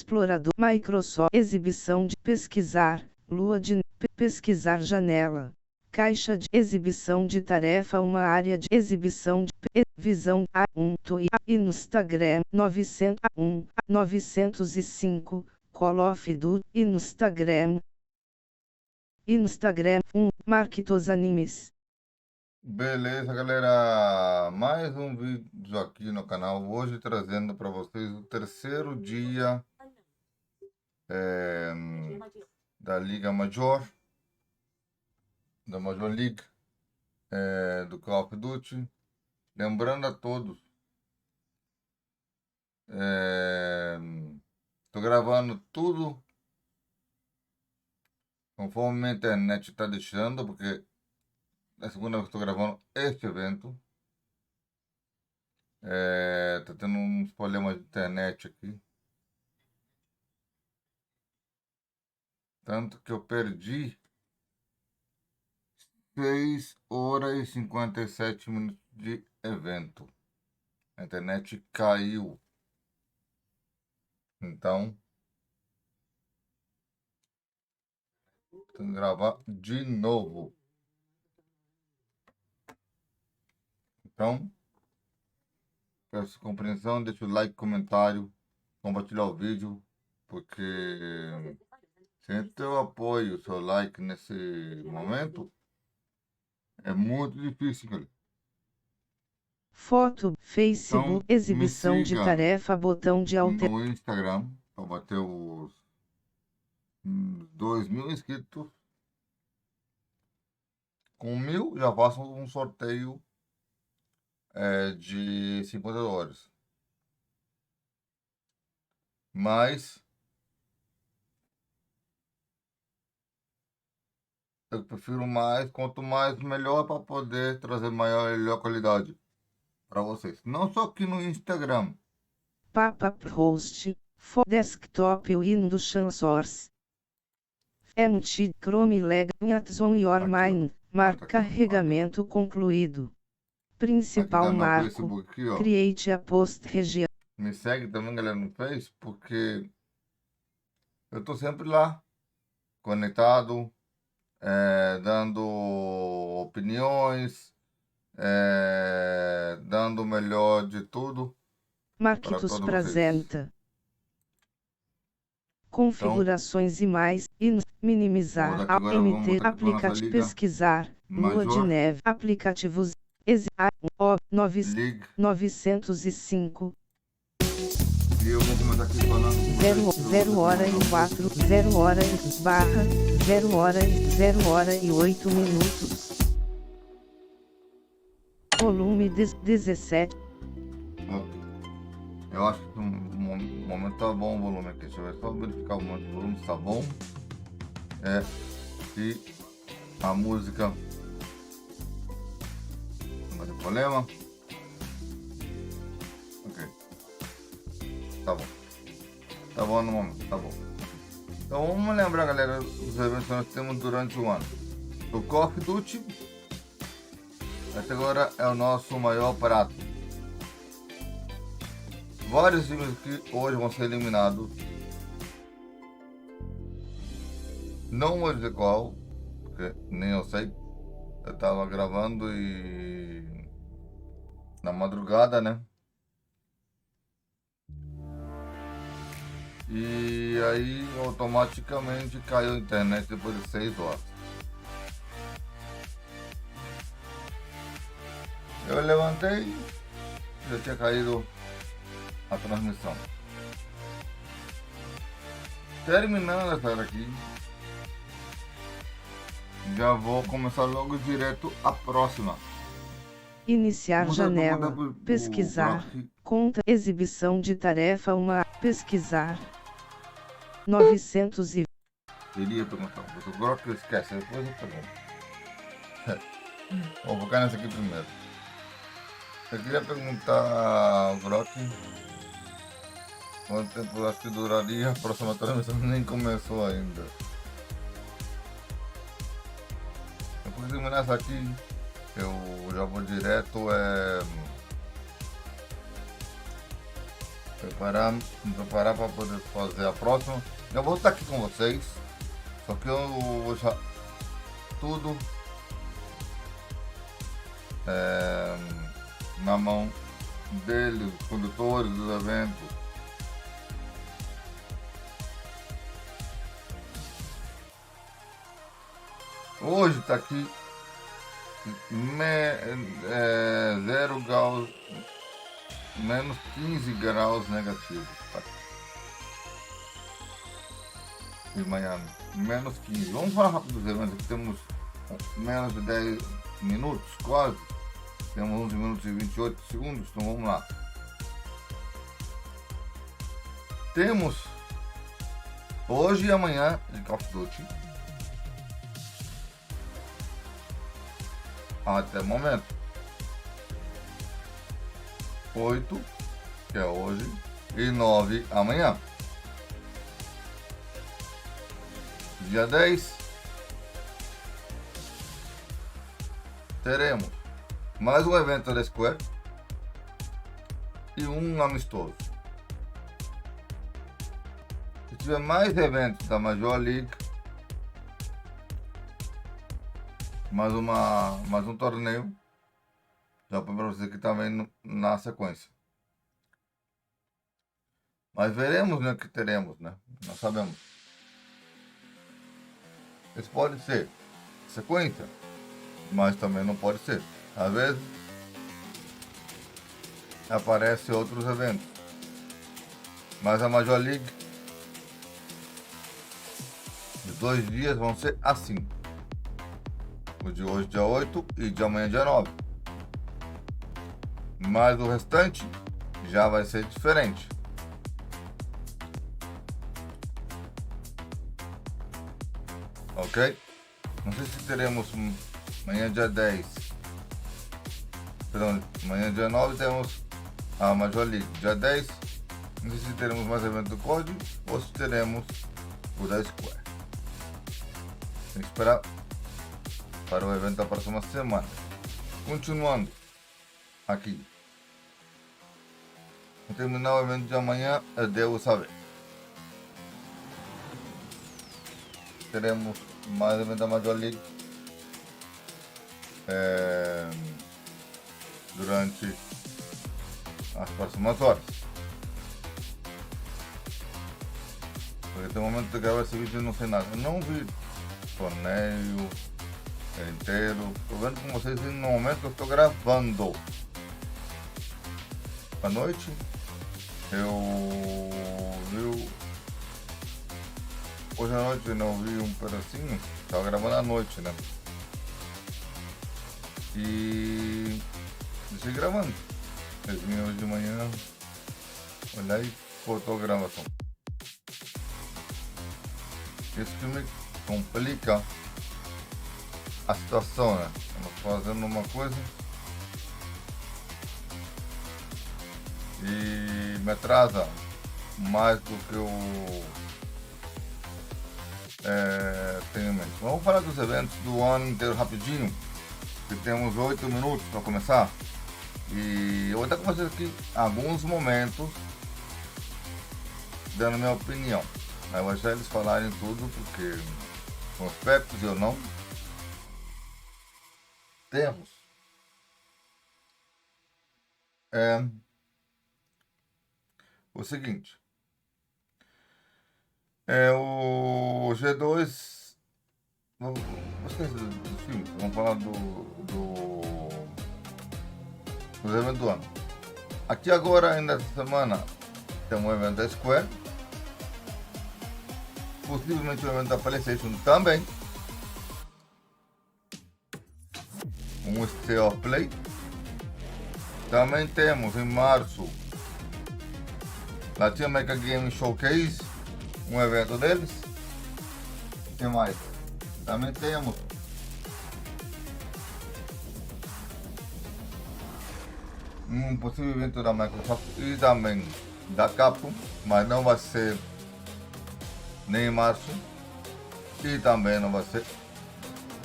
explorador, Microsoft, exibição de pesquisar, lua de pesquisar janela, caixa de exibição de tarefa, uma área de exibição de visão A1 e Instagram 905 Call of Duty Instagram 1 Marquitos Animes. Beleza, galera, mais um vídeo aqui no canal, hoje trazendo para vocês o terceiro dia da Liga Major, da Major League do Call of Duty. Lembrando a todos, estou gravando tudo conforme minha internet está deixando, porque é a segunda vez que estou gravando este evento. Tá tendo uns problemas de internet aqui. Tanto que eu perdi 6 horas e 57 minutos de evento. A internet caiu. Então, tenho que gravar de novo. Então, peço compreensão, deixa o like, comentário, compartilhar o vídeo, porque sem teu apoio, seu like nesse momento, é muito difícil, cara. Foto, Facebook, Então, exibição me de siga tarefa, botão de alter. no Instagram, para bater os 2.000 inscritos. Com 1.000 já faço um sorteio de 50 dólares. Mas eu prefiro mais, quanto mais melhor, para poder trazer melhor qualidade para vocês. Não só aqui no Instagram. Pop-up host, desktop Windows Source. MT Chrome Leg Apps on your Aqui, mind. Carregamento concluído. Principal no marco. Facebook, aqui, ó. Create a post região. Me segue também, galera, no Face, porque eu tô sempre lá, conectado, dando opiniões, dando o melhor de tudo para Marquitos todos vocês. apresenta. Configurações e mais. Minimizar. Aqui agora vamos MT. botar aqui pra nossa Aplicativo. liga Pesquisar. Lua de Major neve. Aplicativos. League. 905. E eu vou começar aqui falando 0 hora e 4, 0 hora e barra, 0 hora e 0 hora e 8 minutos. Volume 17. Eu acho que no momento tá bom o volume aqui. Deixa eu ver, só verificar o momento do volume, tá bom. E a música não vai ter problema. Ok. Tá bom. Tá bom no momento, tá bom. Então vamos lembrar, galera, dos eventos que nós temos durante o ano. O Call of Duty, até agora é o nosso maior prato. Vários times que hoje vão ser eliminados. Não vou dizer qual, porque nem eu sei. Eu tava gravando e na madrugada, né? E aí automaticamente caiu a internet depois de 6 horas. Eu levantei, já tinha caído a transmissão. Terminando essa daqui, já vou começar logo direto a próxima. Iniciar janela. Pesquisar. Conta. Exibição de tarefa. Uma. Pesquisar. 900 e. Queria perguntar, mas o Grok esquece, depois eu pergunto. Vou focar nessa aqui primeiro. Eu queria perguntar ao Grok quanto tempo eu acho que duraria a próxima transmissão, nem começou ainda. Depois de terminar essa aqui, eu já vou direto me preparar para poder fazer a próxima. Eu vou estar aqui com vocês, só que eu vou deixar tudo na mão deles, os condutores dos eventos. Hoje está aqui 0 graus, menos 15 graus negativos. Tá? Em Miami, menos 15. Vamos falar rápido dos eventos, aqui temos menos de 10 minutos, quase. Temos 11 minutos e 28 segundos, então vamos lá. Temos hoje e amanhã de Call of Duty. Até o momento 8, que é hoje, e 9 amanhã. Dia 10 teremos mais um evento da Square e um amistoso. Se tiver mais eventos da Major League, mais um torneio, já para vocês que também na sequência. Mas veremos, né, que teremos, né? Nós sabemos. Isso pode ser sequência, mas também não pode ser. Às vezes aparecem outros eventos. Mas a Major League, os 2 dias vão ser assim. O de hoje, dia 8, e de amanhã, dia 9. Mas o restante já vai ser diferente. Ok? Não sei se teremos amanhã, dia 10. Perdão, amanhã, dia 9, temos a Major League. Dia 10, não sei se teremos mais evento do COD ou se teremos o da Square. Tem que esperar para o evento da próxima semana. Continuando aqui. Vou terminar o evento de amanhã, eu devo saber. Teremos mais evento da Major League durante as próximas horas. Porque até o momento de gravar esse vídeo eu não sei nada. Eu não vi torneio inteiro. Estou vendo com vocês no momento que eu estou gravando. À noite eu vi. Hoje à noite eu não vi um pedacinho. Estava gravando à noite, né? E deixei gravando. Eu vim hoje de manhã olhar e cortou a gravação. Isso que me complica a situação, né? Estamos fazendo uma coisa e me atrasa mais do que eu tenho em mente. Vamos falar dos eventos do ano inteiro rapidinho, que temos 8 minutos para começar. E eu vou estar com vocês aqui alguns momentos dando minha opinião. Aí eu vou deixar eles falarem tudo, porque com aspectos eu não temos. O seguinte, o G2, esqueci dos filmes, vamos falar dos eventos do ano. Aqui agora, ainda essa semana, tem um evento da Square, possivelmente um evento da PlayStation também, um State of Play. Também temos em março Latin American Game Showcase, um evento deles. O que mais? Também temos um possível evento da Microsoft e também da Capcom, mas não vai ser nem em março e também não vai ser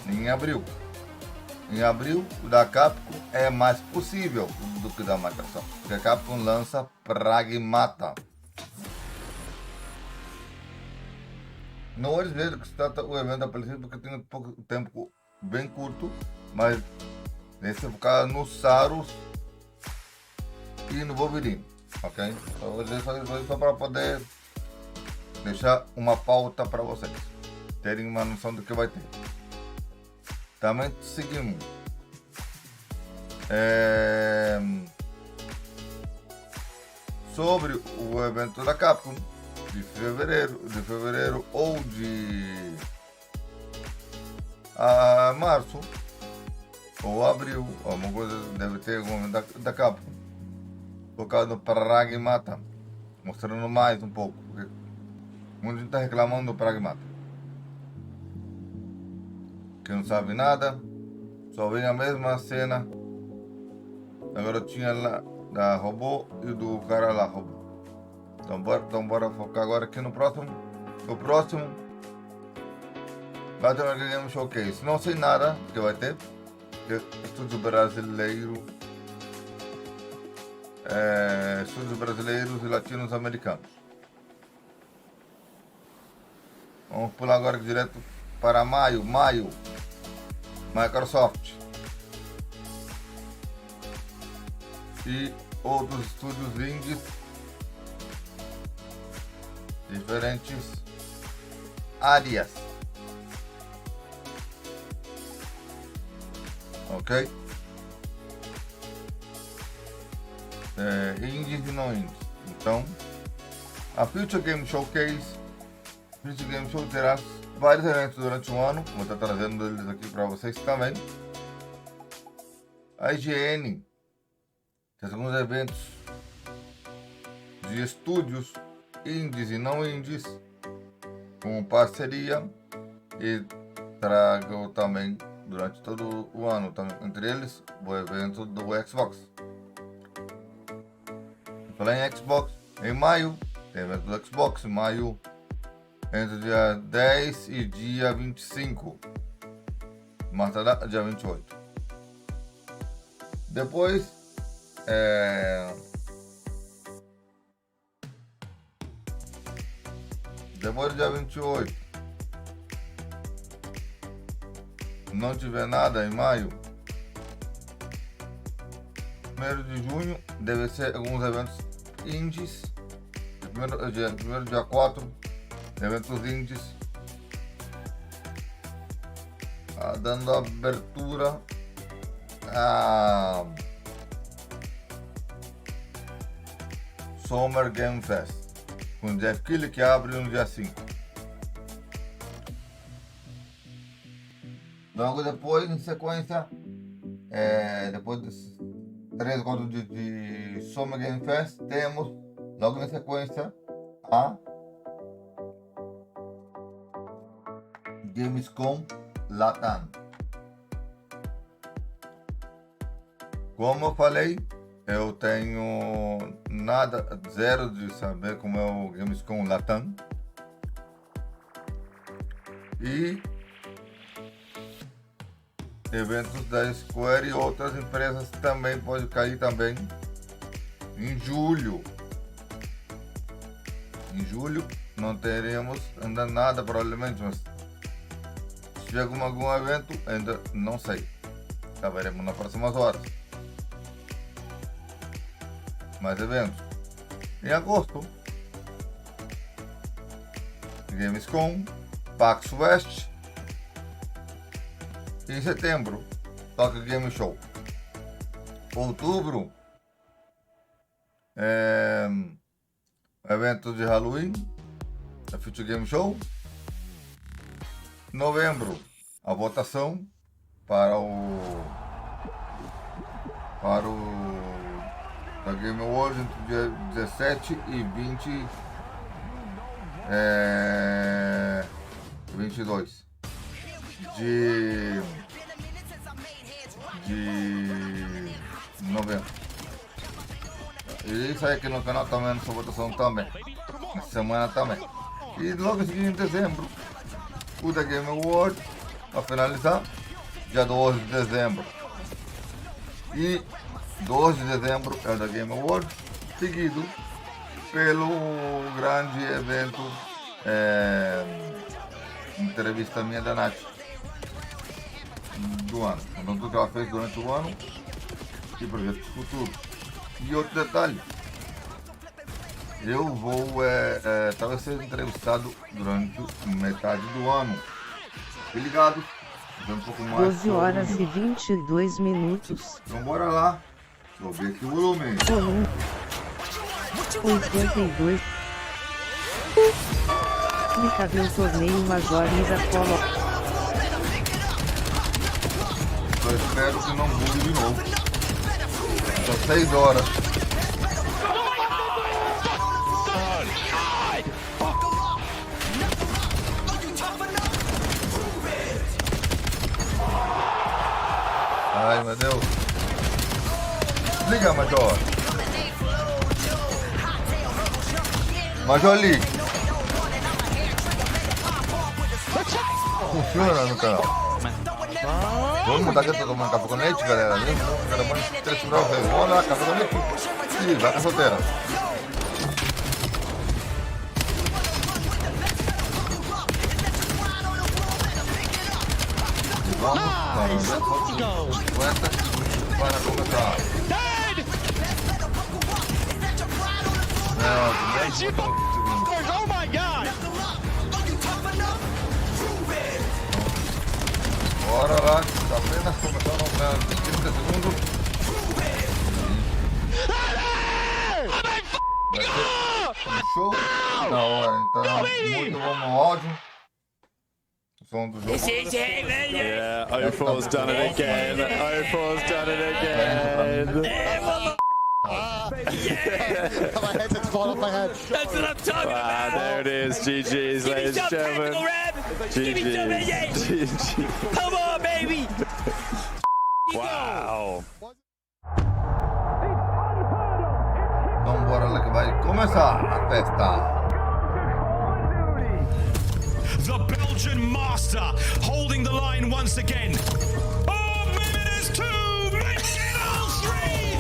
nem em abril. em abril, o da Capcom é mais possível do que o da Microsoft, porque a Capcom lança Pragmata. Não vou dizer que se trata o evento da PlayStation porque tem pouco tempo, bem curto, mas nesse focar no Saros e no Wolverine, ok? Eu vou dizer só para poder deixar uma pauta para vocês terem uma noção do que vai ter. Também seguimos sobre o evento da Capcom de fevereiro ou de março ou abril, alguma coisa deve ter algum evento da Capcom focado no Pragmata, mostrando mais um pouco, porque muita gente está reclamando do Pragmata, que não sabe nada, só vem a mesma cena da garotinha lá, da robô e do cara lá, robô. Então bora focar agora aqui no próximo. O próximo vai ter um Game Showcase. Não sei nada que vai ter, porque estúdios brasileiros e latinos americanos. Vamos pular agora direto para maio, Microsoft e outros estúdios indies, diferentes áreas, ok? Indies e não indies. Então, a Future Game Showcase, Future Game Show terá vários eventos durante o ano, vou estar trazendo eles aqui para vocês também. A IGN tem alguns eventos de estúdios indies e não indies com parceria e trago também durante todo o ano, entre eles o evento do Xbox. Falei em Xbox, em maio tem evento do Xbox, em maio entre o dia 10 e dia 25, mais tarde dia 28. Depois depois do dia 28, não tiver nada em maio, 1º de junho deve ser alguns eventos indies, primeiro dia 4, eventos indies, dando abertura a Summer Game Fest com Jeff Keighley, que abre no dia 5. Logo depois, em sequência, depois de 3 ou 4 dias de Summer Game Fest, temos logo na sequência a Gamescom Latam. Como eu falei, eu tenho zero de saber como é o Gamescom Latam. E eventos da Square e outras empresas também pode cair também em julho. Em julho não teremos ainda nada provavelmente, mas se tiver algum evento ainda não sei. Veremos nas próximas horas. Mais eventos. Em agosto, Gamescom, PAX West. Em setembro, Tokyo Game Show. Outubro, evento de Halloween, a Future Game Show. Novembro, a votação para o da Game Awards entre o dia 17 e 22 de novembro. E isso aí aqui no canal também, nessa votação também, essa semana também. E logo em seguida, em dezembro, o da Game Awards, para finalizar. dia 12 de dezembro. E 12 de dezembro é o da Game Awards, seguido pelo grande evento entrevista minha da Nath do ano. Então tudo que ela fez durante o ano e projetos futuros. E outro detalhe, eu vou talvez ser entrevistado durante metade do ano. Fique ligado, um pouco mais 12 horas e 22 minutos. Então bora lá, subir aqui o volume. Volume 82. E cadê o torneio Major Miracolo? Só espero que não bugue de novo. Só 6 horas. Ai, meu Deus. Liga, Major. Major, liga. Funciona no canal. Vamos mudar que eu tô tomando café com leite, galera. Vamos lá, café com leite. Ih, vaca solteira. Vamos, 50 segundos para começar. Não, segundos. Oh my God! Bora lá, tá apenas começando, 30 segundos. Vai ser um show da hora, então muito bom no áudio. O som do jogo. Yeah, O4's done it again. O4's done it again. My head's falling off my head. That's what I'm talking about. There it is. GG's, ladies and gentlemen. GG's. Come on, baby. Wow. Então bora lá que vai começar a festa. The Belgian master holding the line once again. Oh, maybe there's two, maybe all three.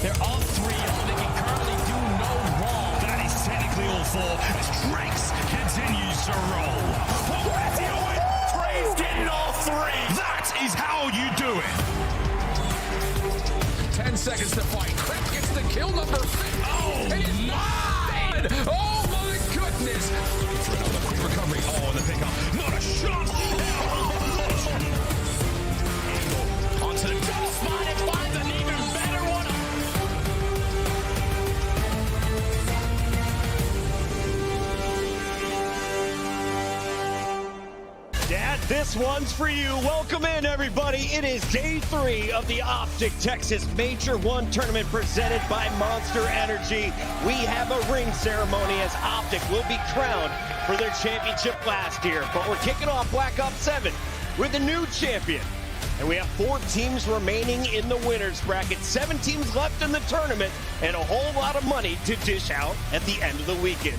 They're all three, and they can currently do no wrong. That is technically all four as Drax continues to roll. Already away, Trey's getting all three. That is how you do it. 10 seconds to fight. Craig gets the kill number 50. Oh, my! Oh my goodness! The quick recovery. Oh, and the pickup. Not a shot. Onto the double spot and finds an even better one. Dad, this one's for you. Welcome in, everybody. It is day 3 of the Optic Texas Major 1 tournament presented by Monster Energy. We have a ring ceremony as Optic will be crowned for their championship last year. But we're kicking off Black Ops 7 with a new champion. And we have 4 teams remaining in the winner's bracket, 7 teams left in the tournament, and a whole lot of money to dish out at the end of the weekend.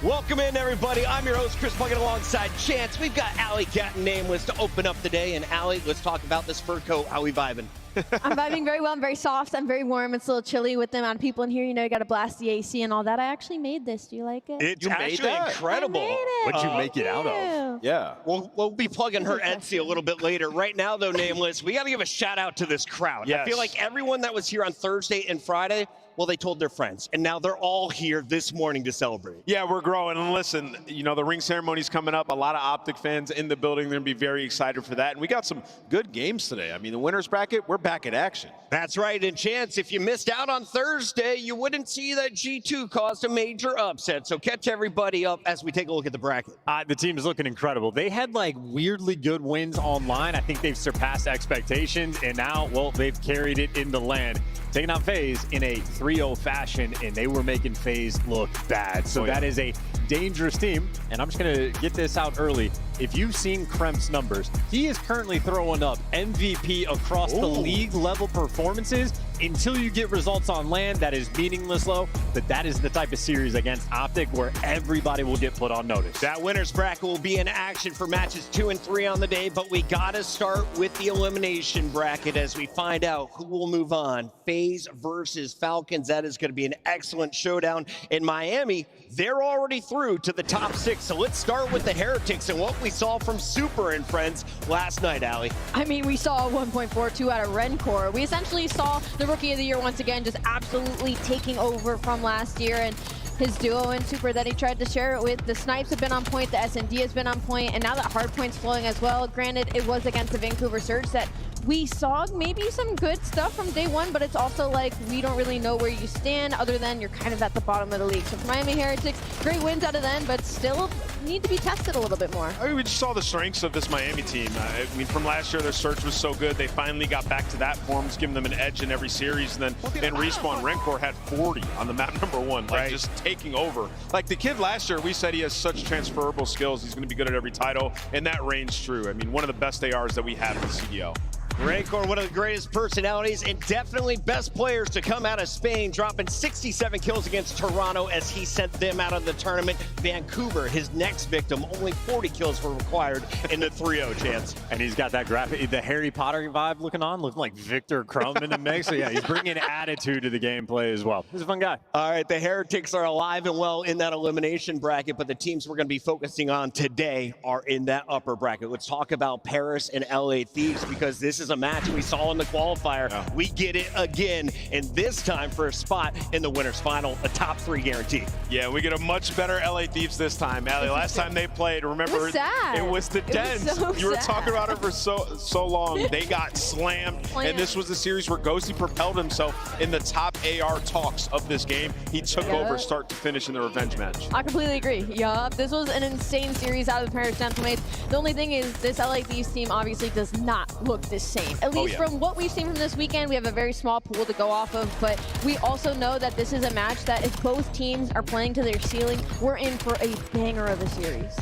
Welcome in, everybody. I'm your host, Chris Puckett, alongside Chance. We've got Allie Cat and Nameless to open up the day. And Allie, let's talk about this fur coat. How we vibing? I'm vibing very well. I'm very soft. I'm very warm. It's a little chilly with the amount of people in here. You know, you got to blast the AC and all that. I actually made this. Do you like it? It's actually incredible. I made it. What'd you make it out of? Yeah. We'll be plugging her Etsy a little bit later. Right now, though, Nameless, we got to give a shout out to this crowd. Yes. I feel like everyone that was here on Thursday and Friday, well, they told their friends, and now they're all here this morning to celebrate. Yeah, we're growing. And listen, you know, the ring ceremony's coming up. A lot of Optic fans in the building. They're going to be very excited for that. And we got some good games today. I mean, the winner's bracket, we're back in action. That's right. And Chance, if you missed out on Thursday, you wouldn't see that G2 caused a major upset. So catch everybody up as we take a look at the bracket. The team is looking incredible. They had like weirdly good wins online. I think they've surpassed expectations, and now, well, they've carried it into land, taking out FaZe in a 3-0 fashion, and they were making FaZe look bad. So that is a dangerous team, and I'm just going to get this out early. If you've seen Kremp's numbers, he is currently throwing up MVP across the league level performances. until you get results on land, that is meaningless, low. But that is the type of series against Optic where everybody will get put on notice. That winner's bracket will be in action for matches 2 and 3 on the day, but we gotta start with the elimination bracket as we find out who will move on. FaZe versus Falcons. That is going to be an excellent showdown. In Miami, they're already through to the top 6. So let's start with the Heretics and what we saw from Super and friends last night, Allie. I mean, we saw a 1.42 out of Rencor. We essentially saw the Rookie of the Year once again just absolutely taking over from last year, and his duo and Super that he tried to share it with. The snipes have been on point, the SND has been on point, and now that Hardpoint's flowing as well. Granted, it was against the Vancouver Surge that we saw maybe some good stuff from day one, but it's also like we don't really know where you stand other than you're kind of at the bottom of the league. So for Miami Heretics, great wins out of them, but still need to be tested a little bit more. I mean, we just saw the strengths of this Miami team. I mean, from last year, their search was so good. They finally got back to that form. It's giving them an edge in every series. And then in Respawn, Rencor had 40 on the map #1, like just taking over. Like the kid last year, we said he has such transferable skills. He's going to be good at every title, and that reigns true. I mean, one of the best ARs that we have in the CDL. Rencor, one of the greatest personalities and definitely best players to come out of Spain, dropping 67 kills against Toronto as he sent them out of the tournament. Vancouver, his next victim, only 40 kills were required in the 3-0 chance. And he's got that graphic, the Harry Potter vibe looking like Victor Crumb in the mix. So yeah, he's bringing attitude to the gameplay as well. He's a fun guy. All right, the Heretics are alive and well in that elimination bracket, but the teams we're going to be focusing on today are in that upper bracket. Let's talk about Paris and LA Thieves, because this is a match we saw in the qualifier. Yeah. We get it again, and this time for a spot in the winner's final, a top 3 guarantee. Yeah, we get a much better LA Thieves this time. Allie, last time they played, remember, it was the Dens. So you were talking about it for so long. They got slammed, and this was the series where Ghosty propelled himself in the top AR talks of this game. He took over start to finish in the revenge match. I completely agree. Yup, this was an insane series out of the Paris Gentlemen. The only thing is this LA Thieves team obviously does not look the same. At least from what we've seen from this weekend, we have a very small pool to go off of, but we also know that this is a match that if both teams are playing to their ceiling, we're in for a banger of a series.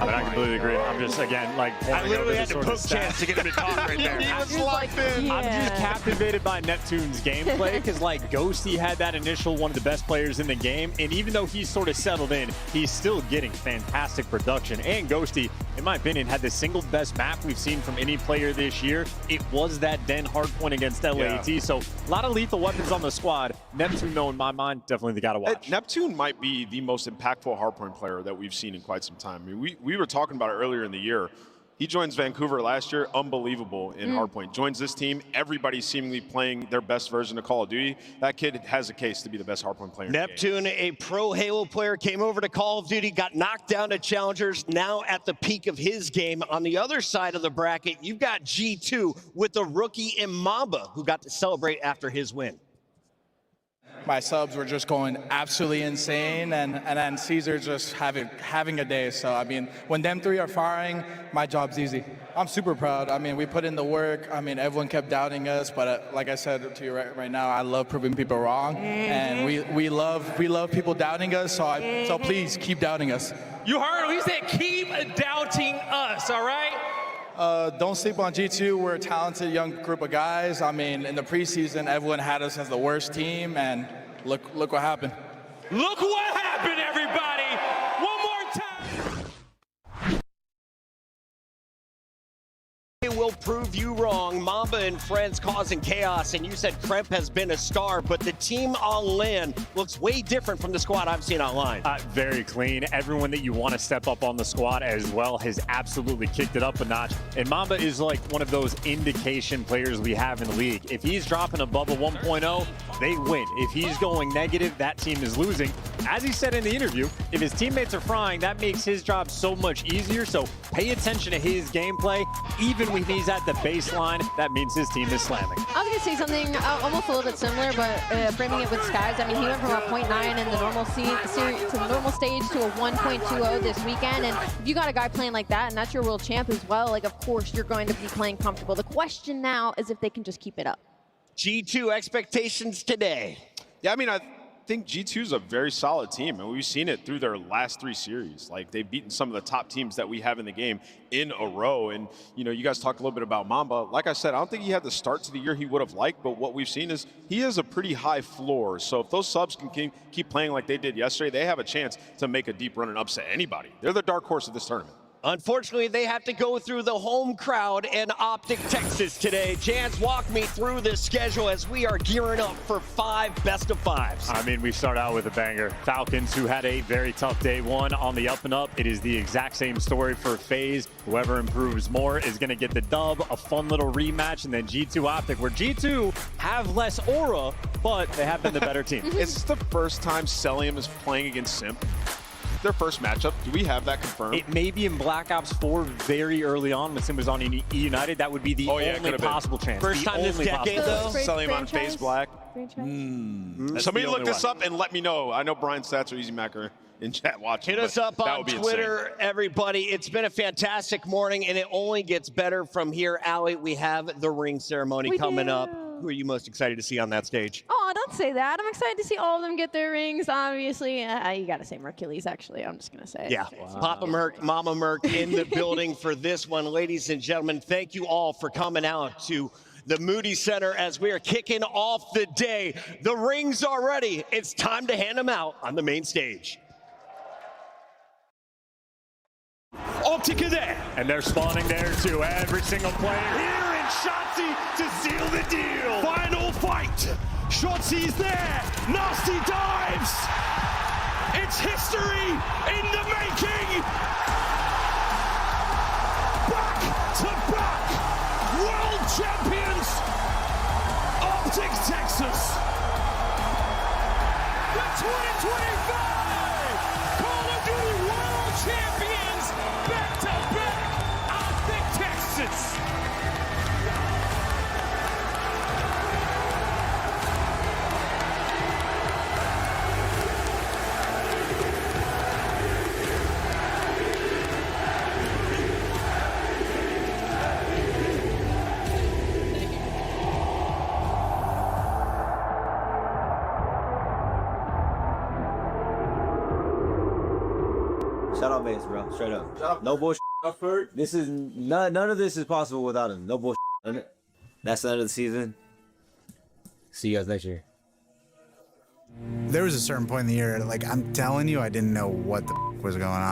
I mean, I completely agree. I'm just, again, like, I literally had to poke Chance to get him to talk right there. I'm just captivated by Neptune's gameplay because, like, Ghosty had that initial one of the best players in the game, and even though he's sort of settled in, he's still getting fantastic production. And Ghosty, in my opinion, had the single best map we've seen from any player this year. It was that Den Hardpoint against LAT, so a lot of lethal weapons on the squad. Neptune, though, in my mind, definitely the guy to watch. Neptune might be the most impactful hardpoint player that we've seen in quite some time. I mean, we were talking about it earlier in the year. He joins Vancouver last year, unbelievable in hardpoint. Joins this team, everybody's seemingly playing their best version of Call of Duty. That kid has a case to be the best hardpoint player. Neptune, a pro Halo player, came over to Call of Duty, got knocked down to Challengers, now at the peak of his game. On the other side of the bracket, you've got G2 with the rookie in Mamba, who got to celebrate after his win. My subs were just going absolutely insane, and then Caesar just having a day. So, I mean, when them 3 are firing, my job's easy. I'm super proud. I mean, we put in the work. I mean, everyone kept doubting us, but like I said to you right now, I love proving people wrong, and we love people doubting us, so please keep doubting us. You heard him. He said keep doubting us, all right? Don't sleep on G2. We're a talented young group of guys. I mean, in the preseason, everyone had us as the worst team, and look what happened. Look what happened, everybody! One more time! Will prove you wrong. Mamba and friends causing chaos, and you said Kremp has been a star, but the team on land looks way different from the squad I've seen online. Very clean. Everyone that you want to step up on the squad as well has absolutely kicked it up a notch. And Mamba is like one of those indication players we have in the league. If he's dropping above a 1.0, they win. If he's going negative, that team is losing. As he said in the interview, if his teammates are frying, that makes his job so much easier. So pay attention to his gameplay. Even when he's at the baseline, that means his team is slamming. I was going to say something almost a little bit similar, but framing it with Skies. I mean, he went from a 0.9 in the normal stage to a 1.20 this weekend. And if you got a guy playing like that, and that's your world champ as well, like, of course, you're going to be playing comfortable. The question now is if they can just keep it up. G2 expectations today. Yeah, I mean, think G2 is a very solid team, and we've seen it through their last 3 series. Like, they've beaten some of the top teams that we have in the game in a row. And, you know, you guys talked a little bit about Mamba. Like I said, I don't think he had the start to the year he would have liked, but what we've seen is he has a pretty high floor. So if those subs can keep playing like they did yesterday, they have a chance to make a deep run and upset anybody. They're the dark horse of this tournament. Unfortunately, they have to go through the home crowd in Optic, Texas today. Jans, walk me through this schedule as we are gearing up for 5 best-of-5s. I mean, we start out with a banger. Falcons, who had a very tough day one on the up and up. It is the exact same story for FaZe. Whoever improves more is going to get the dub, a fun little rematch, and then G2 Optic, where G2 have less aura, but they have been the better team. Is this the first time Cellium is playing against Simp? Their first matchup. Do we have that confirmed? It may be in Black Ops 4 very early on when Sim was on United. That would be the only possible chance. First time this decade, though? Selling him on FaZe Black. Somebody look this up and let me know. I know Brian Stats or Easy Macker in chat watching. Hit us up on Twitter, everybody. It's been a fantastic morning, and it only gets better from here. Allie, we have the ring ceremony coming up. Who are you most excited to see on that stage? Oh, don't say that. I'm excited to see all of them get their rings, obviously. You got to say Mercules, actually. I'm just going to say it. Yeah. Wow. Papa Merc, Mama Merc in the building for this one. Ladies and gentlemen, thank you all for coming out to the Moody Center as we are kicking off the day. The rings are ready. It's time to hand them out on the main stage. Optic are there. And they're spawning there too. Every single player Here in Shotzi to seal the deal. Final fight. Shotzi's there. Nasty dives. It's history in the making. Back to back. World champions. Optic Texas. The 2025 Call of Duty World Champions. Back to back. Optic Texas. Shout out Mace, bro. Straight up. No bullshit. This is none of this is possible without him. No bullshit. That's the end of the season. See you guys next year. There was a certain point in the year, like I'm telling you, I didn't know what the was going on.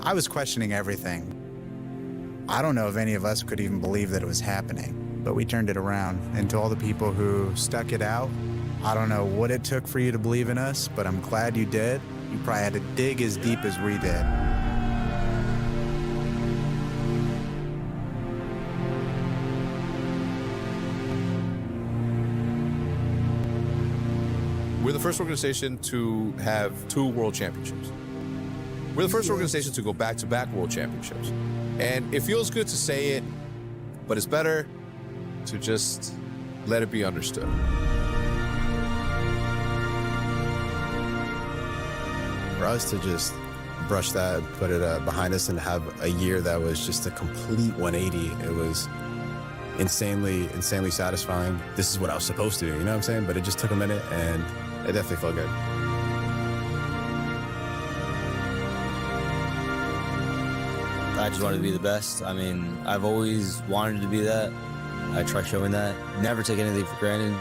I was questioning everything. I don't know if any of us could even believe that it was happening, but we turned it around. And to all the people who stuck it out, I don't know what it took for you to believe in us, but I'm glad you did. You probably had to dig as deep as we did. We're the first organization to have 2 world championships. We're the first organization to go back-to-back world championships. And it feels good to say it, but it's better to just let it be understood. For us to just brush that, put it behind us, and have a year that was just a complete 180, it was insanely satisfying. This is what I was supposed to do, you know what I'm saying? But it just took a minute, and it definitely felt good. I just wanted to be the best. I mean, I've always wanted to be that. I try showing that. Never take anything for granted.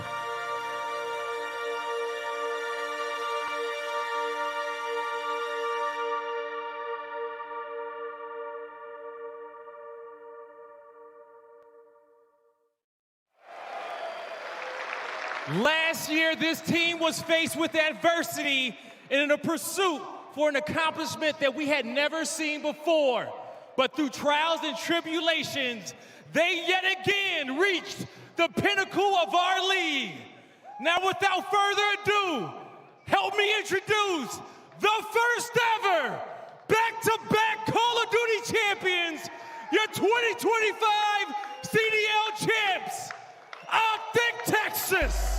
Last year, this team was faced with adversity and in a pursuit for an accomplishment that we had never seen before. But through trials and tribulations, they yet again reached the pinnacle of our league. Now, without further ado, help me introduce the first ever back-to-back Call of Duty champions, your 2025 CDL champs, Optic Texas.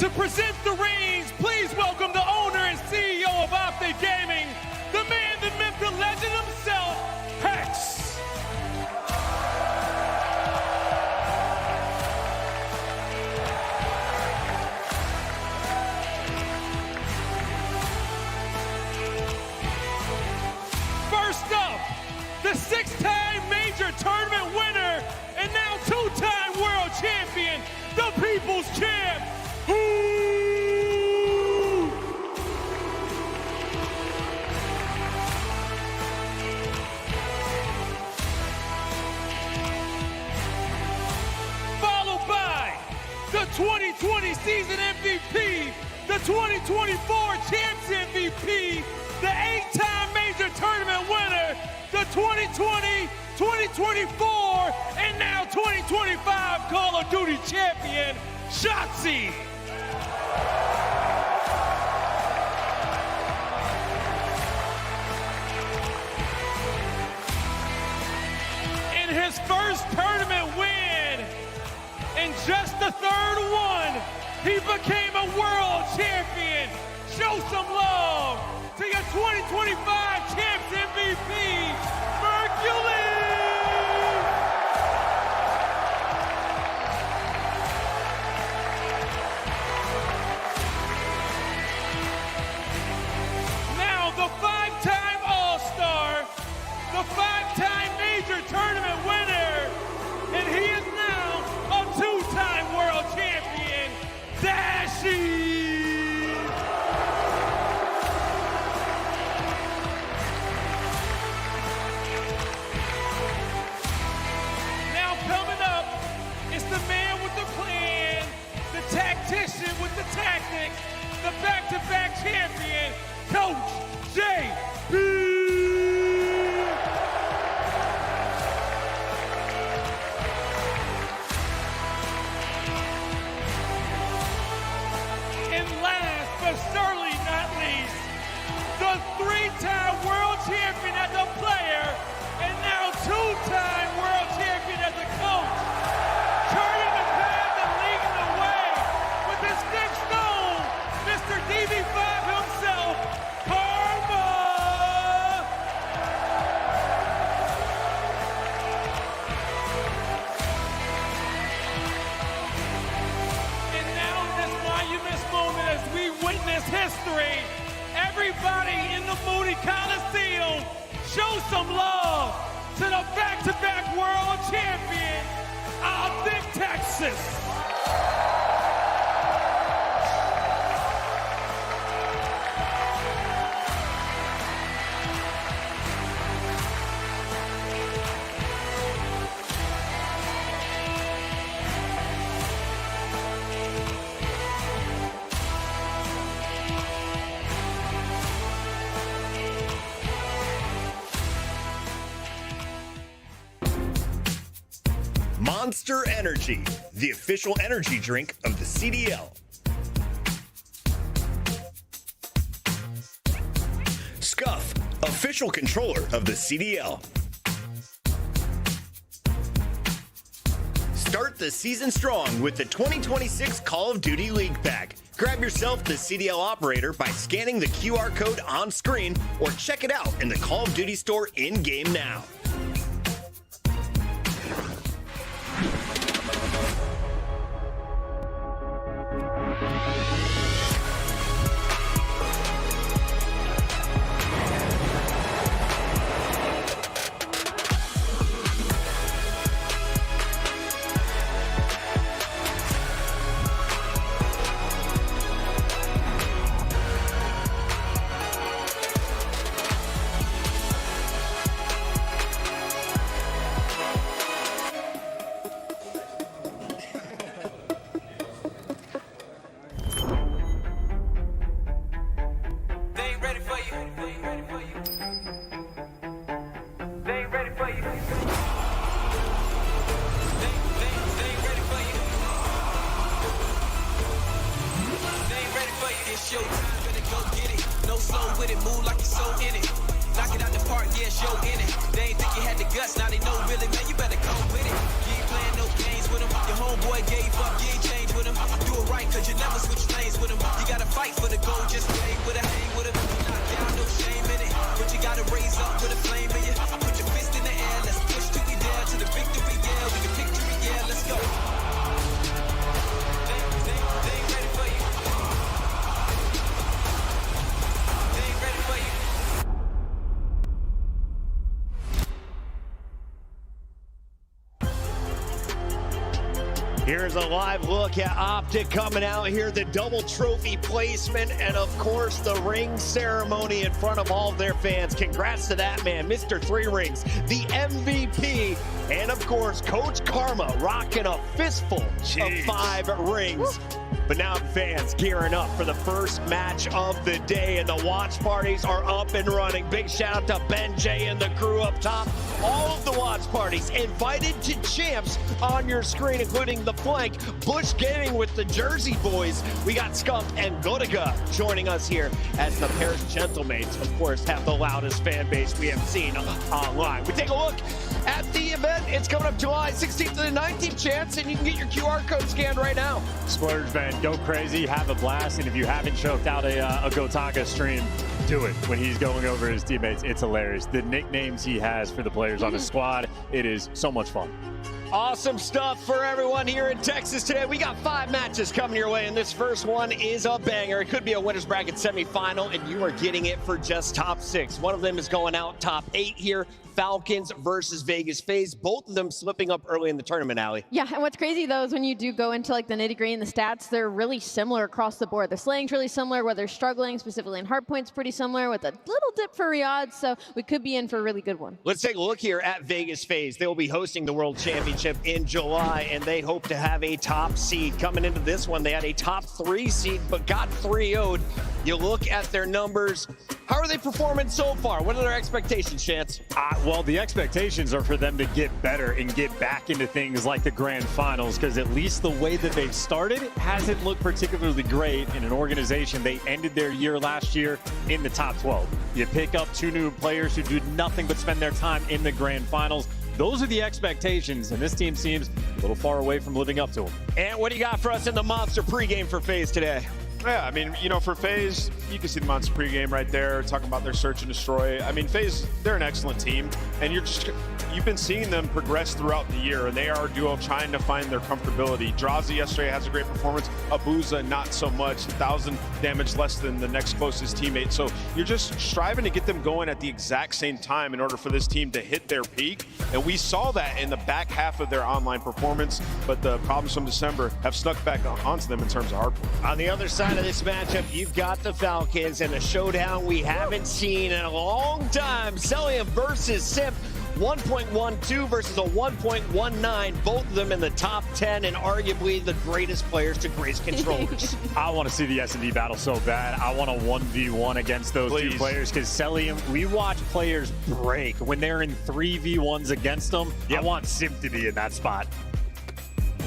to present the reins, please welcome the owner and CEO of Optic Gaming, the man that meant the legend himself, Hex. First up, the six-time major tournament winner and now two-time world champion, the People's Champ, followed by the 2020 season MVP, the 2024 Champs MVP, the 8-time major tournament winner, the 2020, 2024, and now 2025 Call of Duty champion, Shotzzy. In his first tournament win, in just the third one, he became a world champion. Show some love to your 2025 Champs MVP, Mercury! Now the five-time All-Star, the five-time major tournament winner, and he is now a two-time world champion, Dashie! The man with the plan, the tactician with the tactics, the back-to-back champion, Coach J.B. And last but certainly not least, the three-time world champion as a player and now two-time world champion as a coach. Turning the path and leading the way with his big stone, Mr. DB5 himself, Karma! And now in this monumentous moment as we witness history, everybody in the Moody Coliseum, show some love to the back-to-back world champion, Optic Texas. Monster Energy, the official energy drink of the CDL. Scuff, official controller of the CDL. Start the season strong with the 2026 Call of Duty League Pack. Grab yourself the CDL operator by scanning the QR code on screen or check it out in the Call of Duty store in-game now. Guts, now they know really, man, you better come with it. You ain't playing no games with them. Your homeboy gave up, you ain't changed with with him. Do it right, cause you never switch lanes with him. You gotta fight for the goal, just hang with it, hang with him. Knock down, no shame in it. But you gotta raise up with a flame in you. Put your fist in the air, let's push till we dare to the victory, yeah. We can victory, yeah, let's go. They ain't ready for you. They ain't ready for you. Here's a live look at Optic coming out here, the double trophy placement, and of course the ring ceremony in front of all of their fans. Congrats to that man, Mr. 3 Rings, the MVP, and of course Coach Karma rocking a fistful of 5 rings. But now fans gearing up for the first match of the day, and the watch parties are up and running. Big shout out to Ben J and the crew up top. All of the watch parties invited to champs on your screen, including the flank, Bush Gaming with the Jersey boys. We got Scump and Gotiga joining us here as the Paris Gentlemates, of course, have the loudest fan base we have seen online. We take a look at the event. It's coming up July 16th to the 19th, Chance, and you can get your QR code scanned right now. Splurge, man, go crazy, have a blast, and if you haven't choked out a Gotaga stream, do it when he's going over his teammates. It's hilarious. The nicknames he has for the players on his squad, it is so much fun. Awesome stuff for everyone here in Texas today. We got 5 matches coming your way, and this first one is a banger. It could be a winner's bracket semifinal, and you are getting it for just top 6. One of them is going out top 8 here. Falcons versus Vegas FaZe, both of them slipping up early in the tournament, Allie. Yeah, and what's crazy though is when you do go into like the nitty-gritty and the stats, they're really similar across the board. The slang's really similar, where they're struggling, specifically in hardpoint's pretty similar, with a little dip for Riyadh, so we could be in for a really good one. Let's take a look here at Vegas FaZe. They will be hosting the World Championship in July, and they hope to have a top seed. Coming into this one, they had a top 3 seed, but got 3-0'd. You look at their numbers. How are they performing so far? What are their expectations, Chance? Well, the expectations are for them to get better and get back into things like the grand finals, because at least the way that they've started hasn't looked particularly great in an organization. They ended their year last year in the top 12. You pick up 2 new players who do nothing but spend their time in the grand finals. Those are the expectations, and this team seems a little far away from living up to them. And what do you got for us in the Monster pregame for FaZe today? Yeah, I mean, you know, for FaZe, you can see the Monster pregame right there, talking about their search and destroy. I mean, FaZe, they're an excellent team, and you've been seeing them progress throughout the year, and they are a duo trying to find their comfortability. Drazi yesterday has a great performance. Abuza, not so much. 1,000 damage less than the next closest teammate. So you're just striving to get them going at the exact same time in order for this team to hit their peak. And we saw that in the back half of their online performance, but the problems from December have snuck back onto them in terms of hardpoint. On the other side of this matchup, you've got the Falcons and a showdown we haven't seen in a long time. Cellium versus Simp. 1.12 versus a 1.19, both of them in the top 10 and arguably the greatest players to grace controllers. I want to see the S&D battle so bad. I want a 1v1 against those 2 players, because Cellium, we watch players break when they're in 3v1s against them. I want Simp to be in that spot.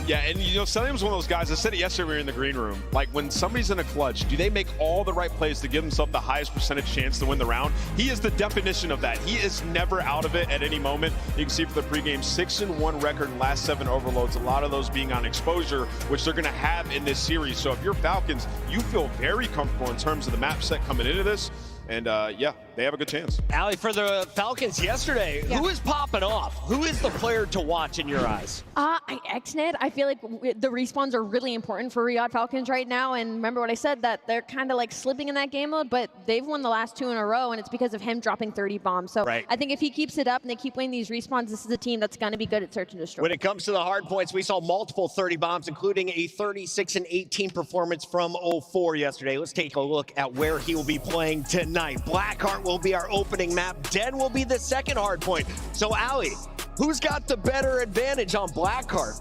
Yeah, and you know, Cellium's one of those guys, I said it yesterday when we were in the green room, like when somebody's in a clutch, do they make all the right plays to give themselves the highest percentage chance to win the round? He is the definition of that. He is never out of it at any moment. You can see for the pregame, 6-1 record in last 7 overloads, a lot of those being on exposure, which they're gonna have in this series. So if you're Falcons, you feel very comfortable in terms of the map set coming into this. And yeah, they have a good chance. Allie, for the Falcons yesterday, who is popping off? Who is the player to watch in your eyes? XNED, I feel like the respawns are really important for Riyadh Falcons right now. And remember what I said, that they're kind of like slipping in that game mode, but they've won the last 2 in a row, and it's because of him dropping 30 bombs. So I think if he keeps it up and they keep winning these respawns, this is a team that's going to be good at search and destroy. When it comes to the hard points, we saw multiple 30 bombs, including a 36 and 18 performance from 04 yesterday. Let's take a look at where he will be playing tonight. Blackheart will be our opening map. Den will be the second hard point. So, Allie, who's got the better advantage on Blackheart?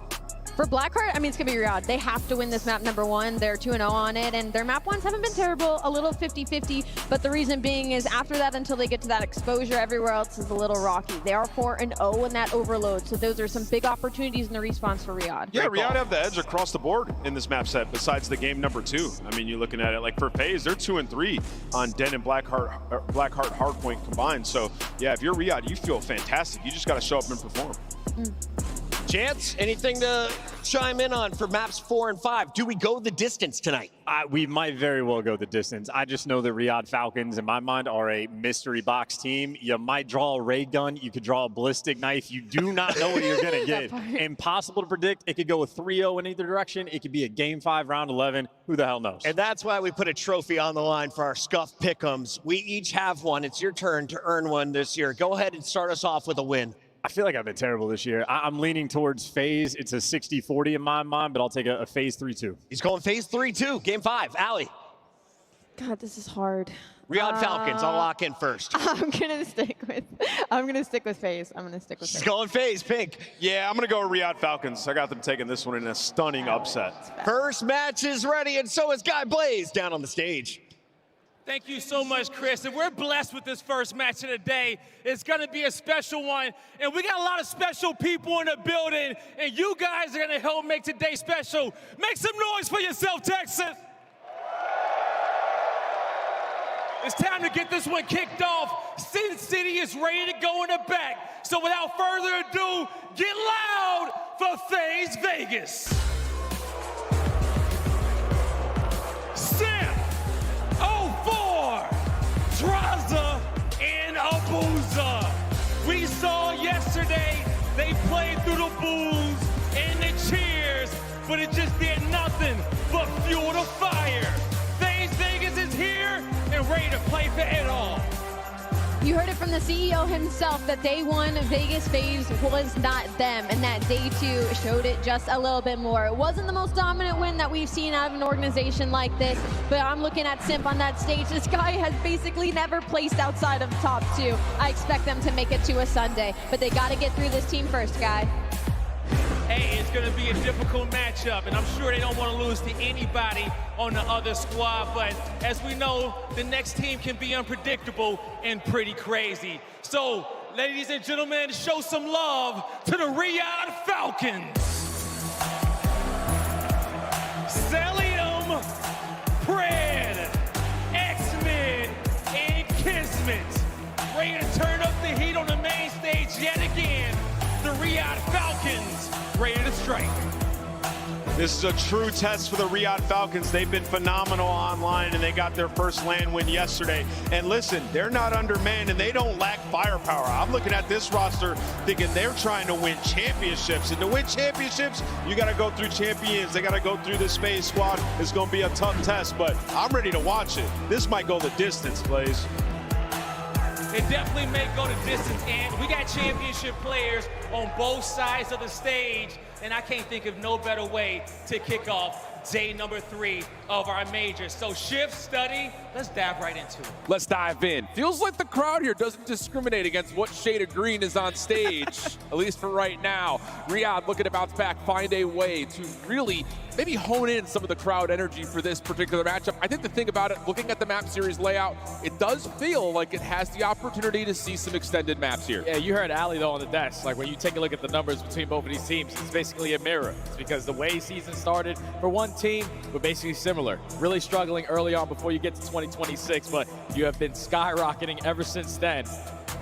For Blackheart, I mean, it's going to be Riyadh. They have to win this map number 1. They're 2-0 on it, and their map 1s haven't been terrible, a little 50-50, but the reason being is after that, until they get to that exposure, everywhere else is a little rocky. They are 4-0 in that overload, so those are some big opportunities in the respawns for Riyadh. Yeah, Riyadh have the edge across the board in this map set besides the game number 2. I mean, you're looking at it like for FaZe, they're 2-3 on Den and Blackheart hardpoint combined. So yeah, if you're Riyadh, you feel fantastic. You just got to show up and perform. Chance, anything to chime in on for maps 4 and 5? Do we go the distance tonight? We might very well go the distance. I just know the Riyadh Falcons, in my mind, are a mystery box team. You might draw a ray gun. You could draw a ballistic knife. You do not know what you're going to get. Impossible to predict. It could go a 3-0 in either direction. It could be a Game 5, Round 11. Who the hell knows? And that's why we put a trophy on the line for our Scuff Pick'ems. We each have one. It's your turn to earn one this year. Go ahead and start us off with a win. I feel like I've been terrible this year. I'm leaning towards FaZe. It's a 60-40 in my mind, but I'll take a FaZe 3-2. He's going FaZe 3-2, Game 5. Allie. God, this is hard. Riyadh Falcons, I'll lock in first. I'm gonna stick with FaZe. She's going FaZe, Pink. Yeah, I'm going to go Riyadh Falcons. I got them taking this one in a stunning upset. First match is ready, and so is Guy Blaze down on the stage. Thank you so much, Chris. And we're blessed with this first match of the day. It's going to be a special one. And we got a lot of special people in the building. And you guys are going to help make today special. Make some noise for yourself, Texas. It's time to get this one kicked off. Sin City is ready to go in the back. So without further ado, get loud for FaZe Vegas. Drazah and Abuza. We saw yesterday they played through the boos and the cheers, but it just did nothing but fuel the fire. FaZe Vegas is here and ready to play for it all. You heard it from the CEO himself that day one Vegas FaZe was not them, and that day two showed it just a little bit more. It wasn't the most dominant win that we've seen out of an organization like this, but I'm looking at Simp on that stage. This guy has basically never placed outside of the top 2. I expect them to make it to a Sunday, but they got to get through this team first, Guy. Hey, it's going to be a difficult matchup, and I'm sure they don't want to lose to anybody on the other squad, but as we know, the next team can be unpredictable and pretty crazy. So, ladies and gentlemen, show some love to the Riyadh Falcons. Selim, Pred, X-Men, and Kismet. Ready to turn up the heat on the main stage yet again. The Riyadh Falcons ready to strike. This is a true test for the Riyadh Falcons. They've been phenomenal online, and they got their first LAN win yesterday. And listen, they're not undermanned, and they don't lack firepower. I'm looking at this roster thinking they're trying to win championships. And to win championships, you got to go through champions. They got to go through this FaZe squad. It's going to be a tough test, but I'm ready to watch it. This might go the distance, Blaze. It definitely may go the distance, and we got championship players on both sides of the stage, and I can't think of no better way to kick off day number 3 of our major. So shift, study, let's dive right into it. Let's dive in. Feels like the crowd here doesn't discriminate against what shade of green is on stage, at least for right now. Riyadh looking to bounce back, find a way to really maybe hone in some of the crowd energy for this particular matchup. I think the thing about it, looking at the map series layout, it does feel like it has the opportunity to see some extended maps here. Yeah, you heard Ali though on the desk. Like when you take a look at the numbers between both of these teams, it's basically a mirror. It's because the way season started for one team were basically similar. Really struggling early on before you get to 2026, but you have been skyrocketing ever since then.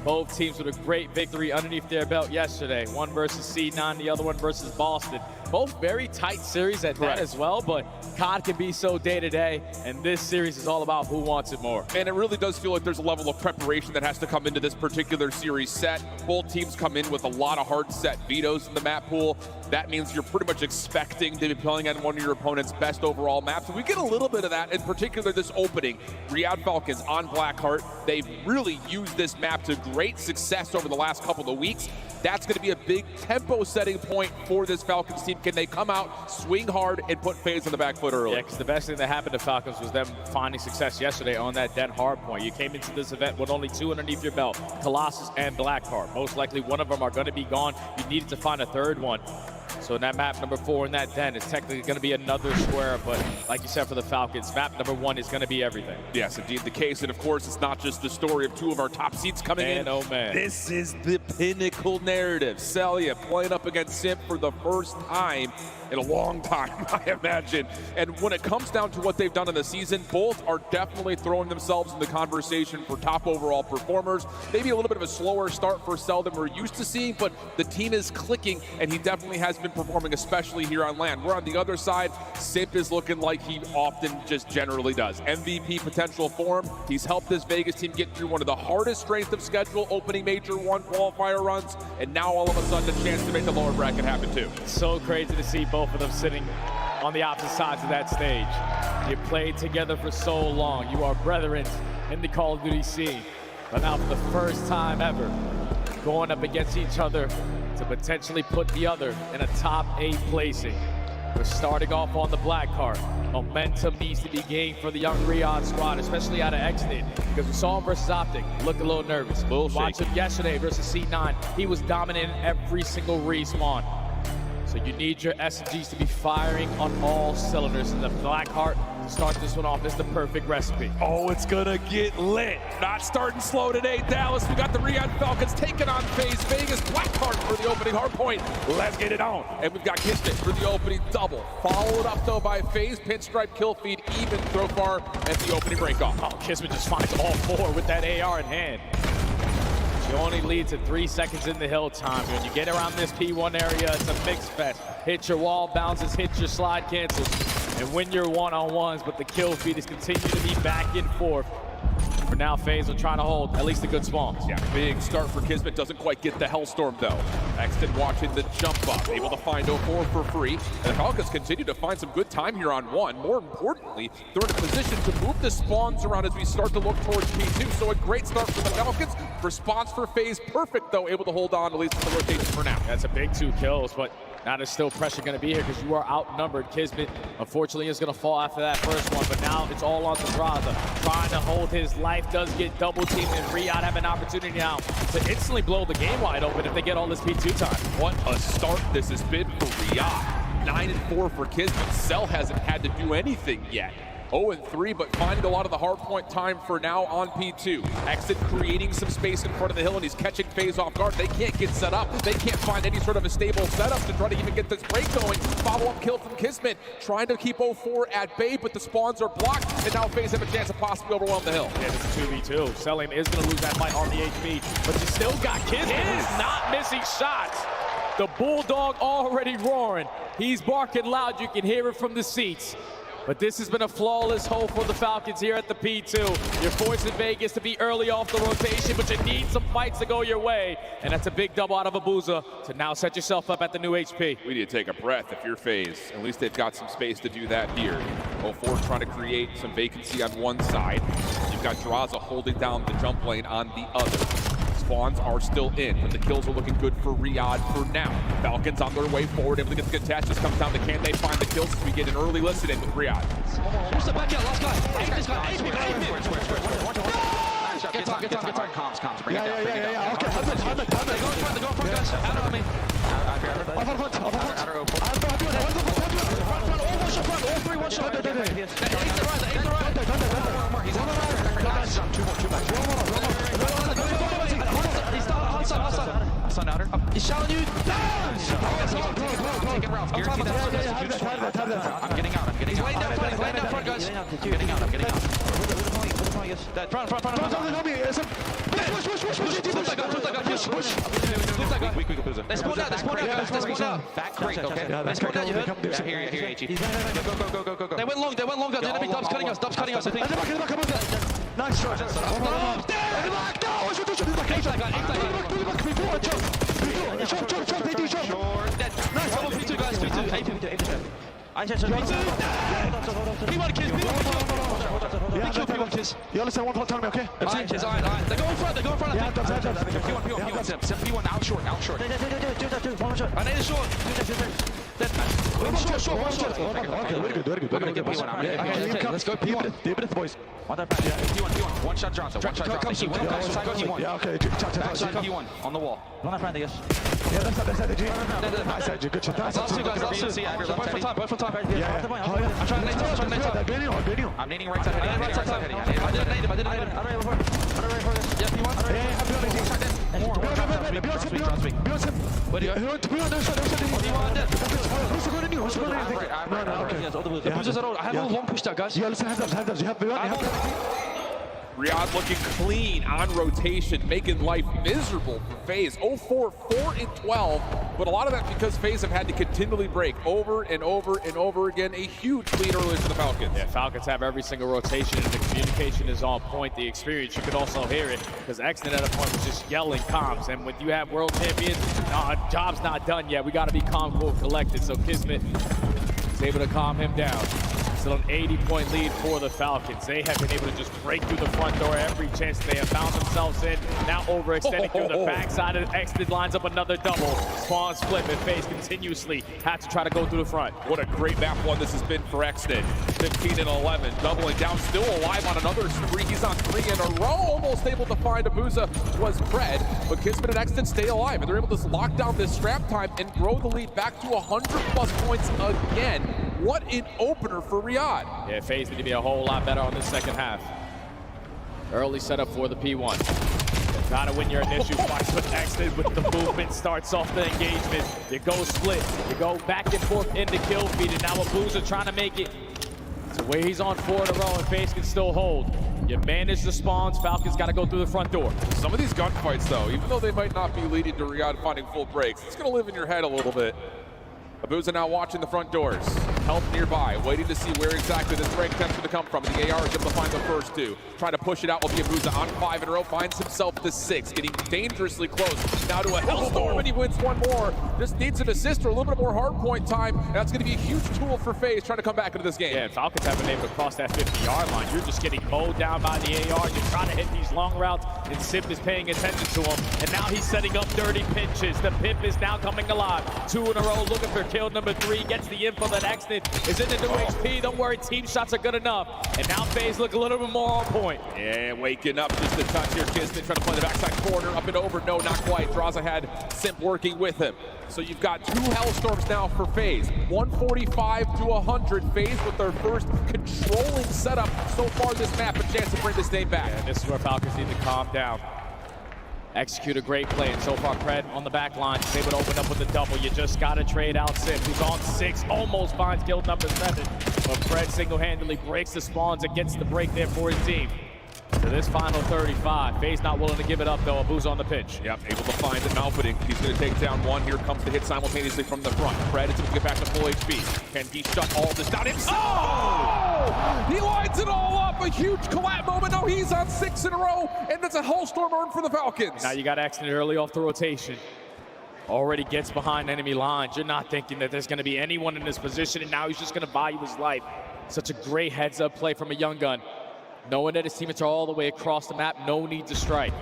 Both teams with a great victory underneath their belt yesterday. One versus C9, the other one versus Boston. Both very tight series at that as well, but COD can be so day-to-day, and this series is all about who wants it more. And it really does feel like there's a level of preparation that has to come into this particular series set. Both teams come in with a lot of hard set vetoes in the map pool. That means you're pretty much expecting to be playing on one of your opponent's best overall maps. And we get a little bit of that, in particular this opening. Riyadh Falcons on Blackheart. They've really used this map to great success over the last couple of weeks. That's going to be a big tempo setting point for this Falcons team. Can they come out, swing hard, and put FaZe on the back foot early? Yeah, because the best thing that happened to Falcons was them finding success yesterday on that dead hard point. You came into this event with only 2 underneath your belt, Colossus and Blackheart. Most likely one of them are going to be gone. You needed to find a third one. So in that map number 4 in that den, it's technically going to be another square, but like you said for the Falcons, map number 1 is going to be everything. Yes, indeed the case. And of course, it's not just the story of 2 of our top seeds coming in. Oh man. This is the pinnacle narrative. Cellia playing up against Simp for the first time in a long time, I imagine. And when it comes down to what they've done in the season, both are definitely throwing themselves in the conversation for top overall performers. Maybe a little bit of a slower start for Cell than we're used to seeing, but the team is clicking, and he definitely has been performing, especially here on land. We're on the other side. Simp is looking like he often just generally does. MVP potential for him. He's helped this Vegas team get through one of the hardest strength of schedule opening Major 1 qualifier runs, and now all of a sudden a chance to make the lower bracket happen too. So crazy to see both of them sitting on the opposite sides of that stage. You played together for so long. You are brethren in the Call of Duty scene. But now for the first time ever, going up against each other to potentially put the other in a top 8 placing. We're starting off on the black card. Momentum needs to be gained for the young Riyadh squad, especially out of Exit, because we saw him versus Optic look a little nervous. Watched him yesterday versus C9. He was dominant in every single respawn. So you need your SMGs to be firing on all cylinders, and the Blackheart to start this one off is the perfect recipe. Oh, it's gonna get lit. Not starting slow today, Dallas. We got the Riyadh Falcons taking on FaZe Vegas. Blackheart for the opening hard point. Let's get it on. And we've got Kismet for the opening double. Followed up though by FaZe, pinstripe kill feed, even throw far at the opening breakoff. Oh, Kismet just finds all 4 with that AR in hand. She only leads at 3 seconds in the hill time. When you get around this P1 area, it's a mix fest. Hit your wall bounces, hit your slide cancels, and win your one-on-ones, but the kill feed is continuing to be back and forth. For now, FaZe will try to hold at least the good spawns. Yeah, big start for Kismet. Doesn't quite get the Hellstorm, though. Exton watching the jump up, able to find 04 for free. And the Falcons continue to find some good time here on 1. More importantly, they're in a position to move the spawns around as we start to look towards P2. So a great start for the Falcons. Response for FaZe, perfect, though, able to hold on at least in the rotation for now. That's a big 2 kills, but now there's still pressure going to be here because you are outnumbered. Kismet, unfortunately, is going to fall after that first one, but now it's all on Pedraza. Trying to hold his life, does get double teamed, and Riyadh have an opportunity now to instantly blow the game wide open if they get all this P2 time. What a start this has been for Riyadh. 9-4 for Kismet. Cell hasn't had to do anything yet. 0-3, but finding a lot of the hard point time for now on P2. Exit creating some space in front of the hill, and he's catching FaZe off guard. They can't get set up. They can't find any sort of a stable setup to try to even get this break going. Follow-up kill from Kismet, trying to keep 04 at bay, but the spawns are blocked, and now FaZe have a chance to possibly overwhelm the hill. Yeah, this is 2v2. Selim is going to lose that fight on the HP, but you still got Kismet who's not missing shots. The Bulldog already roaring. He's barking loud. You can hear it from the seats. But this has been a flawless hole for the Falcons here at the P2. You're forced in Vegas to be early off the rotation, but you need some fights to go your way. And that's a big double out of Abuza to now set yourself up at the new HP. We need to take a breath if you're FaZe. At least they've got some space to do that here. 04 trying to create some vacancy on one side. You've got Draza holding down the jump lane on the other. Spawns are still in, but the kills are looking good for Riyadh for now. Falcons on their way forward, able to get the good attach. Just comes down to can they find the kills as we get an early listen in with Riyadh. Step back out, last guy. Aim this guy. Aim Get on. Comms. Bring it down. Okay, Hamid. They go in front, guys. Out of me. All 3, 1 shot. Aim the right. He's on the right. Two more. Hassan outer. He's shouting you down! Taking routes. I'm getting out. He's laying down front, guys. I'm getting out. Front. They spawned out. Back great, okay? They spawned out, you heard? Here, HE. Go. They went long, guys. The enemy Dub's cutting us, I think. Nice shot. Nice, double P2, guys. P2. P1 kiss. Big kill, P1 kiss. You understand one time, okay? Alright. They go in front. P1 out short. I need a short. Short. Okay, very good. Let's go P1. Deep it, boys. On that back. Yeah, P1. One shot Johnson. One shot Johnson. P1. P1. Yeah, okay. Backside P1 on the wall. Run that front, yes. Yeah, that's the G. Nice edge. Good shot. Last two guys. Both from top. Yeah. I'm trying to nade top. I'm nading right side heading. I didn't nade him. Yeah, P1. Riyadh looking clean on rotation, making life miserable for FaZe. 0-4, 4-12, but a lot of that because FaZe have had to continually break over and over and over again. A huge lead early for the Falcons. Yeah, Falcons have every single rotation, and the communication is on point. The experience, you could also hear it, because Exton at a point was just yelling comms. And when you have world champions, job's not done yet. We got to be calm, cool, collected. So Kismet is able to calm him down. Still an 80-point lead for the Falcons. They have been able to just break through the front door every chance they have found themselves in. Now overextending through the backside. Exton lines up another double. Spawn split, and FaZe continuously have to try to go through the front. What a great map one this has been for Exton. 15 and 11, doubling down, still alive on another spree. He's on 3 in a row, almost able to find Abuza was Pred, but Kismet and Exton stay alive, and they're able to lock down this scrap time and grow the lead back to 100+ points again. What an opener for Riyadh. Yeah, FaZe need to be a whole lot better on this second half. Early setup for the P1. Gotta win your initial fights with Exton, with the movement, starts off the engagement. You go split, you go back and forth into kill feed, and now Abuza trying to make it. So where he's on 4 in a row, and FaZe can still hold. You manage the spawns, Falcons gotta go through the front door. Some of these gunfights though, even though they might not be leading to Riyadh finding full breaks, it's gonna live in your head a little bit. Abuza now watching the front doors. Help nearby, waiting to see where exactly this break attempt's going to come from. The AR is able to find the first two. Trying to push it out will be Abuza on 5 in a row. Finds himself to 6, getting dangerously close. Now to a Hellstorm, and he wins one more. Just needs an assist or a little bit more hard point time. And that's going to be a huge tool for FaZe trying to come back into this game. Yeah, Falcons haven't been able to cross that 50-yard line. You're just getting mowed down by the AR. You're trying to hit these long routes, and Sip is paying attention to him. And now he's setting up dirty pinches. The Pip is now coming alive. 2 in a row, looking for kill number 3. Gets the info that Exton is in the new HP. Don't worry, team shots are good enough. And now FaZe look a little bit more on point. Yeah, waking up just a touch here. Kismet trying to play the backside corner, up and over. No, not quite. Draza had Simp working with him. So you've got 2 Hellstorms now for FaZe. 145 to 100. FaZe with their first controlling setup so far this map. A chance to bring this game back. And this is where Falcons need to calm down. Execute a great play, and so far Pred on the back line is able to open up with a double. You just got to trade out Sip, who's on 6, almost finds kill number 7. But Pred single-handedly breaks the spawns and gets the break there for his team. To this final 35, FaZe not willing to give it up though. Abuza on the pitch. Yep, able to find it. Malfitting. He's going to take down one. Here comes the hit simultaneously from the front. Pred is able to get back to full HP. Can he shut all this down himself? Oh! He lines it all up. A huge collab moment. Now he's on 6 in a row, and that's a Hellstorm earned for the Falcons. Now you got Exton early off the rotation. Already gets behind enemy lines. You're not thinking that there's going to be anyone in this position, and now he's just going to buy you his life. Such a great heads-up play from a young gun. Knowing that his teammates are all the way across the map, no need to strike.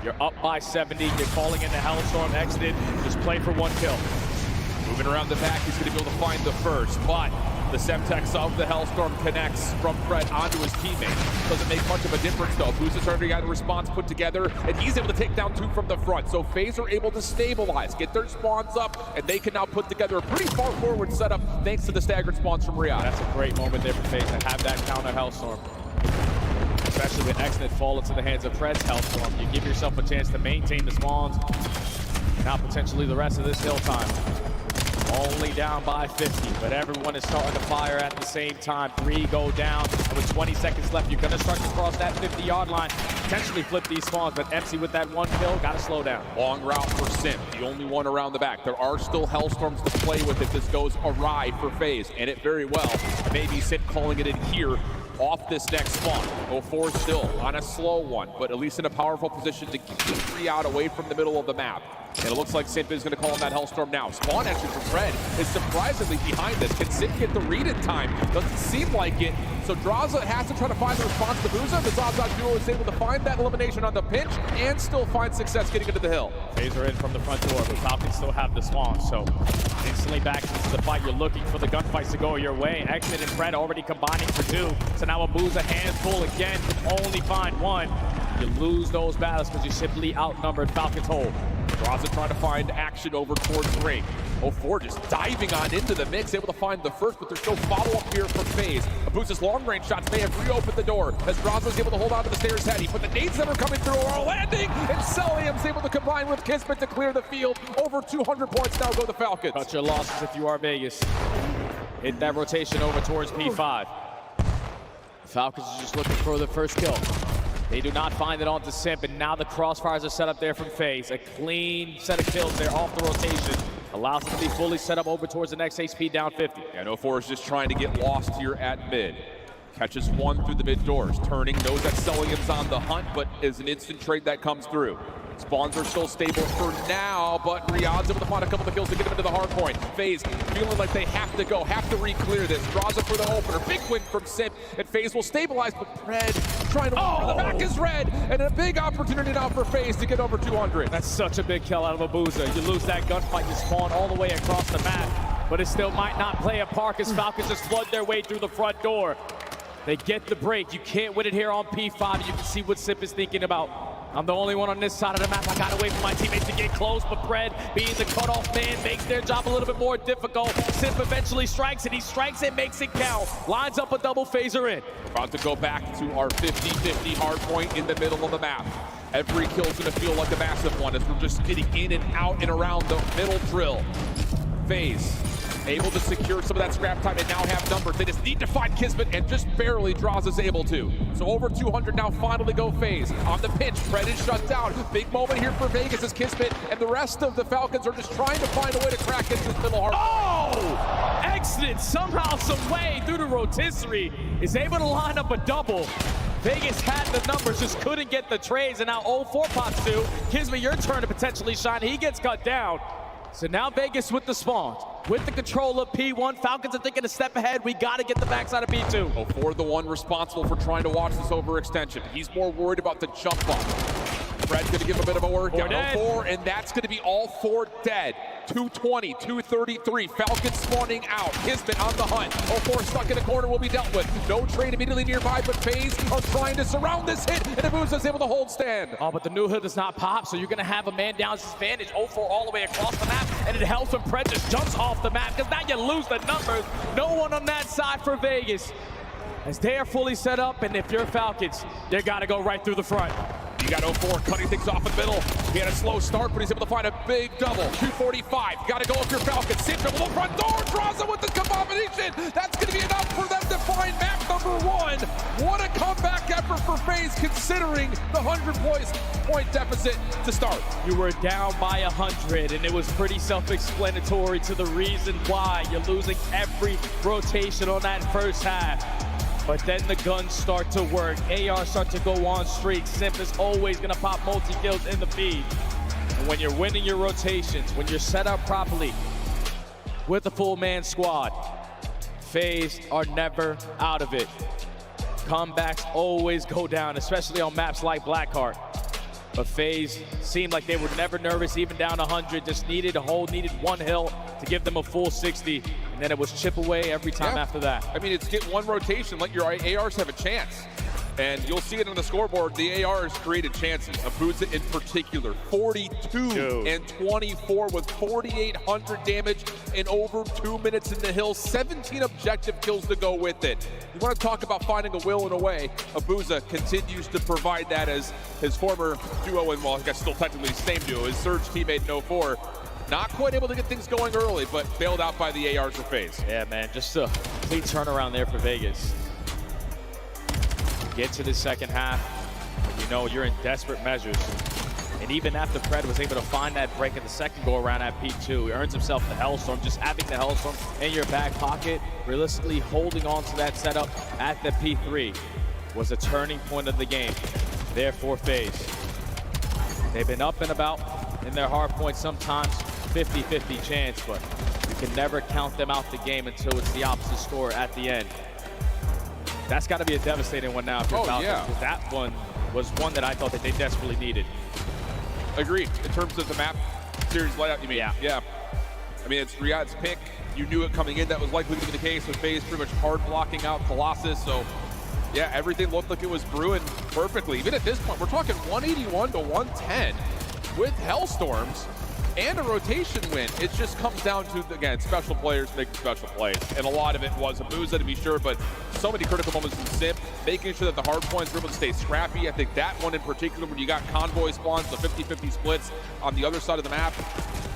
You're up by 70, you're calling in the Hellstorm. Exton, just play for 1 kill. Moving around the back, he's going to be able to find the first, but the Semtex of the Hellstorm connects from Pred onto his teammate. Doesn't make much of a difference though. Abuza's already got a response put together, and he's able to take down 2 from the front. So FaZe are able to stabilize, get their spawns up, and they can now put together a pretty far forward setup thanks to the staggered spawns from Riyadh. That's a great moment there for FaZe to have that counter Hellstorm. Especially when Exton fall into the hands of Pred's Hellstorm. You give yourself a chance to maintain the spawns. Now potentially the rest of this hill time. Only down by 50, but everyone is starting to fire at the same time. 3 go down, and with 20 seconds left, you're gonna start to cross that 50-yard line, potentially flip these spawns, but MC with that 1 kill, gotta slow down. Long route for Simp, the only one around the back. There are still Hellstorms to play with if this goes awry for FaZe, and it very well. Maybe Simp calling it in here off this next spawn. 0-4 still on a slow one, but at least in a powerful position to keep Riyadh away from the middle of the map. And it looks like Simp is going to call on that Hellstorm now. Spawn entry from Fred is surprisingly behind this. Can Simp get the read in time? Doesn't seem like it. So Drazah has to try to find the response to Booza. The Zazak duo is able to find that elimination on the pinch and still find success getting into the hill. Phaser in from the front door, but Falcons still have the spawn. So instantly back into the fight. You're looking for the gunfights to go your way. Exit and Fred already combining for 2. So now a Booza handful again, can only find 1. You lose those battles because you simply outnumbered Falcons hold. Drazah trying to find action over towards Drake. 04 just diving on into the mix, able to find the first, but there's no follow-up here from FaZe. Abuza's long-range shots may have reopened the door as Drazah was able to hold on to the stairs heady, but the nades that are coming through are landing, and Celium's able to combine with Kismet to clear the field. Over 200 points now go the Falcons. Cut your losses if you are Vegas. Hit that rotation over towards P5. The Falcons are just looking for the first kill. They do not find it onto Simp, and now the crossfires are set up there from FaZe. A clean set of kills there off the rotation. Allows them to be fully set up over towards the next HP down 50. And 04 is just trying to get lost here at mid. Catches 1 through the mid doors. Turning, knows that Celium's on the hunt, but is an instant trade that comes through. Spawns are still stable for now, but Riyadh's able to find a couple of kills to get him into the hard point. FaZe feeling like they have to go, have to re-clear this. Drazah for the opener. Big win from Simp, and FaZe will stabilize, but Red trying to win. The back is Red, and a big opportunity now for FaZe to get over 200. That's such a big kill out of Abuza. You lose that gunfight, you spawn all the way across the map, but it still might not play a part as Falcons just flood their way through the front door. They get the break. You can't win it here on P5. You can see what Simp is thinking about. I'm the only one on this side of the map. I gotta wait for my teammates to get close, but Fred, being the cutoff man, makes their job a little bit more difficult. Simp eventually strikes, and he strikes and makes it count. Lines up a double phaser in. About to go back to our 50-50 hard point in the middle of the map. Every kill's gonna feel like a massive one as we're just getting in and out and around the middle drill. FaZe able to secure some of that scrap time and now have numbers. They just need to find Kismet, and just barely Drazah's able to. So over 200 now finally go FaZe. On the pinch, Fred is shut down. Big moment here for Vegas as Kismet and the rest of the Falcons are just trying to find a way to crack into this middle hard. Oh! Exit somehow, some way through the rotisserie is able to line up a double. Vegas had the numbers, just couldn't get the trades, and now 04 pops 2. Kismet, your turn to potentially shine. He gets cut down. So now Vegas with the spawn, with the control of P1. Falcons are thinking a step ahead. We got to get the backside of P2. 04 the one responsible for trying to watch this overextension. He's more worried about the jump up. Fred's going to give a bit of a workout. 04, and that's going to be all 4 dead. 220, 233. Falcons spawning out. Kismet on the hunt. 04 stuck in a corner, will be dealt with. No trade immediately nearby, but FaZe are trying to surround this hit, and Abuza's able to hold stand. Oh, but the new hood does not pop, so you're going to have a man down advantage. 04 all the way across the map, and it helps when Fred just jumps off the map, because now you lose the numbers. No one on that side for Vegas, as they are fully set up, and if you're Falcons, they got to go right through the front. You got 04 cutting things off in the middle. He had a slow start, but he's able to find a big double. 245. You got to go if you're Falcons. Simp double the front door. Drazah with the combination. That's going to be enough for them to find map number 1. What a comeback effort for FaZe, considering the 100-point deficit to start. You were down by 100, and it was pretty self-explanatory to the reason why you're losing every rotation on that first half. But then the guns start to work. AR start to go on streaks. Simp is always gonna pop multi-kills in the feed. And when you're winning your rotations, when you're set up properly with a full man squad, FaZe are never out of it. Comebacks always go down, especially on maps like Blackheart. But FaZe seemed like they were never nervous, even down 100, just needed a hold, needed 1 hill to give them a full 60. And then it was chip away every time after that. I mean, it's get 1 rotation, let your ARs have a chance. And you'll see it on the scoreboard, the ARs created chances. Abuza in particular, 42 and 24 with 4,800 damage in over 2 minutes in the hill. 17 objective kills to go with it. You want to talk about finding a will and a way. Abuza continues to provide that as his former duo, and well, I guess still technically the same duo, his Surge teammate in 04. Not quite able to get things going early, but bailed out by the ARs for FaZe. Yeah, man, just a complete turnaround there for Vegas. Get to the second half, you know you're in desperate measures. And even after Fred was able to find that break in the second go-around at P2, he earns himself the Hellstorm. Just having the Hellstorm in your back pocket, realistically holding on to that setup at the P3 was a turning point of the game. Therefore, FaZe, they've been up and about. in their hard points, sometimes 50-50 chance, but you can never count them out the game until it's the opposite score at the end. That's got to be a devastating one now for Falcons. Yeah. That one was one that I thought that they desperately needed. Agreed. In terms of the map series layout, you mean? Yeah. I mean, it's Riyad's pick. You knew it coming in. That was likely to be the case with FaZe pretty much hard blocking out Colossus. So, yeah, everything looked like it was brewing perfectly. Even at this point, we're talking 181 to 110 with Hellstorms and a rotation win. It just comes down to, again, special players making special plays. And a lot of it was Abuza, to be sure, but so many critical moments in Simp, making sure that the hard points were able to stay scrappy. I think that one in particular, when you got convoy spawns, the 50-50 splits on the other side of the map,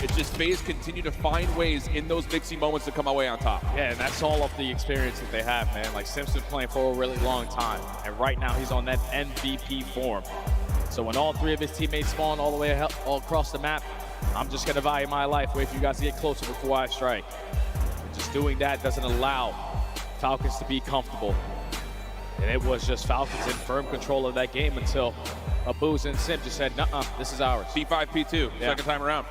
it's just FaZe continue to find ways in those mixy moments to come away on top. Yeah, and that's all of the experience that they have, man. Like, Simpson playing for a really long time, and right now he's on that MVP form. So when all three of his teammates spawn all the way all across the map, I'm just gonna value my life, wait for you guys to get closer before I strike. And just doing that doesn't allow Falcons to be comfortable. And it was just Falcons in firm control of that game until Abuza and Simp just said, nuh-uh, this is ours. P5, P2, second time around.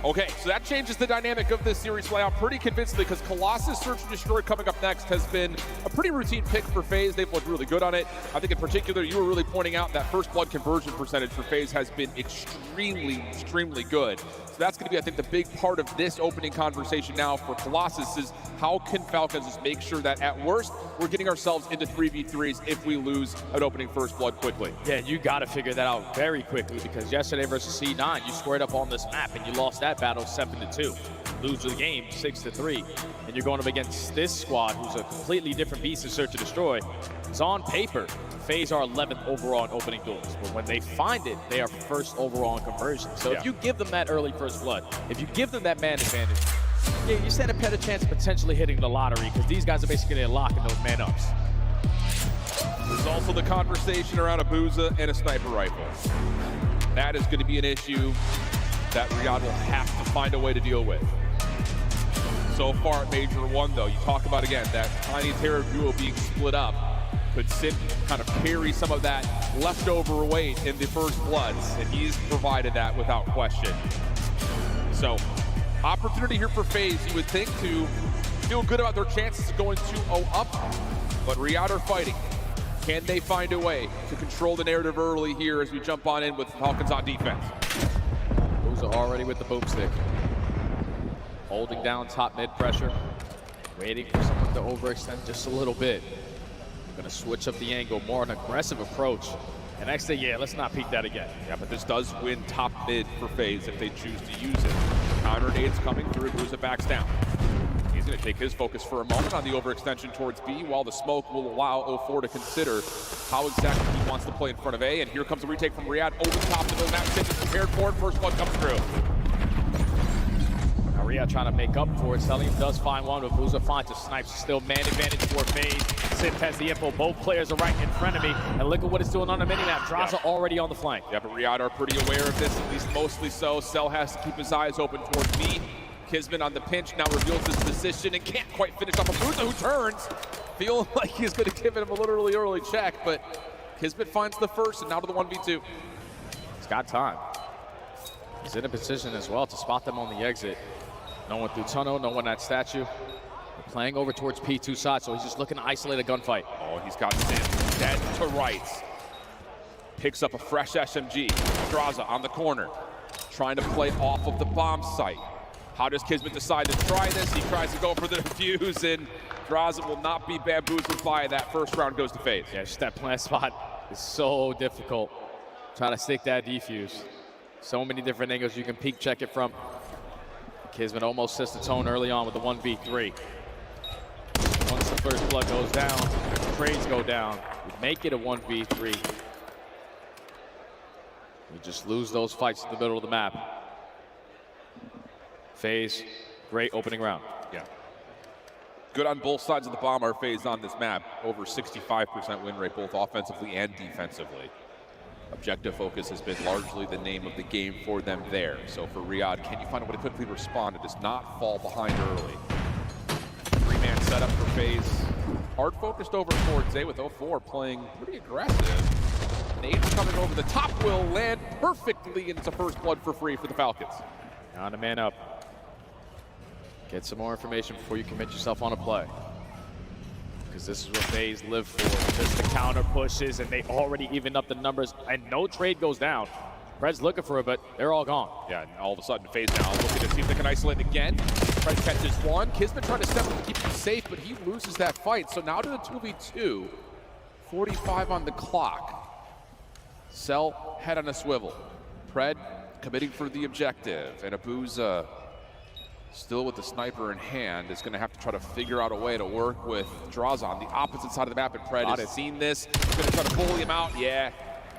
Okay, so that changes the dynamic of this series layout pretty convincingly, because Colossus Search and Destroy coming up next has been a pretty routine pick for FaZe. They've looked really good on it. I think in particular, you were really pointing out that first blood conversion percentage for FaZe has been extremely good. So that's going to be, I think, the big part of this opening conversation now for Colossus is how can Falcons just make sure that at worst, we're getting ourselves into 3v3s if we lose an opening first blood quickly. Yeah, you got to figure that out very quickly, because yesterday versus C9, you squared up on this map and you lost that battle 7-2. Lose the game 6-3. And you're going up against this squad, who's a completely different beast in Search and Destroy. It's on paper, FaZe are 11th overall in opening duels, but when they find it, they are first overall in conversion. So if you give them that early first blood, if you give them that man advantage, yeah, you stand a better chance of potentially hitting the lottery, because these guys are basically locking those man-ups. There's also the conversation around Abuza and a sniper rifle. That is going to be an issue that Riyad will have to find a way to deal with. So far at Major 1, though, you talk about, again, that Tiny Terror duo being split up. Could Simp kind of carry some of that leftover weight in the first bloods, and he's provided that without question. So, opportunity here for FaZe, you would think, to feel good about their chances of going 2-0 up, but Riyad are fighting. Can they find a way to control the narrative early here as we jump on in with Falcons on defense? Abuza already with the boomstick. Holding down top mid pressure, waiting for someone to overextend just a little bit. Gonna switch up the angle, more an aggressive approach. And next thing, yeah, let's not peek that again. Yeah, but this does win top mid for FaZe if they choose to use it. Counter nades coming through, Abuza backs down. He's gonna take his focus for a moment on the overextension towards B, while the smoke will allow 04 to consider how exactly he wants to play in front of A. And here comes a retake from Riyad over the top of the map. Simp is prepared for it, first one comes through. Riyad trying to make up for it. Selim does find one, but Abuza finds a snipe. Still man advantage for FaZe. Simp has the info. Both players are right in front of me. And look at what it's doing on the minimap. Drazah already on the flank. Yeah, but Riyad are pretty aware of this, at least mostly so. Cell has to keep his eyes open towards B. Kismet on the pinch now reveals his position and can't quite finish off Abuza, who turns. Feeling like he's going to give him a literally early check, but Kismet finds the first and now to the 1v2. He's got time. He's in a position as well to spot them on the exit. No one through tunnel, no one at statue. They're playing over towards P2 side, so he's just looking to isolate a gunfight. Oh, he's got Simp dead to rights. Picks up a fresh SMG. Drazah on the corner, trying to play off of the bomb site. How does Kismet decide to try this? He tries to go for the defuse, and Drazah will not be bamboozled by that. First round goes to FaZe. Yeah, just that plant spot is so difficult. Trying to stick that defuse. So many different angles you can peek check it from. Kismet almost sets the tone early on with the 1v3. Once the first blood goes down, trades go down, we make it a 1v3. We just lose those fights in the middle of the map. FaZe, great opening round. Yeah. Good on both sides of the bomb are FaZe on this map. Over 65% win rate, both offensively and defensively. Objective focus has been largely the name of the game for them there. So for Riyad, can you find a way to quickly respond and just not fall behind early? Three-man setup for FaZe. Hard focused over towards A with 04 playing pretty aggressive. Nades coming over the top will land perfectly, and it's a first blood for free for the Falcons. Now to man up. Get some more information before you commit yourself on a play. Because this is what FaZe live for. Just the counter pushes, and they already evened up the numbers, and no trade goes down. Fred's looking for it, but they're all gone. Yeah, and all of a sudden, FaZe now looking to see if they can isolate again. Fred catches one. Kismet trying to step in to keep him safe, but he loses that fight. So now to the 2v2. 45 on the clock. Cell, head on a swivel. Pred committing for the objective, and Abuza still with the sniper in hand is going to have to try to figure out a way to work with Draza on the opposite side of the map, and Pred has seen this. He's going to try to bully him out. Yeah,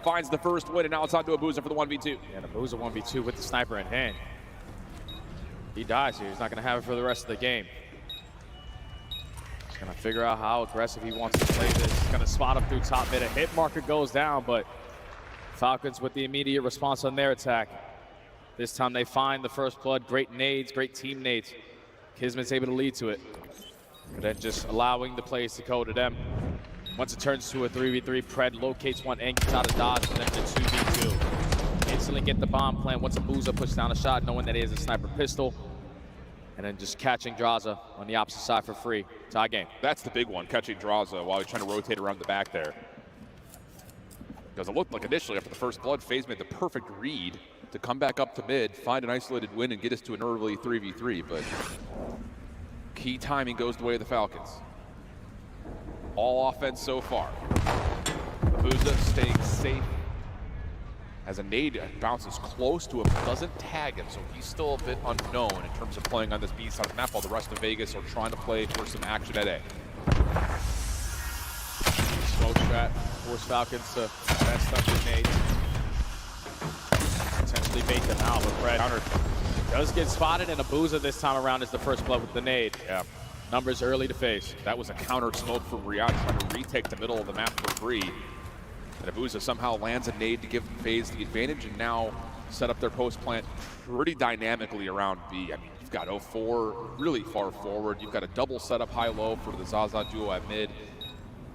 finds the first win, and now it's on to Abuza for the 1v2. Yeah, Abuza 1v2 with the sniper in hand. He dies here. He's not going to have it for the rest of the game. He's going to figure out how aggressive he wants to play this. He's going to spot him through top mid. A hit marker goes down, but Falcons with the immediate response on their attack. This time they find the first blood. Great nades, great team nades. Kismet's able to lead to it. But then just allowing the plays to go to them. Once it turns to a 3v3, Pred locates one and gets out of dodge, and then the 2v2. Instantly get the bomb plan once Abuza puts down a shot, knowing that he has a sniper pistol. And then just catching Draza on the opposite side for free. Tie game. That's the big one, catching Draza while he's trying to rotate around the back there. Because it looked like initially after the first blood, FaZe made the perfect read to come back up to mid, find an isolated win, and get us to an early 3v3, but key timing goes the way of the Falcons. All offense so far. Abuza staying safe as a nade bounces close to him, doesn't tag him, so he's still a bit unknown in terms of playing on this B side of the map, while the rest of Vegas are trying to play for some action at A. Smoke strat, force Falcons to best up the nades. Potentially bait them out, but Pred counter does get spotted, and Abuza this time around is the first blood with the nade. Yeah. Numbers early to FaZe. That was a counter smoke from Riyadh trying to retake the middle of the map for free. And Abuza somehow lands a nade to give FaZe the advantage, and now set up their post plant pretty dynamically around B. I mean, you've got 0-4 really far forward. You've got a double setup high-low for the Zaza duo at mid.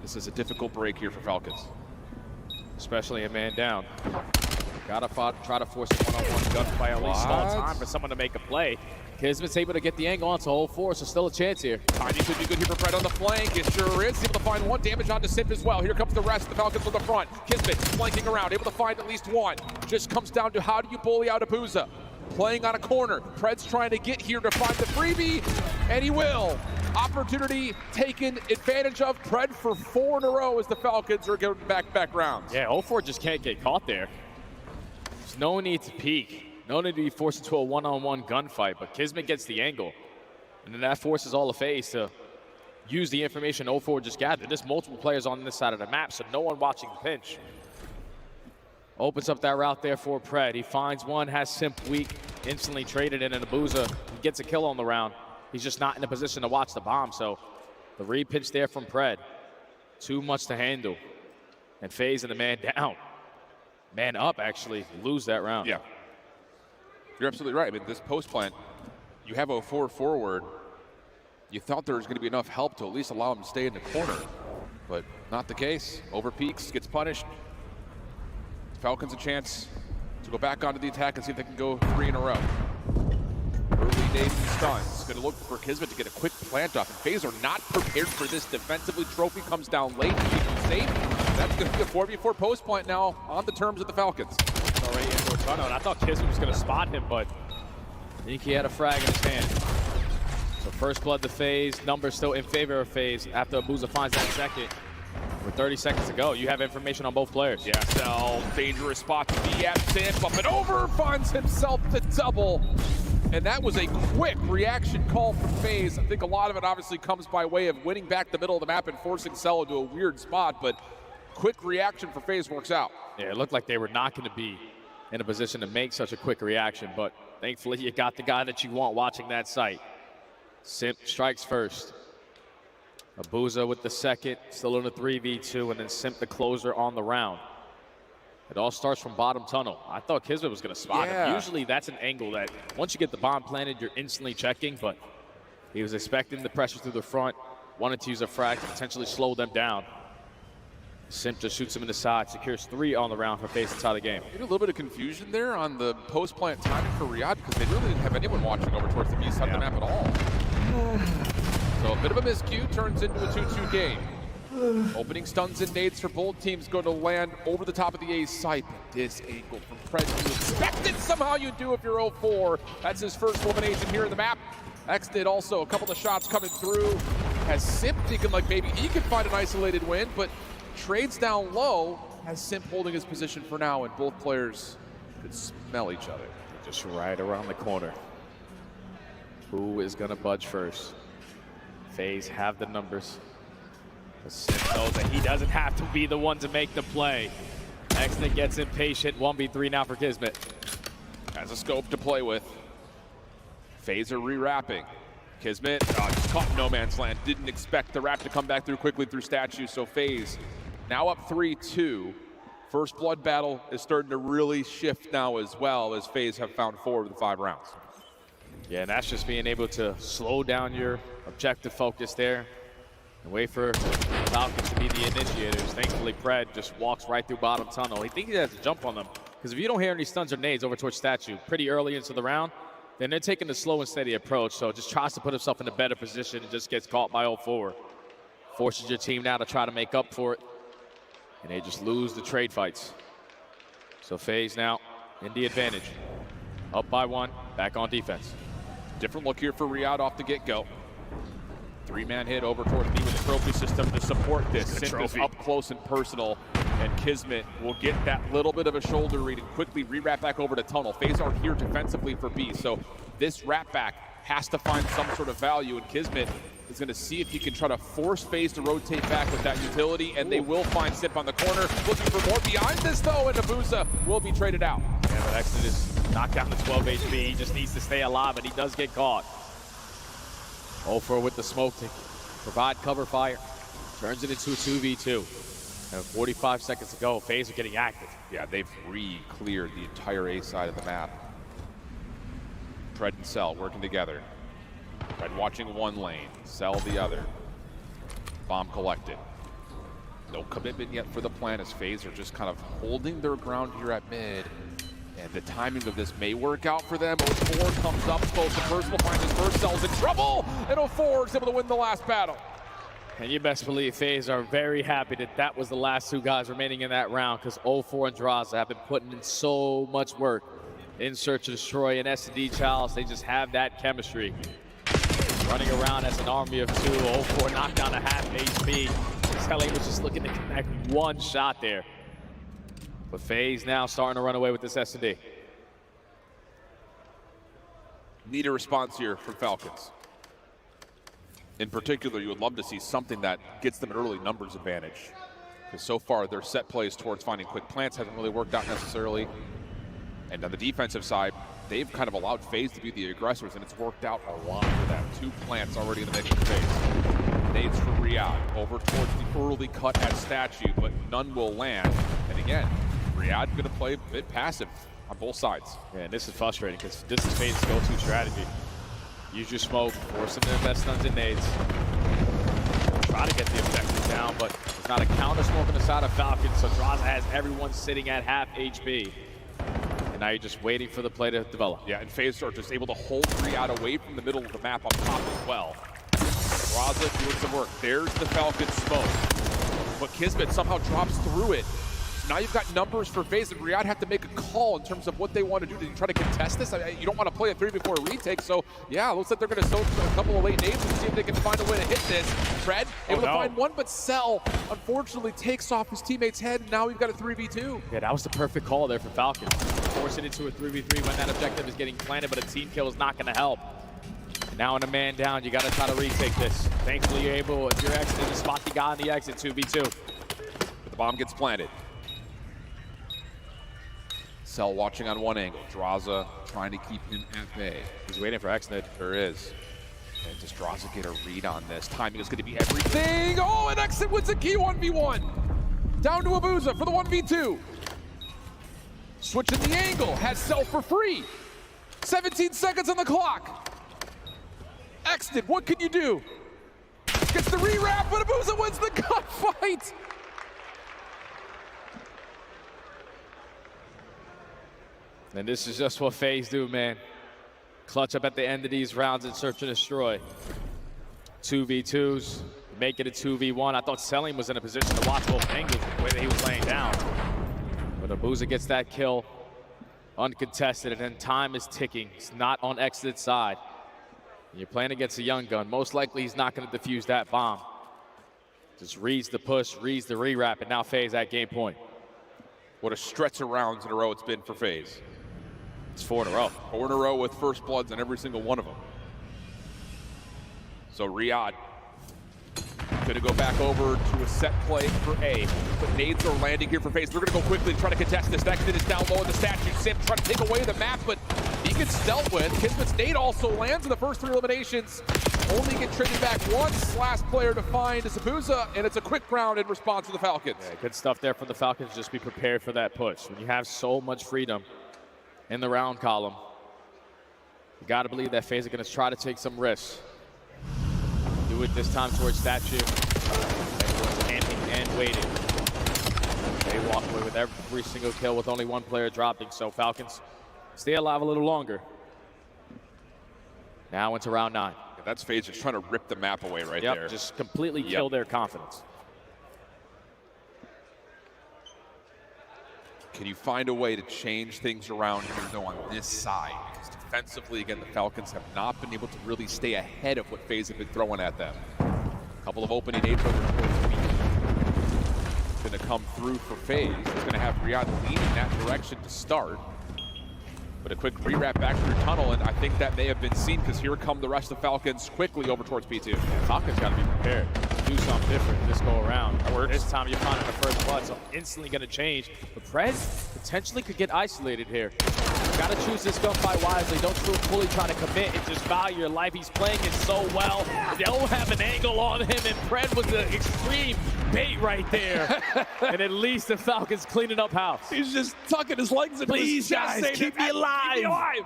This is a difficult break here for Falcons. Especially a man down. Gotta try to force a one-on-one gunfight, at least stall time for someone to make a play. Kismet's able to get the angle onto hold 4, so still a chance here. Timing could be good here for Pred on the flank. It sure is. Able to find one. Damage onto Simp as well. Here comes the rest of the Falcons on the front. Kismet flanking around, able to find at least one. Just comes down to how do you bully out Abuza. Playing on a corner. Pred's trying to get here to find the freebie, and he will. Opportunity taken advantage of. Pred for 4 in a row as the Falcons are getting back rounds. Yeah, 0-4 just can't get caught there. There's no need to peek. No need to be forced into a one-on-one gunfight, but Kismet gets the angle. And then that forces all of FaZe to use the information 0-4 just gathered. There's multiple players on this side of the map, so no one watching the pinch. Opens up that route there for Pred. He finds one, has Simp weak, instantly traded in, and Abuza gets a kill on the round. He's just not in a position to watch the bomb, so the re-pinch there from Pred. Too much to handle. And FaZe and the man down. Man up, actually, lose that round. Yeah. You're absolutely right. I mean, this post plant, you have 0-4 forward. You thought there was going to be enough help to at least allow him to stay in the corner, but not the case. Over peaks, gets punished. Falcons a chance to go back onto the attack and see if they can go 3 in a row. Early days and stuns. Going to look for Kismet to get a quick plant off. And FaZe are not prepared for this defensively. Trophy comes down late to keep him safe. That's going to be a 4v4 post plant now on the terms of the Falcons. Already into a tunnel, and I thought Kismet was going to spot him, but I think he had a frag in his hand. So first blood to FaZe. Numbers still in favor of FaZe after Abuza finds that second. With 30 seconds to go, you have information on both players. Yeah, so dangerous spot to be at. Simp up and over, finds himself the double. And that was a quick reaction call from FaZe. I think a lot of it obviously comes by way of winning back the middle of the map and forcing Cell into a weird spot, but quick reaction for FaZe works out. Yeah, it looked like they were not going to be in a position to make such a quick reaction, but thankfully you got the guy that you want watching that site. Simp strikes first. Abuza with the second, still in a 3v2, and then Simp the closer on the round. It all starts from bottom tunnel. I thought Kismet was going to spot him. Usually that's an angle that once you get the bomb planted, you're instantly checking, but he was expecting the pressure through the front, wanted to use a frag to potentially slow them down. Simp just shoots him in the side, secures 3 on the round for FaZe to tie the game. Maybe a little bit of confusion there on the post-plant timing for Riyadh because they really didn't have anyone watching over towards the east side of the map at all. So a bit of a miscue turns into a 2-2 game. Opening stuns and nades for both teams going to land over the top of the A's site. This angle from Pred, you expect it, somehow you do if you're 0-4. That's his first elimination here in the map. Xnid also, a couple of shots coming through. Has Simp thinking like maybe he could find an isolated win, but trades down low, has Simp holding his position for now, and both players could smell each other. Just right around the corner. Who is gonna budge first? FaZe have the numbers. But Simp knows that he doesn't have to be the one to make the play. Xnid gets impatient, 1v3 now for Kismet. Has a scope to play with. FaZe are re-wrapping. Kismet just caught in no man's land. Didn't expect the wrap to come back through quickly through Statue, so FaZe now up 3-2. First blood battle is starting to really shift now as well, as FaZe have found 4 of the 5 rounds. Yeah, and that's just being able to slow down your objective focus there and wait for Falcons to be the initiators. Thankfully, Pred just walks right through bottom tunnel. He thinks he has to jump on them, because if you don't hear any stuns or nades over towards Statue pretty early into the round, then they're taking the slow and steady approach, so just tries to put himself in a better position and just gets caught by 0-4. Forces your team now to try to make up for it, and they just lose the trade fights. So FaZe now in the advantage. Up by 1, back on defense. Different look here for Riyadh off the get-go. 3-man hit over towards B with the trophy system to support this. Simp is up close and personal, and Kismet will get that little bit of a shoulder read and quickly re-wrap back over to tunnel. FaZe are here defensively for B, so this wrap back has to find some sort of value, and Kismet is going to see if he can try to force FaZe to rotate back with that utility, and they will find Simp on the corner. Looking for more behind this, though, and Abuza will be traded out. Yeah, but Xnid is knocked down to 12 HP. He just needs to stay alive, and he does get caught. 0-4 with the smoke to provide cover fire. Turns it into a 2v2. And 45 seconds to go, FaZe are getting active. Yeah, they've re-cleared the entire A side of the map. Pred and Cell working together. Pred watching one lane, Cell the other. Bomb collected. No commitment yet for the plan, as FaZe are just kind of holding their ground here at mid. And the timing of this may work out for them. 0-4 comes up close and personal, finds his first, Cell's in trouble, and 0-4 is able to win the last battle. And you best believe FaZe are very happy that that was the last 2 guys remaining in that round, because 0-4 and Draza have been putting in so much work in Search to Destroy and S&D Chalice. They just have that chemistry. Running around as an army of 2, 0-4 knocked down to half HP. Selly was just looking to connect 1 shot there. But FaZe now starting to run away with this S&D. Need a response here from Falcons. In particular, you would love to see something that gets them an early numbers advantage. Because so far, their set plays towards finding quick plants hasn't really worked out necessarily. And on the defensive side, they've kind of allowed FaZe to be the aggressors, and it's worked out a lot for them. 2 plants already in the menu for FaZe. Nades for Riyadh over towards the early cut at Statue, but none will land. And again, Riyadh going to play a bit passive on both sides. Yeah, and this is frustrating because this is FaZe's go-to strategy. Use your smoke, force them to invest stuns and nades. Try to get the objective down, but there's not a counter smoke on the side of Falcons, so Draza has everyone sitting at half HP. And now you're just waiting for the play to develop. Yeah, and FaZe are just able to hold Riyadh away from the middle of the map on top as well. Draza doing some work. There's the Falcon smoke. But Kismet somehow drops through it. Now you've got numbers for FaZe, and Riyadh have to make a call in terms of what they want to do. Do you try to contest this? You don't want to play a 3 before a retake, so yeah, looks like they're going to soak a couple of late nades and see if they can find a way to hit this. Pred able to find 1, but Cell unfortunately takes off his teammate's head, and now we've got a 3v2. Yeah, that was the perfect call there for Falcons. Force it into a 3v3 when that objective is getting planted, but a team kill is not going to help. Now in a man down, you got to try to retake this. Thankfully, you're able, if you're exiting, to spot the guy on the exit, 2v2. But the bomb gets planted. Cell watching on one angle. Draza trying to keep him at bay. He's waiting for Xnid. There is. And does Draza get a read on this? Timing is going to be everything. Oh, and Xnid wins a key 1v1. Down to Abuza for the 1v2. Switching the angle. Has Cell for free. 17 seconds on the clock. Xnid, what can you do? Gets the re-wrap, but Abuza wins the gunfight. And this is just what FaZe do, man. Clutch up at the end of these rounds and search and destroy. 2v2s, make it a 2v1. I thought Selim was in a position to watch both angles the way that he was laying down. But Abuza gets that kill uncontested, and then time is ticking. It's not on Exit's side. You're playing against a young gun. Most likely he's not going to defuse that bomb. Just reads the push, reads the re-wrap, and now FaZe at game point. What a stretch of rounds in a row it's been for FaZe. It's 4 in a row. 4 in a row with first bloods on every single one of them. So Riyadh gonna go back over to a set play for A. But nades are landing here for FaZe. They're gonna go quickly and try to contest this. Nexted is down low in the statue. Sim trying to take away the map, but he gets dealt with. Kismet's nade also lands in the first 3 eliminations. Only get traded back once. Last player to find is Abuza, and it's a quick round in response to the Falcons. Yeah, good stuff there from the Falcons. Just be prepared for that push. When you have so much freedom in the round column, you got to believe that FaZe are going to try to take some risks. Do it this time towards statue. And waiting. They walk away with every single kill with only 1 player dropping. So Falcons stay alive a little longer. Now into round 9. Yeah, that's FaZe just trying to rip the map away right there. Just completely kill their confidence. Can you find a way to change things around here, though, on this side? Because defensively, again, the Falcons have not been able to really stay ahead of what FaZe have been throwing at them. A couple of opening nades over towards B. Going to come through for FaZe. He's going to have Riyadh leaning that direction to start. But a quick re-wrap back through tunnel, and I think that may have been seen because here come the rest of the Falcons quickly over towards P2. Yeah, Falcons got to be prepared. Do something different this go around. This time you're finding the first blood, so instantly going to change. But Prez potentially could get isolated here. Got to choose this gunfight wisely. Don't fully try to commit and just value your life. He's playing it so well. They don't have an angle on him, and Prez was the extreme bait right there. And at least the Falcons cleaning up house. He's just tucking his legs into his chest. Guys, keep me alive. Keep me alive.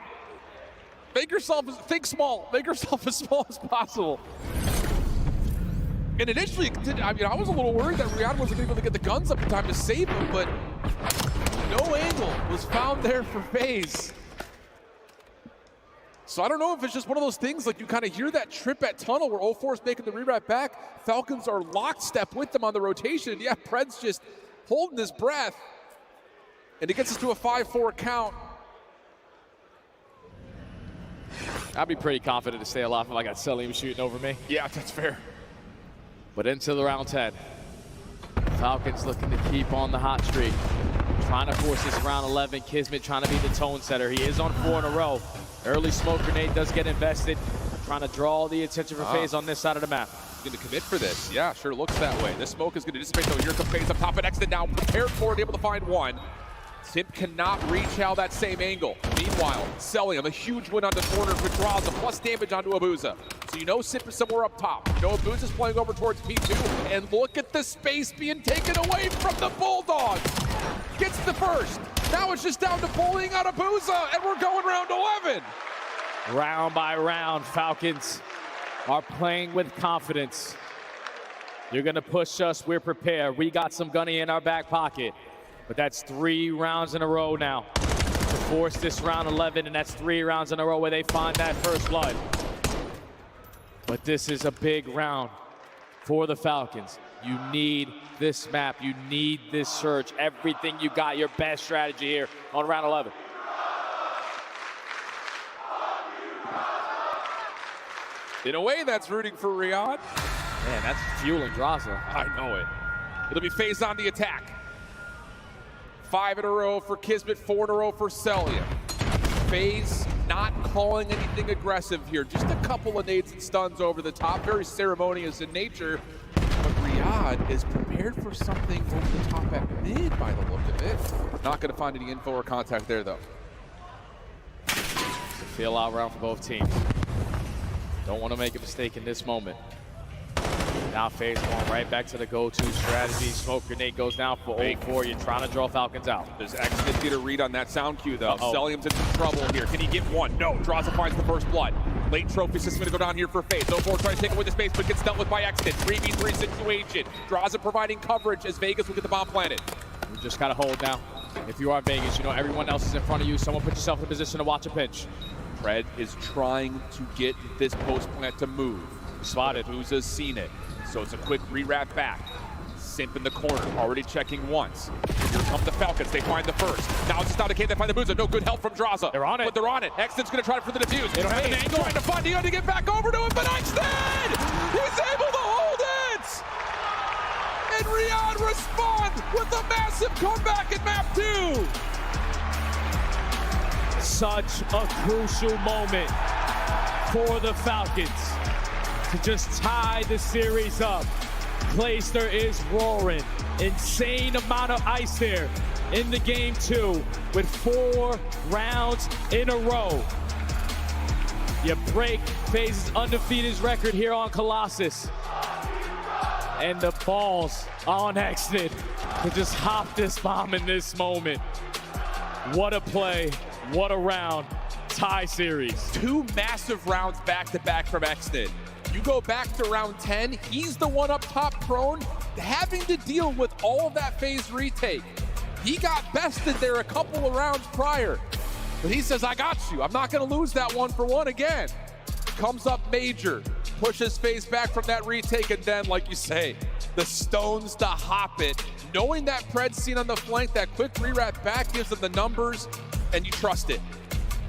Make yourself, think small. Make yourself as small as possible. And initially, I mean, I was a little worried that Riyadh wasn't able to get the guns up in time to save him, but no angle was found there for FaZe. So I don't know if it's just one of those things, like you kind of hear that trip at tunnel where 0-4 is making the re-wrap back. Falcons are lockstep with them on the rotation. Yeah, Pred's just holding his breath. And it gets us to a 5-4 count. I'd be pretty confident to stay alive if I got Selim shooting over me. Yeah, that's fair. But into the round 10. Falcons looking to keep on the hot streak. Trying to force this round 11. Kismet trying to be the tone setter. He is on 4 in a row. Early smoke grenade does get invested. Trying to draw the attention for FaZe on this side of the map. He's going to commit for this. Yeah, sure looks that way. This smoke is going to dissipate, though. Here comes FaZe up top of Exit now. Prepared for it, able to find one. Simp cannot reach out that same angle. Meanwhile, Selim, a huge win on the corner for Draza, plus damage onto Abuza. So you know Simp is somewhere up top. You know Abuza's playing over towards P2. And look at the space being taken away from the Bulldogs. Gets the first. Now it's just down to pulling out Abuza, and we're going round 11. Round by round, Falcons are playing with confidence. You're going to push us, we're prepared. We got some gunny in our back pocket. But that's 3 rounds in a row now to force this round 11, and that's 3 rounds in a row where they find that first blood. But this is a big round for the Falcons. You need this map. You need this search. Everything you got, your best strategy here on round 11. In a way, that's rooting for Riyadh. Man, that's fueling Draza. I know it. It'll be FaZe on the attack. 5 in a row for Kismet, 4 in a row for Selim. FaZe not calling anything aggressive here. Just a couple of nades and stuns over the top. Very ceremonious in nature. But Riyadh is prepared for something over the top at mid by the look of it. Not going to find any info or contact there, though. It's a feel-out round for both teams. Don't want to make a mistake in this moment. Now FaZe going right back to the go-to strategy. Smoke grenade goes down for 0-4. You're trying to draw Falcons out. There's Exodus get a read on that sound cue, though. Selim's in some trouble here. Can he get one? No. Draza finds the first blood. Late trophy system going to go down here for FaZe. 0-4 trying to take away the space, but gets dealt with by Exodus. 3v3 situation. Draza providing coverage as Vegas will get the bomb planted. We just got to hold now. If you are Vegas, you know everyone else is in front of you. Someone put yourself in a position to watch a pinch. Pred is trying to get this post plant to move. Spotted. Booza's seen it. So it's a quick re-wrap back. Simp in the corner, already checking once. Here come the Falcons, they find the first. Now it's just out of Kane, they find the Booza. No good help from Draza. They're on it. But they're on it. Exton's gonna try for the defuse. They don't have an angle. Trying to find Dion to get back over to him, but Exton! He's able to hold it! And Riyadh responds with a massive comeback in map 2. Such a crucial moment for the Falcons to just tie the series up. Clayster is roaring. Insane amount of ice there in the game 2 with 4 rounds in a row. You break FaZe's undefeated record here on Colossus. And the balls on Exton to just hop this bomb in this moment. What a play, what a round, tie series. 2 massive rounds back-to-back from Exton. You go back to round 10, he's the one up top prone, having to deal with all of that FaZe retake. He got bested there a couple of rounds prior, but he says, I got you. I'm not gonna lose that 1-for-1 again. Comes up major, pushes FaZe back from that retake, and then, like you say, the stones to hop it. Knowing that Pred's seen on the flank, that quick re-wrap back gives them the numbers, and you trust it.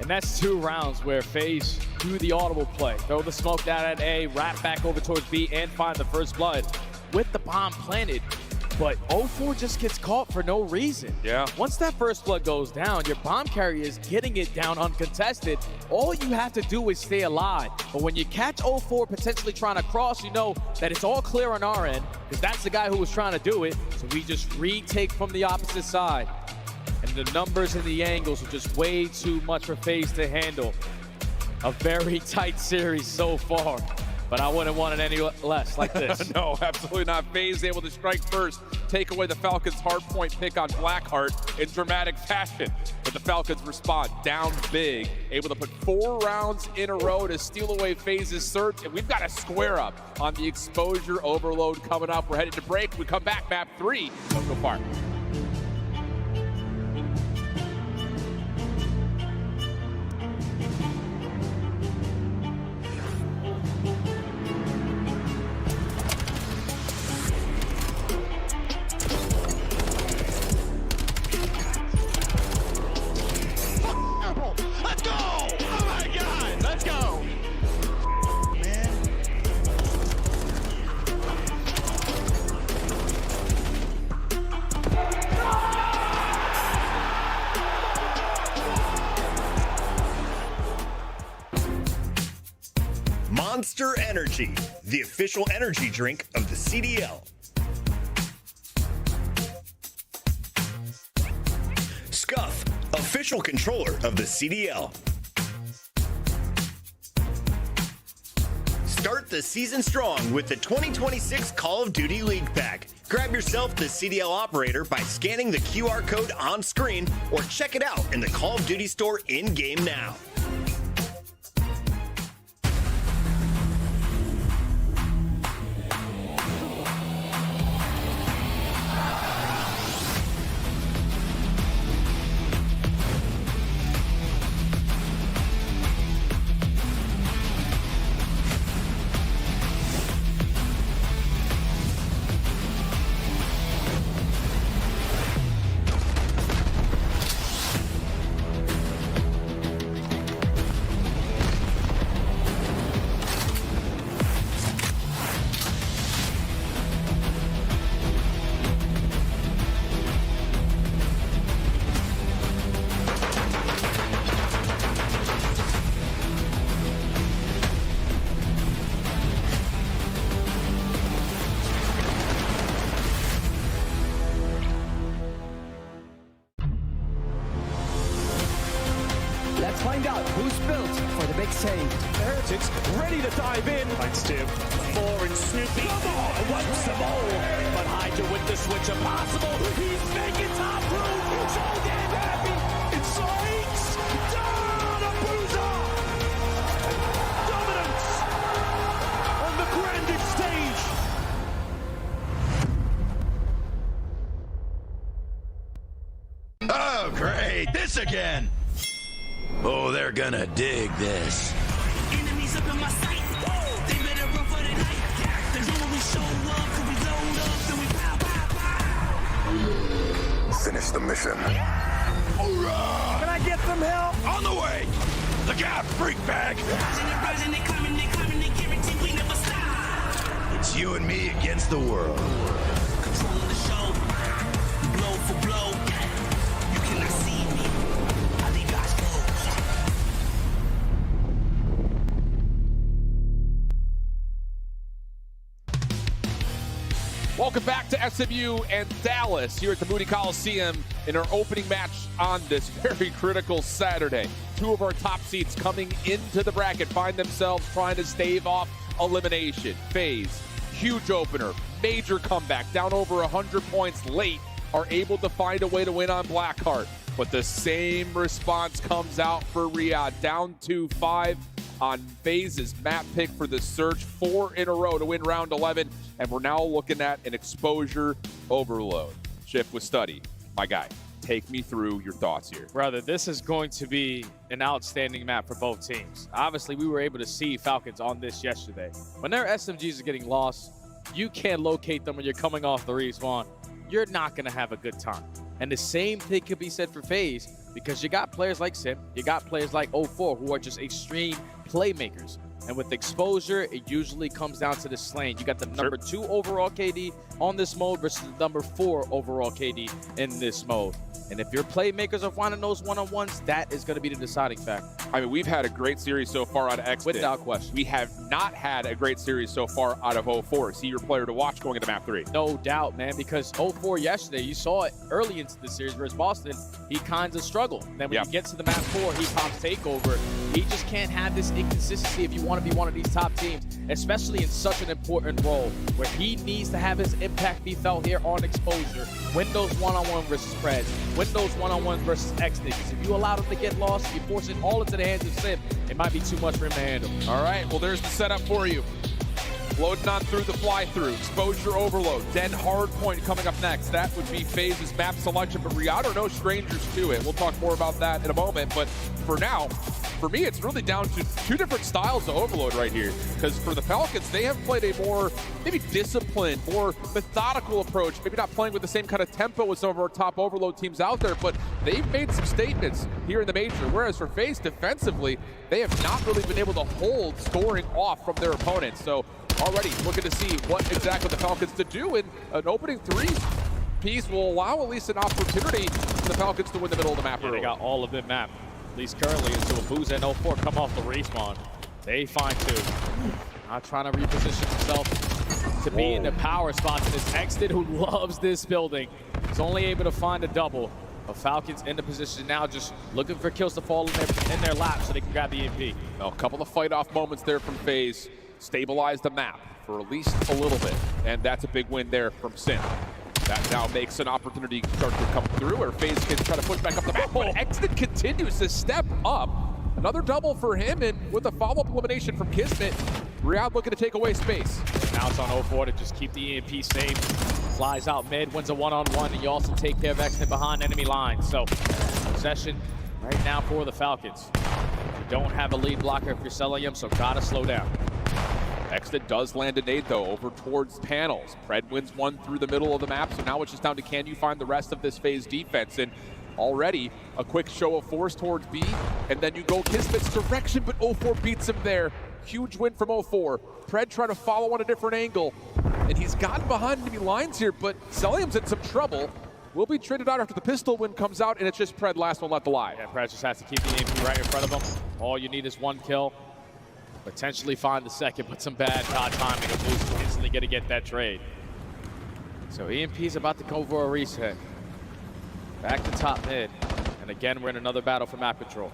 And that's 2 rounds where FaZe do the audible play. Throw the smoke down at A, wrap back over towards B, and find the first blood with the bomb planted. But 0-4 just gets caught for no reason. Yeah. Once that first blood goes down, your bomb carrier is getting it down uncontested. All you have to do is stay alive. But when you catch 0-4 potentially trying to cross, you know that it's all clear on our end, because that's the guy who was trying to do it. So we just retake from the opposite side. And the numbers and the angles are just way too much for FaZe to handle. A very tight series so far, but I wouldn't want it any less like this. No, absolutely not. FaZe able to strike first, take away the Falcons' hardpoint pick on Blackheart in dramatic fashion. But the Falcons respond down big, able to put 4 rounds in a row to steal away FaZe's surge. And we've got a square up on the exposure overload coming up. We're headed to break. We come back, map 3. Don't go far. Monster Energy, the official energy drink of the CDL. Scuff, official controller of the CDL. Start the season strong with the 2026 Call of Duty League Pack. Grab yourself the CDL operator by scanning the QR code on screen or check it out in the Call of Duty store in-game now. Let's find out who's built for the big save. Heretics ready to dive in. Thanks, Tim. 4 and Snoopy. Come on, wants some more. But Hydra with the switch impossible. He's making top room. So damn happy. It's Sykes. Down a Booza. Dominance on the grandest stage. this again. Oh, they're gonna dig this. Enemies up in my sight. They better run for the night. They know when we show up, cause we load up, then we pow, pow, pow. Finish the mission. Hoorah! Can I get some help? On the way. Look out, freak bag. Rising, they climbing, they guarantee we never stop. It's you and me against the world. Controlling the show, blow for blow. You cannot see me. I leave you exposed. Welcome back to SMU and Dallas here at the Moody Coliseum in our opening match on this very critical Saturday. Two of our top seeds coming into the bracket find themselves trying to stave off elimination. FaZe, huge opener, major comeback, down over 100 points late, are able to find a way to win on Blackheart. But the same response comes out for Riyadh, down 2-5 on FaZe's map pick for the Surge, 4 in a row to win round 11, and we're now looking at an exposure overload. Shift with Study, my guy. Take me through your thoughts here. Brother, this is going to be an outstanding map for both teams. Obviously, we were able to see Falcons on this yesterday. When their SMGs are getting lost, you can't locate them when you're coming off the respawn. You're not going to have a good time. And the same thing could be said for FaZe, because you got players like Sim, you got players like 04 who are just extreme playmakers. And with exposure, it usually comes down to the slaying. You got the number 2 overall KD on this mode versus the number 4 overall KD in this mode. And if your playmakers are finding those one-on-ones, that is going to be the deciding factor. I mean, we've had a great series so far out of X. Without question. We have not had a great series so far out of 04. Is he your player to watch going into map 3? No doubt, man, because 04 yesterday, you saw it early into the series versus Boston, he kind of struggled. Then when he gets to the map 4, he pops takeover. He just can't have this inconsistency if you want to be one of these top teams, especially in such an important role where he needs to have his impact be felt here on exposure. Win those one-on-one versus spreads. Win those one-on-ones versus X-Niggas. If you allow him to get lost, you force it all into the hands of Sim, it might be too much for him to handle. All right, well, there's the setup for you. Loading on through the fly-through, exposure overload, then hard point coming up next. That would be FaZe's map selection, but Riyadh are no strangers to it. We'll talk more about that in a moment, but for now, for me, it's really down to 2 different styles of overload right here. Because for the Falcons, they have played a more maybe disciplined, more methodical approach. Maybe not playing with the same kind of tempo as some of our top overload teams out there, but they've made some statements here in the major. Whereas for FaZe defensively, they have not really been able to hold scoring off from their opponents. So already looking to see what exactly the Falcons to do, and an opening 3 piece will allow at least an opportunity for the Falcons to win the middle of the map. Yeah, they got all of them mapped, at least currently, until Booz and 04 come off the respawn. They find 2. Not trying to reposition himself to be in the power spots. This Exton, who loves this building, is only able to find a double. But Falcons in the position now, just looking for kills to fall in their lap so they can grab the EMP. Well, a couple of fight-off moments there from FaZe. Stabilize the map for at least a little bit, and that's a big win there from Sim. That now makes an opportunity start to come through, or FaZe can try to push back up the map, but Exton continues to step up. Another double for him, and with a follow-up elimination from Kismet, Riyadh looking to take away space. Now it's on 04 to just keep the EMP safe. Flies out mid, wins a one-on-one, and you also take care of Exton behind enemy lines. So, possession right now for the Falcons. You don't have a lead blocker if you're selling him, so gotta slow down. Exton does land a nade, though, over towards panels. Pred wins 1 through the middle of the map, so now it's just down to can you find the rest of this FaZe defense. And already a quick show of force towards B, and then you go Kismet's direction, but 04 beats him there. Huge win from 04. Pred trying to follow on a different angle, and he's gotten behind enemy lines here, but Celium's in some trouble. Will be traded out after the pistol win comes out, and it's just Pred last one left alive. Yeah, Pred just has to keep the EMP right in front of him. All you need is 1 kill. Potentially find the second, but some bad God timing, and Booz is instantly going to get that trade. So EMP's about to go for a reset. Back to top mid. And again, we're in another battle for map control.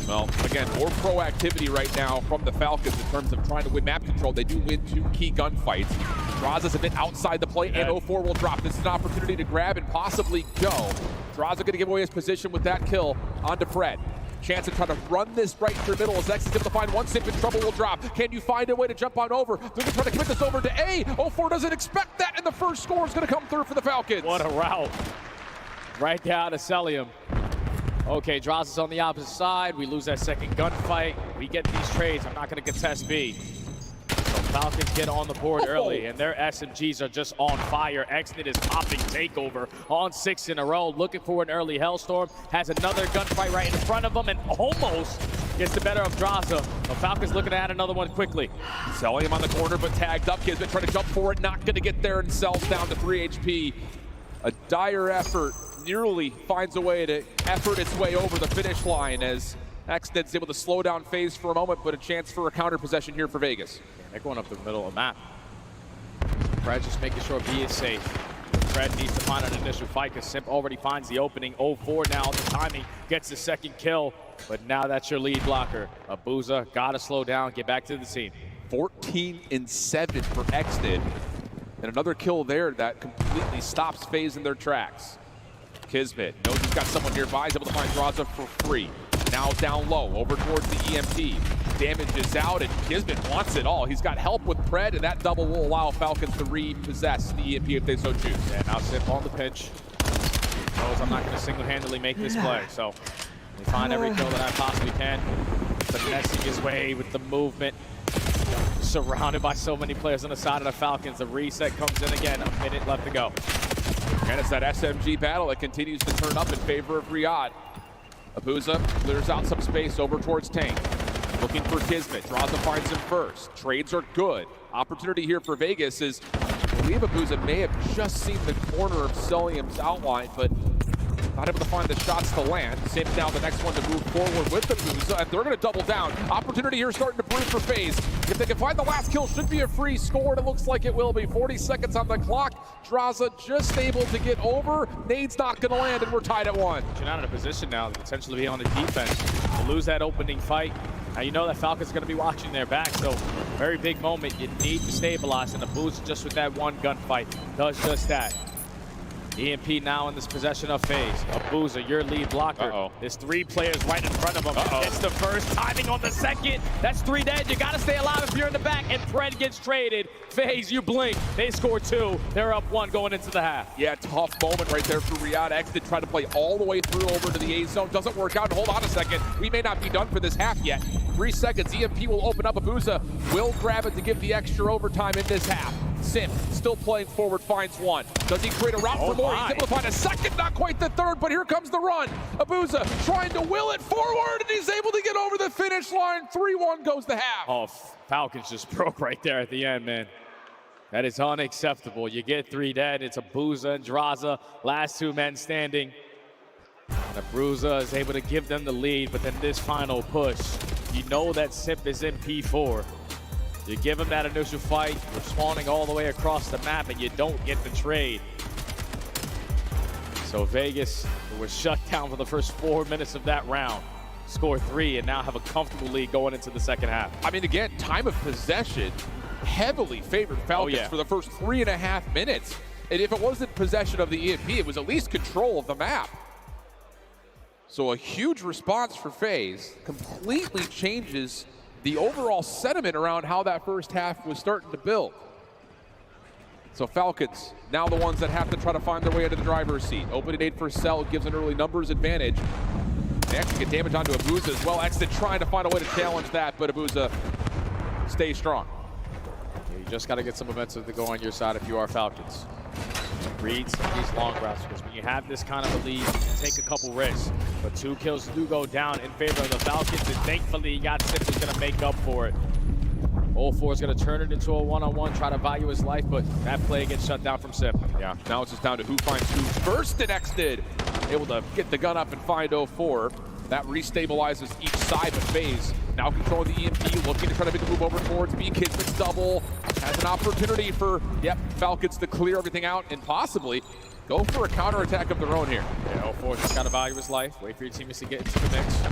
Well, again, more proactivity right now from the Falcons in terms of trying to win map control. They do win 2 key gunfights. Draza's a bit outside the plate, and 04 will drop. This is an opportunity to grab and possibly go. Draza going to give away his position with that kill onto Pred. Chance to try to run this right through the middle as X is able to find 1 sip and trouble will drop. Can you find a way to jump on over? They're going to try to commit this over to A. 04 doesn't expect that, and the first score is going to come through for the Falcons. What a route. Right down to Celium. Okay, Droz is on the opposite side. We lose that second gunfight. We get these trades. I'm not going to contest B. So Falcons get on the board early, and their SMGs are just on fire. Exnid is popping takeover on 6 in a row, looking for an early Hellstorm. Has another gunfight right in front of him, and almost gets the better of Draza. But Falcons looking to add another one quickly. Selling him on the corner, but tagged up. Kismet trying to jump for it, not going to get there, and sells down to 3 HP. A dire effort. Nearly finds a way to effort its way over the finish line as Exnid's able to slow down FaZe for a moment, but a chance for a counter possession here for Vegas. Yeah, they're going up the middle of the map. Fred just making sure B is safe. Fred needs to find an initial fight because Simp already finds the opening. 0-4 now, the timing gets the second kill, but now that's your lead blocker. Abuza gotta slow down, get back to the scene. 14 and 7 for Exnid, and another kill there that completely stops FaZe in their tracks. Kismet knows he's got someone nearby, he's able to find Draza for free. Now down low, over towards the EMP. Damage is out, and Kismet wants it all. He's got help with Pred, and that double will allow Falcons to repossess the EMP if they so choose. Yeah, now Simp on the pinch. He knows I'm not going to single-handedly make this play, so we find every kill that I possibly can. Finessing his way with the movement. Surrounded by so many players on the side of the Falcons. The reset comes in again, a minute left to go. And it's that SMG battle that continues to turn up in favor of Riyadh. Abuza clears out some space over towards Tank. Looking for Kismet. Draza finds him first. Trades are good. Opportunity here for Vegas is, I believe Abuza may have just seen the corner of Celium's outline, but not able to find the shots to land. Simp now the next one to move forward with Abuza, and they're going to double down. Opportunity here starting to brew for FaZe. If they can find the last kill, should be a free score, and it looks like it will be. 40 seconds on the clock. Draza just able to get over. Nade's not going to land, and we're tied at 1. You're not in a position now to potentially be on the defense to lose that opening fight. Now you know that Falcons going to be watching their back, so very big moment. You need to stabilize, and Abuza just with that one gunfight does just that. EMP now in this possession of FaZe. Abuza, your lead blocker. There's 3 players right in front of him. It's the first, timing on the second. That's 3 dead. You got to stay alive if you're in the back, and Pred gets traded. FaZe, you blink. They score 2. They're up 1 going into the half. Yeah, tough moment right there for Riyadh. Exnid tried to play all the way through over to the A zone. Doesn't work out. Hold on a second. We may not be done for this half yet. 3 seconds. EMP will open up. Abuza will grab it to give the extra overtime in this half. Simp still playing forward, finds 1. Does he create a route for more? He's able to find a second, not quite the third, but here comes the run. Abuza trying to will it forward, and he's able to get over the finish line. 3-1 goes the half. Oh, Falcons just broke right there at the end, man. That is unacceptable. You get 3 dead. It's Abuza and Draza, last 2 men standing. And Abuza is able to give them the lead, but then this final push, you know that Simp is in P4. You give him that initial fight, you're spawning all the way across the map, and you don't get the trade. So Vegas was shut down for the first 4 minutes of that round. Score 3 and now have a comfortable lead going into the second half. I mean, again, time of possession heavily favored Falcons for the first 3.5 minutes. And if it wasn't possession of the EMP, it was at least control of the map. So a huge response for FaZe completely changes the overall sentiment around how that first half was starting to build. So Falcons, now the ones that have to try to find their way into the driver's seat. Opening 8 for Cell gives an early numbers advantage. They actually get damage onto Abuza as well. Exnid trying to find a way to challenge that, but Abuza stays strong. You just got to get some momentum to go on your side if you are Falcons. Read some of these long routes, because when you have this kind of a lead, you can take a couple risks. But 2 kills do go down in favor of the Falcons, and thankfully you got Simp who's going to make up for it. 0-4 is going to turn it into a one-on-one, try to value his life, but that play gets shut down from Simp. Yeah, now it's just down to who finds who first, and Exnid able to get the gun up and find 0-4. That restabilizes each side of FaZe. Now controlling the EMP, looking to try to make a move over towards B. Kismet's double. Has an opportunity for, Falcons to clear everything out and possibly go for a counterattack of their own here. Yeah, 0-4 just got to value his life. Wait for your teammates to get into the mix.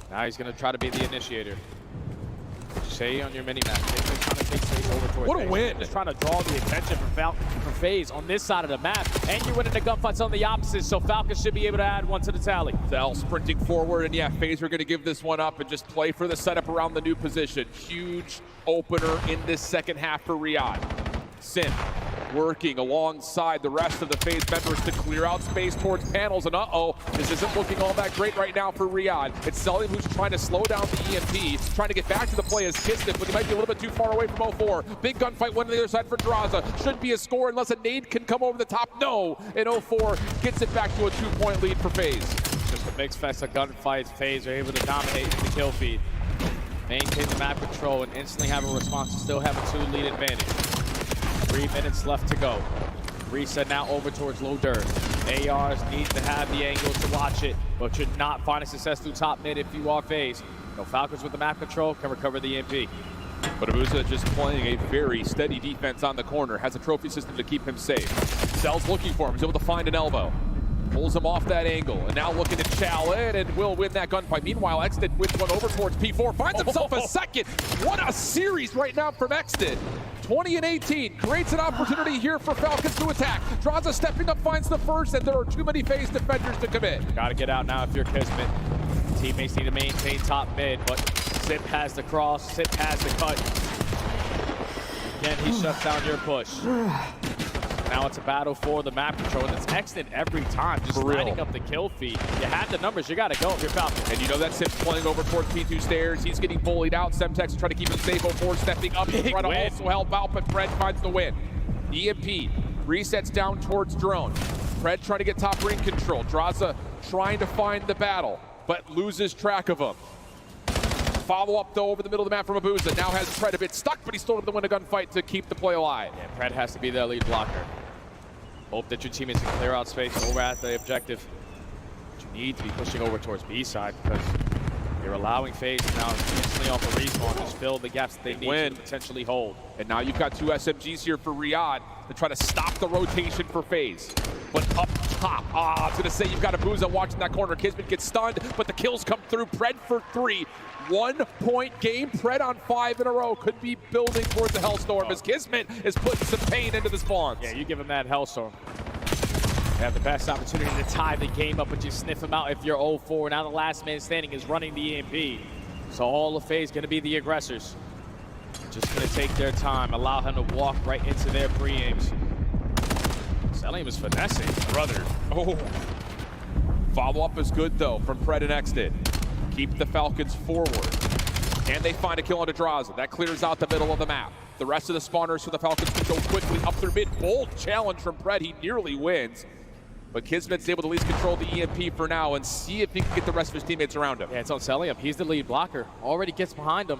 Now he's going to try to be the initiator. Stay on your mini-map. What a win. Just trying to draw the attention for FaZe on this side of the map. And you're winning the gunfights on the opposite, so Falcons should be able to add 1 to the tally. Cell sprinting forward, and FaZe are going to give this one up and just play for the setup around the new position. Huge opener in this second half for Riyadh. Simp working alongside the rest of the FaZe members to clear out space towards panels, and this isn't looking all that great right now for Riyadh. It's Cellium who's trying to slow down the EMP, trying to get back to the play as Kismet, but he might be a little bit too far away from 04. Big gunfight went on the other side for Drazah. Should be a score unless a nade can come over the top. No, and 04 gets it back to a 2-point lead for FaZe. Just a mixed fest of gunfights. FaZe are able to dominate in the kill feed, maintain the map control, and instantly have a response to still have a 2-lead advantage. 3 minutes left to go. Reset now over towards Low Dirt. ARs need to have the angle to watch it, but should not find a success through top mid if you are FaZe. No, Falcons with the map control can recover the EMP. But Abuza just playing a very steady defense on the corner, has a trophy system to keep him safe. Cell's looking for him, he's able to find an elbow. Pulls him off that angle, and now looking to chow in and will win that gunfight. Meanwhile, Exton wins one over towards P4, finds himself a second. What a series right now from Exton. 20 and 18, creates an opportunity here for Falcons to attack. Drazah stepping up, finds the first, and there are too many FaZe defenders to commit. Gotta get out now if you're Kismet. Teammates need to maintain top mid, but Sip has the cross, Sip has the cut. Again, he shuts down your push. Now it's a battle for the map control, and it's Exton every time, just lining up the kill feed. You have the numbers, you gotta go if you're Falcon. And you know that Sip's playing over towards P2 stairs. He's getting bullied out. Semtex is trying to keep him safe. 04 stepping up to try to also help out, but Fred finds the win. EMP resets down towards Drone. Fred trying to get top ring control. Drazah trying to find the battle, but loses track of him. Follow up though over the middle of the map from Abuza. Now has Fred a bit stuck, but he's still able to win a gunfight to keep the play alive. Yeah, Fred has to be their lead blocker. Hope that your teammates can clear out space over at the objective. But you need to be pushing over towards B side because you're allowing FaZe now instantly off the respawn, just fill the gaps that they need to potentially hold. And now you've got 2 SMGs here for Riyadh to try to stop the rotation for FaZe. But up top, I was gonna say you've got Abuza watching that corner. Kismet gets stunned, but the kills come through. Pred for 3. 1-point game. Pred on 5 in a row. Could be building towards the Hellstorm as Kismet is putting some pain into the spawns. Yeah, you give him that Hellstorm. You have the best opportunity to tie the game up, but you sniff him out if you're 0-4. Now the last man standing is running the EMP. So all of FaZe gonna be the aggressors. Just gonna take their time, allow him to walk right into their pre-aims. Cellium is finessing. Brother. Oh. Follow-up is good though from Pred and Exton. Keep the Falcons forward. And they find a kill onto Drazah. That clears out the middle of the map. The rest of the spawners for the Falcons can go quickly up through mid. Bold challenge from Pred. He nearly wins. But Kismet's able to at least control the EMP for now and see if he can get the rest of his teammates around him. Yeah, it's on Cellium. He's the lead blocker. Already gets behind him.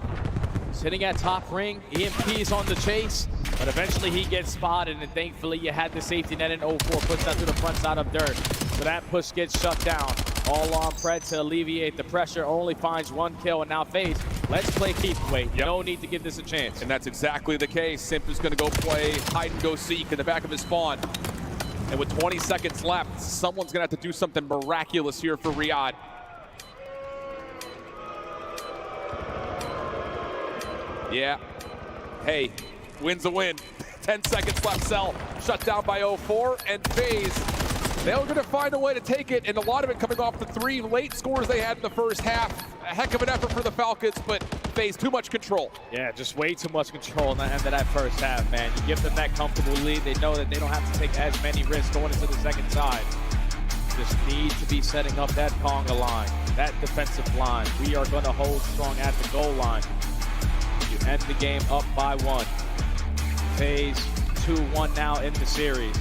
Sitting at top ring. EMP is on the chase. But eventually he gets spotted, and thankfully you had the safety net in 04. Puts that to the front side of Dirt. So that push gets shut down. All on Pred to alleviate the pressure. Only finds 1 kill, and now FaZe. Let's play keep away. Yep. No need to give this a chance. And that's exactly the case. Simp is going to go play hide and go seek in the back of his spawn. And with 20 seconds left, someone's going to have to do something miraculous here for Riyadh. Yeah. Hey, win's a win. 10 seconds left. Cell shut down by 04, and FaZe, they're going to find a way to take it, and a lot of it coming off the 3 late scores they had in the first half. A heck of an effort for the Falcons, but FaZe too much control. Yeah, just way too much control in the end of that first half, man. You give them that comfortable lead, they know that they don't have to take as many risks going into the second side. Just need to be setting up that conga line, that defensive line. We are going to hold strong at the goal line. You end the game up by 1. FaZe 2-1 now in the series.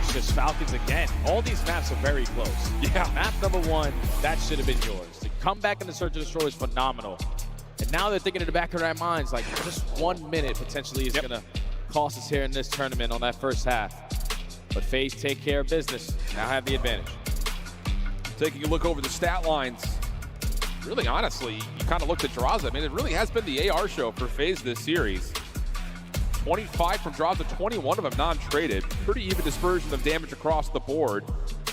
It's just Falcons again. All these maps are very close. Yeah. Map number 1, that should have been yours. To come back in the Search and Destroy is phenomenal. And now they're thinking in the back of their minds, like just 1 minute potentially is going to cost us here in this tournament on that first half. But FaZe take care of business. Now have the advantage. Taking a look over the stat lines. Really, honestly, you kind of looked at Drazah. I mean, it really has been the AR show for FaZe this series. 25 from Drazah, 21 of them non-traded. Pretty even dispersion of damage across the board.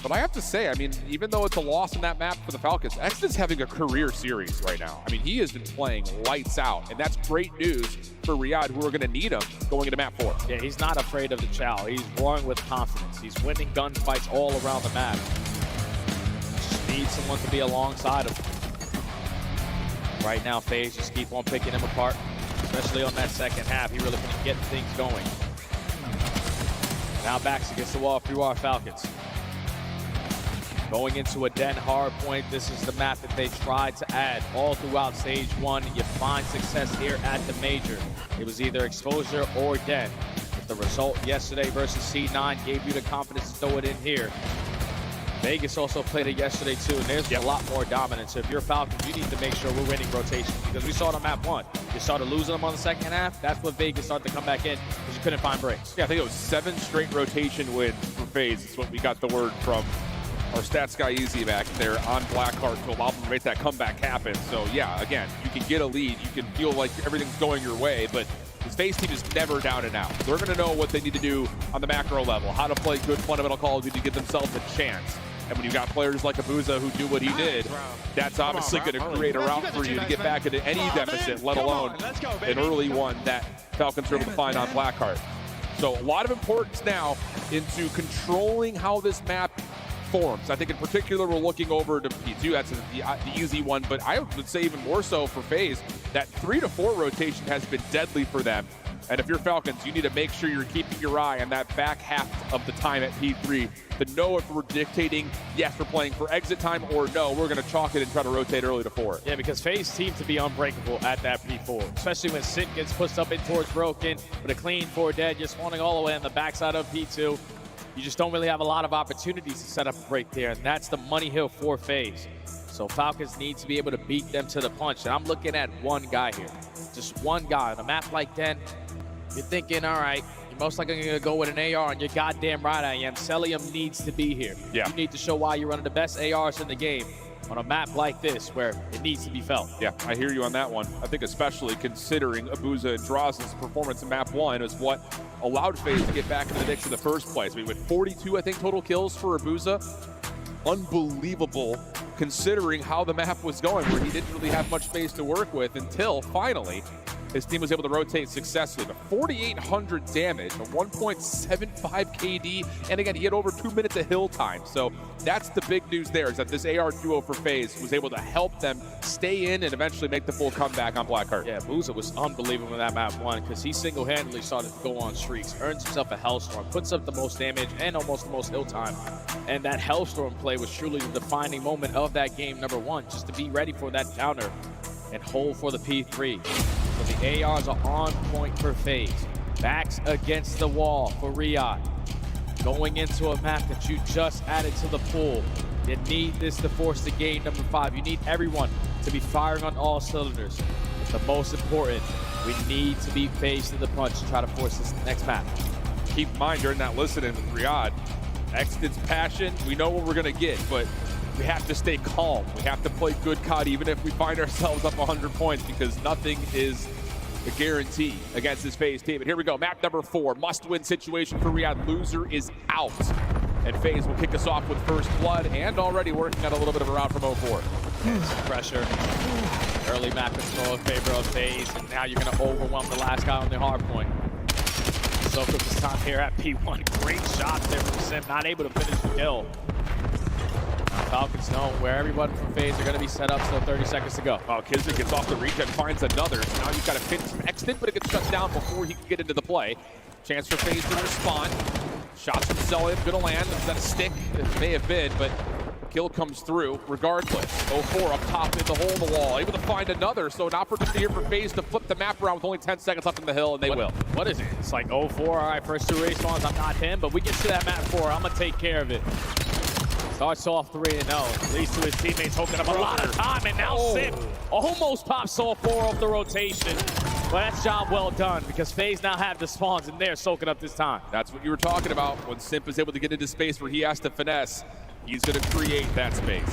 But I have to say, I mean, even though it's a loss in that map for the Falcons, Exton's having a career series right now. I mean, he has been playing lights out, and that's great news for Riyadh, who are going to need him going into map 4. Yeah, he's not afraid of the chow. He's roaring with confidence. He's winning gunfights all around the map. Just need someone to be alongside him. Right now, FaZe just keep on picking him apart, especially on that second half. He really couldn't get things going. Now backs against the wall, 3R Falcons. Going into a Den hard point, this is the map that they tried to add all throughout stage 1. You find success here at the major. It was either exposure or Den. But the result yesterday versus C9 gave you the confidence to throw it in here. Vegas also played it yesterday too, and there's a lot more dominance. So if you're Falcons, you need to make sure we're winning rotations, because we saw it on map 1. You started losing them on the second half. That's what Vegas started to come back in, because you couldn't find breaks. Yeah, I think it was 7 straight rotation wins for FaZe. It's what we got the word from our stats guy Easy back there on Blackheart to allow them to make that comeback happen. So yeah, again, you can get a lead, you can feel like everything's going your way, but this FaZe team is never down and out. They're going to know what they need to do on the macro level, how to play good fundamental Call of Duty to give themselves a chance. And when you got players like Abuza who do what he did, that's obviously going to create a route for you to get back into any deficit, let alone an early one that Falcons are able to find on Blackheart. So a lot of importance now into controlling how this map forms. I think in particular we're looking over to P2, that's the easy one, but I would say even more so for FaZe, that 3 to 4 rotation has been deadly for them. And if you're Falcons, you need to make sure you're keeping your eye on that back half of the time at P3 to know if we're dictating, yes, we're playing for exit time, or no, we're going to chalk it and try to rotate early to 4. Yeah, because FaZe seems to be unbreakable at that P4, especially when Sint gets pushed up in towards Broken with a clean 4 dead. You're spawning all the way on the backside of P2. You just don't really have a lot of opportunities to set up a break there, and that's the money hill for FaZe. So Falcons need to be able to beat them to the punch, and I'm looking at one guy here. Just one guy. On a map like Den, you're thinking, all right, you're most likely going to go with an AR, and you're goddamn right I am. Cellium needs to be here. Yeah. You need to show why you're one of the best ARs in the game on a map like this where it needs to be felt. Yeah, I hear you on that one. I think especially considering Abuza and Draz's performance in map 1 is what allowed FaZe to get back into the mix in the first place. I mean, with 42, I think, total kills for Abuza. Unbelievable considering how the map was going, where he didn't really have much space to work with until finally his team was able to rotate successfully. But 4,800 damage, a 1.75 KD, and again, he had over 2 minutes of hill time. So that's the big news there, is that this AR duo for FaZe was able to help them stay in and eventually make the full comeback on Blackheart. Yeah, Abuza was unbelievable in that map 1, because he single-handedly started to go on streaks, earns himself a Hellstorm, puts up the most damage and almost the most hill time. And that Hellstorm play was truly the defining moment of that game number 1, just to be ready for that downer and hold for the P3. So the ARs are on point for FaZe. Backs against the wall for Riyadh. Going into a map that you just added to the pool. You need this to force the game number 5. You need everyone to be firing on all cylinders. But the most important, we need to be FaZe to the punch to try to force this next map. Keep in mind during that listening with Riyadh, Exton's passion, we know what we're going to get, but we have to stay calm. We have to play good COD even if we find ourselves up 100 points, because nothing is a guarantee against this FaZe team. And here we go, map number 4, must-win situation for Riyadh. Loser is out. And FaZe will kick us off with first blood and already working on a little bit of a round from 04. Pressure. Early map control in favor of FaZe, and now you're going to overwhelm the last guy on the hard point. Soak up his time here at P1. Great shots there from Sim, not able to finish the kill. Falcons know where everyone from FaZe are going to be set up, still 30 seconds to go. Oh, Kizer gets off the regen, finds another. So now you've got to fit some Exton, but it gets shut down before he can get into the play. Chance for FaZe to respond. Shots from Cellium, gonna land. Is that a stick? It may have been, but kill comes through regardless. 04 up top in the hole in the wall, able to find another. So an opportunity here for FaZe to flip the map around with only 10 seconds left in the hill, and they will. What is it? It's like 04, all right, first 2 respawns, I'm not him, but we get to that map 4, I'm gonna take care of it. Starts off 3-0, leads to his teammates hooking up a lot of time, and now Sim almost pops all 4 off the rotation. But that's job well done, because FaZe now have the spawns, and they're soaking up this time. That's what you were talking about. When Simp is able to get into space where he has to finesse, he's going to create that space.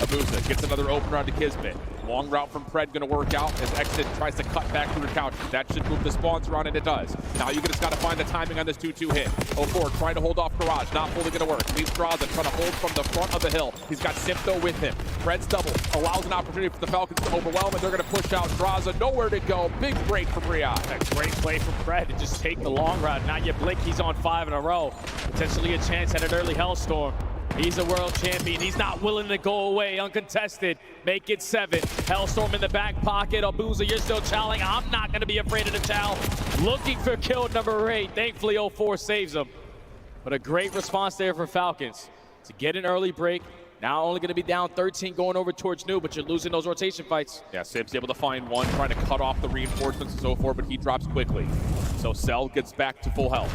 Abuza gets another open round to Kismet. Long route from Pred going to work out as Exit tries to cut back through the couch. That should move the spawns around, and it does. Now you just got to find the timing on this 2-2 hit. 04 trying to hold off Garage, not fully going to work. Leaves Draza trying to hold from the front of the hill. He's got Simpto with him. Pred's double allows an opportunity for the Falcons to overwhelm, and they're going to push out Draza. Nowhere to go. Big break from Riyadh. A great play from Pred to just take the long route. Now you blink, he's on 5 in a row. Potentially a chance at an early Hellstorm. He's a world champion. He's not willing to go away uncontested. Make it 7. Hellstorm in the back pocket. Abuza, you're still chowing. I'm not going to be afraid of the chow. Looking for kill number 8. Thankfully, 04 saves him. But a great response there for Falcons to get an early break. Now only going to be down 13 going over towards New, but you're losing those rotation fights. Yeah, Sim's able to find one, trying to cut off the reinforcements and so forth, but he drops quickly. So Cell gets back to full health.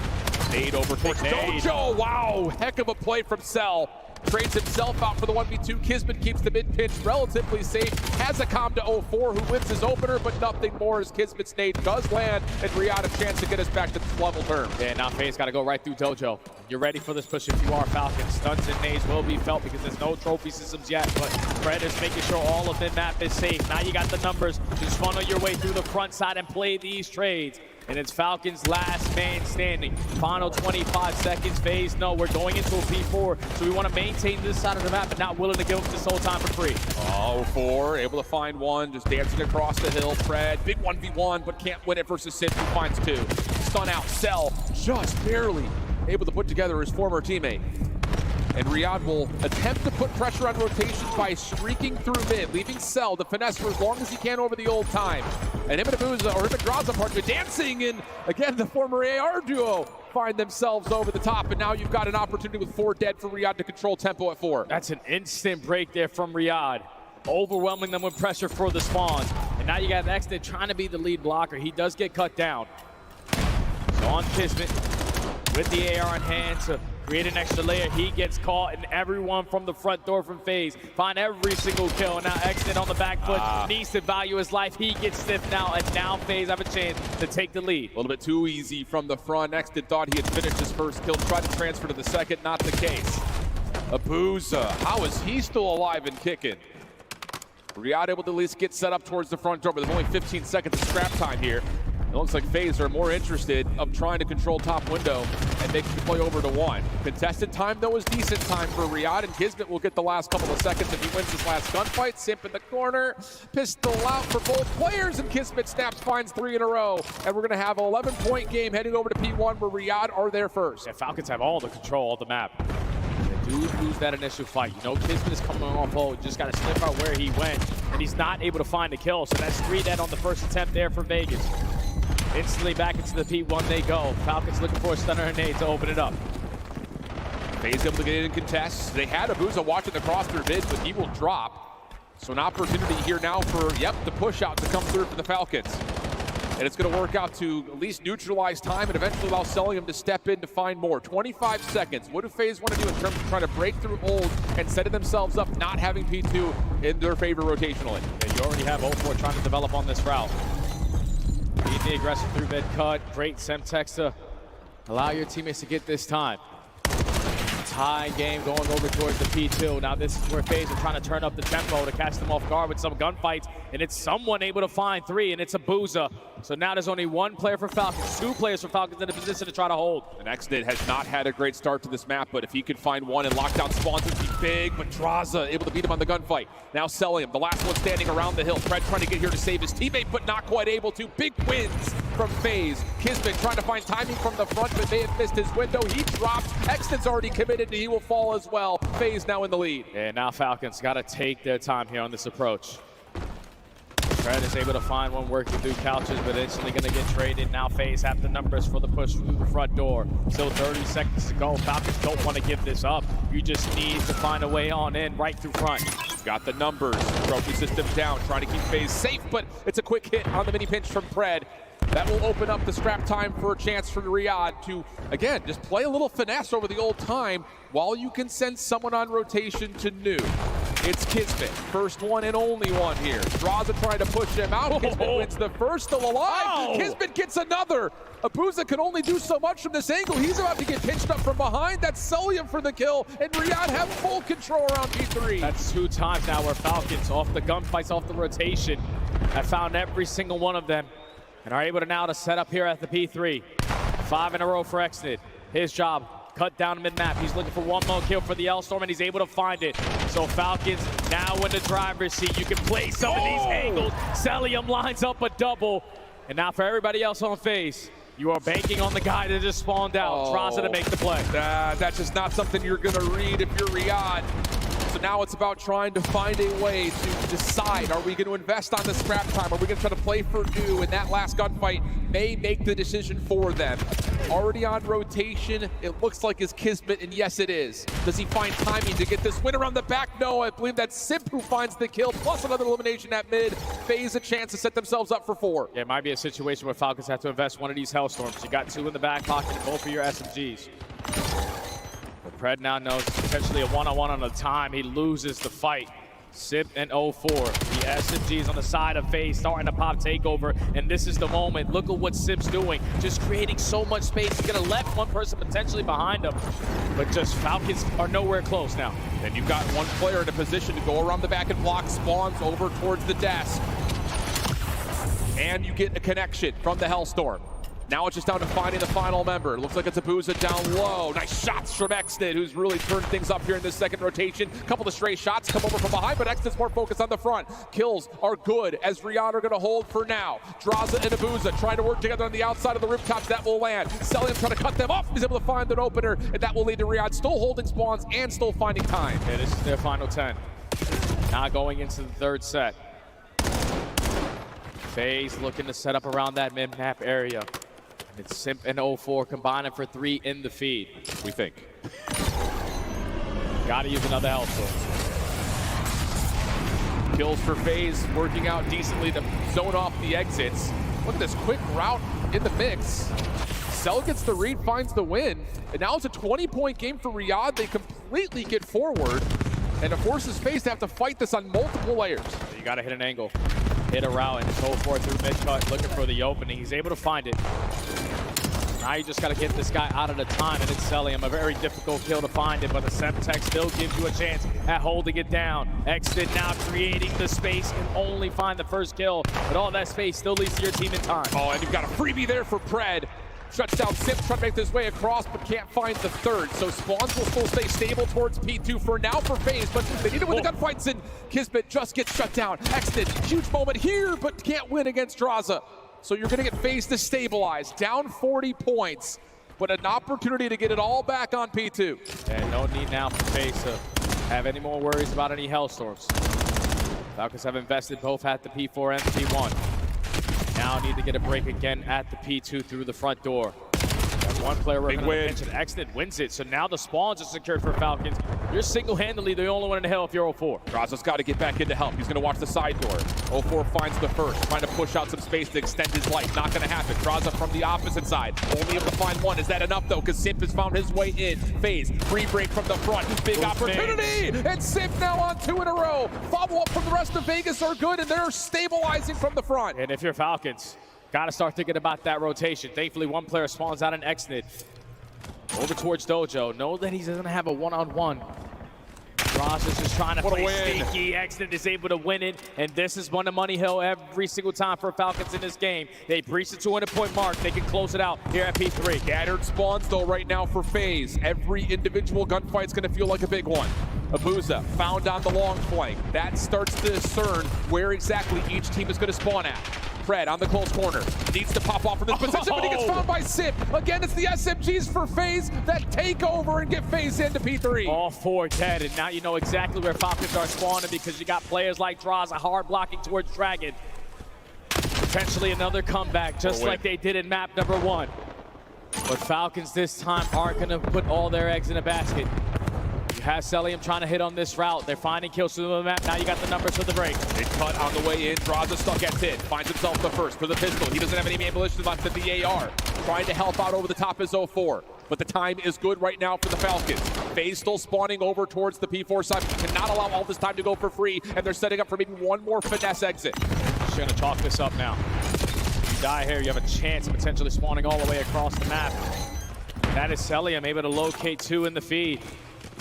Nade over towards Dojo. Wow, heck of a play from Cell. Trades himself out for the 1v2. Kismet keeps the mid-pitch relatively safe. Has a calm to 0-4, who wins his opener, but nothing more as Kismet's nade does land, and Riyadh a chance to get us back to this level term. Yeah, now FaZe got to go right through Dojo. You're ready for this push if you are Falcons. Stunts and nades will be felt because there's no trophy systems yet, but Fred is making sure all of the map is safe. Now you got the numbers. Just funnel your way through the front side and play these trades. And it's Falcons' last man standing. Final 25 seconds. FaZe, no, we're going into a P4, so we want to maintain this side of the map, but not willing to give up this whole time for free. 0-4, able to find one, just dancing across the hill. Fred, big 1v1, but can't win it versus Sim, who finds two. Stun out, Cell, just barely able to put together his former teammate. And Riyadh will attempt to put pressure on rotation by streaking through mid, leaving Cell to finesse for as long as he can over the old time. And him and Abuza, or him and Graza, pardon me, dancing, and again, the former AR duo find themselves over the top, and now you've got an opportunity with 4 dead for Riyadh to control tempo at 4. That's an instant break there from Riyadh, overwhelming them with pressure for the spawns. And now you got Exton trying to be the lead blocker. He does get cut down. So on Kismet, with the AR in hand to create an extra layer, he gets caught, and everyone from the front door from FaZe find every single kill. And now Exton on the back foot needs to value his life. He gets stiffed now, and now FaZe have a chance to take the lead. A little bit too easy from the front. Exton thought he had finished his first kill, tried to transfer to the second, not the case. Abuza, how is he still alive and kicking? Riyadh able to at least get set up towards the front door, but there's only 15 seconds of scrap time here. It looks like FaZe are more interested of trying to control top window and making the play over to 1. Contested time, though, is decent time for Riyadh, and Kismet will get the last couple of seconds if he wins this last gunfight. Simp in the corner, pistol out for both players, and Kismet snaps, finds 3 in a row. And we're going to have an 11-point game heading over to P1 where Riyadh are there first. Yeah, Falcons have all the control of the map. They do lose that initial fight. You know, Kismet is coming off hold. Just got to sniff out where he went, and he's not able to find a kill. So that's 3 dead on the first attempt there for Vegas. Instantly back into the P1 they go. Falcons looking for a stunner and nade to open it up. FaZe able to get in and contest. They had Abuza watching the cross through mid, but he will drop. So an opportunity here now for, the push out to come through for the Falcons. And it's going to work out to at least neutralize time and eventually allow Celium to step in to find more. 25 seconds. What do FaZe want to do in terms of trying to break through hold and setting themselves up not having P2 in their favor rotationally? Yeah, you already have 0-4 trying to develop on this route. Being the aggressive through mid cut. Great Semtex to allow your teammates to get this time. Tie game going over towards the P2. Now this is where FaZe are trying to turn up the tempo to catch them off guard with some gunfights, and it's someone able to find 3, and it's Abuza. So now there's only 1 player for Falcons, 2 players for Falcons in a position to try to hold. And Exnid has not had a great start to this map, but if he could find one and lock down spawns, it'd be big. But Draza able to beat him on the gunfight. Now Celium, the last one standing around the hill. Fred trying to get here to save his teammate, but not quite able to. Big wins from FaZe. Kismet trying to find timing from the front, but they have missed his window. He drops. Exnid's already committed, and he will fall as well. FaZe now in the lead. And now Falcons got to take their time here on this approach. Fred is able to find one working through couches, but instantly going to get traded. Now FaZe have the numbers for the push through the front door. Still 30 seconds to go. Falcons don't want to give this up. You just need to find a way on in right through front. Got the numbers. Trophy system down, trying to keep FaZe safe, but it's a quick hit on the mini pinch from Fred. That will open up the scrap time for a chance for Riyadh to, again, just play a little finesse over the old time while you can send someone on rotation to New. It's Kismet, first one and only one here. Draza trying to push him out. Kismet wins the first, still alive. Kismet gets another. Abuza can only do so much from this angle. He's about to get pinched up from behind. That's Celium for the kill, and Riyadh have full control around P3. That's 2 times now where Falcons, off the gunfights, off the rotation, have found every single one of them and are able to now to set up here at the P3. 5 in a row for Exnid. His job, cut down mid-map. He's looking for one more kill for the L-Storm, and he's able to find it. So Falcons now in the driver's seat. You can play some of these angles. Celium lines up a double. And now for everybody else on FaZe, you are banking on the guy that just spawned out. Draza to make the play. That's just not something you're going to read if you're Riyadh. So now it's about trying to find a way to decide, are we going to invest on the scrap time? Are we going to try to play for new? And that last gunfight may make the decision for them. Already on rotation, it looks like is Kismet, and yes it is. Does he find timing to get this win around the back? No, I believe that's Simp who finds the kill, plus another elimination at mid. FaZe a chance to set themselves up for 4. Yeah, it might be a situation where Falcons have to invest one of these Hellstorms. You got 2 in the back pocket, both of your SMGs. But Pred now knows it's potentially a one-on-one on the time. He loses the fight. Simp and 0-4. The SMGs on the side of FaZe starting to pop takeover, and this is the moment. Look at what Simp's doing. Just creating so much space. He's gonna left one person potentially behind him, but just Falcons are nowhere close now. And you've got one player in a position to go around the back and block, spawns over towards the desk. And you get a connection from the Hellstorm. Now it's just down to finding the final member. Looks like it's Abuza down low. Nice shots from Extid, who's really turned things up here in this second rotation. A couple of stray shots come over from behind, but Extid's more focused on the front. Kills are good, as Riyadh are going to hold for now. Drazah and Abuza trying to work together on the outside of the rooftops. That will land. Cellium trying to cut them off. He's able to find an opener, and that will lead to Riyadh still holding spawns and still finding time. Yeah, this is their final 10. Now going into the third set. FaZe looking to set up around that mid-map area. It's Simp and 0-4 combining for 3 in the feed, we think. Gotta use another Hellstorm. Kills for FaZe working out decently to zone off the exits. Look at this quick route in the mix. Cell gets the read, finds the win. And now it's a 20-point game for Riyadh. They completely get forward. And it forces FaZe to have to fight this on multiple layers. You gotta hit an angle. Hit a route and just 0-4 through mid-cut, looking for the opening. He's able to find it. Now you just got to get this guy out of the time, and it's Cellium. A very difficult kill to find it, but the Semtex still gives you a chance at holding it down. Extid now creating the space and only find the first kill, but all that space still leads to your team in time. Oh, and you've got a freebie there for Pred. Shuts down Simp, trying to make this way across, but can't find the third. So spawns will still stay stable towards P2 for now for FaZe, but they need to win the gunfights, and Kismet just gets shut down. Extid, huge moment here, but can't win against Drazah. So you're gonna get FaZe to stabilize, down 40 points, but an opportunity to get it all back on P2. And no need now for FaZe to have any more worries about any Hellstorms. Falcons have invested both at the P4 and the P1. Now need to get a break again at the P2 through the front door. One player working on the bench, and Extid wins it. So now the spawns are secured for Falcons. You're single-handedly the only one in the hell if you're 0-4. Drazah's got to get back into help. He's going to watch the side door. 0-4 finds the first, trying to push out some space to extend his life. Not going to happen. Drazah from the opposite side. Only able to find one. Is that enough, though? Because Simp has found his way in. FaZe, free break from the front. Big opportunity! And Simp now on 2 in a row. Follow-up from the rest of Vegas are good, and they're stabilizing from the front. And if you're Falcons, got to start thinking about that rotation. Thankfully, one player spawns out in Extid. Over towards Dojo. Know that he's going to have a one-on-one. Ross is just trying to play sneaky. Extid is able to win it, and this is one to Money Hill every single time for Falcons in this game. They breach the 200-point mark. They can close it out here at P3. Scattered spawns, though, right now for FaZe. Every individual gunfight's going to feel like a big one. Abuza found on the long flank. That starts to discern where exactly each team is going to spawn at. Pred on the close corner. Needs to pop off from this position, but he gets found by Simp. Again, it's the SMGs for FaZe that take over and get FaZe into P3. All 4 dead, and now you know exactly where Falcons are spawning because you got players like Drazah hard blocking towards Dragon. Potentially another comeback, just like they did in map number 1. But Falcons this time aren't going to put all their eggs in a basket. You have Cellium trying to hit on this route. They're finding kills through the map. Now you got the numbers for the break. Big cut on the way in. Drazah stuck at 10. Finds himself the first for the pistol. He doesn't have any ammunition left at the AR. Trying to help out over the top is 0-4. But the time is good right now for the Falcons. FaZe still spawning over towards the P4 side. We cannot allow all this time to go for free, and they're setting up for maybe one more finesse exit. Just gonna chalk this up now. If you die here, you have a chance of potentially spawning all the way across the map. That is Cellium able to locate 2 in the feed.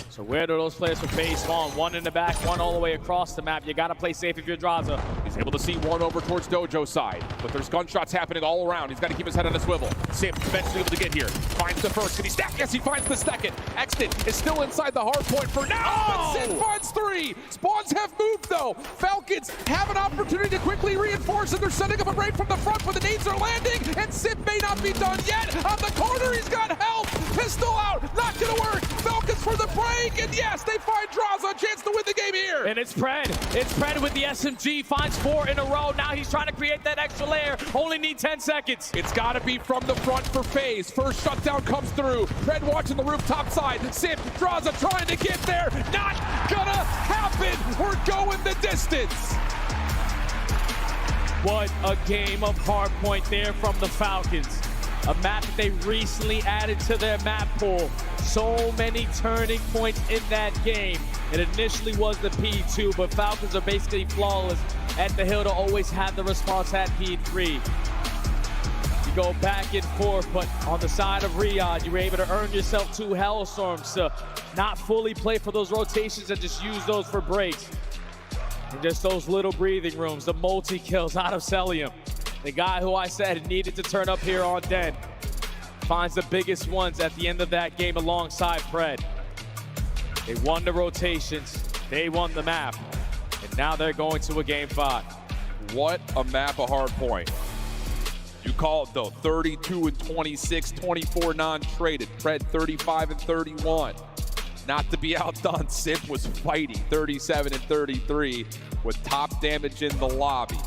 So where do those players for FaZe spawn? 1 in the back, 1 all the way across the map. You got to play safe if you're Drazah. He's able to see one over towards Dojo side, but there's gunshots happening all around. He's got to keep his head on a swivel. Sim eventually able to get here. Finds the first. Can he stack? Yes, he finds the second. Exton is still inside the hard point for now, but Sim finds 3. Spawns have moved, though. Falcons have an opportunity to quickly reinforce, and they're setting up a raid from the front, but the nades are landing, and Sim may not be done yet. On the corner, he's got help. Pistol out. Not going to work. Falcons for the break, and yes, they find Draza a chance to win the game here. And it's Pred. It's Pred with the SMG. Finds 4 in a row. Now he's trying to create that extra layer. Only need 10 seconds. It's got to be from the front for FaZe. First shutdown comes through. Pred watching the rooftop side. Sim, Draza trying to get there. Not gonna happen. We're going the distance. What a game of hardpoint there from the Falcons. A map that they recently added to their map pool. So many turning points in that game. It initially was the P2, but Falcons are basically flawless at the hill to always have the response at P3. You go back and forth, but on the side of Riyadh, you were able to earn yourself 2 Hellstorms to not fully play for those rotations and just use those for breaks. And just those little breathing rooms, the multi-kills out of Celium. The guy who I said needed to turn up here on Den finds the biggest ones at the end of that game alongside Pred. They won the rotations, they won the map, and now they're going to a game 5. What a map of hardpoint. You call it though, 32-26, 24 non-traded. Pred 35-31. Not to be outdone, Sim was fighting 37-33 with top damage in the lobby.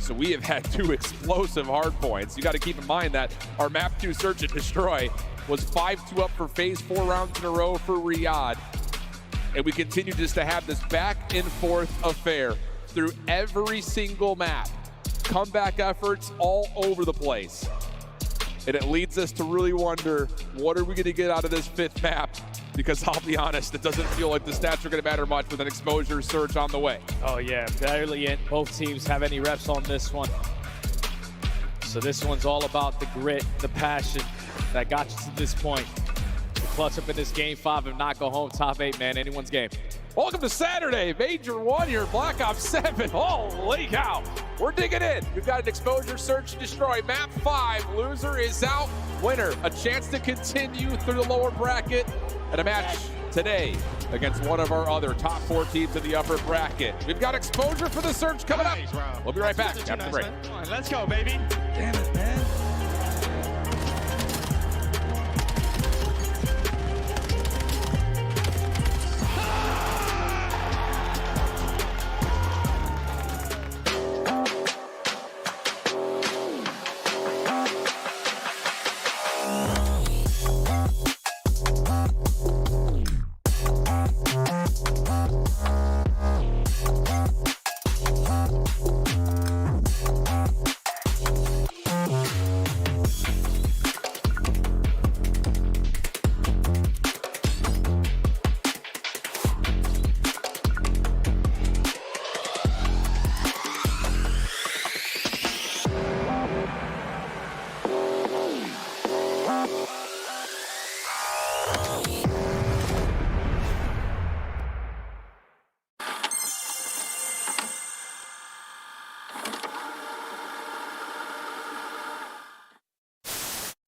So we have had 2 explosive hardpoints. You got to keep in mind that our map 2 search and destroy was 5-2 up for FaZe, 4 rounds in a row for Riyadh. And we continue just to have this back and forth affair through every single map. Comeback efforts all over the place. And it leads us to really wonder, what are we going to get out of this 5th map? Because I'll be honest, it doesn't feel like the stats are going to matter much with an exposure surge on the way. Oh yeah, barely in. Both teams have any reps on this one. So this one's all about the grit, the passion that got you to this point. To clutch up in this game 5 and not go home top 8, man, anyone's game. Welcome to Saturday, Major 1 here, Black Ops 7. Holy cow, we're digging in. We've got an exposure, search, and destroy. Map 5, loser is out. Winner, a chance to continue through the lower bracket. And a match today against one of our other top 4 teams in the upper bracket. We've got exposure for the search coming up. We'll be right back after the break. Come on, let's go, baby. Damn it, man.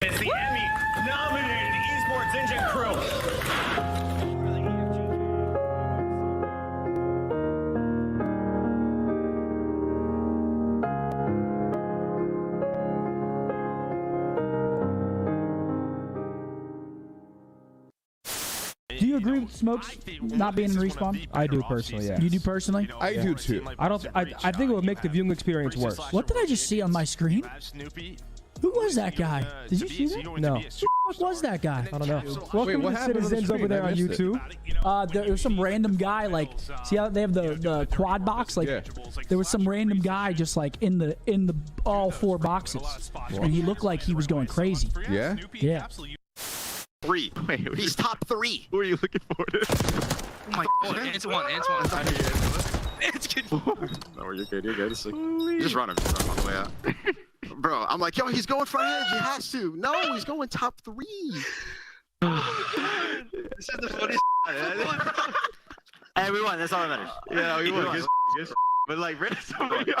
It's the Emmy-nominated Esports Engine crew. Do you agree with Smokes not being in Respawn? I do personally, yeah. You do personally? I do too. I think it would make the viewing experience worse. What did I just see on my screen? Who was that guy? Did you see that? No. Who the fuck was that guy? I don't know. Welcome what to happened on the Citizens screen? over there I on missed it. YouTube. There was some random guy, like, see how they have the quad box? Like, there was some random guy just like in the all 4 boxes, and he looked like he was going crazy. Yeah. Yeah. 3. Wait, he's top 3. Who are you looking for? Oh my god, Antoine. It's good. No, you're good. Just run him on the way out. Bro, I'm like, yo, he's going for edge. He has to. No, he's going top 3. This is the funniest. Hey, we won. That's all that matters. Yeah, we won. Good. But like, somebody.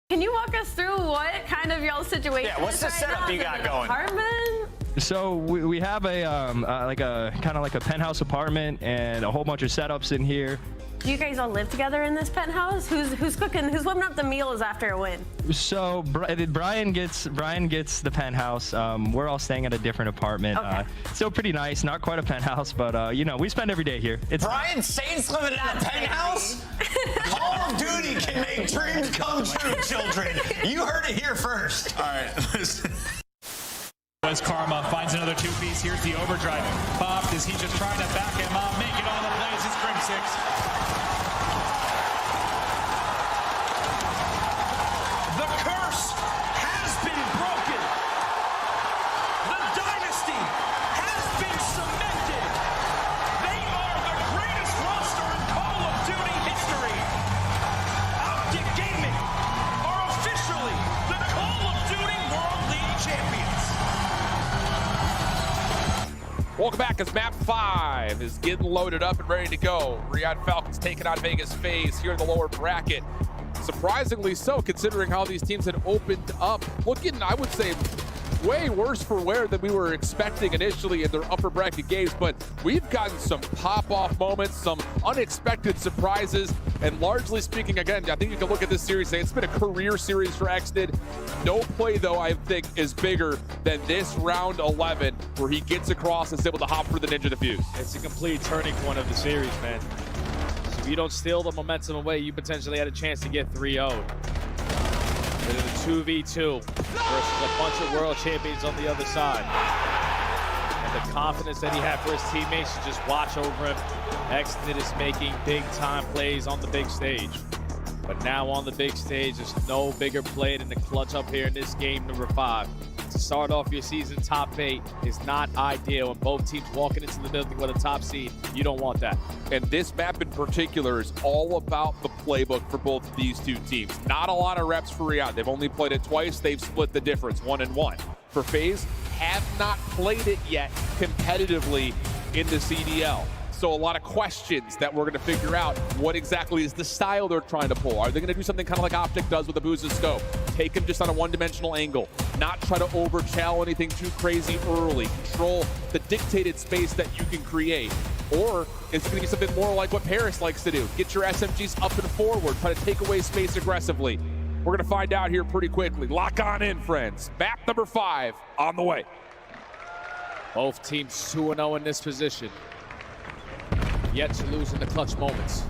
Can you walk us through what kind of y'all's situation? Yeah, what's the right setup now? you got going? Apartment? So we have a kind of like a penthouse apartment and a whole bunch of setups in here. Do you guys all live together in this penthouse? Who's cooking? Who's whipping up the meals after a win? So Brian gets the penthouse. We're all staying at a different apartment. Okay. Still pretty nice, not quite a penthouse, but you know, we spend every day here. It's Brian Saints living in a penthouse? Call of Duty can make dreams come true, children. You heard it here first. All right. As Karma finds another two-piece, here's the overdrive. Popped, is he just trying to back him up, make it on the plays, it's Crimsix. The curse has been broken. The dynasty has been cemented. They are the greatest roster in Call of Duty history. Optic Gaming are officially the Call of Duty World League champions. Welcome back as map 5 is getting loaded up and ready to go. Riyadh Falcons taking on Vegas FaZe here in the lower bracket. Surprisingly so, considering how these teams had opened up. Looking, I would say, way worse for wear than we were expecting initially in their upper bracket games, but we've gotten some pop-off moments, some unexpected surprises, and largely speaking, again, I think you can look at this series and say it's been a career series for Extid. No play, though, I think, is bigger than this round 11, where he gets across and is able to hop for the Ninja Defuse. It's a complete turning point of the series, man. If you don't steal the momentum away, you potentially had a chance to get 3-0'd. But in a 2v2 versus a bunch of world champions on the other side. And the confidence that he had for his teammates to just watch over him. Extid is making big-time plays on the big stage. But now on the big stage, there's no bigger play than the clutch up here in this game number 5. To start off your season top 8 is not ideal, and both teams walking into the building with a top seed, you don't want that. And this map in particular is all about the playbook for both of these two teams. Not a lot of reps for Riyadh. They've only played it twice. They've split the difference, 1-1. For FaZe, have not played it yet competitively in the CDL. So a lot of questions that we're going to figure out what exactly is the style they're trying to pull. Are they going to do something kind of like Optic does with the Booza scope? Take him just on a one-dimensional angle, not try to overchow anything too crazy early, control the dictated space that you can create. Or is it going to be something more like what Paris likes to do? Get your SMGs up and forward, try to take away space aggressively. We're going to find out here pretty quickly. Lock on in, friends. Map number 5 on the way. Both teams 2-0 in this position. Yet to lose in the clutch moments.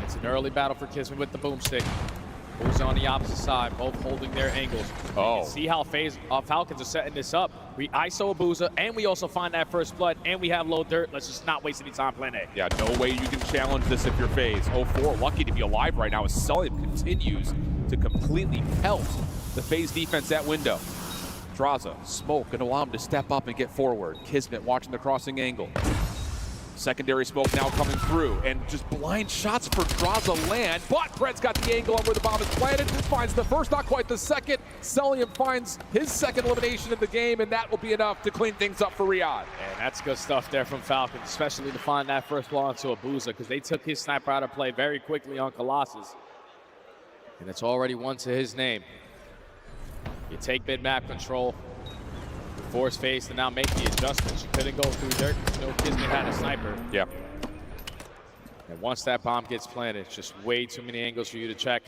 It's an early battle for Kismet with the boomstick. Who's on the opposite side, both holding their angles. Oh. See how Falcons are setting this up. We ISO Abuza, and we also find that first blood, and we have low dirt. Let's just not waste any time playing A. Yeah, no way you can challenge this if you're FaZe. 0-4, lucky to be alive right now as Sully continues to completely pelt the FaZe defense at window. Draza, smoke, gonna allow him to step up and get forward. Kismet watching the crossing angle. Secondary smoke now coming through, and just blind shots for Draza land, but Brett's got the angle on where the bomb is planted, finds the first, not quite the second. Celium finds his second elimination of the game, and that will be enough to clean things up for Riyadh. And that's good stuff there from Falcons, especially to find that first blow onto Abuza, because they took his sniper out of play very quickly on Colossus. And it's already one to his name. You take mid-map control, force FaZe to now make the adjustments. You couldn't go through dirt because no Kismet had a sniper. Yeah. And once that bomb gets planted, it's just way too many angles for you to check.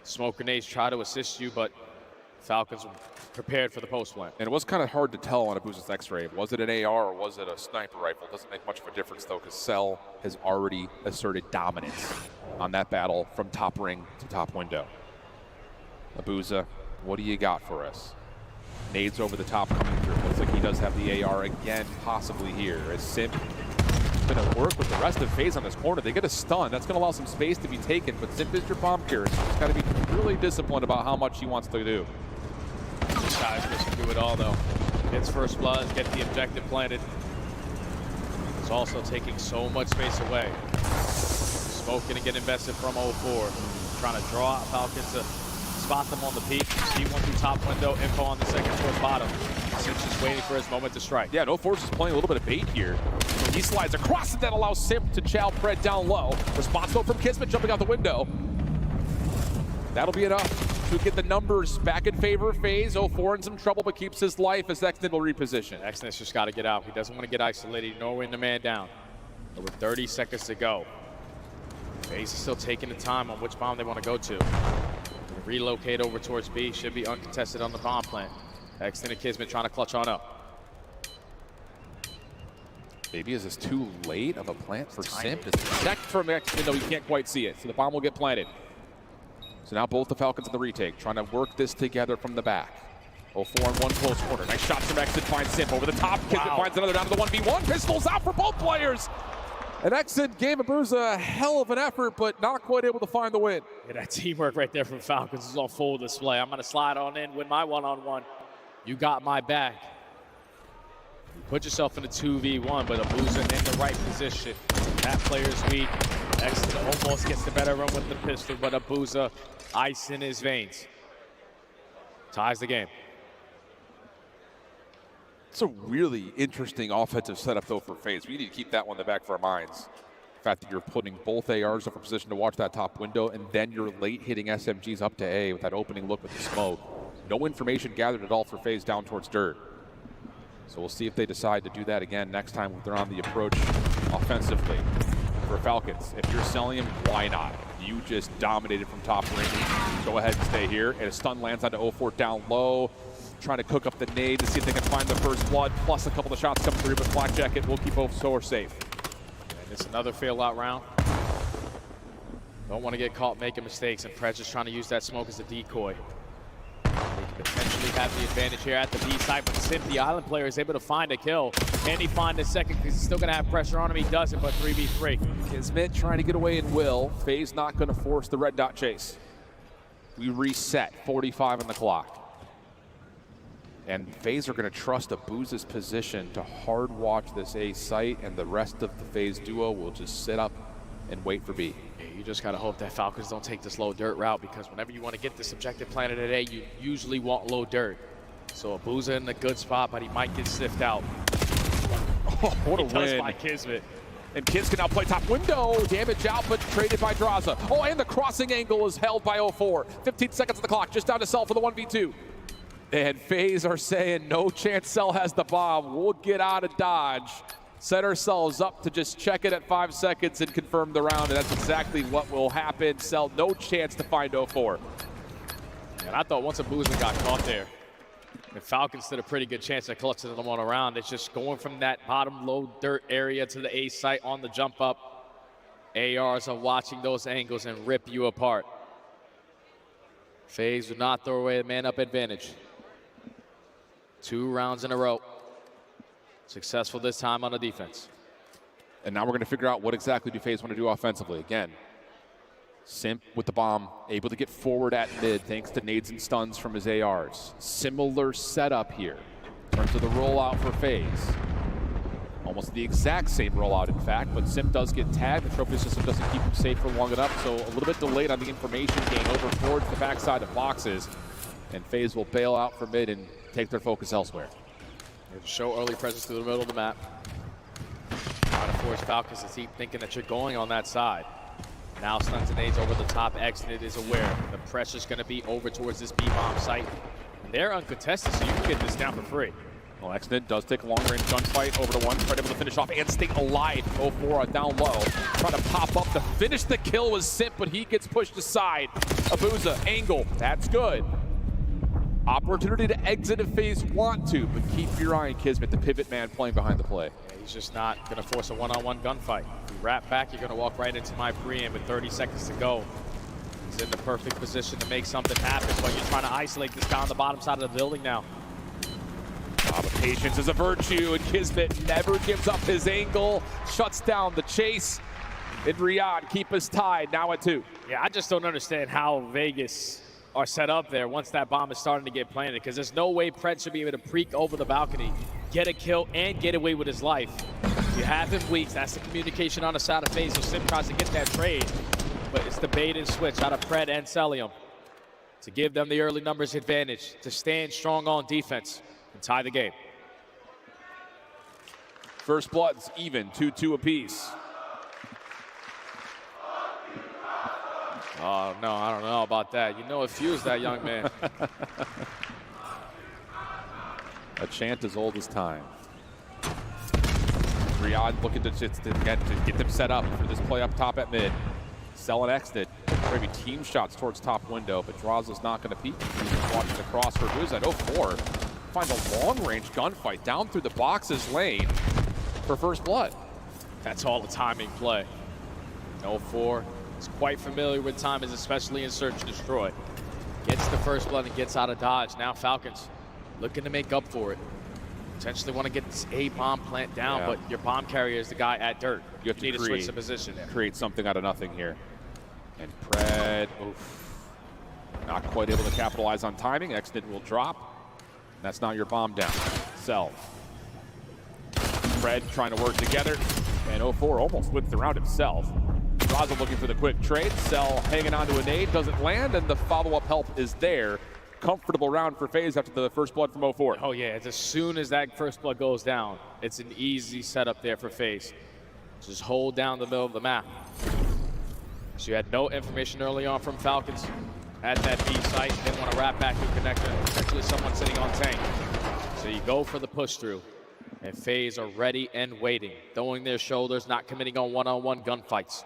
Smoke grenades try to assist you, but Falcons were prepared for the post plant. And it was kind of hard to tell on Abuza's X-ray. Was it an AR or was it a sniper rifle? Doesn't make much of a difference though, because Cell has already asserted dominance on that battle from top ring to top window. Abuza, what do you got for us? Nades over the top coming through. Looks like he does have the AR again, possibly here. As Simp is going to work with the rest of FaZe on this corner. They get a stun. That's going to allow some space to be taken, but Simp is your bomb carrier, so he's got to be really disciplined about how much he wants to do. Guys, just do it all though. Gets first blood, get the objective planted. It's also taking so much space away. Smoke going to get invested from 0-4. Trying to draw out Falcons to spot them on the peak. See one through top window, info on the second towards bottom. Since just waiting for his moment to strike. Yeah, No Force is playing a little bit of bait here. He slides across it, that allows Simp to chow Pred down low. Response though from Kismet jumping out the window. That'll be enough to get the numbers back in favor of FaZe. 04 in some trouble, but keeps his life as Exnid will reposition. Exnid's just got to get out. He doesn't want to get isolated, nor win the man down. But with 30 seconds to go, FaZe is still taking the time on which bomb they want to go to. Relocate over towards B, should be uncontested on the bomb plant. Exnid and Kismet trying to clutch on up. Maybe is this too late of a plant for Simp? It's checked from Exnid, though he can't quite see it, so the bomb will get planted. So now both the Falcons in the retake, trying to work this together from the back. 04 in one close corner. Nice shot from Exnid, finds Simp over the top. Kismet finds another down to the 1v1. Pistols out for both players. And Exnid gave Abuza a hell of an effort, but not quite able to find the win. Yeah, that teamwork right there from Falcons is on full display. I'm going to slide on in, win my one-on-one. You got my back. You put yourself in a 2v1, but Abuza in the right position. That player's weak. Exnid almost gets the better run with the pistol, but Abuza, ice in his veins. Ties the game. It's a really interesting offensive setup, though, for FaZe. We need to keep that one in the back of our minds. The fact that you're putting both ARs up for position to watch that top window, and then you're late hitting SMGs up to A with that opening look with the smoke. No information gathered at all for FaZe down towards dirt. So we'll see if they decide to do that again next time they're on the approach offensively. For Falcons, if you're selling him, why not? You just dominated from top range. Go ahead and stay here. And a stun lands onto 04 down low. Trying to cook up the nade to see if they can find the first blood, plus a couple of shots come through, but Black Jacket will keep 04 safe. And it's another fail-out round. Don't want to get caught making mistakes, and Pred's just trying to use that smoke as a decoy. They can potentially have the advantage here at the B side, but Simp, the island player, is able to find a kill. Can he find a second? Because he's still going to have pressure on him. He doesn't, but 3v3. Kismet trying to get away in will. FaZe not going to force the red dot chase. We reset, 45 on the clock. And FaZe are going to trust Abuza's position to hard watch this A site, and the rest of the FaZe duo will just sit up and wait for B. Yeah, you just got to hope that Falcons don't take this low dirt route, because whenever you want to get this objective planted at A, you usually want low dirt. So Abuza in a good spot, but he might get sniffed out. Oh, what a win by Kismet. And Kids can now play top window. Damage out, but traded by Draza. Oh, and the crossing angle is held by 04. 15 seconds on the clock, just down to Cell for the 1v2. And FaZe are saying, no chance Cell has the bomb. We'll get out of Dodge. Set ourselves up to just check it at 5 seconds and confirm the round, and that's exactly what will happen. Cell, no chance to find 04. And I thought once Abuza got caught there, the Falcons stood a pretty good chance of clutching them on a round. It's just going from that bottom low dirt area to the A site on the jump up. ARs are watching those angles and rip you apart. FaZe would not throw away the man-up advantage. 2 rounds in a row. Successful this time on the defense. And now we're going to figure out what exactly do FaZe want to do offensively. Again, Simp with the bomb, able to get forward at mid thanks to nades and stuns from his ARs. Similar setup here in terms of the rollout for FaZe. Almost the exact same rollout, in fact, but Simp does get tagged. The trophy system doesn't keep him safe for long enough, so a little bit delayed on the information gain over towards the backside of boxes. And FaZe will bail out for mid and take their focus elsewhere. Show early presence through the middle of the map. Trying to force Falcons to keep thinking that you're going on that side. Now stuns and nades over the top. Exnid is aware the pressure's going to be over towards this B-bomb site. And they're uncontested, so you can get this down for free. Well, Exnid does take a long-range gunfight over the one, try to able to finish off and stay alive. 04 down low, trying to pop up to finish the kill with Simp, but he gets pushed aside. Abuza, angle, that's good. Opportunity to exit if FaZe want to, but keep your eye on Kismet, the pivot man playing behind the play. Yeah, he's just not going to force a one-on-one gunfight. If you wrap back, you're going to walk right into my pre-aim with 30 seconds to go. He's in the perfect position to make something happen, but you're trying to isolate this guy on the bottom side of the building now. But patience is a virtue, and Kismet never gives up his angle, shuts down the chase. And Riyadh keep us tied, now at 2. Yeah, I just don't understand how Vegas are set up there once that bomb is starting to get planted, because there's no way Pred should be able to preak over the balcony, get a kill, and get away with his life. You have him weak. That's the communication on the side of FaZe, so Sim tries to get that trade, but it's the bait and switch out of Pred and Celium to give them the early numbers advantage, to stand strong on defense and tie the game. First blood's even, 2-2 apiece. Oh, no, I don't know about that. You know it fused that young man. A chant as old as time. Riyadh looking to get them set up for this play up top at mid. Cell and exit. Maybe team shots towards top window, but Draza's not going to peek. He's watching the cross for Buza at 04. Finds a long-range gunfight down through the boxes lane for first blood. That's all the timing play. 04 is quite familiar with timings, especially in Search and Destroy. Gets the first blood and gets out of dodge. Now Falcons looking to make up for it. Potentially want to get this A bomb plant down, but your bomb carrier is the guy at dirt. You have to need to switch the position. Create something out of nothing here. And Pred, not quite able to capitalize on timing. Exnid will drop. That's not your bomb down. Cell. Pred trying to work together. And 04 almost whipped around himself. Draza looking for the quick trade. Cell hanging onto a nade, doesn't land, and the follow-up help is there. Comfortable round for FaZe after the first blood from 04. Oh yeah, as soon as that first blood goes down, it's an easy setup there for FaZe. Just hold down the middle of the map. So you had no information early on from Falcons at that B site. Didn't want to wrap back to connector. Potentially someone sitting on tank. So you go for the push through. And FaZe are ready and waiting. Throwing their shoulders, not committing on one-on-one gunfights.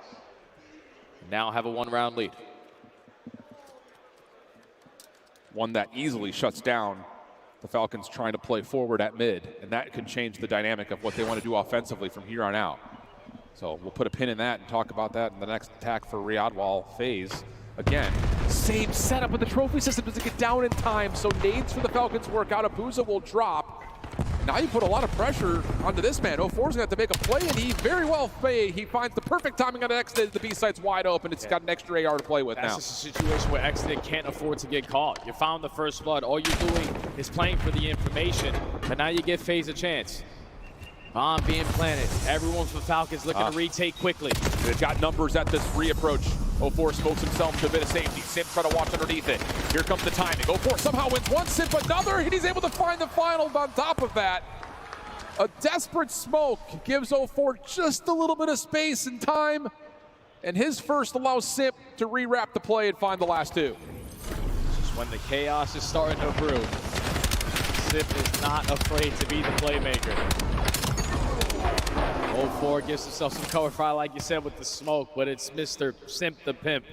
Now have a one-round lead. One that easily shuts down the Falcons trying to play forward at mid. And that can change the dynamic of what they want to do offensively from here on out. So we'll put a pin in that and talk about that in the next attack for Riyadh, while FaZe, again, same setup with the trophy system. Doesn't get down in time, so nades for the Falcons work out. Abuza will drop. Now you put a lot of pressure onto this man. 04's going to have to make a play, and he very well he finds the perfect timing on the Exnid. The B site's wide open. It's got an extra AR to play with now. That's just a situation where Exnid can't afford to get caught. You found the first blood. All you're doing is playing for the information, but now you give FaZe a chance. Bomb being planted. Everyone for Falcons looking to retake quickly. They've got numbers at this re-approach. 04 smokes himself to a bit of safety. Simp trying to watch underneath it. Here comes the timing. 04 somehow wins one, Simp another, and he's able to find the final on top of that. A desperate smoke gives 04 just a little bit of space and time, and his first allows Simp to re-wrap the play and find the last two. Just when the chaos is starting to brew, Simp is not afraid to be the playmaker. 04 gives himself some cover fire, like you said, with the smoke, but it's Mr. Simp the Pimp.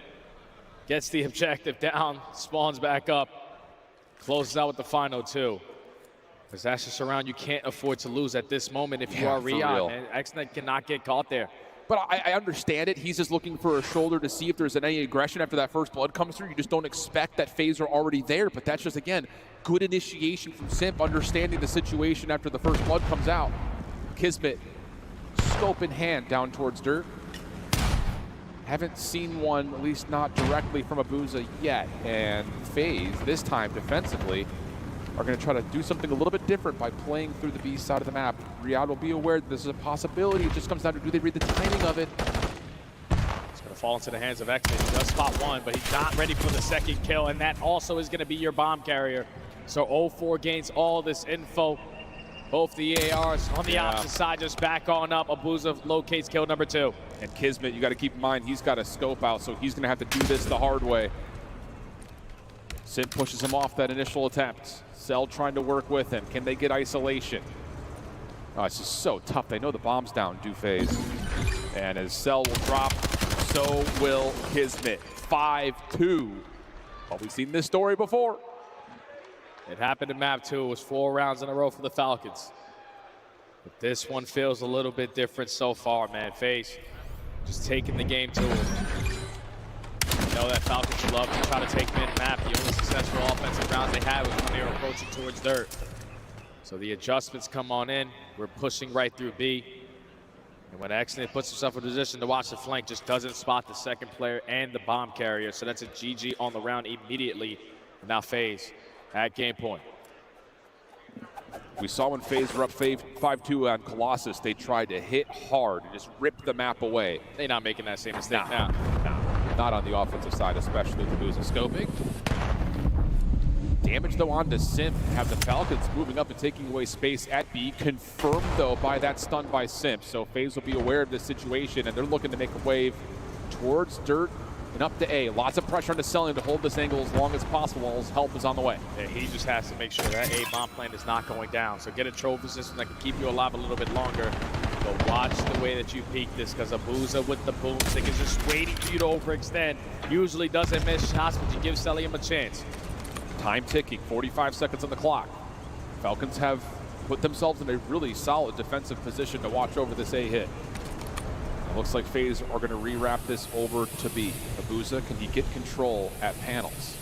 Gets the objective down, spawns back up, closes out with the final two. Because that's just a round you can't afford to lose at this moment if you are Riyadh, and Exnid cannot get caught there. But I understand it. He's just looking for a shoulder to see if there's any aggression after that first blood comes through. You just don't expect that FaZe are already there, but that's just, again, good initiation from Simp, understanding the situation after the first blood comes out. Kismet, scope in hand down towards dirt. Haven't seen one, at least not directly from Abuza yet. And FaZe, this time defensively, are going to try to do something a little bit different by playing through the B side of the map. Riyadh will be aware that this is a possibility. It just comes down to, do they read the timing of it? It's going to fall into the hands of Exnid. He does spot one, but he's not ready for the second kill, and that also is going to be your bomb carrier. So 04 gains all this info. Both the ARs on the opposite side just back on up. Abuza locates kill number two. And Kismet, you got to keep in mind, he's got a scope out, so he's going to have to do this the hard way. Simp pushes him off that initial attempt. Cell trying to work with him. Can they get isolation? Oh, it's just so tough. They know the bomb's down, do FaZe. And as Cell will drop, so will Kismet. 5-2. Well, we've seen this story before. It happened in map 2. It was 4 rounds in a row for the Falcons. But this one feels a little bit different so far, man. FaZe just taking the game to them. You know that Falcons love to try to take mid-map. The only successful offensive rounds they had was when they were approaching towards dirt. So the adjustments come on in. We're pushing right through B. And when Exnid puts himself in position to watch the flank, just doesn't spot the second player and the bomb carrier. So that's a GG on the round immediately. And now FaZe at game point. We saw when FaZe were up 5-2 on Colossus, they tried to hit hard and just rip the map away. They're not making that same mistake now. Not on the offensive side, especially with Abuza scoping. Damage though onto Simp. Have the Falcons moving up and taking away space at B. Confirmed though by that stun by Simp. So FaZe will be aware of this situation and they're looking to make a wave towards Dirt and up to A. Lots of pressure on the Cellium to hold this angle as long as possible while his help is on the way. Yeah, he just has to make sure that A bomb plant is not going down. So get a trophy system that can keep you alive a little bit longer. But watch the way that you peek this, because Abuza with the boomstick is just waiting for you to overextend. Usually doesn't miss shots, but you give Cellium a chance. Time ticking, 45 seconds on the clock. Falcons have put themselves in a really solid defensive position to watch over this A hit. It looks like FaZe are going to rewrap this over to B. Abuza, can he get control at panels?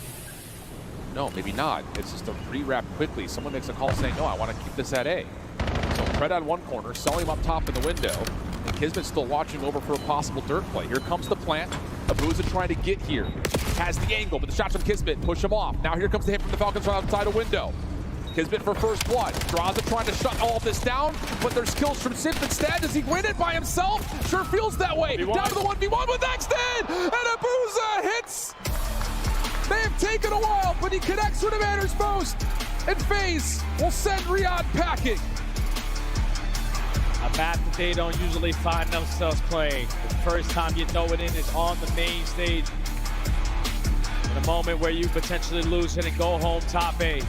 No, maybe not. It's just a rewrap quickly. Someone makes a call saying, no, I want to keep this at A. So Pred on one corner, Cellium up top in the window, and Kismet still watching over for a possible Dirt play. Here comes the plant. Abuza trying to get here. Has the angle, but the shots from Kismet push him off. Now here comes the hit from the Falcons from outside a window. Kismet for first blood. Draza trying to shut all of this down, but there's kills from Simp instead. Does he win it by himself? Sure feels that way. Down to the 1v1 with Extend, and Abuza hits. They have taken a while, but he connects with the Manners most, and FaZe will send Riyadh packing. A map that they don't usually find themselves playing. The first time you throw it in is on the main stage. In a moment where you potentially lose it and go home top A.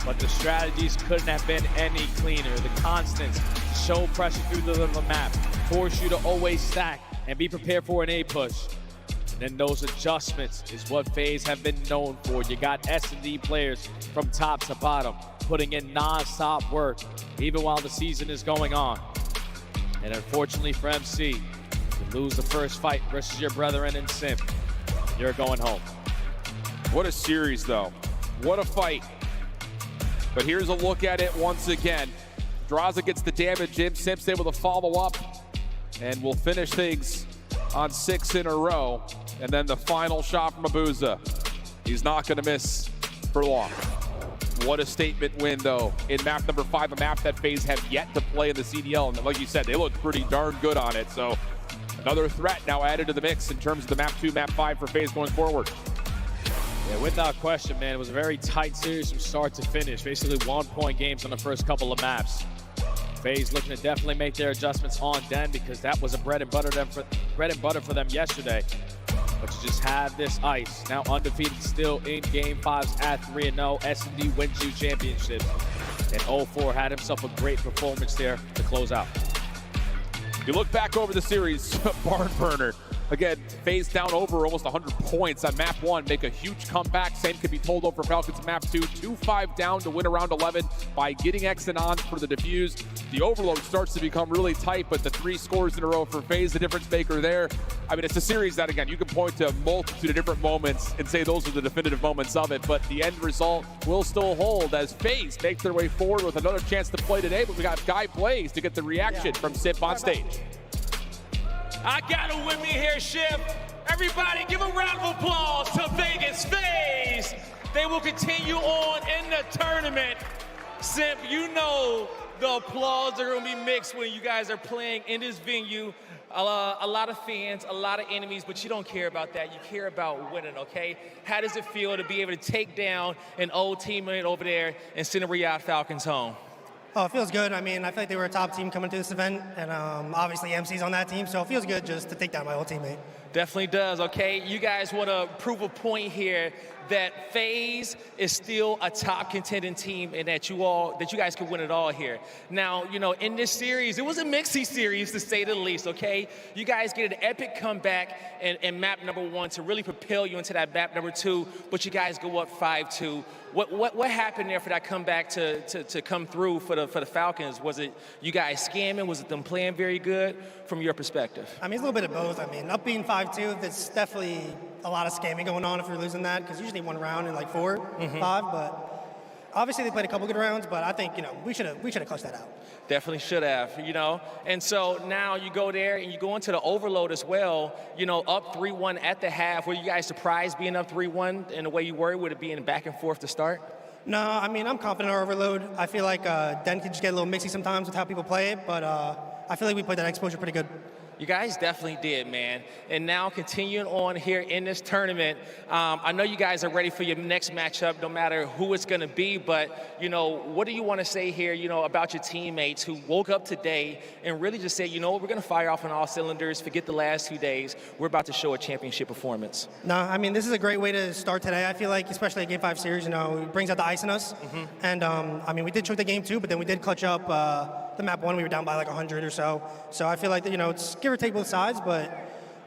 But the strategies couldn't have been any cleaner. The constants show pressure through the map, force you to always stack and be prepared for an A push. And then those adjustments is what FaZe have been known for. You got S&D players from top to bottom putting in non-stop work even while the season is going on. And unfortunately for MC, you lose the first fight versus your brethren in Simp, you're going home. What a series though. What a fight. But here's a look at it once again. Draza gets the damage in. Simp's able to follow up. And we'll finish things on 6 in a row. And then the final shot from Abuza. He's not going to miss for long. What a statement win, though, in map number 5, a map that FaZe have yet to play in the CDL. And like you said, they look pretty darn good on it. So another threat now added to the mix in terms of the map 2, map 5 for FaZe going forward. Yeah, without question, man. It was a very tight series from start to finish. Basically 1-point games on the first couple of maps. FaZe looking to definitely make their adjustments on Den because that was a bread and butter for them yesterday. But you just have this ice. Now undefeated still in Game 5s at 3-0. S&D wins you championships. And 0-4 had himself a great performance there to close out. You look back over the series, barn burner. Again, FaZe down over almost 100 points on map 1, make a huge comeback. Same could be told over Falcons in map 2. 2-5 down to win around 11 by getting Exen on for the defuse. The overload starts to become really tight, but the 3 scores in a row for FaZe, the difference maker there. I mean, it's a series that, again, you can point to a multitude of different moments and say those are the definitive moments of it, but the end result will still hold as FaZe make their way forward with another chance to play today, but we got Guy Blaze to get the reaction from Simp on stage. I got it with me here, Ship. Everybody give a round of applause to Vegas FaZe. They will continue on in the tournament. Simp, you know the applause are going to be mixed when you guys are playing in this venue. A lot of fans, a lot of enemies, but you don't care about that. You care about winning, okay? How does it feel to be able to take down an old teammate over there and send the Riyadh Falcons home? Oh, it feels good. I mean, I feel like they were a top team coming to this event, and obviously MC's on that team, so it feels good just to take down my old teammate. Definitely does, okay? You guys want to prove a point here that FaZe is still a top contending team and that you guys can win it all here. Now, you know, in this series, it was a mixy series to say the least, okay? You guys get an epic comeback in map number 1 to really propel you into that map number 2, but you guys go up 5-2. What happened there for that comeback to come through for the Falcons? Was it you guys scamming? Was it them playing very good from your perspective? I mean, it's a little bit of both. I mean, up being 5-2, that's definitely a lot of scamming going on if you're losing that, because usually 1 round in like 4, 5, but obviously they played a couple good rounds, but I think, you know, we should have clutched that out. Definitely should have, you know. And so now you go there and you go into the overload as well, you know, up 3-1 at the half. Were you guys surprised being up 3-1 in the way you were? Would it be in back and forth to start? No, I mean, I'm confident in our overload. I feel like Den can just get a little mixy sometimes with how people play it, but I feel like we played that exposure pretty good. You guys definitely did, man. And now continuing on here in this tournament, I know you guys are ready for your next matchup, no matter who it's going to be. But, you know, what do you want to say here, you know, about your teammates who woke up today and really just said, you know what, we're going to fire off on all cylinders, forget the last 2 days. We're about to show a championship performance. No, I mean, this is a great way to start today. I feel like, especially a Game 5 series, you know, it brings out the ice in us. And, I mean, we did choke the game 2, but then we did clutch up the map 1. We were down by like 100 or so. So I feel like, you know, it's give or take both sides, but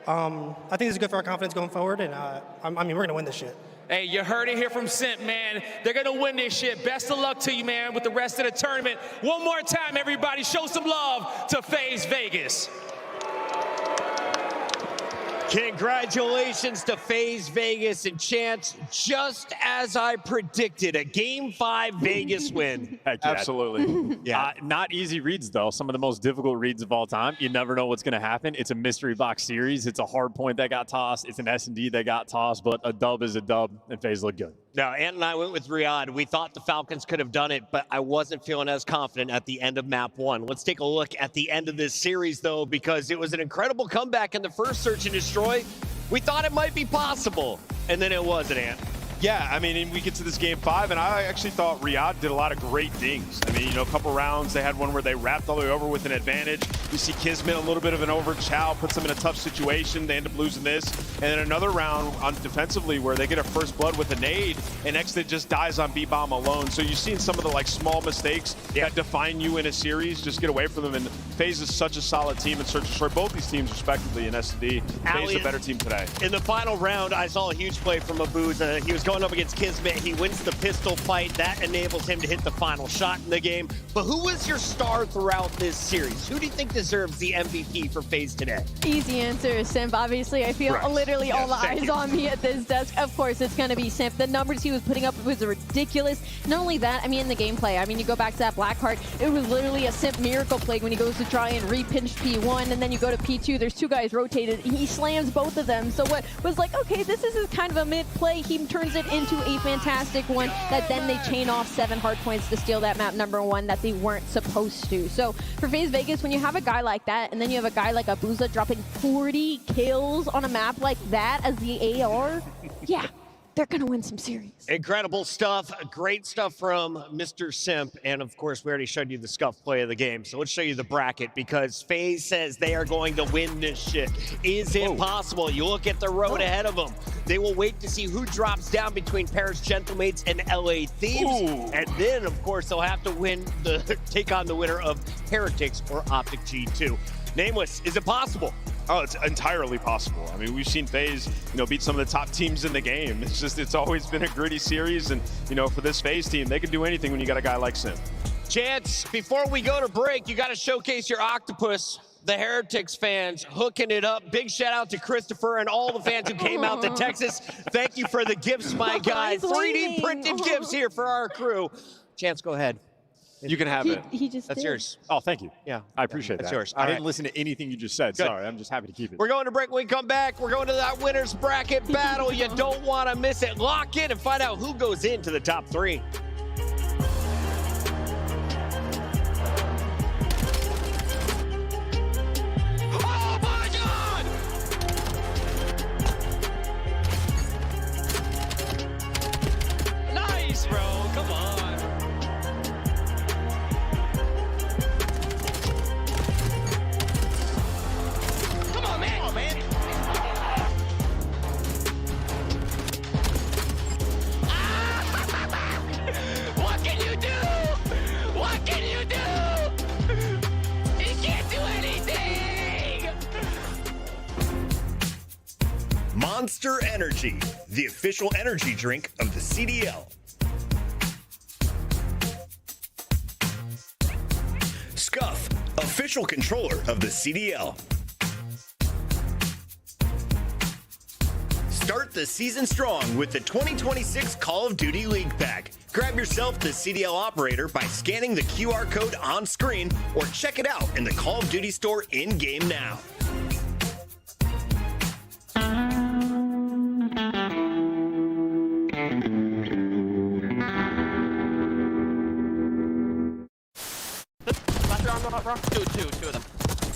I think this is good for our confidence going forward, and I mean, we're going to win this shit. Hey, you heard it here from Simp, man. They're going to win this shit. Best of luck to you, man, with the rest of the tournament. One more time, everybody, show some love to FaZe Vegas. Congratulations to FaZe Vegas and Chance. Just as I predicted, a Game 5 Vegas win. Heck yeah. Absolutely. Yeah. Not easy reads, though. Some of the most difficult reads of all time. You never know what's going to happen. It's a mystery box series. It's a hard point that got tossed. It's an S&D that got tossed, but a dub is a dub, and FaZe looked good. Now, Ant and I went with Riyadh. We thought the Falcons could have done it, but I wasn't feeling as confident at the end of map 1. Let's take a look at the end of this series, though, because it was an incredible comeback in the first Search and Destroy. We thought it might be possible, and then it wasn't, Ant. Yeah, I mean, and we get to this Game 5, and I actually thought Riyadh did a lot of great things. I mean, you know, a couple rounds, they had one where they wrapped all the way over with an advantage. We see Kismet a little bit of an over. Chow puts them in a tough situation. They end up losing this. And then another round on defensively where they get a first blood with a nade, and Exit just dies on B-Bomb alone. So you've seen some of the, like, small mistakes that define you in a series. Just get away from them. And FaZe is such a solid team in Search and Destroy. Both these teams, respectively, in S&D. FaZe a better team today. In the final round, I saw a huge play from Abuza. He was going up against Kismet. He wins the pistol fight. That enables him to hit the final shot in the game. But who was your star throughout this series? Who do you think deserves the MVP for FaZe today? Easy answer, Simp. Obviously, I feel literally all the eyes on me at this desk. Of course, it's going to be Simp. The numbers he was putting up was ridiculous. Not only that, I mean, in the gameplay, I mean, you go back to that Blackheart, it was literally a Simp miracle plague when he goes to try and re-pinch P1, and then you go to P2, there's 2 guys rotated, he slams both of them. So what was like, okay, this is kind of a mid-play, he turns it into a fantastic one that then they chain off 7 hard points to steal that map number 1 that they weren't supposed to. So for FaZe Vegas, when you have a guy like that, and then you have a guy like Abuza dropping 40 kills on a map like that as the AR, yeah, they're going to win some series. Incredible stuff. Great stuff from Mr. Simp. And of course, we already showed you the scuff play of the game. So let's show you the bracket because FaZe says they are going to win this shit. Is it possible? You look at the road ahead of them. They will wait to see who drops down between Paris Gentlemates and LA Thieves. And then, of course, they'll have to take on the winner of Heretics or Optic G2. Nameless, is it possible? Oh, it's entirely possible. I mean, we've seen FaZe, you know, beat some of the top teams in the game. It's just, it's always been a gritty series. And, you know, for this FaZe team, they can do anything when you got a guy like Simp. Chance, before we go to break, you got to showcase your octopus. The Heretics fans hooking it up. Big shout out to Christopher and all the fans who came out to Texas. Thank you for the gifts, my guy. 3D printed gifts here for our crew. Chance, go ahead. You can have it. He just That's did. yours. Oh, thank you. Yeah. I appreciate That's that. yours. I All didn't right. listen to anything you just said. Good. Sorry. I'm just happy to keep it. We're going to break. When we come back, we're going to that winner's bracket battle. You don't want to miss it. Lock in and find out who goes into the top 3. Oh my God! Nice, bro. Come on. Come on, man! Come on, man! What can you do? What can you do? He can't do anything! Monster Energy, the official energy drink of the CDL. Scuff, official controller of the CDL. Start the season strong with the 2026 Call of Duty League Pack. Grab yourself the CDL operator by scanning the QR code on screen or check it out in the Call of Duty store in-game now. Two of them.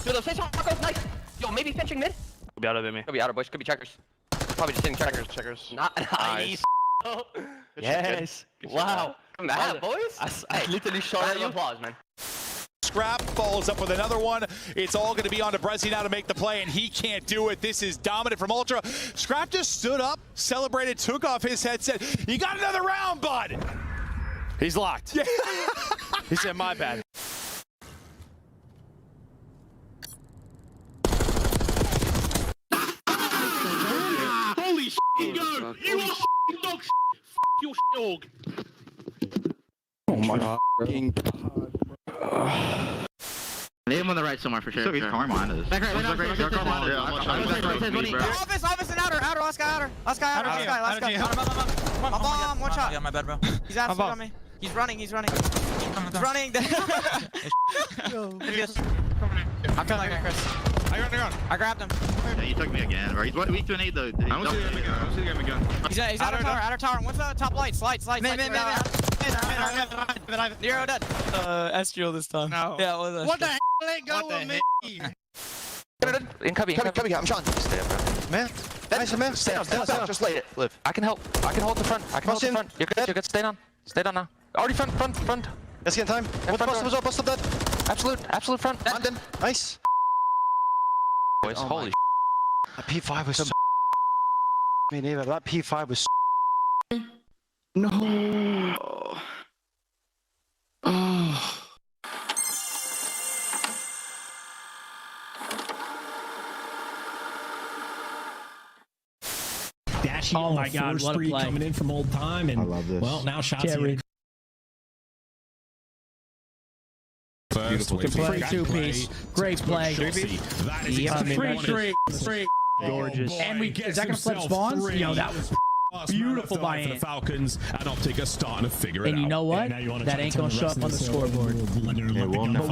Two of them. Face one, Marco, nice. Yo, maybe pitching mid. Could be out of it, me. Could be outer bush. Could be checkers. Probably just hitting checkers. Not nice. Yes. Wow. Come back, boys. I literally shot you. Applause, man. Scrap follows up with another one. It's all going to be on to Brezzy now to make the play, and he can't do it. This is dominant from Ultra. Scrap just stood up, celebrated, took off his headset. You got another round, bud. He's locked. Yeah. He said, my bad. Holy shit, go! You are dog shit! Your dog! Oh my god. Leave him on the right somewhere for sure. So he's car minus. Back right, Office and outer, last guy. I'm bomb, one shot. Yeah, my bad, bro. He's absolutely on me. He's running. He's running. I'm coming like Chris. I grabbed him. Yeah, you took me again, bro. He's weak to an 8 though. I don't see the gun. He's outer tower. What's the top light? Slide. Nero dead. Astral this time. No. Yeah, what the hell ain't go with me? In cubby, I'm Sean. Stay up, bro. Man. Nice, man. Stay down. Just lay it. Live. I can help. I can hold the front. You're good. Stay down now. Already front. Let's get in time. What's dead? Absolute front. London. Nice. Boys, holy shit. That P5 was so me neither. That P5 was no. Dashy oh my god, what a play. Coming in from old time, and I love this. Well, now shots here. Beautiful play. Two-piece. Great play. That is free. Gorgeous. And is that going to flip spawns? Yo, that was beautiful by Ant. The Falcons, and Optic are starting to figure it out. And you know what? That ain't going to show up on the scoreboard. But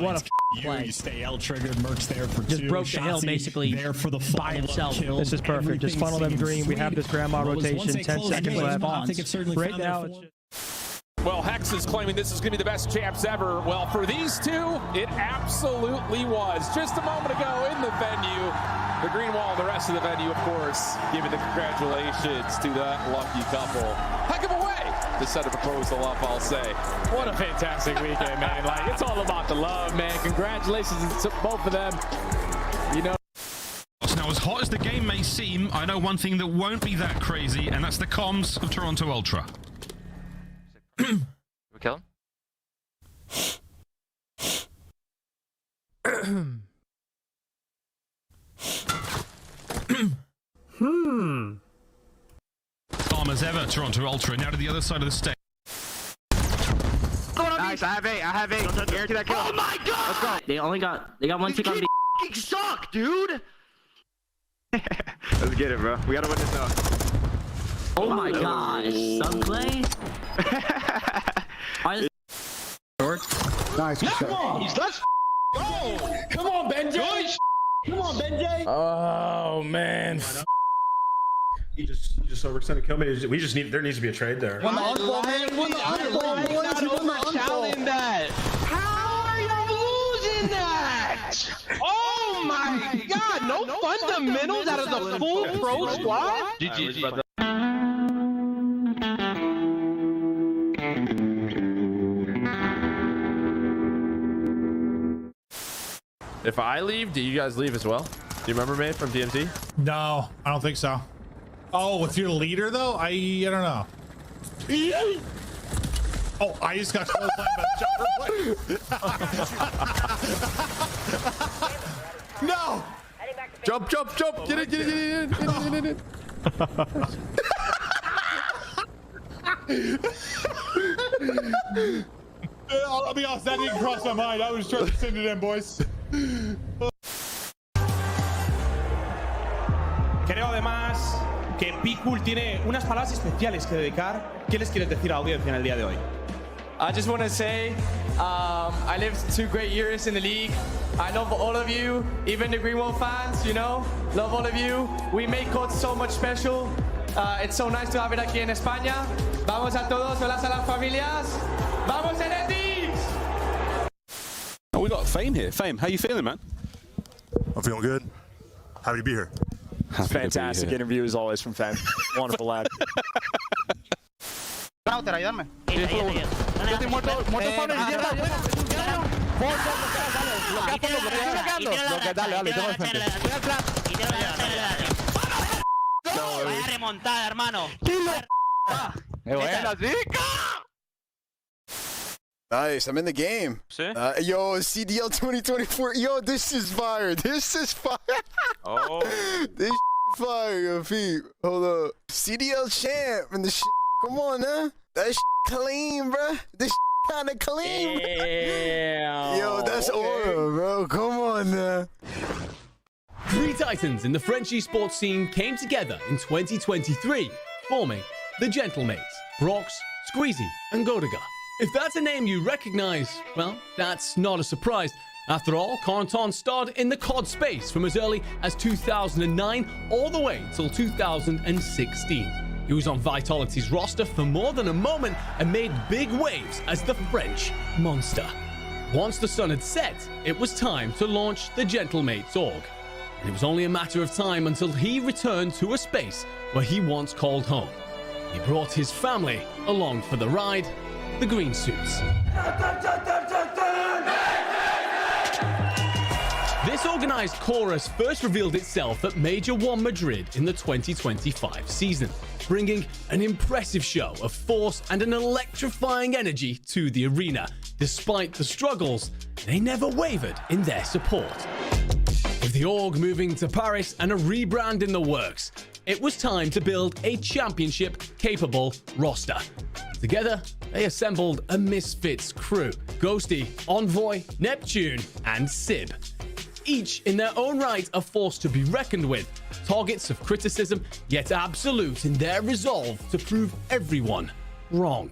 what a play. You stay L-triggered, Merc's there for just 2. Broke the hill basically there for the by himself. This is perfect. Just funnel them green. We have this grandma rotation. 10 seconds left. I think it's certainly right now. Well, Hex is claiming this is going to be the best champs ever. Well, for these two, it absolutely was. Just a moment ago in the venue, the green wall, the rest of the venue, of course, giving the congratulations to that lucky couple. Heck of a way to set a proposal up, I'll say. What a fantastic weekend, man. Like, it's all about the love, man. Congratulations to both of them. You know. Now, as hot as the game may seem, I know one thing that won't be that crazy, and that's the comms of Toronto Ultra. We kill him? Calm as ever, Toronto Ultra. Now to the other side of the stage. Nice, I have 8. Guarantee that kill. Oh my god! Let's go. They got one tick on B. You suck, dude! Let's get it, bro. We gotta win this now. Oh my gosh, Sunplay? Nice. Let's go! Come on, Benjay! Oh man. You just overextended kill me. There needs to be a trade there. Won the uncle, man. Won the uncle, boys. You won the uncle. That. How are you losing that? Oh my god! No fundamentals out of the full pro squad. GG. If I leave, do you guys leave as well? Do you remember me from DMZ? No, I don't think so. Oh, with your leader though? I don't know. Oh, I just got told by the jumper. No! Jump! Get it! I'll be honest, that didn't cross my mind. I was trying to send it in, boys. Creo además que P-Cool tiene unas palabras especiales que dedicar. ¿Qué les quieres decir a la audiencia en el día de hoy? I just want to say, I lived 2 great years in the league. I love all of you, even the Greenwall fans, you know. Love all of you. We make COD so much special. It's so nice to have it aquí en España. Vamos a todos, hola a las familias. Vamos Enetis! Oh, we got Fame here. Fame, how you feeling, man? I'm feeling good. Happy to be here. Fantastic interview as always from Fem. Wonderful lad. Router, ayúdame. Yo estoy muerto spawner izquierda. Dale, tengo de frente. Voy al flash. Vaya remontada, hermano. Buena, chica. Nice, I'm in the game. Yo, CDL 2024. Yo, this is fire. This is fire. Oh. This fire, yo, Pete. Hold up. CDL champ and the come on, huh? That clean, bro. This kind of clean. Yo, that's aura, bro. Come on, now. Three titans in the French esports scene came together in 2023, forming the Gentlemates, Brox, Squeezy, and Godaga. If that's a name you recognize, well, that's not a surprise. After all, Conton starred in the COD space from as early as 2009 all the way till 2016. He was on Vitality's roster for more than a moment and made big waves as the French monster. Once the sun had set, it was time to launch the Gentlemates org. And it was only a matter of time until he returned to a space where he once called home. He brought his family along for the ride, the green suits. This organized chorus first revealed itself at Major One Madrid in the 2025 season, bringing an impressive show of force and an electrifying energy to the arena. Despite the struggles, they never wavered in their support. With the org moving to Paris and a rebrand in the works, it was time to build a championship-capable roster. Together, they assembled a Misfits crew: Ghosty, Envoy, Neptune, and Sib. Each in their own right a force to be reckoned with, targets of criticism, yet absolute in their resolve to prove everyone wrong.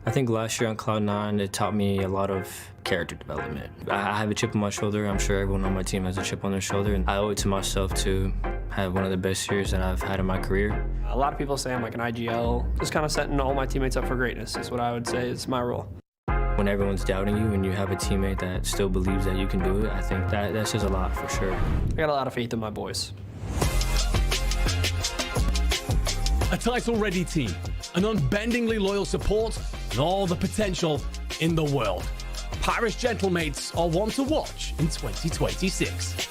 I think last year on Cloud9, it taught me a lot of character development. I have a chip on my shoulder. I'm sure everyone on my team has a chip on their shoulder, and I owe it to myself to have one of the best years that I've had in my career. A lot of people say I'm like an IGL, just kind of setting all my teammates up for greatness is what I would say is my role. When everyone's doubting you and you have a teammate that still believes that you can do it, I think that says a lot for sure. I got a lot of faith in my boys. A title-ready team, an unbendingly loyal support, and all the potential in the world. Paris Gentlemates are one to watch in 2026.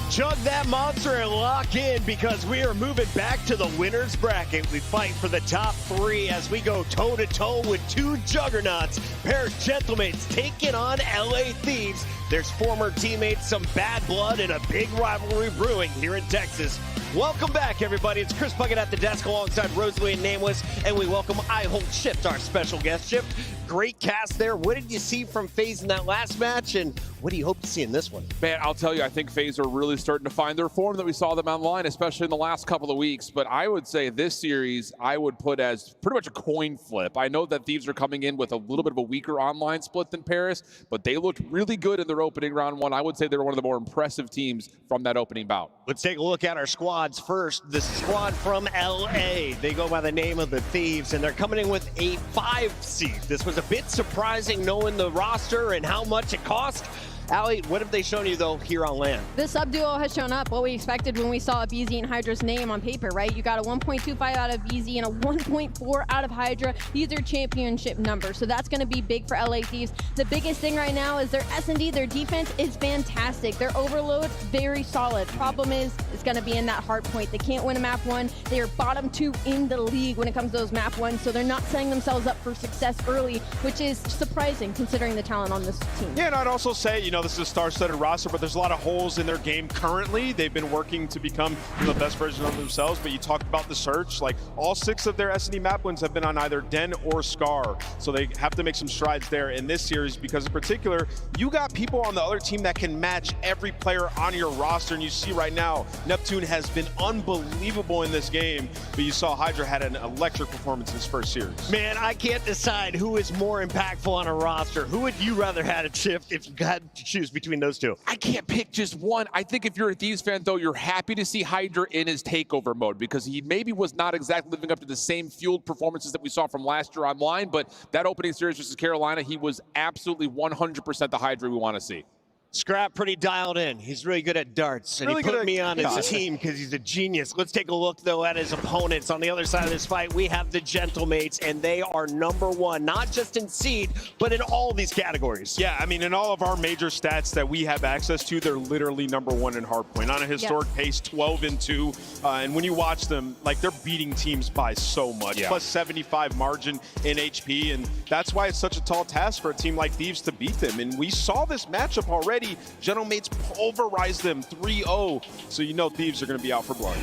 Chug that monster and lock in because we are moving back to the winner's bracket. We fight for the top three as we go toe-to-toe with two juggernauts. Paris Gentlemates taking on LA Thieves. There's former teammates, some bad blood, and a big rivalry brewing here in Texas. Welcome back, everybody. It's Chris Puckett at the desk alongside Rosalie and Nameless, and we welcome I Hold Shift, our special guest. Shift, great cast there. What did you see from FaZe in that last match, and what do you hope to see in this one? Man, I'll tell you, I think FaZe are really starting to find their form that we saw them online, especially in the last couple of weeks. But I would say this series, I would put as pretty much a coin flip. I know that Thieves are coming in with a little bit of a weaker online split than Paris, but they looked really good in the their opening round one. I would say they were one of the more impressive teams from that opening bout. Let's take a look at our squads first. The squad from LA. They go by the name of the Thieves, and they're coming in with a 5 seed. This was a bit surprising knowing the roster and how much it cost. Allie, what have they shown you, though, here on land? This sub-duo has shown up what we expected when we saw BZ and Hydra's name on paper, right? You got a 1.25 out of BZ and a 1.4 out of Hydra. These are championship numbers, so that's going to be big for LA Thieves. The biggest thing right now is their S&D, their defense is fantastic. Their overload, very solid. Problem is, it's going to be in that hard point. They can't win a map 1. They are bottom 2 in the league when it comes to those map 1s, so they're not setting themselves up for success early, which is surprising considering the talent on this team. Yeah, and I'd also say, you know, this is a star-studded roster, but there's a lot of holes in their game currently. They've been working to become the best version of themselves, but you talk about the search, like all 6 of their S&D map wins have been on either Den or Scar, so they have to make some strides there in this series because in particular, you got people on the other team that can match every player on your roster, and you see right now, Neptune has been unbelievable in this game, but you saw Hydra had an electric performance in his first series. Man, I can't decide who is more impactful on a roster. Who would you rather had at Shift if you had to choose between those two? I can't pick just one. I think if you're a Thieves fan, though, you're happy to see Hydra in his takeover mode because he maybe was not exactly living up to the same fueled performances that we saw from last year online, but that opening series versus Carolina, he was absolutely 100% the Hydra we want to see. Scrap pretty dialed in. He's really good at darts, and really he put me on his team because he's a genius. Let's take a look, though, at his opponents. On the other side of this fight, we have the Gentlemates, and they are #1, not just in seed, but in all of these categories. Yeah, I mean, in all of our major stats that we have access to, they're literally #1 in hardpoint. On a historic pace, 12-2. And when you watch them, like, they're beating teams by so much. Plus 75 margin in HP, and that's why it's such a tall task for a team like Thieves to beat them. And we saw this matchup already. Gentlemates pulverized them 3-0, so you know Thieves are going to be out for blood.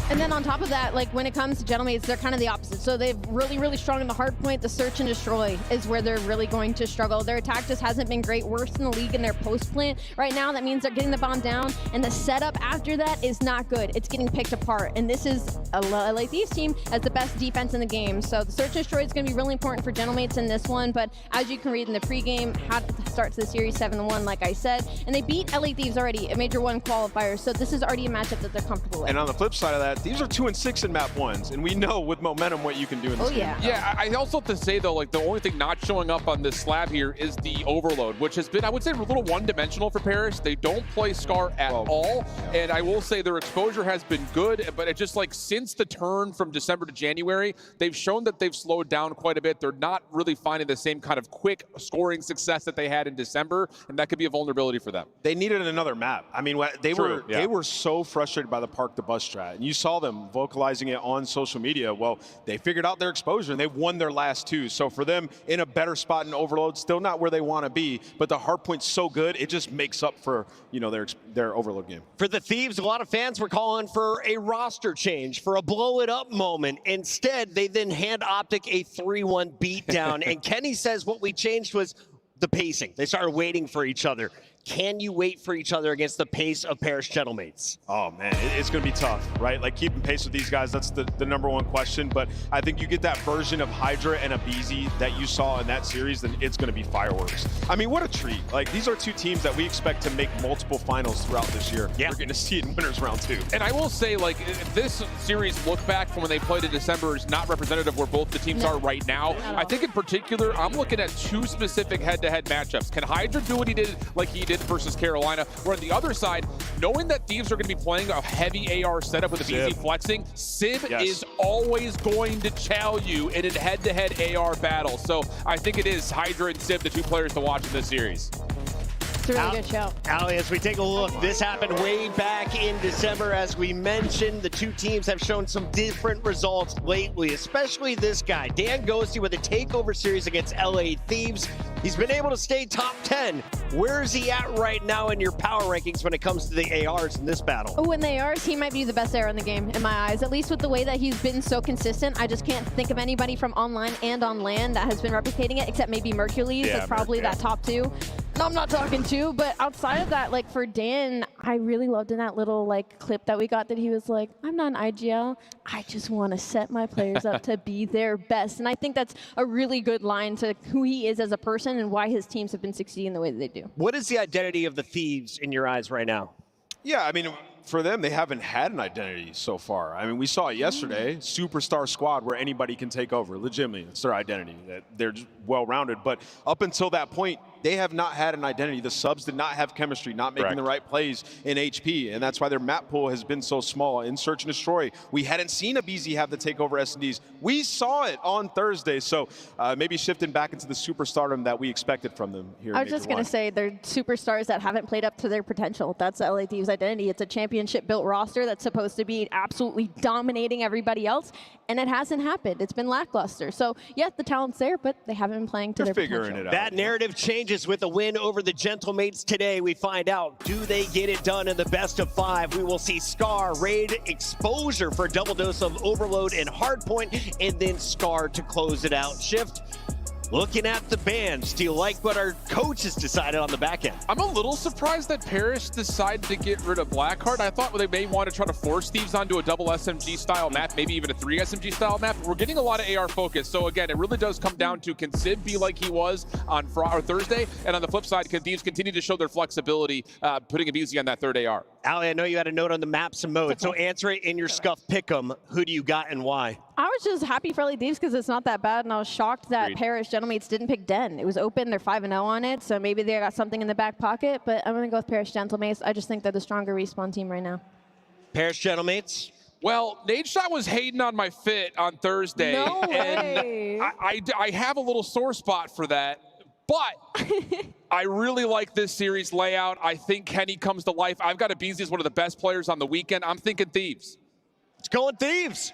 And then on top of that, like when it comes to Gentlemates, they're kind of the opposite. So they're really, really strong in the hard point. The search and destroy is where they're really going to struggle. Their attack just hasn't been great. Worst in the league in their post plant. Right now, that means they're getting the bomb down, and the setup after that is not good. It's getting picked apart. And this is a LA Thieves team as the best defense in the game. So the search and destroy is going to be really important for Gentlemates in this one. But as you can read in the pregame, had to start the series 7-1, like I said. And they beat LA Thieves already at Major 1 qualifiers. So this is already a matchup that they're comfortable with. And on the flip side of that, Thieves are 2-6 in map 1s, and we know with momentum what you can do in this game. Yeah, I also have to say, though, like the only thing not showing up on this slab here is the overload, which has been, I would say, a little one-dimensional for Paris. They don't play Scar at all, and I will say their exposure has been good, but it just like since the turn from December to January, they've shown that they've slowed down quite a bit. They're not really finding the same kind of quick scoring success that they had in December, and that could be a vulnerability for them. They needed another map. I mean, they were so frustrated by the Park the Bus strat, and you saw them vocalizing it on social media. Well, they figured out their exposure and they won their last 2. So for them, in a better spot in overload, still not where they want to be, but the hard point's so good, it just makes up for, you know, their overload game. For the Thieves, a lot of fans were calling for a roster change, for a blow it up moment. Instead, they then hand Optic a 3-1 beatdown. And Kenny says what we changed was the pacing. They started waiting for each other. Can you wait for each other against the pace of Paris Gentlemates? Oh, man, it's going to be tough, right? Like, keeping pace with these guys, that's the #1 question. But I think you get that version of Hydra and Abizi that you saw in that series, then it's going to be fireworks. I mean, what a treat. Like, these are 2 teams that we expect to make multiple finals throughout this year. Yeah. We're going to see it in winners round 2. And I will say, like, this series look back from when they played in December is not representative of where both the teams are right now. I think in particular, I'm looking at 2 specific head-to-head matchups. Can Hydra do what he did like he did versus Carolina? Where on the other side, knowing that Thieves are going to be playing a heavy AR setup with the BZ flexing, Sib is always going to chow you in a head-to-head AR battle. So I think it is Hydra and Sib, the 2 players to watch in this series. It's a really good show. Allie, as we take a look, this happened way back in December. As we mentioned, the 2 teams have shown some different results lately, especially this guy, Dan Ghosty, with a takeover series against LA Thieves. He's been able to stay top 10. Where is he at right now in your power rankings when it comes to the ARs in this battle? Oh, in the ARs, he might be the best AR in the game, in my eyes. At least with the way that he's been so consistent. I just can't think of anybody from online and on land that has been replicating it, except maybe Mercules. That's probably that top 2. I'm not talking to, but outside of that, like for Dan, I really loved in that little like clip that we got that he was like, I'm not an IGL. I just want to set my players up to be their best. And I think that's a really good line to who he is as a person and why his teams have been succeeding the way that they do. What is the identity of the Thieves in your eyes right now? Yeah, I mean, for them, they haven't had an identity so far. I mean, we saw it yesterday, superstar squad where anybody can take over. Legitimately, it's their identity, that they're just well-rounded. But up until that point, they have not had an identity. The subs did not have chemistry, not making the right plays in HP, and that's why their map pool has been so small. In Search and Destroy, we hadn't seen aBeZy have the takeover S&Ds. We saw it on Thursday, so maybe shifting back into the superstardom that we expected from them here. I was just going to say, they're superstars that haven't played up to their potential. That's LA Thieves' identity. It's a championship-built roster that's supposed to be absolutely dominating everybody else, and it hasn't happened. It's been lackluster. So, yes, the talent's there, but they haven't been playing to their potential. That narrative changes with a win over the Gentlemates today. We find out, do they get it done in the best of 5? We will see Scar raid Exposure for a double dose of Overload and Hardpoint, and then Scar to close it out. Shift. Looking at the bans, do you like what our coaches decided on the back end? I'm a little surprised that Parrish decided to get rid of Blackheart. I thought they may want to try to force Thieves onto a double SMG style map, maybe even a 3 SMG style map. We're getting a lot of AR focus. So again, it really does come down to, can Sid be like he was on Thursday? And on the flip side, can Thieves continue to show their flexibility, putting aBeZy on that third AR? Ali, I know you had a note on the maps and modes, so answer it in your Scuff Pick'em. Who do you got and why? I was just happy for LA Thieves because it's not that bad, and I was shocked that Parrish Gentlemates didn't pick Den. It was open, they're 5-0 on it, so maybe they got something in the back pocket, but I'm going to go with Parrish Gentlemates. I just think they're the stronger respawn team right now. Parrish Gentlemates? Well, Nadeshot was hating on my fit on Thursday. No way. And I have a little sore spot for that, but I really like this series layout. I think Kenny comes to life. I've got aBeZy as one of the best players on the weekend. I'm thinking Thieves. It's going Thieves.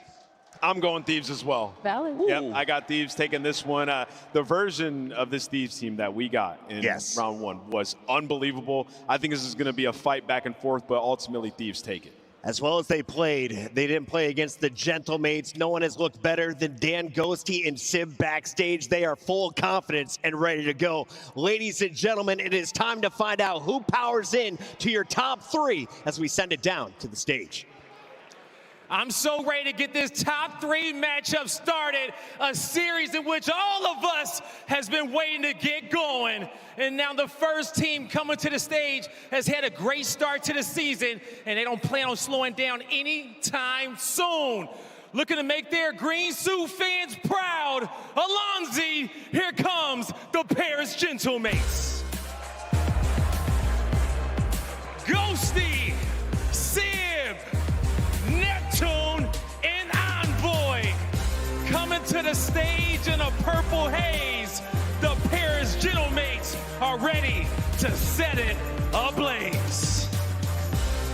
I'm going Thieves as well. Valid. Yep, I got Thieves taking this one. The version of this Thieves team that we got in round 1 was unbelievable. I think this is going to be a fight back and forth, but ultimately Thieves take it. As well as they played, they didn't play against the Gentlemates. No one has looked better than Dan Ghosty and Sib backstage. They are full of confidence and ready to go. Ladies and gentlemen, it is time to find out who powers in to your top 3 as we send it down to the stage. I'm so ready to get this top 3 matchup started, a series in which all of us has been waiting to get going. And now the first team coming to the stage has had a great start to the season, and they don't plan on slowing down anytime soon. Looking to make their green suit fans proud, Alonzi, here comes the Paris Gentlemates. Ghosty, Sib, Neptune, and Envoy coming to the stage in a purple haze. The Paris Gentlemates are ready to set it ablaze.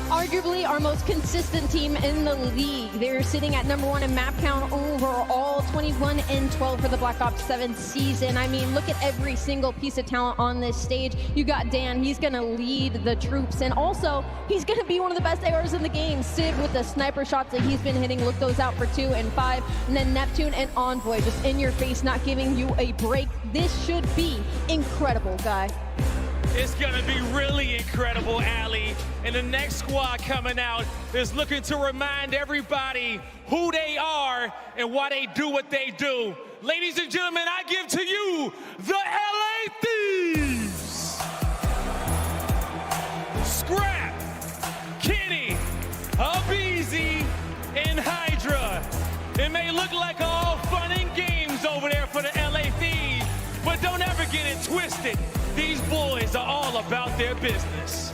Arguably our most consistent team in the league. They're sitting at #1 in map count overall, 21-12 for the Black Ops 7 season. I mean, look at every single piece of talent on this stage. You got Dan, he's gonna lead the troops, and also he's gonna be one of the best ARs in the game. Sid with the sniper shots that he's been hitting, look those out for 2 and 5, and then Neptune and Envoy just in your face, not giving you a break. This should be incredible, guy. It's gonna be really incredible, Ali. And the next squad coming out is looking to remind everybody who they are and why they do what they do. Ladies and gentlemen, I give to you the LA Thieves. Scrap, Kenny, aBeZy, and Hydra. It may look like all fun and games over there for the LA Thieves, but don't ever get it twisted. These boys are all about their business.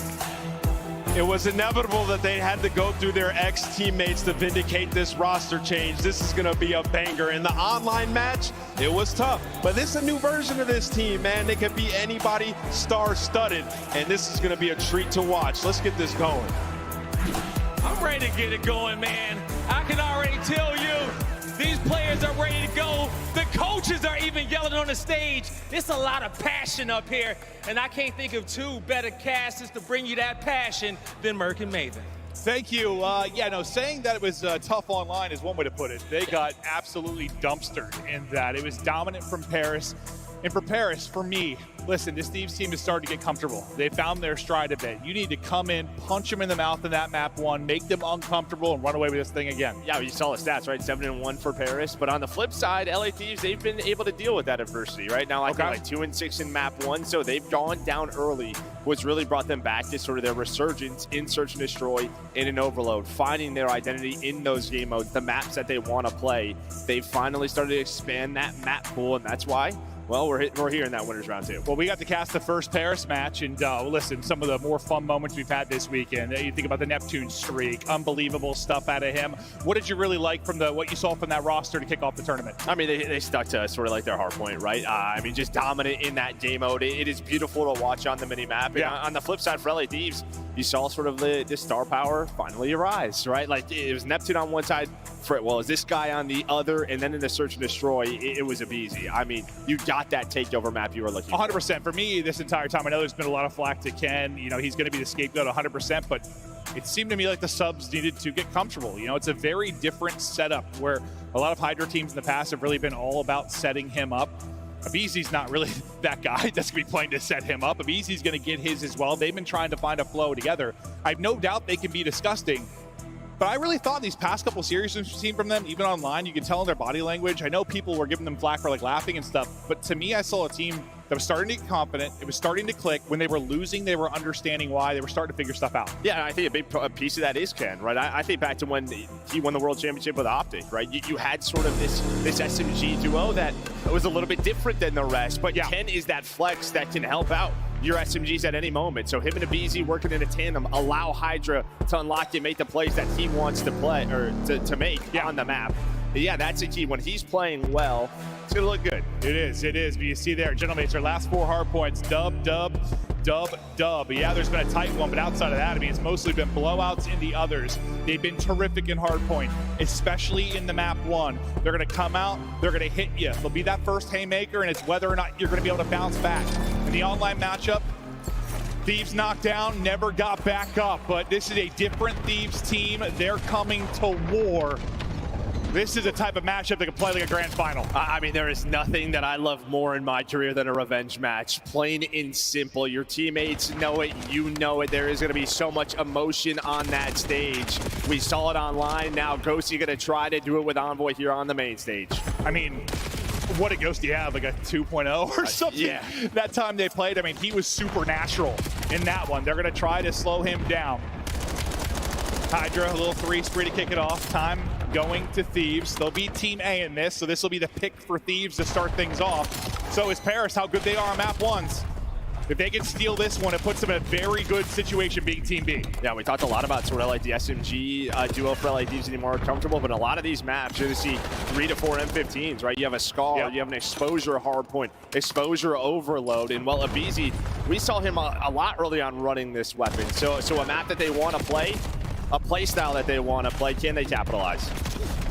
It was inevitable that they had to go through their ex-teammates to vindicate this roster change. This is going to be a banger. In the online match, it was tough. But this is a new version of this team, man. They could be anybody, star-studded. And this is going to be a treat to watch. Let's get this going. I'm ready to get it going, man. I can already tell you, these players are ready to go. The coaches are even yelling on the stage. There's a lot of passion up here, and I can't think of 2 better casters to bring you that passion than Merc and Maven. Thank you. Saying that it was tough online is one way to put it. They got absolutely dumpstered in that. It was dominant from Paris. And for Paris, for me, listen, this Thieves team is starting to get comfortable. They found their stride a bit. You need to come in, punch them in the mouth in that map 1, make them uncomfortable, and run away with this thing again. Yeah, you saw the stats, right? 7-1 for Paris. But on the flip side, LA Thieves, they've been able to deal with that adversity, right? Now, I think like 2-6 in map 1, so they've gone down early. What's really brought them back to sort of their resurgence in Search and Destroy, in an Overload, finding their identity in those game modes, the maps that they want to play. They've finally started to expand that map pool, and that's why, well, we're here in that winners round 2. Well, we got to cast the first Paris match, and listen, some of the more fun moments we've had this weekend. You think about the Neptune streak, unbelievable stuff out of him. What did you really like from what you saw from that roster to kick off the tournament? I mean, they stuck to sort of like their hard point, right? I mean, just dominant in that game mode. It is beautiful to watch on the mini map. And on the flip side for LA Thieves, you saw sort of the star power finally arise, right? Like it was Neptune on one side, it was this guy on the other, and then in the Search and Destroy, it was Abizi. I mean, you got that takeover map you were looking for. 100% for me this entire time. I know there's been a lot of flack to Ken. You know, he's going to be the scapegoat 100%, but it seemed to me like the subs needed to get comfortable. You know, it's a very different setup where a lot of Hydra teams in the past have really been all about setting him up. Abizi's not really that guy that's going to be playing to set him up. Abizi's going to get his as well. They've been trying to find a flow together. I have no doubt they can be disgusting, but I really thought these past couple series we've seen from them, even online, you can tell in their body language. I know people were giving them flack for like laughing and stuff, but to me, I saw a team that was starting to get confident. It was starting to click. When they were losing, they were understanding why. They were starting to figure stuff out. Yeah, and I think a big piece of that is Ken, right? I think back to when he won the World Championship with Optic, right? You had sort of this SMG duo that was a little bit different than the rest, but Ken is that flex that can help out your SMGs at any moment. So him and Abizi working in a tandem allow Hydra to unlock and make the plays that he wants to play or to make on the map. But yeah, that's a key. When he's playing well, it's gonna look good. It is. But you see there, gentlemen, their last 4 hard points, dub. Yeah, there's been a tight one, but outside of that, I mean, it's mostly been blowouts in the others. They've been terrific in hard point, especially in the map 1. They're gonna come out, they're gonna hit you. They'll be that first haymaker, and it's whether or not you're gonna be able to bounce back. In the online matchup, Thieves knocked down, never got back up, but this is a different Thieves team. They're coming to war. This is a type of matchup that can play like a grand final. I mean, there is nothing that I love more in my career than a revenge match. Plain and simple. Your teammates know it, you know it. There is going to be so much emotion on that stage. We saw it online. Now Ghosty going to try to do it with Envoy here on the main stage. I mean, what did Ghosty have, like a 2.0 or something? Yeah. That time they played, I mean, he was supernatural in that one. They're going to try to slow him down. Hydra, a little 3 spree to kick it off. Time going to Thieves. They'll be Team A in this, so this will be the pick for Thieves to start things off. So is Paris, how good they are on map 1s. If they can steal this one, it puts them in a very good situation being Team B. Yeah, we talked a lot about sort of like the SMG duo for LA Thieves getting more comfortable, but a lot of these maps, you're going to see 3 to 4 M15s, right? You have a Scar, you have an Exposure hardpoint, Exposure Overload, and well, Abizi, we saw him a lot early on running this weapon. So a map that they want to play, a play style that they want to play, can they capitalize?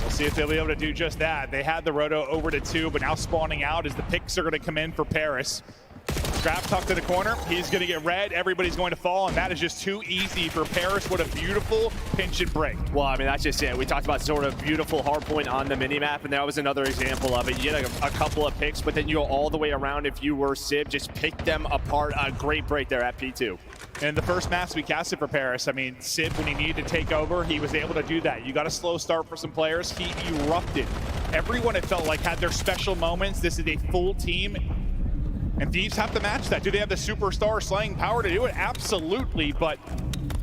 We'll see if they'll be able to do just that. They had the Roto over to 2, but now spawning out as the picks are going to come in for Paris. Trap tucked in the corner. He's going to get red. Everybody's going to fall, and that is just too easy for Paris. What a beautiful pinch and break. Well, I mean, that's just it. We talked about sort of beautiful hardpoint on the minimap, and that was another example of it. You get a couple of picks, but then you go all the way around. If you were Sib, just pick them apart. A great break there at P2. And the first match we casted for Paris, I mean, Sib, when he needed to take over, he was able to do that. You got a slow start for some players. He erupted. Everyone, it felt like, had their special moments. This is a full team. And Thieves have to match that. Do they have the superstar slaying power to do it? Absolutely, but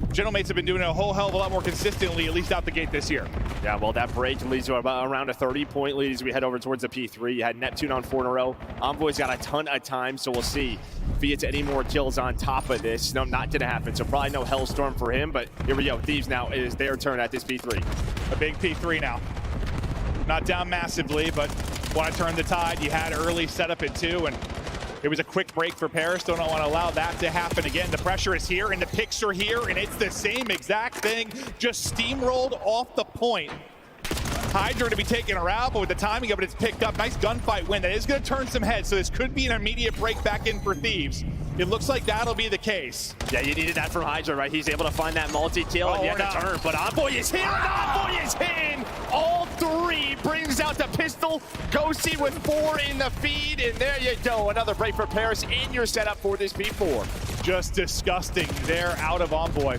Gentlemates have been doing it a whole hell of a lot more consistently, at least out the gate this year. Yeah, well, that break leads to about around a 30-point lead as we head over towards the P3. You had Neptune on 4 in a row. Envoy's got a ton of time, so we'll see if he gets any more kills on top of this. No, not gonna happen, so probably no Hellstorm for him, but here we go. Thieves now, it is their turn at this P3. A big P3 now. Not down massively, but want to turn the tide. You had early setup at 2, and it was a quick break for Paris. Don't want to allow that to happen again. The pressure is here, and the picks are here, and it's the same exact thing, just steamrolled off the point. Hydra to be taking her out, but with the timing of it, it's picked up. Nice gunfight win. That is going to turn some heads, so this could be an immediate break back in for Thieves. It looks like that'll be the case. Yeah, you needed that from Hydra, right? He's able to find that multi-kill, and you had to turn, but Envoy is in! Envoy is in! All 3 He brings out the pistol. Ghosty with 4 in the feed, and there you go. Another break for Paris in your setup for this P4. Just disgusting there out of Envoy.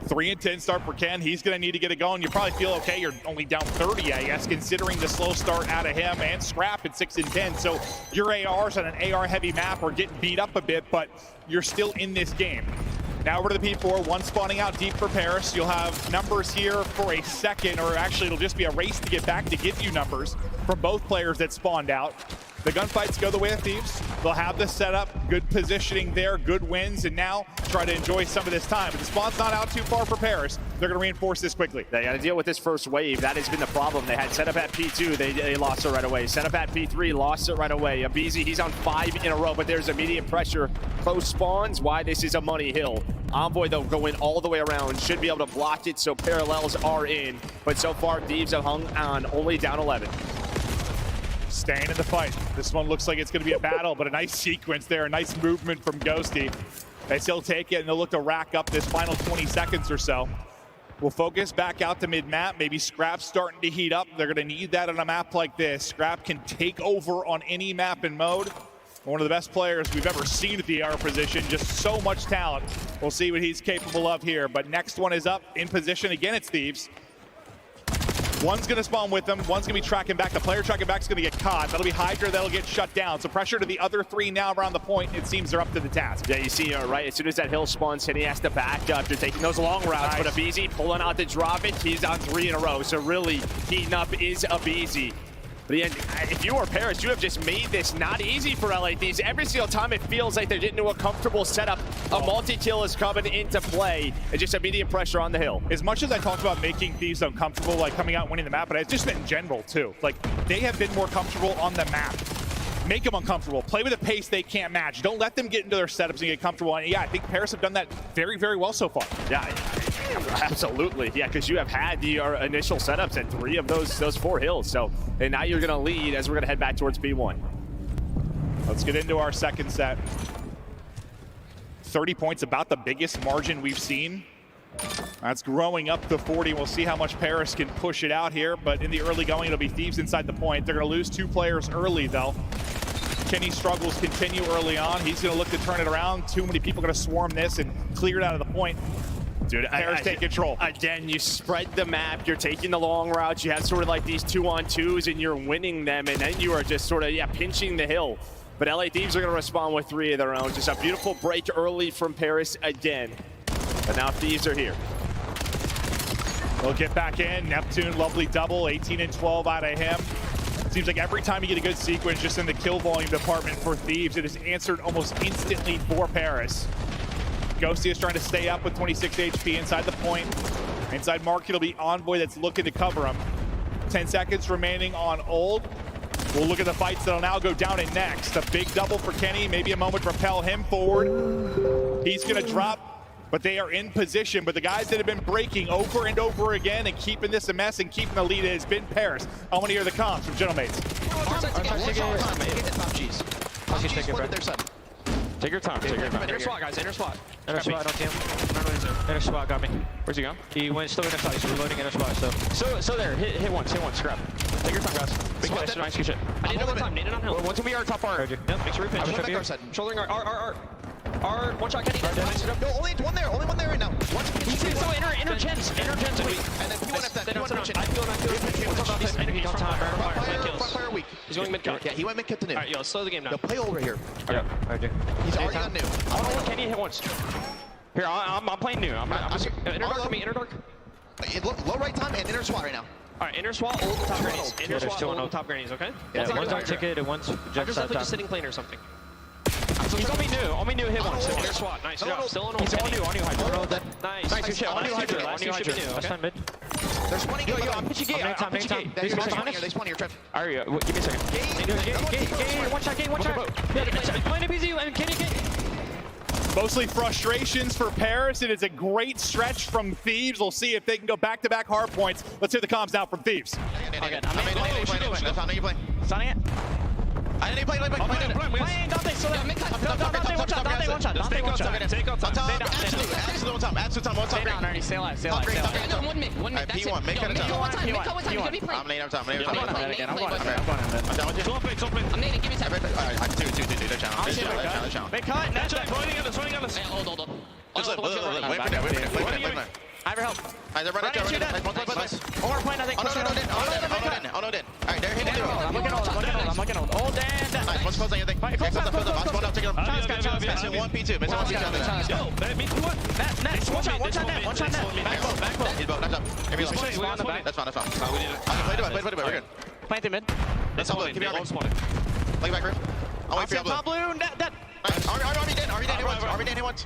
3-10 start for Ken. He's going to need to get it going. You probably feel okay. You're only down 30, I guess, considering the slow start out of him and Scrap at 6-10. So your ARs on an AR-heavy map are getting beat up a bit, but you're still in this game. Now over to the P4, one spawning out deep for Paris. You'll have numbers here for a second, or actually it'll just be a race to get back to give you numbers from both players that spawned out. The gunfights go the way of Thieves. They'll have the setup, good positioning there, good wins, and now try to enjoy some of this time. But the spawn's not out too far for Paris. They're going to reinforce this quickly. They got to deal with this first wave. That has been the problem. They had setup at P2. They lost it right away. Setup at P3, lost it right away. aBeZy, he's on 5 in a row, but there's immediate pressure. Close spawns, why this is a money hill. Envoy, though, going all the way around. Should be able to block it, so parallels are in. But so far, Thieves have hung on, only down 11. Staying in the fight. This one looks like it's going to be a battle, but a nice sequence there, a nice movement from Ghosty. They still take it, and they'll look to rack up this final 20 seconds or so. We'll focus back out to mid-map. Maybe Scrap's starting to heat up. They're going to need that on a map like this. Scrap can take over on any map and mode. One of the best players we've ever seen at the AR position. Just so much talent. We'll see what he's capable of here. But next one is up in position. Again, it's Thieves. One's going to spawn with them. One's going to be tracking back. The player tracking back is going to get caught. That'll be Hydra. That'll get shut down. So pressure to the other 3 now around the point. It seems they're up to the task. Yeah, you see, right, as soon as that hill spawns in, he has to back up. They're taking those long routes. Nice. But aBeZy pulling out to drop it. He's on 3 in a row. So really, heating up is aBeZy. But again, if you are Paris, you have just made this not easy for LA Thieves. Every single time it feels like they're getting into a comfortable setup, a multi-kill is coming into play, and just immediate pressure on the hill. As much as I talked about making Thieves uncomfortable, like coming out and winning the map, but it's just in general too. Like, they have been more comfortable on the map. Make them uncomfortable. Play with a pace they can't match. Don't let them get into their setups and get comfortable. And yeah, I think Paris have done that very, very well so far. Yeah, absolutely. Yeah, because you have had your initial setups at 3 of those 4 hills. So, and now you're going to lead as we're going to head back towards B1. Let's get into our second set. 30 points, about the biggest margin we've seen. That's growing up to 40. We'll see how much Paris can push it out here, but in the early going, it'll be Thieves inside the point. They're going to lose 2 players early, though. Kenny's struggles continue early on. He's going to look to turn it around. Too many people are going to swarm this and clear it out of the point. Dude, Paris take control. Again, you spread the map. You're taking the long routes. You have sort of like these 2-on-2s, and you're winning them, and then you are just sort of, pinching the hill. But LA Thieves are going to respond with 3 of their own. Just a beautiful break early from Paris again. But now Thieves are here. They'll get back in. Neptune, lovely double, 18 and 12 out of him. Seems like every time you get a good sequence just in the kill volume department for Thieves, it is answered almost instantly for Paris. Ghosty is trying to stay up with 26 HP inside the point. Inside market, it'll be Envoy that's looking to cover him. 10 seconds remaining on Old. We'll look at the fights that'll now go down in next. A big double for Kenny, maybe a moment to propel him forward. He's gonna drop, but they are in position. But the guys that have been breaking over and over again and keeping this a mess and keeping the lead has been Paris. I want to hear the comms from Gentlemen. Take your time, take your time. Inner SWAT, guys, inner SWAT. Inner SWAT, don't see him. Inner SWAT got me. Where's he going? He went still in the side, he's reloading inner SWAT, So there, hit once, Scrap. Take your time, guys. Big flash, nice, good shit. I need another time, need it on hill. Once we are top bar. Yep, make sure we pinch. Shouldering R. One shot, Kenny. No, only one there right now. He's so inner gens. And then P1 after that. I feel Fire weak. He's going mid cut. Yeah, he went mid cut to new. Alright, yo, let's slow the game down. Yo, play over here. Okay, I do. He's already on new. I want to let Kenny hit once. Here, I'm playing new. I'm inner dark for me, inner dark. Low right time and inner SWAT right now. Alright, inner SWAT, old top grannies. Inner SWAT, old top grannies, okay? Yeah, one's on ticket and one's just sitting plane or something. He's on me new, hit once. Inner SWAT, nice job. Still on old. He's on new Hydra. Nice. Nice, good shit. On new Hydra. Last time mid. There's 20 Yo, I'm pitching gate. I'm pitching gate. They spawn here, Trev. Alright, give me a second. Gate, one shot. Play aBeZy and Kenny. Mostly frustrations for Paris, and it's a great stretch from Thieves. We'll see if they can go back-to-back hard points. Let's hear the comms now from Thieves. I'm in. How you play? Signing it. I didn't play. Playing Dante, so Dante one shot. Dante one shot. Take out time. Absolute one time. Absolute time. One time. Stay down, Ernie. Stay alive. Stay alive. No, one mid. P1. Make it a time. I'm laying out time. I'm going I'm down with you. I'm nading. Give me time. Alright, two. They're challenge. Make cut. Swing on us. Hold. Wait for that. I have your help. They're running to One more point, I think. Oh, no, dead. Alright, they're hitting zero. I'm looking old. Old and... Nice, one's close on your thing. Close out. Take it up. Missing 1P2. Nice. One shot net. Back bow. He's bow. That's up. That's fine. Play to it. We're good. Plant him in. That's all. Keep your arm. Play back room. I'll wait for your blue. Top blue. Net. Army dead. He wants.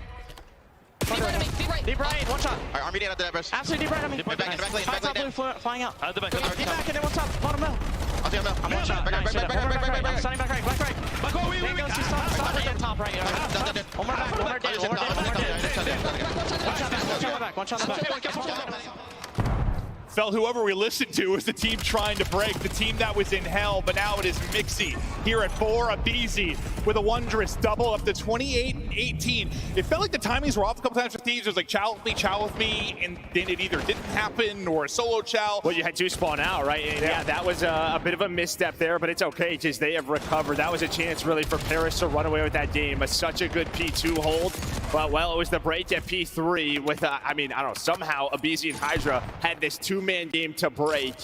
Deep right. One shot. Alright, Army dead at the net, bro. Absolutely deep right on me. Back lane. Top blue flying out. Out the back. Deep back and then one top. Bottom middle. I'll take him out. I'm one shot. Back. I'm starting back right. Stop right. Top right. One more back. One shot back. Felt whoever we listened to was the team trying to break, the team that was in hell, but now it is Mixie here at 4, aBeZy with a wondrous double up to 28-18. It felt like the timings were off a couple times for Thieves. It was like chow with me, and then it either didn't happen or a solo chow. Well, you had two spawn out, right? And yeah, that was a bit of a misstep there, but it's okay because they have recovered. That was a chance really for Paris to run away with that game. Such a good P2 hold. But, well, it was the break at P3 with, I don't know, somehow aBeZy and Hydra had this two-man game to break.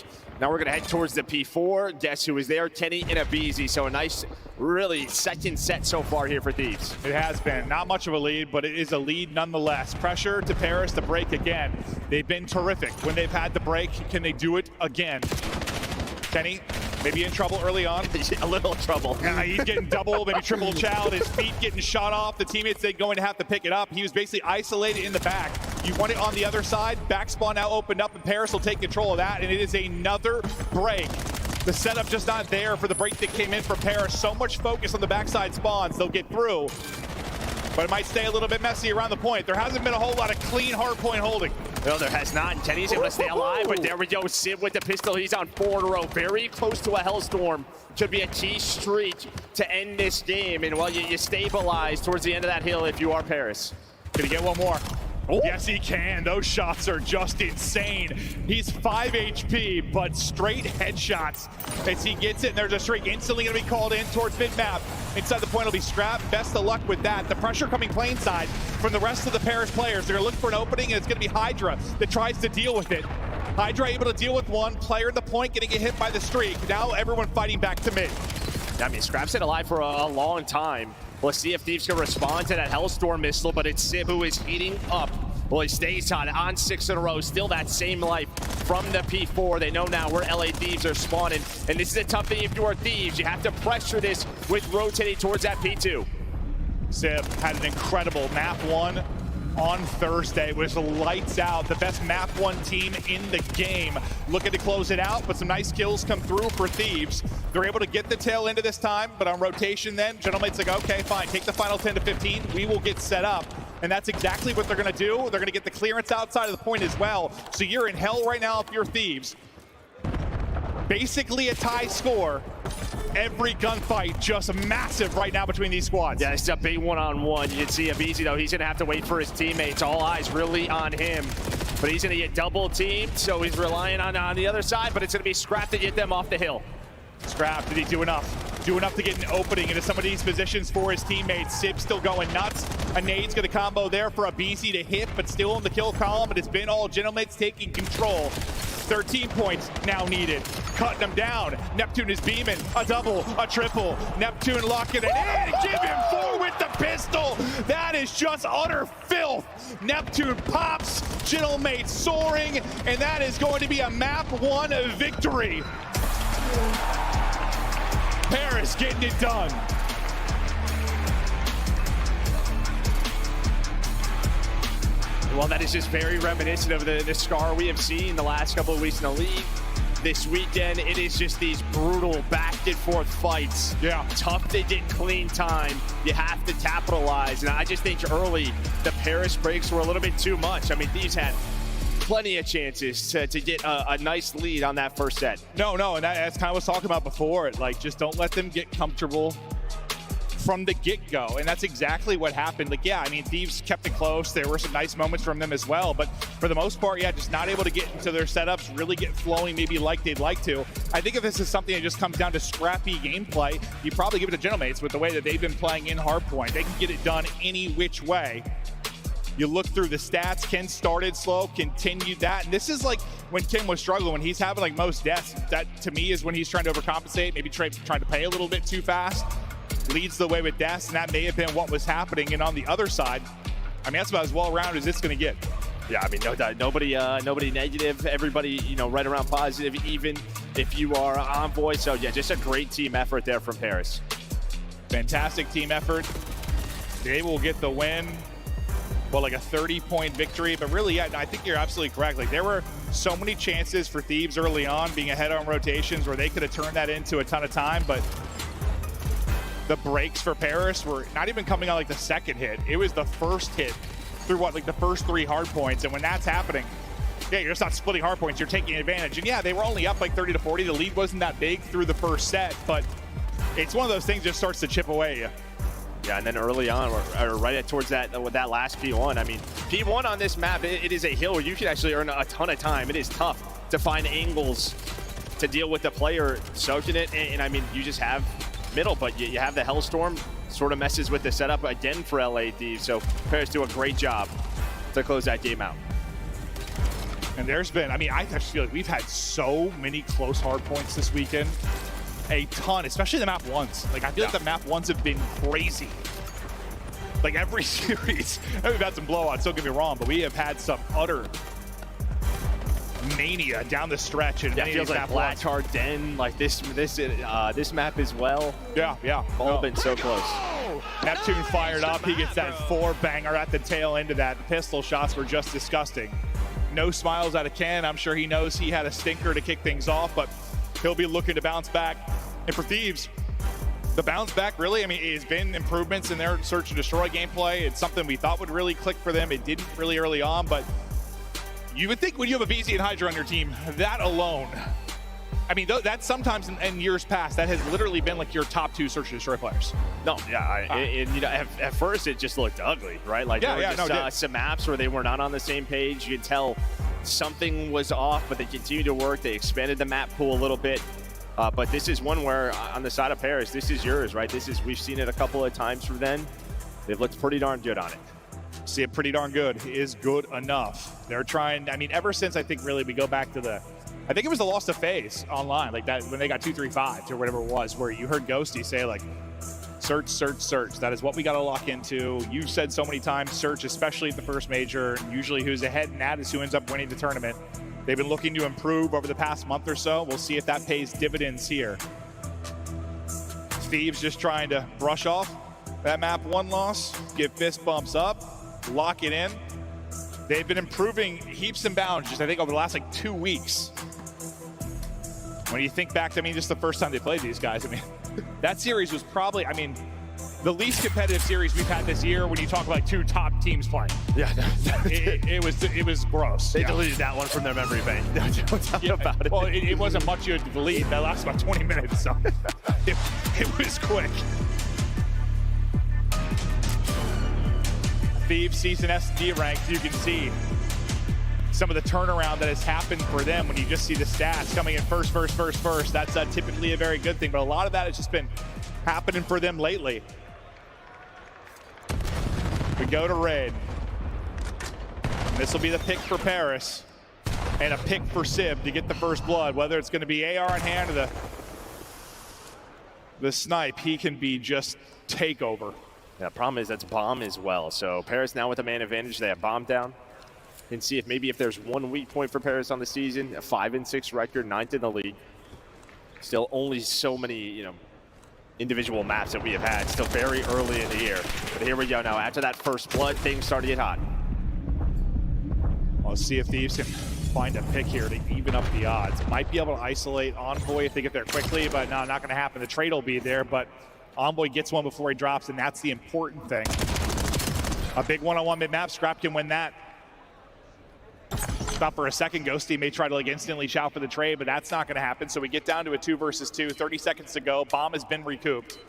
Now we're going to head towards the P4. Guess who is there? Kenny and aBeZy. So a nice, really second set so far here for Thieves. It has been. Not much of a lead, but it is a lead nonetheless. Pressure to Paris to break again. They've been terrific. When they've had the break, can they do it again? Kenny, maybe in trouble early on. A little trouble. Yeah, he's getting double, maybe triple chowed. His feet getting shot off. The teammates are going to have to pick it up. He was basically isolated in the back. You want it on the other side. Back spawn now opened up, and Paris will take control of that, and it is another break. The setup just not there for the break that came in for Paris. So much focus on the backside spawns. They'll get through, but it might stay a little bit messy around the point. There hasn't been a whole lot of clean hard point holding. No, there has not. And Kenny's able to stay alive, but there we go. Sid with the pistol. He's on 4 in a row. Very close to a Hellstorm. Could be a key streak to end this game. And, well, you stabilize towards the end of that hill if you are Paris. Can he get one more? Oh. Yes, he can. Those shots are just insane. He's 5 HP, but straight headshots as he gets it. And there's a streak instantly going to be called in towards mid-map. Inside the point will be Strap. Best of luck with that. The pressure coming plane side from the rest of the Paris players. They're going to look for an opening, and it's going to be Hydra that tries to deal with it. Hydra able to deal with one. Player at the point getting hit by the streak. Now everyone fighting back to mid. I mean, Scrap's been alive for a long time. We'll see if Thieves can respond to that Hellstorm missile, but it's Sib who is heating up. Well, he stays on 6 in a row. Still that same life from the P4. They know now where LA Thieves are spawning. And this is a tough thing if you are Thieves. You have to pressure this with rotating towards that P2. Sib had an incredible map 1 on Thursday. It was lights out. The best map 1 team in the game. Looking to close it out, but some nice kills come through for Thieves. They're able to get the tail end of this time, but on rotation then, Gentlemate's like, okay, fine, take the final 10 to 15. We will get set up. And that's exactly what they're going to do. They're going to get the clearance outside of the point as well. So you're in hell right now if you're Thieves. Basically a tie score. Every gunfight just massive right now between these squads. Yeah, it's a big one-on-one. You can see aBeZy, though, he's going to have to wait for his teammates. All eyes really on him. But he's going to get double-teamed, so he's relying on the other side, but it's going to be Scrap to get them off the hill. Scrap, did he do enough? Do enough to get an opening into some of these positions for his teammates. Sib still going nuts. A nade's going to combo there for aBeZy to hit, but still in the kill column. It has been all Gentlemates taking control. 13 points now needed. Cutting them down. Neptune is beaming. A double, a triple. Neptune locking it in. Give him 4 with the pistol. That is just utter filth. Neptune pops. Gentlemates soaring. And that is going to be a map 1 victory. Paris getting it done. Well, that is just very reminiscent of the Scar we have seen the last couple of weeks in the league. This weekend, it is just these brutal back and forth fights. Yeah. Tough to get clean time. You have to capitalize. And I just think early, the Paris breaks were a little bit too much. I mean, Thieves had plenty of chances to get a nice lead on that first set. No, and that's kind of what I was talking about before. Like, just don't let them get comfortable from the get-go, and that's exactly what happened. Like, yeah, I mean, Thieves kept it close. There were some nice moments from them as well, but for the most part, yeah, just not able to get into their setups, really get flowing maybe like they'd like to. I think if this is something that just comes down to scrappy gameplay, you probably give it to Gentlemates with the way that they've been playing in hardpoint. They can get it done any which way. You look through the stats, Ken started slow, continued that. And this is like when Ken was struggling, when he's having like most deaths, that to me is when he's trying to overcompensate, maybe trying to pay a little bit too fast. Leads the way with deaths, and that may have been what was happening. And on the other side, I mean, that's about as well-rounded as it's going to get. Yeah, I mean, no doubt. Nobody negative. Everybody, you know, right around positive, even if you are Envoy. So, yeah, just a great team effort there from Paris. Fantastic team effort. They will get the win. Well, like a 30-point victory. But really, yeah, I think you're absolutely correct. Like, there were so many chances for Thieves early on, being ahead on rotations, where they could have turned that into a ton of time. But the breaks for Paris were not even coming on like the second hit. It was the first hit through like the first 3 hard points. And when that's happening, yeah, you're just not splitting hard points, you're taking advantage. And yeah, they were only up like 30 to 40. The lead wasn't that big through the first set, but it's one of those things that just starts to chip away at you. Yeah, and then early on, or right towards that, with that last P1, I mean, P1 on this map, it is a hill where you can actually earn a ton of time. It is tough to find angles to deal with the player soaking it, and I mean, you just have middle, but you have the Hellstorm, sort of messes with the setup again for LA Thieves, so Paris do a great job to close that game out. And there's been, I mean, I just feel like we've had so many close hard points this weekend. A ton, especially the map ones. Like, I feel like the map ones have been crazy. Like, every series. We've had some blowouts, don't get me wrong, but we have had some utter mania down the stretch. And yeah, it feels like Blatchard, Den, like this map as well. Yeah. All been so close. Neptune fired up. He gets that 4-banger at the tail end of that. The pistol shots were just disgusting. No smiles out of Ken. I'm sure he knows he had a stinker to kick things off, but he'll be looking to bounce back. And for Thieves, the bounce back really, I mean, it has been improvements in their search and destroy gameplay. It's something we thought would really click for them. It didn't really early on, but you would think when you have a VZ and Hydra on your team, that alone, I mean, that's sometimes in years past, that has literally been like your top 2 search and destroy players. No, yeah, and you know, at first it just looked ugly, right? Like there were just some maps where they were not on the same page. You could tell something was off, but they continued to work. They expanded the map pool a little bit. But this is one where, on the side of Paris, this is yours, right? We've seen it a couple of times from them. They've looked pretty darn good on it. See it pretty darn good is good enough. They're trying, I mean, ever since I think really we go back to I think it was the loss to FaZe online, like that when they got 2-3-5 or whatever it was, where you heard Ghosty say like, search. That is what we got to lock into. You've said so many times, search, especially at the first major. Usually who's ahead in that is who ends up winning the tournament. They've been looking to improve over the past month or so. We'll see if that pays dividends here. Thieves just trying to brush off that map 1 loss, give fist bumps up, lock it in. They've been improving heaps and bounds just, I think, over the last like 2 weeks. When you think back to, I mean, just the first time they played these guys, I mean, that series was probably, I mean, the least competitive series we've had this year when you talk about 2 top teams playing. Yeah, it was gross. They deleted that one from their memory bank. No doubt about it. Well, it wasn't much you had to delete. That lasted about 20 minutes, so it was quick. Thieves season SD ranked, you can see some of the turnaround that has happened for them when you just see the stats coming in first. That's typically a very good thing, but a lot of that has just been happening for them lately. We go to Raid. This will be the pick for Paris and a pick for Sib to get the first blood, whether it's going to be AR in hand or the snipe. He can be just takeover. Yeah, problem is that's bomb as well. So Paris now with a man advantage. They have bomb down. And see if maybe if there's one weak point for Paris on the season, a 5-6 record, 9th in the league. Still only so many, you know, individual maps that we have had. Still very early in the year. But here we go now. After that first blood, things start to get hot. Let's see if Thieves can find a pick here to even up the odds. Might be able to isolate Envoy if they get there quickly, but no, not going to happen. The trade will be there, but Envoy gets one before he drops, and that's the important thing. A big one-on-one mid-map. Scrap can win that. Thought for a second Ghosty may try to like instantly shout for the trade, but that's not going to happen. So we get down to a 2 versus 2, 30 seconds to go. Bomb has been recouped.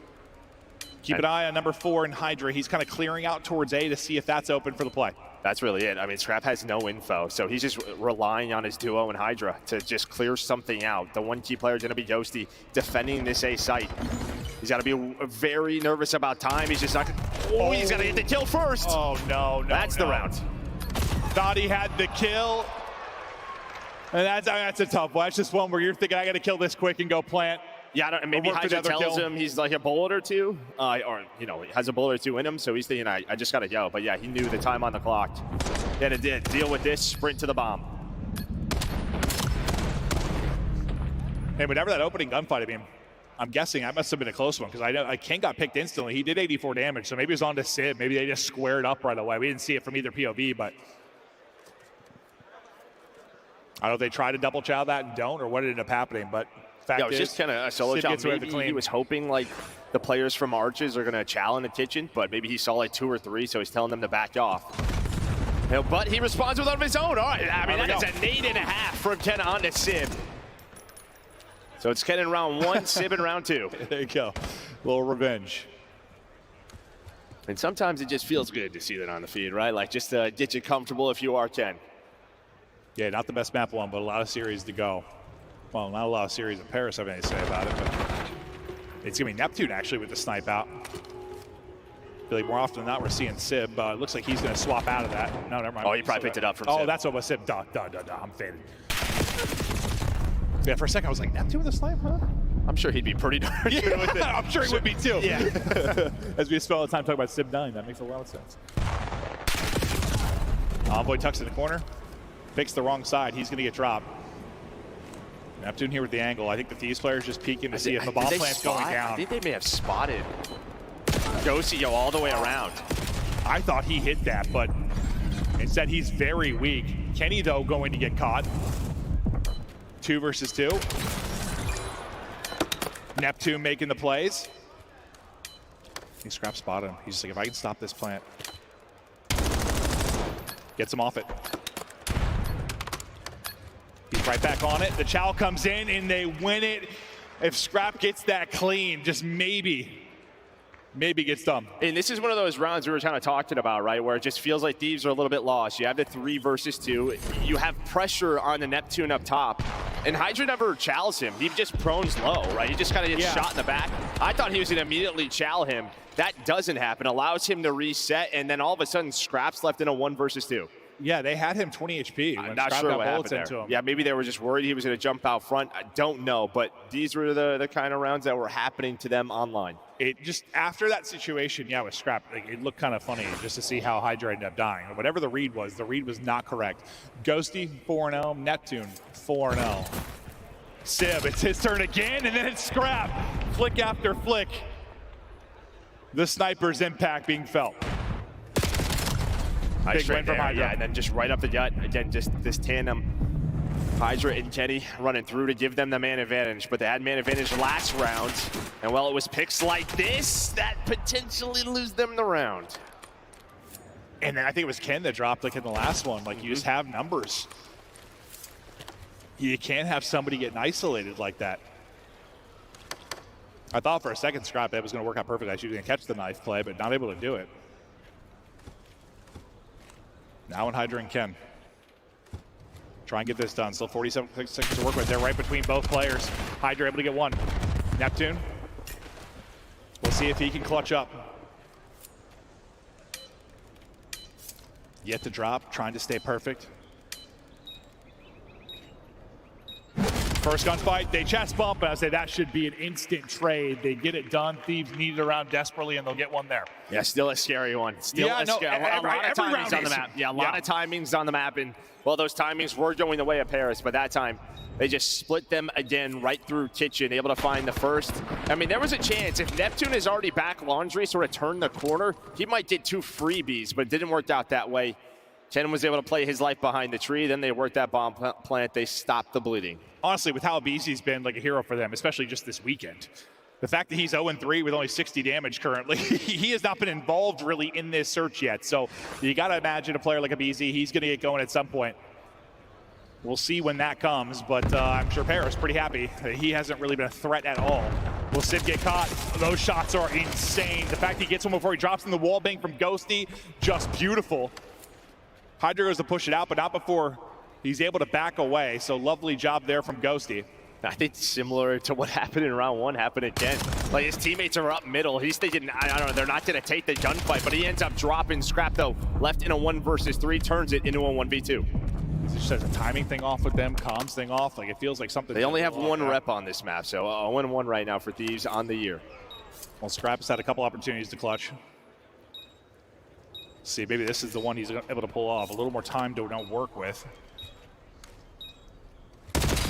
Keep an eye on number 4 in Hydra. He's kind of clearing out towards A to see if that's open for the play. That's really it. I mean, Scrap has no info, so he's just relying on his duo and Hydra to just clear something out. The one key player is going to be Ghosty defending this A site. He's got to be very nervous about time. He's just not going to... Oh, he's got to get the kill first. Oh, no. That's the round. Thought he had the kill. And that's a tough one. That's just one where you're thinking, I got to kill this quick and go plant. Yeah, maybe Hydra tells him he's like a bullet or two, or, you know, has a bullet or two in him, so he's thinking, I just got to go. But yeah, he knew the time on the clock. He had to deal with this, sprint to the bomb. Hey, whenever that opening gunfight, I mean, I'm guessing that must have been a close one, because I know Ken got picked instantly. He did 84 damage, so maybe it was on to Sib. Maybe they just squared up right away. We didn't see it from either POV, but I don't know if they try to double chow that and don't, or what ended up happening, but fact it was just kind of a solo chow. Maybe he was hoping like the players from Arches are going to chow in the kitchen, but maybe he saw like 2 or 3, so he's telling them to back off. You know, but he responds with one of his own. All right, I mean, that is a nade and a half from Ken on to Sib. So it's Ken in round 1, Sib in round 2. There you go. A little revenge. And sometimes it just feels good to see that on the feed, right? Like just to get you comfortable if you are Ken. Yeah, not the best map one, but a lot of series to go. Well, not a lot of series in Paris, I have anything to say about it, but it's going to be Neptune actually with the snipe out. I feel like more often than not, we're seeing Sib. It looks like he's going to swap out of that. No, never mind. Oh, he probably picked it up from Sib. Sib. Oh, that's what was Sib. Duh. I'm faded. Yeah, for a second I was like, Neptune with a snipe, huh? I'm sure he'd be pretty darn good with it. I'm sure he would be too. Yeah. As we spend all the time talking about Sib dying, that makes a lot of sense. Envoy tucks in the corner. Picks the wrong side. He's going to get dropped. Neptune here with the angle. I think the Thieves player is just peeking to see if the bomb plant's going down. I think they may have spotted Ghosty all the way around. I thought he hit that, but instead he's very weak. Kenny, though, going to get caught. 2 versus 2. Neptune making the plays. He Scrap spotted him. He's just like, if I can stop this plant. Gets him off it. He's right back on it. The chow comes in and they win it. If Scrap gets that clean, just maybe gets done. And this is one of those rounds we were kind of talking about, right? Where it just feels like Thieves are a little bit lost. You have the 3 versus 2. You have pressure on the Neptune up top. And Hydra never chows him. He just prones low, right? He just kind of gets shot in the back. I thought he was going to immediately chow him. That doesn't happen. Allows him to reset, and then all of a sudden Scrap's left in a 1 versus 2. Yeah, they had him 20 HP. I'm not sure what happened there. Yeah, maybe they were just worried he was going to jump out front. I don't know, but these were the kind of rounds that were happening to them online. It just, after that situation, yeah, with Scrap, it looked kind of funny just to see how Hydra ended up dying. Whatever the read was not correct. Ghosty, 4-0. Neptune, 4-0. Sib, it's his turn again, and then it's Scrap. Flick after flick. The sniper's impact being felt. Big win from Hydra. Yeah, and then just right up the gut. Again, just this tandem. Hydra and Kenny running through to give them the man advantage, but they had man advantage last round. And well, it was picks like this that potentially lose them the round. And then I think it was Ken that dropped like in the last one. Like you just have numbers. You can't have somebody getting isolated like that. I thought for a second Scrap that was going to work out perfect. She was going to catch the knife play, but not able to do it. Now in Hydra and Ken. Try and get this done. Still 47 seconds to work with. They're right between both players. Hydra able to get 1. Neptune. We'll see if he can clutch up. Yet to drop, trying to stay perfect. First gunfight, they chest bump, and I say that should be an instant trade. They get it done. Thieves need it around desperately, and they'll get 1 there. Yeah, still a scary one. Still a lot of timings on the map. Yeah, a lot of timings on the map, and well, those timings were going the way of Paris, but that time they just split them again right through Kitchen, able to find the first. I mean, there was a chance. If Neptune is already back Laundry, sort of turned the corner, he might get 2 freebies, but it didn't work out that way. Ken was able to play his life behind the tree. Then they worked that bomb plant. They stopped the bleeding. Honestly, with how BZ's been like a hero for them, especially just this weekend, the fact that he's 0-3 with only 60 damage currently, he has not been involved really in this search yet. So you got to imagine a player like a BZ, he's going to get going at some point. We'll see when that comes, but I'm sure Paris pretty happy. He hasn't really been a threat at all. Will Sib get caught? Those shots are insane. The fact he gets one before he drops in the wall bang from Ghosty, just beautiful. Hydra goes to push it out, but not before he's able to back away. So lovely job there from Ghosty. I think similar to what happened in round 1 happened again. Like, his teammates are up middle. He's thinking, I don't know, they're not going to take the gunfight, but he ends up dropping Scrap, though. Left in a 1 versus 3, turns it into a 1v2. It just has a timing thing off with them, comms thing off. Like, it feels like something. They only have 1 rep on this map, so 0-1 right now for Thieves on the year. Well, Scrap has had a couple opportunities to clutch. See, maybe this is the one he's able to pull off. A little more time to work with.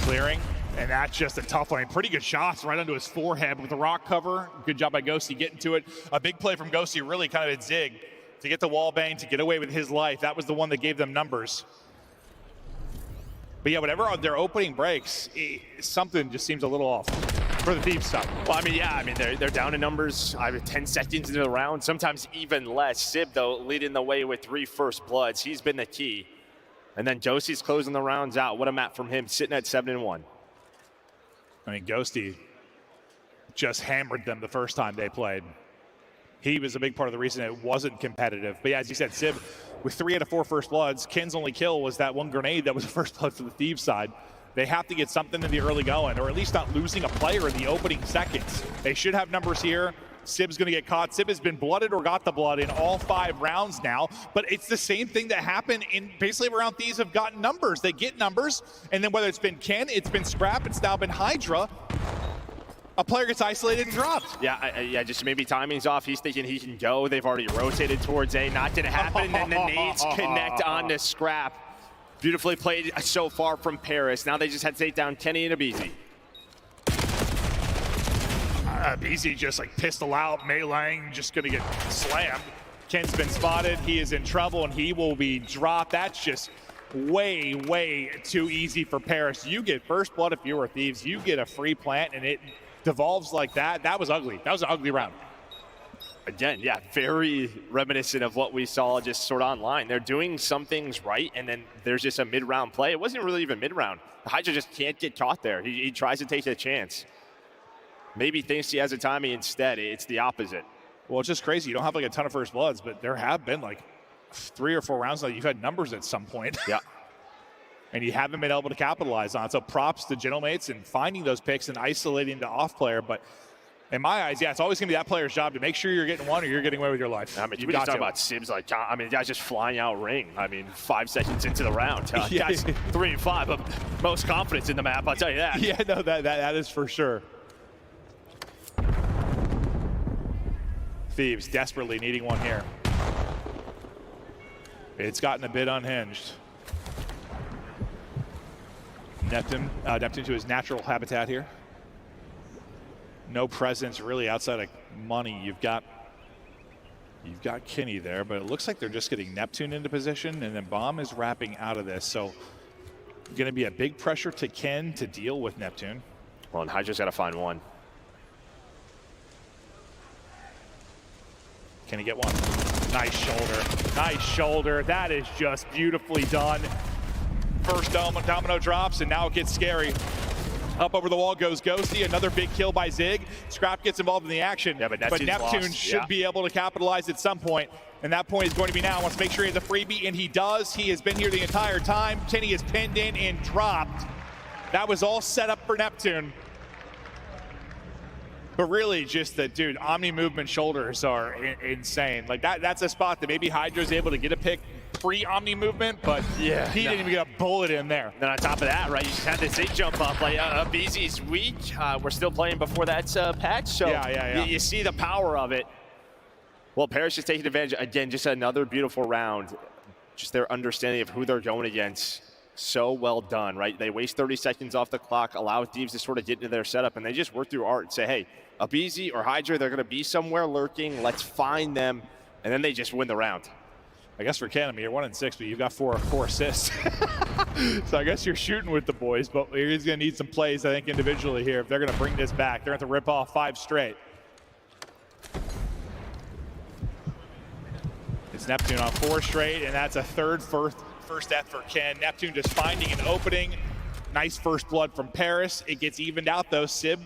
Clearing, and that's just a tough one. Pretty good shots right onto his forehead with the rock cover. Good job by Ghosty getting to it. A big play from Ghosty, really kind of a zig to get the wall bang, to get away with his life. That was the one that gave them numbers. But yeah, whatever their opening breaks, something just seems a little off for the Thieves stuff. Well, I mean, yeah, I mean, they're down in numbers. 10 seconds into the round, sometimes even less. Sib, though, leading the way with 3 first bloods. He's been the key. And then Josie's closing the rounds out. What a map from him, sitting at 7-1. I mean, Ghosty just hammered them the first time they played. He was a big part of the reason it wasn't competitive. But yeah, as you said, Sib, with 3 out of 4 first bloods, Ken's only kill was that one grenade that was a first blood for the Thieves side. They have to get something in the early going, or at least not losing a player in the opening seconds. They should have numbers here. Sib's going to get caught. Sib has been blooded or got the blood in all 5 rounds now, but it's the same thing that happened in basically around Thieves have gotten numbers. They get numbers, and then whether it's been Ken, it's been Scrap, it's now been Hydra, a player gets isolated and dropped. Yeah, just maybe timing's off. He's thinking he can go. They've already rotated towards A. Not going to happen, and then the nades connect onto Scrap. Beautifully played so far from Paris. Now they just had to take down Kenny and aBeZy. aBeZy just like pistol out, meleeing, just gonna get slammed. Ken's been spotted, he is in trouble, and he will be dropped. That's just way, way too easy for Paris. You get first blood if you were Thieves, you get a free plant, and it devolves like that. That was ugly. That was an ugly round. Again, yeah, very reminiscent of what we saw just sort of online. They're doing some things right, and then there's just a mid-round play. It wasn't really even mid-round. Hydra just can't get caught there. He tries to take the chance. Maybe thinks he has a timing instead. It's the opposite. Well, it's just crazy. You don't have like a ton of first bloods, but there have been like 3 or 4 rounds that you've had numbers at some point. Yeah. And you haven't been able to capitalize on it. So props to Gentlemates and finding those picks and isolating the off player. But in my eyes, yeah, it's always going to be that player's job to make sure you're getting one or you're getting away with your life. I mean, we just talk about Sibs like, I mean, the guy's just flying out ring. I mean, 5 seconds into the round. Guys 3 and 5, but most confidence in the map, I'll tell you that. Yeah, no, that is for sure. Thieves desperately needing one here. It's gotten a bit unhinged. Neptune to his natural habitat here. No presence really outside of money. You've got Kenny there, but it looks like they're just getting Neptune into position, and then Bomb is wrapping out of this. So going to be a big pressure to Ken to deal with Neptune. Well, and Hydra's got to find one. Can he get one? Nice shoulder. Nice shoulder. That is just beautifully done. First domino drops, and now it gets scary. Up over the wall goes Ghosty. Another big kill by Zig. Scrap gets involved in the action. Yeah, but Neptune should be able to capitalize at some point. And that point is going to be now. Wants to make sure he has a freebie, and he does. He has been here the entire time. Kenny is pinned in and dropped. That was all set up for Neptune. But really, just the dude, Omni movement shoulders are insane. Like that's a spot that maybe Hydra's able to get a pick pre-Omni movement, but yeah, he didn't even get a bullet in there. Then on top of that, right, you just had this Zig jump up. Like aBeZy's weak. We're still playing before that's patch, so yeah. You see the power of it. Well, Paris is taking advantage. Again, just another beautiful round. Just their understanding of who they're going against. So well done, right? They waste 30 seconds off the clock, allow Thieves to sort of get into their setup, and they just work through art and say, hey, aBeZy or Hydra, they're going to be somewhere lurking. Let's find them, and then they just win the round. I guess for Ken, I mean, you're 1-6, but you've got four assists. So I guess you're shooting with the boys, but he's going to need some plays, I think, individually here if they're going to bring this back. They're going to have to rip off 5 straight. It's Neptune on 4 straight, and that's a third first death for Ken. Neptune just finding an opening. Nice first blood from Paris. It gets evened out though. Sib,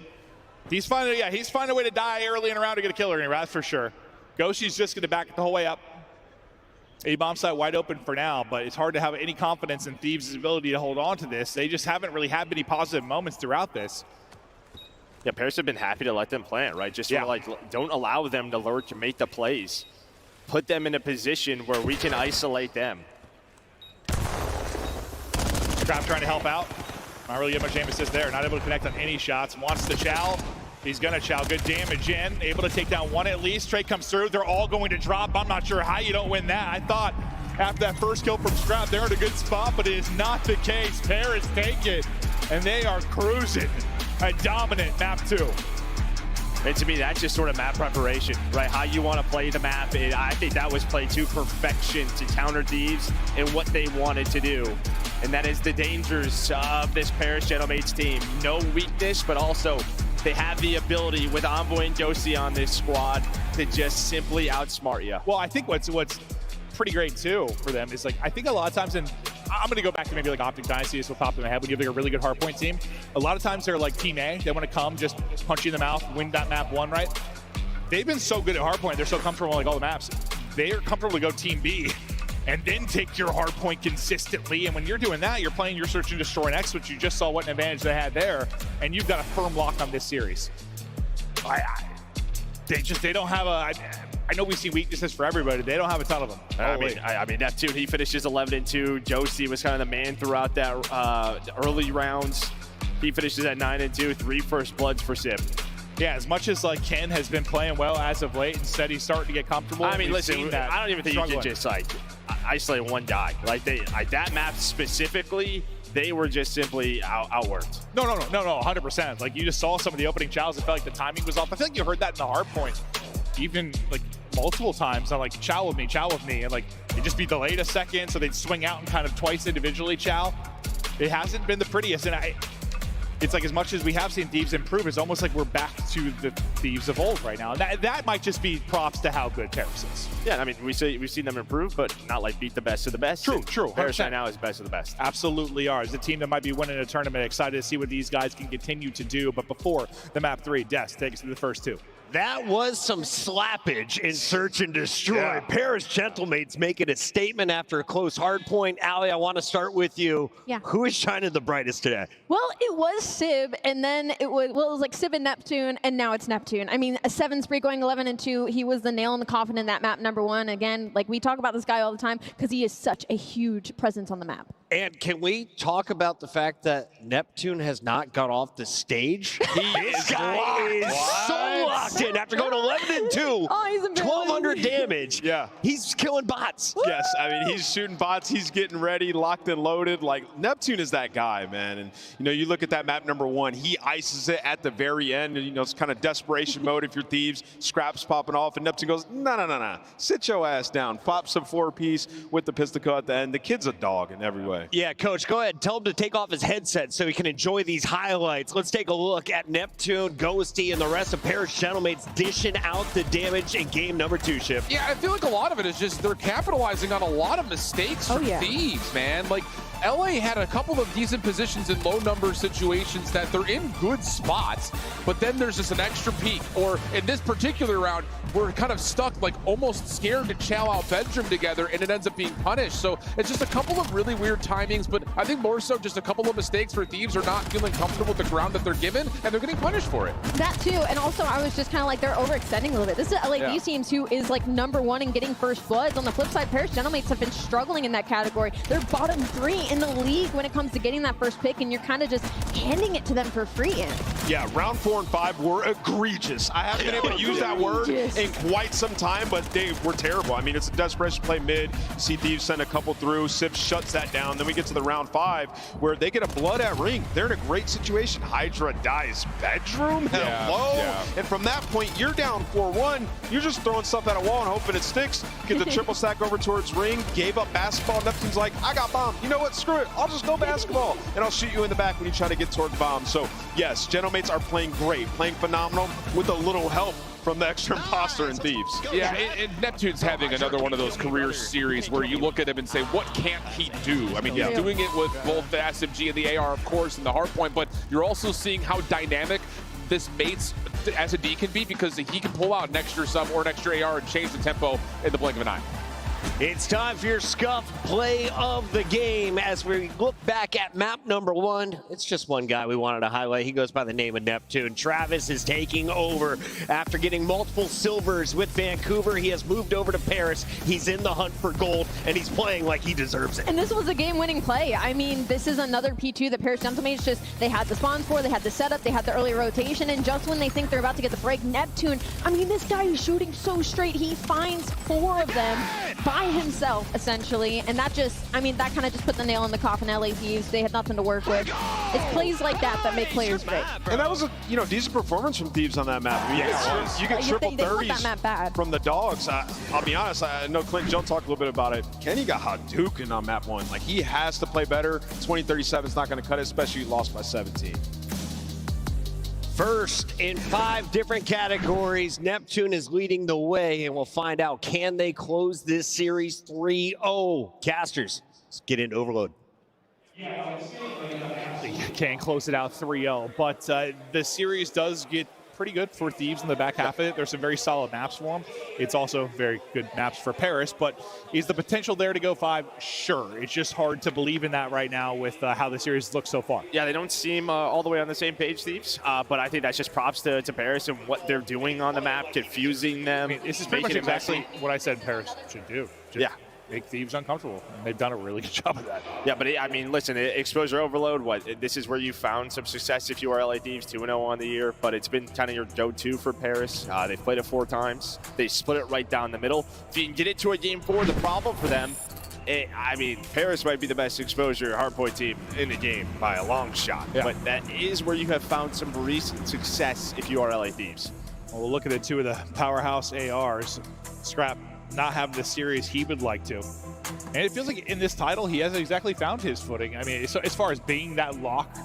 he's finding a way to die early in a round to get a killer, that's for sure. Goshi's just gonna back it the whole way up. A-bomb site wide open for now, but it's hard to have any confidence in Thieves' ability to hold on to this. They just haven't really had many positive moments throughout this. Yeah, Paris have been happy to let them plant, right? Just sort of like, don't allow them to lurk and make the plays. Put them in a position where we can isolate them. Crab trying to help out. Not really get much aim assist there. Not able to connect on any shots. Wants to chow. He's gonna chow. Good damage in. Able to take down one at least. Trey comes through. They're all going to drop. I'm not sure how you don't win that. I thought after that first kill from Scrap, they're in a good spot, but it is not the case. Paris take it, and they are cruising. A dominant map 2. And to me, that's just sort of map preparation, right? How you want to play the map. I think that was played to perfection to counter Thieves and what they wanted to do. And that is the dangers of this Paris Gentlemates team. No weakness, but also they have the ability with Envoy and Gosi on this squad to just simply outsmart you. Well, I think what's pretty great too for them is like, I think a lot of times I'm going to go back to maybe like Optic Dynasty, is what popped in my head when you have like a really good hardpoint team. A lot of times they're like Team A. They want to come, just punch you in the mouth, win that map 1, right? They've been so good at hardpoint. They're so comfortable in like all the maps. They are comfortable to go Team B and then take your hardpoint consistently. And when you're doing that, you're playing your Search and Destroy next, which you just saw what an advantage they had there. And you've got a firm lock on this series. They don't have a... I know we've seen weaknesses for everybody. They don't have a ton of them. I mean, Neptune, he finishes 11-2. Josie was kind of the man throughout that early rounds. He finishes at 9-2, 3 first bloods for Sib. Yeah, as much as like Ken has been playing well as of late, instead he's starting to get comfortable. I mean, listen, I don't even think you can just like isolate one guy. Like that map specifically, they were just simply outworked. No, 100%. Like you just saw some of the opening chows. It felt like the timing was off. I feel like you heard that in the hard point, even like multiple times. I'm like, chow with me, and like it'd just be delayed a second, so they'd swing out and kind of twice individually chow. It hasn't been the prettiest, and it's like as much as we have seen Thieves improve, it's almost like we're back to the Thieves of old right now. And that might just be props to how good Paris is. Yeah, I mean, we've seen them improve, but not like beat the best of the best. True. Paris right now is best of the best. Absolutely are. As a team that might be winning a tournament, excited to see what these guys can continue to do. But before the map 3, Des, take us to the first 2. That was some slappage in Search and Destroy. Yeah. Paris Gentlemates making a statement after a close hard point. Allie, I want to start with you. Yeah. Who is shining the brightest today? Well, it was Sib, and then it was like Sib and Neptune, and now it's Neptune. I mean, a 7 spree going 11-2. He was the nail in the coffin in that map number 1. Again, like we talk about this guy all the time because he is such a huge presence on the map. And can we talk about the fact that Neptune has not got off the stage? This guy is so locked in after going 11-2, 1,200 damage. Yeah. He's killing bots. Yes, I mean, he's shooting bots. He's getting ready, locked and loaded. Like, Neptune is that guy, man. And, you know, you look at that map number 1, he ices it at the very end. And, you know, it's kind of desperation mode if you're Thieves. Scraps popping off. And Neptune goes, no. Sit your ass down. Pops a 4-piece with the pistol at the end. The kid's a dog in every way. Yeah, Coach, go ahead. Tell him to take off his headset so he can enjoy these highlights. Let's take a look at Neptune, Ghosty, and the rest of Paris Gentlemates dishing out the damage in game number 2, Shift. Yeah, I feel like a lot of it is just they're capitalizing on a lot of mistakes from Thieves, man. Like, LA had a couple of decent positions in low number situations that they're in good spots, but then there's just an extra peak. Or in this particular round, we're kind of stuck, like almost scared to chow out bedroom together, and it ends up being punished. So it's just a couple of really weird timings, but I think more so just a couple of mistakes where Thieves are not feeling comfortable with the ground that they're given, and they're getting punished for it. That too, and also I was just kind of like, they're overextending a little bit. This is LA teams who is like number 1 in getting first bloods. On the flip side, Paris Gentlemates have been struggling in that category. They're bottom 3 in the league when it comes to getting that first pick, and you're kind of just handing it to them for free. Yeah, round 4 and 5 were egregious. I haven't been able to use that word in quite some time, but they were terrible. I mean, it's a desperation play mid. See Thieves send a couple through. Sib shuts that down. Then we get to the round 5 where they get a blood at ring. They're in a great situation. Hydra dies bedroom. Hello. Yeah. And from that that point, you're down 4-1. You're just throwing stuff at a wall and hoping it sticks. Get the triple stack over towards Ring. Gave up basketball. Neptune's like, I got bomb. You know what? Screw it. I'll just go basketball. And I'll shoot you in the back when you try to get towards bomb. So, yes, Gentlemates are playing great, playing phenomenal with a little help from the extra imposter and Thieves. Yeah, and Neptune's having another one of those career series where you look at him and say, what can't he do? I mean, he's doing it with both the SMG and the AR, of course, and the hardpoint, but you're also seeing how dynamic this Mates as a D can be, because he can pull out an extra sub or an extra AR and change the tempo in the blink of an eye. It's time for your Scuff play of the game as we look back at map number 1. It's just one guy we wanted to highlight. He goes by the name of Neptune. Travis is taking over after getting multiple silvers with Vancouver. He has moved over to Paris. He's in the hunt for gold, and he's playing like he deserves it. And this was a game-winning play. I mean, this is another P2 that Paris Gentlemates they had the spawns for, they had the setup, they had the early rotation, and just when they think they're about to get the break, Neptune, I mean, this guy is shooting so straight. He finds 4 of them by himself, essentially, and that just, I mean, that kind of just put the nail in the coffin. LA Thieves, they had nothing to work with. It's plays like that make players great. And that was a decent performance from Thieves on that map. You get triple 30s from the dogs. I'll be honest, I know Clint Joe talked a little bit about it. Kenny got Hadouken on map 1. Like, he has to play better. 2037 is not going to cut it, especially you lost by 17. First in 5 different categories, Neptune is leading the way, and we'll find out, can they close this series 3-0? Casters, let's get into Overload. Can't close it out 3-0, but the series does get pretty good for Thieves in the back half of it. There's some very solid maps for them. It's also very good maps for Paris, but is the potential there to go 5? Sure. It's just hard to believe in that right now with how the series looks so far. Yeah, they don't seem all the way on the same page, Thieves, but I think that's just props to Paris and what they're doing on the map, confusing them. I mean, this is pretty much exactly what I said Paris should do. Yeah. Make Thieves uncomfortable, and they've done a really good job of that. Yeah, but I mean, listen, exposure overload, this is where you found some success if you are LA Thieves, 2-0 on the year, but it's been kind of your go-to for Paris. They've played it 4 times. They split it right down the middle. If you can get it to a game 4, the problem for them, I mean, Paris might be the best exposure hardpoint team in the game by a long shot, but that is where you have found some recent success if you are LA Thieves. Well, we'll look at the 2 of the powerhouse ARs. Scrap not having the series he would like to. And it feels like in this title, he hasn't exactly found his footing. I mean, so as far as being that lock,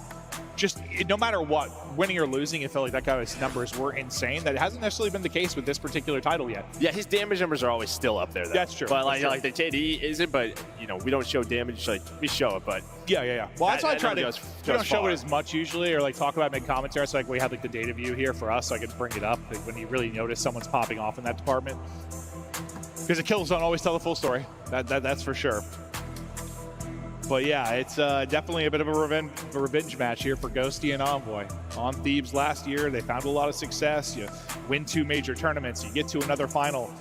just no matter what, winning or losing, it felt like that guy's numbers were insane. That hasn't necessarily been the case with this particular title yet. Yeah, his damage numbers are always still up there, though. That's true. But like the JD isn't, but, you know, we don't show damage, like, we show it, but... Yeah. Well, that's why I try to... We don't show far. it as much usually, or like talk about mid-commentary, so like we have like the data view here for us, so I can bring it up like, when you really notice someone's popping off in that department. Because the kills don't always tell the full story. That's for sure. But yeah, it's definitely a bit of a revenge match here for Ghosty and Envoy. On Thieves last year, they found a lot of success. You win 2 major tournaments, you get to another final.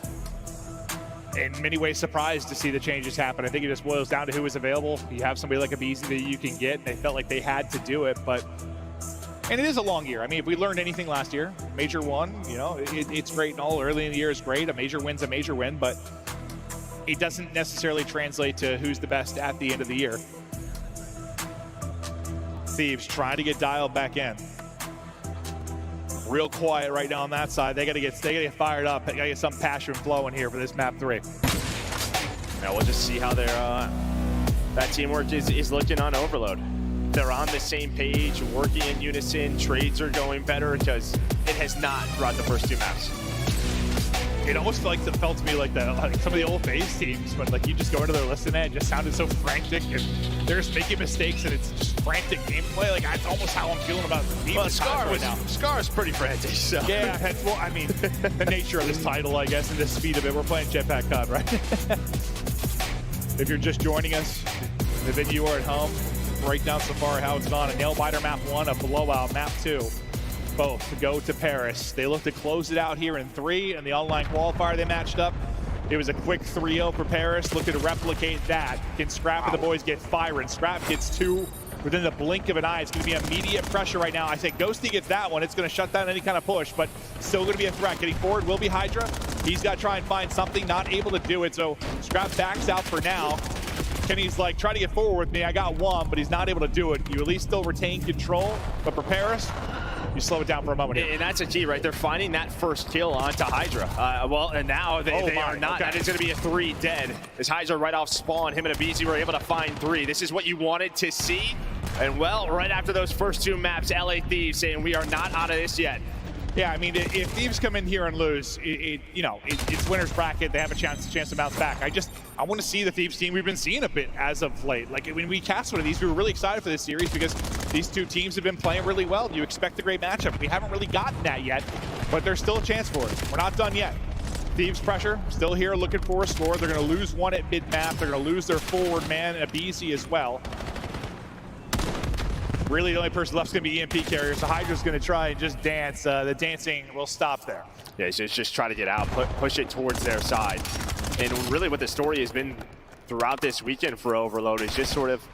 In many ways, surprised to see the changes happen. I think it just boils down to who is available. You have somebody like Abizi that you can get, and they felt like they had to do it, but... And it is a long year. I mean, if we learned anything last year, Major 1, you know, it's great and all. Early in the year is great. A major win's a major win, but it doesn't necessarily translate to who's the best at the end of the year. Thieves trying to get dialed back in. Real quiet right now on that side. They gotta get fired up. They gotta get some passion flowing here for this map 3. Now we'll just see how their that teamwork is looking on Overload. They're on the same page, working in unison. Trades are going better because it has not throughout the first 2 maps. It almost felt to me like some of the old FaZe teams when like you just go into their listen and it just sounded so frantic and they're just making mistakes and it's just frantic gameplay. Like that's almost how I'm feeling about the team. Well, Scar's pretty frantic. So. Yeah, well, I mean, the nature of this title, I guess, and the speed of it. We're playing Jetpack CUD, right? If you're just joining us, the venue or at home, break down so far how it's gone. A nail-biter map 1, a blowout map 2. Both to go to Paris. They look to close it out here in 3, and the online qualifier they matched up. It was a quick 3-0 for Paris. Looking to replicate that. Can Scrap and the boys get firing? Scrap gets 2 within the blink of an eye. It's going to be immediate pressure right now. I think Ghosty gets that one. It's going to shut down any kind of push, but still going to be a threat. Getting forward will be Hydra. He's got to try and find something. Not able to do it, so Scrap backs out for now. Kenny's like, try to get forward with me. I got 1, but he's not able to do it. You at least still retain control, but for Paris, you slow it down for a moment here. And that's a key, right? They're finding that first kill onto Hydra. Well, and now they are not. Okay. That is going to be a 3 dead. As Hydra right off spawn, him and aBeZy were able to find 3. This is what you wanted to see. And well, right after those first 2 maps, LA Thieves saying we are not out of this yet. Yeah, I mean, if Thieves come in here and lose, it's winner's bracket. They have a chance to bounce back. I want to see the Thieves team we've been seeing a bit as of late. Like when we cast one of these, we were really excited for this series because these 2 teams have been playing really well. You expect a great matchup. We haven't really gotten that yet, but there's still a chance for it. We're not done yet. Thieves pressure, still here looking for a score. They're going to lose 1 at mid-map. They're going to lose their forward man, aBeZy as well. Really, the only person left is going to be EMP carrier, so Hydra's going to try and just dance. The dancing will stop there. Yeah, so it's just try to get out, push it towards their side. And really what the story has been throughout this weekend for Overload is just sort of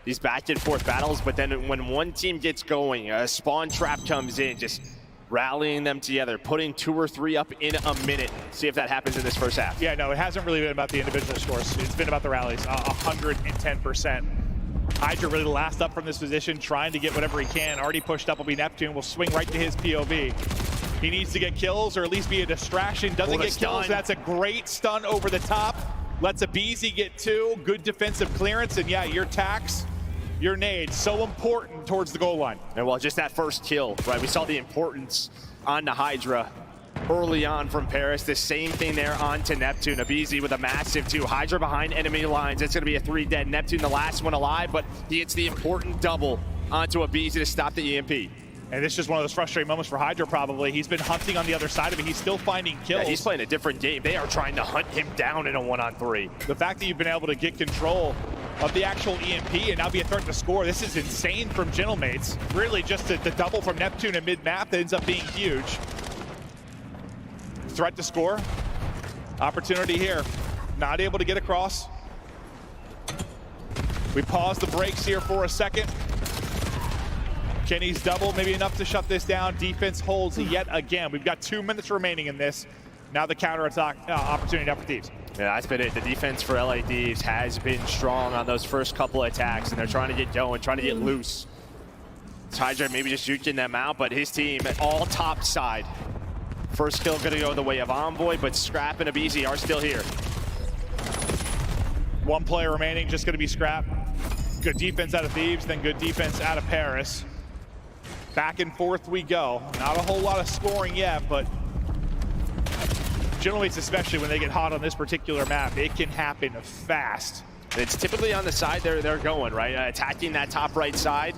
these back and forth battles, but then when one team gets going, a spawn trap comes in, just rallying them together, putting 2 or 3 up in a minute. See if that happens in this first half. Yeah, no, it hasn't really been about the individual scores. It's been about the rallies, 110%. Hydra really last up from this position, trying to get whatever he can. Already pushed up will be Neptune. Will swing right to his POV. He needs to get kills or at least be a distraction. Doesn't get kills. That's a great stun over the top. Lets aBeZy get 2. Good defensive clearance. And yeah, your tax, your nade, so important towards the goal line. And well, just that first kill, right? We saw the importance on the Hydra early on from Paris. The same thing there onto Neptune. aBeZy with a massive 2. Hydra behind enemy lines. It's going to be a 3 dead. Neptune the last one alive, but he hits the important double onto aBeZy to stop the EMP. And this is just one of those frustrating moments for Hydra probably. He's been hunting on the other side of it. He's still finding kills. Yeah, he's playing a different game. They are trying to hunt him down in a 1-on-3. The fact that you've been able to get control of the actual EMP and now be a threat to score, this is insane from Gentlemates. Really just the double from Neptune at mid-map that ends up being huge. Threat to score. Opportunity here. Not able to get across. We pause the brakes here for a second. Kenny's double, maybe enough to shut this down. Defense holds yet again. We've got 2 minutes remaining in this. Now the counter-attack opportunity now for Thieves. Yeah, that's been it. The defense for LA Thieves has been strong on those first couple of attacks, and they're trying to get going, trying to get loose. Hydra maybe just juking them out, but his team all top side. First kill gonna go the way of Envoy, but Scrap and aBeZy are still here. 1 player remaining, just gonna be Scrap. Good defense out of Thieves, then good defense out of Paris. Back and forth we go. Not a whole lot of scoring yet, but Gentlemates, especially when they get hot on this particular map, it can happen fast. It's typically on the side they're going, right? Attacking that top right side,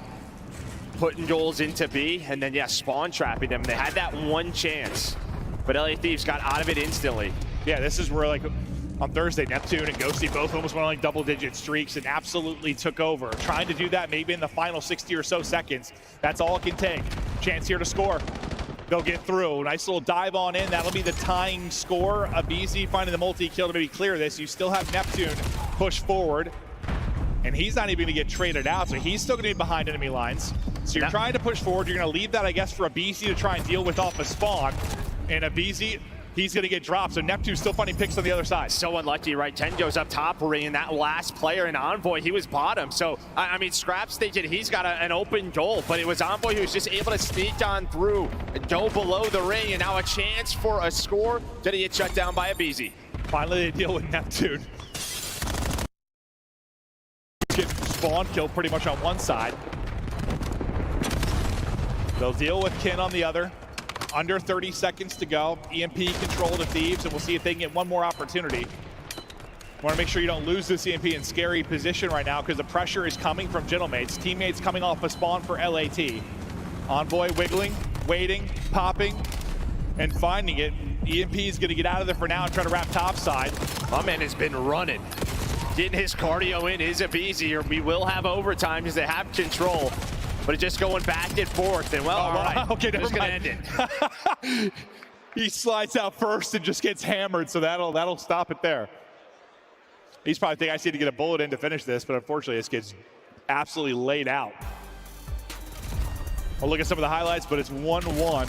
putting goals into B, and then, yeah, spawn trapping them. They had that 1 chance, but LA Thieves got out of it instantly. Yeah, this is where, like, on Thursday, Neptune and Ghosty both almost went on like double-digit streaks and absolutely took over. Trying to do that maybe in the final 60 or so seconds. That's all it can take. Chance here to score. They'll get through. Nice little dive on in. That'll be the tying score. aBeZy finding the multi-kill to maybe clear this. You still have Neptune push forward. And he's not even going to get traded out, so he's still going to be behind enemy lines. So you're trying to push forward. You're going to leave that, I guess, for aBeZy to try and deal with off a spawn. And aBeZy, he's going to get dropped, so Neptune's still finding picks on the other side. So unlucky, right? 10 goes up top, bringing that last player in Envoy. He was bottom, so, I mean, Scrap's thinking he's got an open goal, but it was Envoy who was just able to sneak on through and go below the ring, and now a chance for a score. Did he get shut down by aBeZy? Finally, they deal with Neptune. Get spawn killed pretty much on one side. They'll deal with Kin on the other. Under 30 seconds to go. EMP control to Thieves, and we'll see if they can get one more opportunity. Want to make sure you don't lose this EMP in scary position right now because the pressure is coming from Gentlemates. Teammates coming off a spawn for LAT. Envoy wiggling, waiting, popping, and finding it. EMP is going to get out of there for now and try to wrap topside. My man has been running. Getting his cardio in is aBeZy. We will have overtime because they have control. But it's just going back and forth, and well, all right, okay, never gonna mind. end it. He slides out first and just gets hammered, so that'll stop it there. He's probably thinking I see to get a bullet in to finish this, but unfortunately this gets absolutely laid out. I'll look at some of the highlights, but it's 1-1.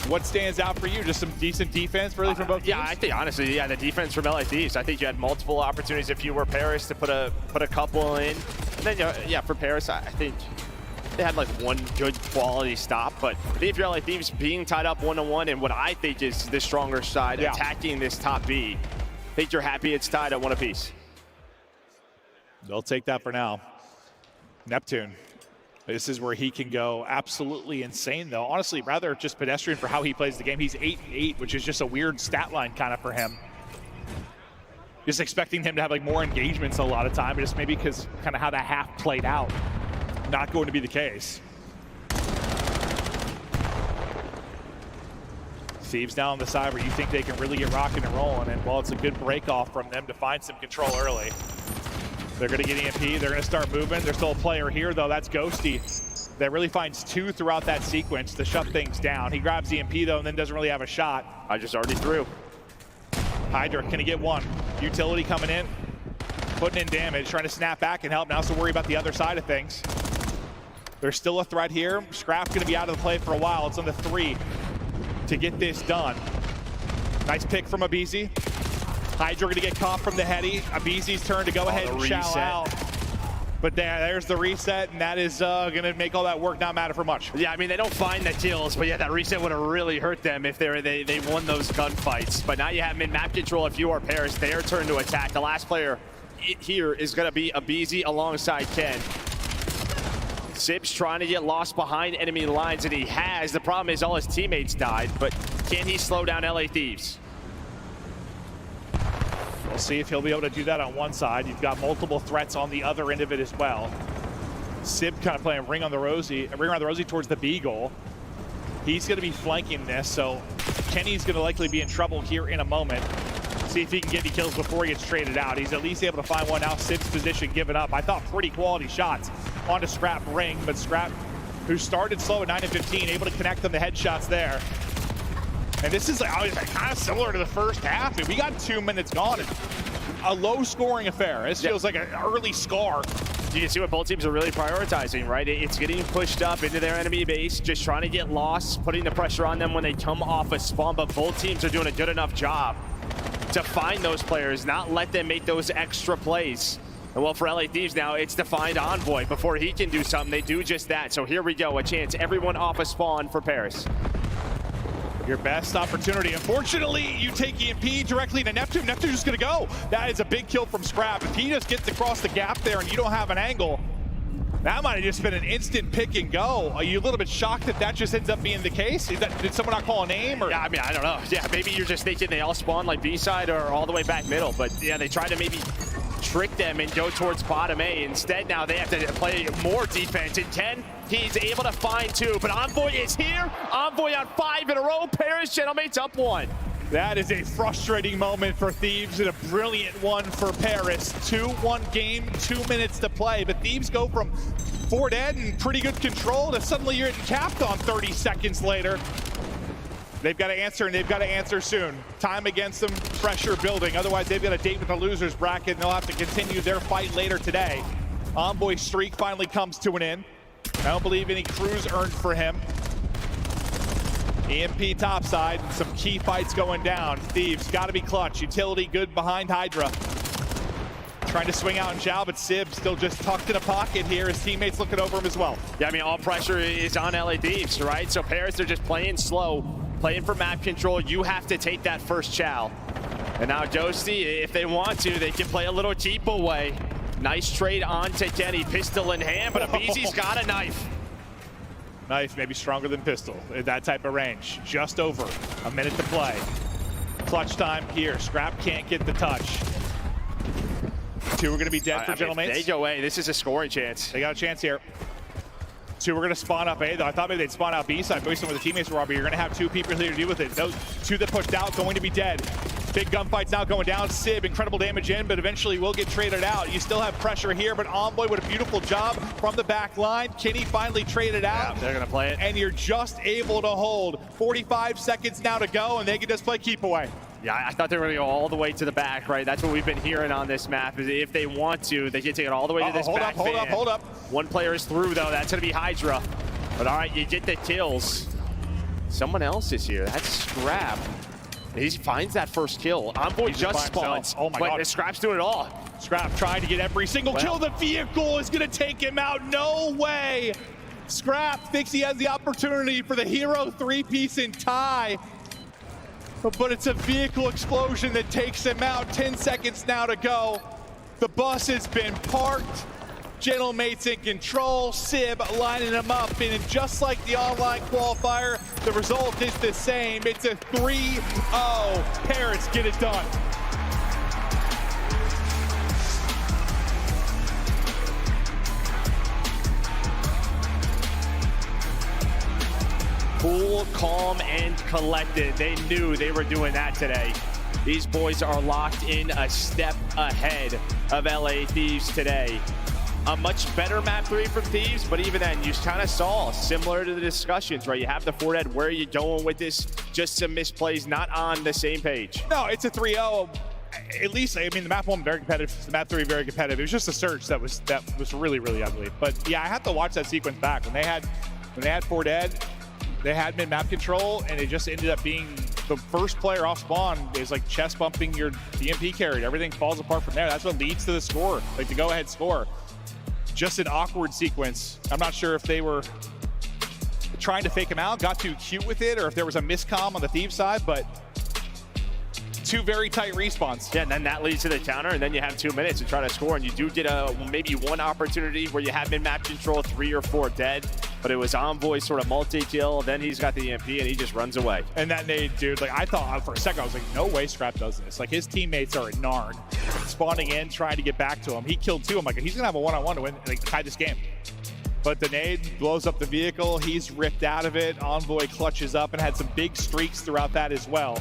What stands out for you? Just some decent defense, really, from both teams? Yeah, I think honestly, yeah, the defense from LA Thieves. I think you had multiple opportunities if you were Paris to put a couple in. And then, yeah, for Paris, I think They had like one good quality stop, but I think if you're LA Thieves being tied up 1-1 and what I think is the stronger side attacking this top B, I think you're happy it's tied at 1 apiece. They'll take that for now. Neptune. This is where he can go absolutely insane, though. Honestly, rather just pedestrian for how he plays the game. He's 8-8, which is just a weird stat line kind of for him. Just expecting him to have like more engagements a lot of time, but just maybe because kind of how that half played out. Not going to be the case. Thieves down on the side where you think they can really get rocking and rolling, and well, it's a good break off from them to find some control early. They're going to get EMP. They're going to start moving. There's still a player here, though. That's Ghosty. That really finds 2 throughout that sequence to shut things down. He grabs EMP, though, and then doesn't really have a shot. Hydra's already through. Hydra, can he get one? Utility coming in, putting in damage, trying to snap back and help. Now so worry about the other side of things. There's still a threat here. Scrap's going to be out of the play for a while. It's on the 3 to get this done. Nice pick from Abizi. Hydra going to get caught from the heady. Abizi's turn to go ahead and chow out. But there's the reset, and that is going to make all that work not matter for much. Yeah, I mean, they don't find the kills, but yeah, that reset would have really hurt them if they won those gunfights. But now you have mid-map control if you are Paris. Their turn to attack. The last player here is going to be Abizi alongside Ken. Sib's trying to get lost behind enemy lines, and he has. The problem is all his teammates died, but can he slow down LA Thieves? We'll see if he'll be able to do that on one side. You've got multiple threats on the other end of it as well. Sib kind of playing ring around the rosy towards the B goal. He's going to be flanking this, so Kenny's going to likely be in trouble here in a moment. See if he can get any kills before he gets traded out. He's at least able to find one. Now Sib's position given up. I thought pretty quality shots onto Scrap ring, but Scrap, who started slow at 9-15, able to connect on the headshots there. And this is like kind of similar to the first half. We got 2 minutes gone. A low-scoring affair. This feels like an early scar. You can see what both teams are really prioritizing, right? It's getting pushed up into their enemy base, just trying to get lost, putting the pressure on them when they come off a spawn, but both teams are doing a good enough job to find those players, not let them make those extra plays. And well, for LA Thieves now, it's to find Envoy before he can do something. They do just that. So here we go, a chance. Everyone off a spawn for Paris. Your best opportunity. Unfortunately, you take EMP directly to Neptune. Neptune's just gonna go. That is a big kill from Scrap. If he just gets across the gap there and you don't have an angle, that might have just been an instant pick and go. Are you a little bit shocked that that just ends up being the case? Did someone not call a name? Or? Yeah, I mean, I don't know. Yeah, maybe you're just thinking they all spawn like B-side or all the way back middle. But yeah, they try to maybe trick them and go towards bottom A. Instead, now they have to play more defense. In 10, he's able to find 2. But Envoy is here. Envoy on 5 in a row. Paris Gentlemates up 1. That is a frustrating moment for Thieves and a brilliant one for Paris. 2-1 game, 2 minutes to play. But Thieves go from 4 dead and pretty good control to suddenly you're getting capped on 30 seconds later. They've got to answer, and they've got to answer soon. Time against them, pressure building. Otherwise, they've got a date with the losers bracket, and they'll have to continue their fight later today. Envoy's streak finally comes to an end. I don't believe any crews earned for him. EMP topside, some key fights going down. Thieves got to be clutch. Utility good behind Hydra. Trying to swing out and chow, but Sib still just tucked in a pocket here. His teammates looking over him as well. Yeah, I mean, all pressure is on LA Thieves, right? So Paris, they're just playing slow, playing for map control. You have to take that first chow. And now Ghosty, if they want to, they can play a little keep away. Nice trade onto Kenny, pistol in hand, but Abizi's got a knife. Knife maybe stronger than pistol at that type of range. Just over a minute to play. Clutch time here. Scrap can't get the touch. 2 are going to be dead for Gentlemates. They go away. This is a scoring chance. They got a chance here. 2 are going to spawn up A, though. I thought maybe they'd spawn out B side based on where the teammates were, but you're going to have 2 people here to deal with it. Those 2 that pushed out going to be dead. Big gunfights now going down. Sib, incredible damage in, but eventually will get traded out. You still have pressure here, but Envoy with a beautiful job from the back line. Kenny finally traded out. Yeah, they're going to play it. And you're just able to hold. 45 seconds now to go, and they can just play keep away. Yeah, I thought they were going to go all the way to the back, right? That's what we've been hearing on this map, is if they want to, they can take it all the way to this back van. Hold up. One player is through, though. That's going to be Hydra. But all right, you get the kills. Someone else is here. That's Scrap. He finds that first kill. Envoy just spawns. Oh my God. Scrap's doing it all. Scrap trying to get every single kill. The vehicle is going to take him out. No way. Scrap thinks he has the opportunity for the hero three-piece in tie, but it's a vehicle explosion that takes him out. 10 seconds now to go. The bus has been parked. Gentlemate's in control. Sib lining him up, and just like the online qualifier, the result is the same. It's a 3-0. Paris get it done. Cool, calm, and collected. They knew they were doing that today. These boys are locked in a step ahead of LA Thieves today. A much better map 3 from Thieves, but even then, you kind of saw, similar to the discussions, right? You have the forehead. Where are you going with this? Just some misplays, not on the same page. No, it's a 3-0. At least, I mean, the map 1 very competitive, the map 3 very competitive. It was just a search that was really, really ugly. But yeah, I have to watch that sequence back. When they had 4 dead, they had mid-map control, and it just ended up being the first player off spawn is like chest bumping your DMP carried. Everything falls apart from there. That's what leads to the score, like the go-ahead score. Just an awkward sequence. I'm not sure if they were trying to fake him out, got too cute with it, or if there was a miscomm on the Thieves side, but 2 very tight respawns. Yeah, and then that leads to the counter, and then you have 2 minutes to try to score, and you do get maybe 1 opportunity where you have mid-map control, 3 or 4 dead, but it was Envoy sort of multi-kill, then he's got the EMP, and he just runs away. And that nade, dude, like I thought for a second, I was like, no way Scrap does this. Like his teammates are at Narn, spawning in, trying to get back to him. He killed 2. I'm like, he's gonna have a one-on-one to win, like tie this game. But the nade blows up the vehicle. He's ripped out of it. Envoy clutches up and had some big streaks throughout that as well.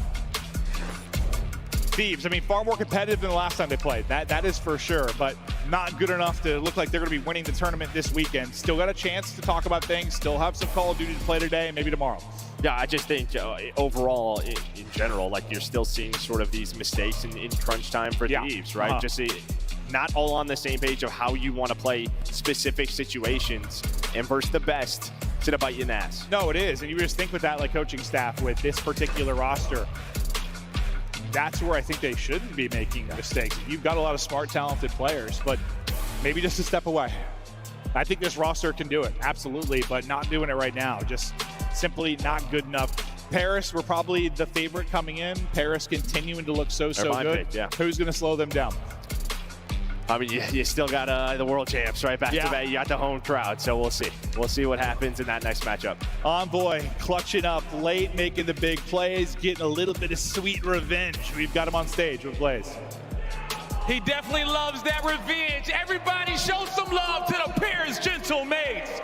Thieves, I mean, far more competitive than the last time they played. That is for sure, but not good enough to look like they're going to be winning the tournament this weekend. Still got a chance to talk about things. Still have some Call of Duty to play today and maybe tomorrow. Yeah, I just think overall, in general, like you're still seeing sort of these mistakes in crunch time for Thieves, right? Just not all on the same page of how you want to play specific situations, and versus the best, it's going to bite you in the ass. No, it is, and you just think with that like coaching staff with this particular roster, that's where I think they shouldn't be making mistakes. You've got a lot of smart, talented players, but maybe just a step away. I think this roster can do it, absolutely, but not doing it right now. Just simply not good enough. Paris were probably the favorite coming in. Paris continuing to look so good. Pick, yeah. Who's going to slow them down? I mean, you still got the world champs, right? Back to back. You got the home crowd, so we'll see. We'll see what happens in that next matchup. Envoy clutching up late, making the big plays, getting a little bit of sweet revenge. We've got him on stage with Blaze. He definitely loves that revenge. Everybody show some love to the Paris Gentlemates.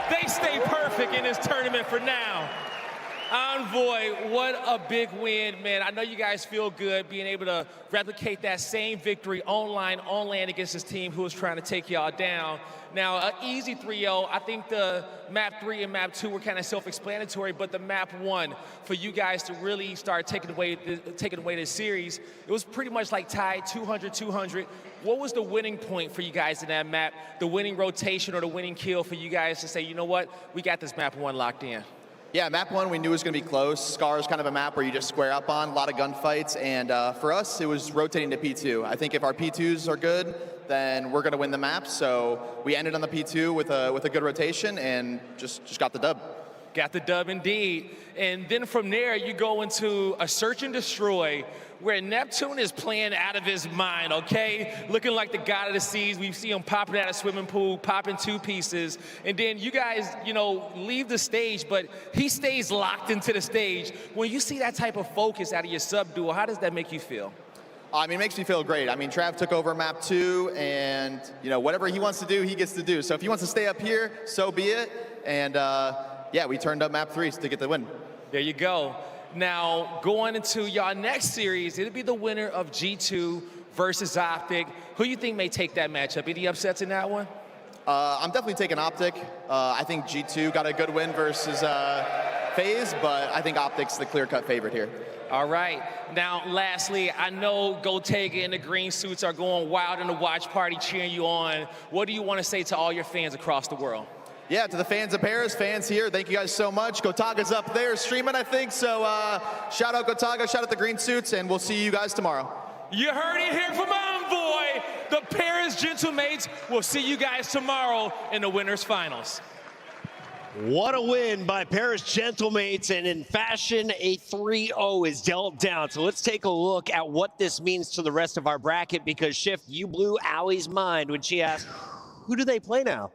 They stay perfect in this tournament for now. Envoy, what a big win, man. I know you guys feel good being able to replicate that same victory online, on land against this team who was trying to take y'all down. Now, an easy 3-0. I think the map 3 and map 2 were kind of self-explanatory, but the map 1, for you guys to really start taking away this series, it was pretty much like tied 200-200. What was the winning point for you guys in that map, the winning rotation or the winning kill for you guys to say, you know what, we got this map 1 locked in? Yeah, map 1 we knew was going to be close. Scar is kind of a map where you just square up on, a lot of gunfights, and for us, it was rotating to P2. I think if our P2s are good, then we're going to win the map, so we ended on the P2 with a good rotation and just got the dub. Got the dub indeed. And then from there, you go into a search and destroy where Neptune is playing out of his mind, okay? Looking like the god of the seas. We see him popping out of swimming pool, popping 2 pieces. And then you guys, leave the stage, but he stays locked into the stage. When you see that type of focus out of your sub-duo, how does that make you feel? I mean, it makes me feel great. I mean, Trav took over map 2, and, whatever he wants to do, he gets to do. So if he wants to stay up here, so be it. And, yeah, we turned up map 3 to get the win. There you go. Now, going into y'all next series, it'll be the winner of G2 versus Optic. Who you think may take that matchup? Any upsets in that one? I'm definitely taking Optic. I think G2 got a good win versus FaZe, but I think Optic's the clear-cut favorite here. All right. Now, lastly, I know Gotega and the green suits are going wild in the watch party cheering you on. What do you want to say to all your fans across the world? Yeah, to the fans of Paris, fans here, thank you guys so much. Gotega's up there streaming, I think, so shout out Gotega, shout out the green suits, and we'll see you guys tomorrow. You heard it here from Envoy. The Paris Gentlemates will see you guys tomorrow in the winners finals. What a win by Paris Gentlemates, and in fashion, a 3-0 is dealt down. So let's take a look at what this means to the rest of our bracket, because Schiff, you blew Allie's mind when she asked, who do they play now?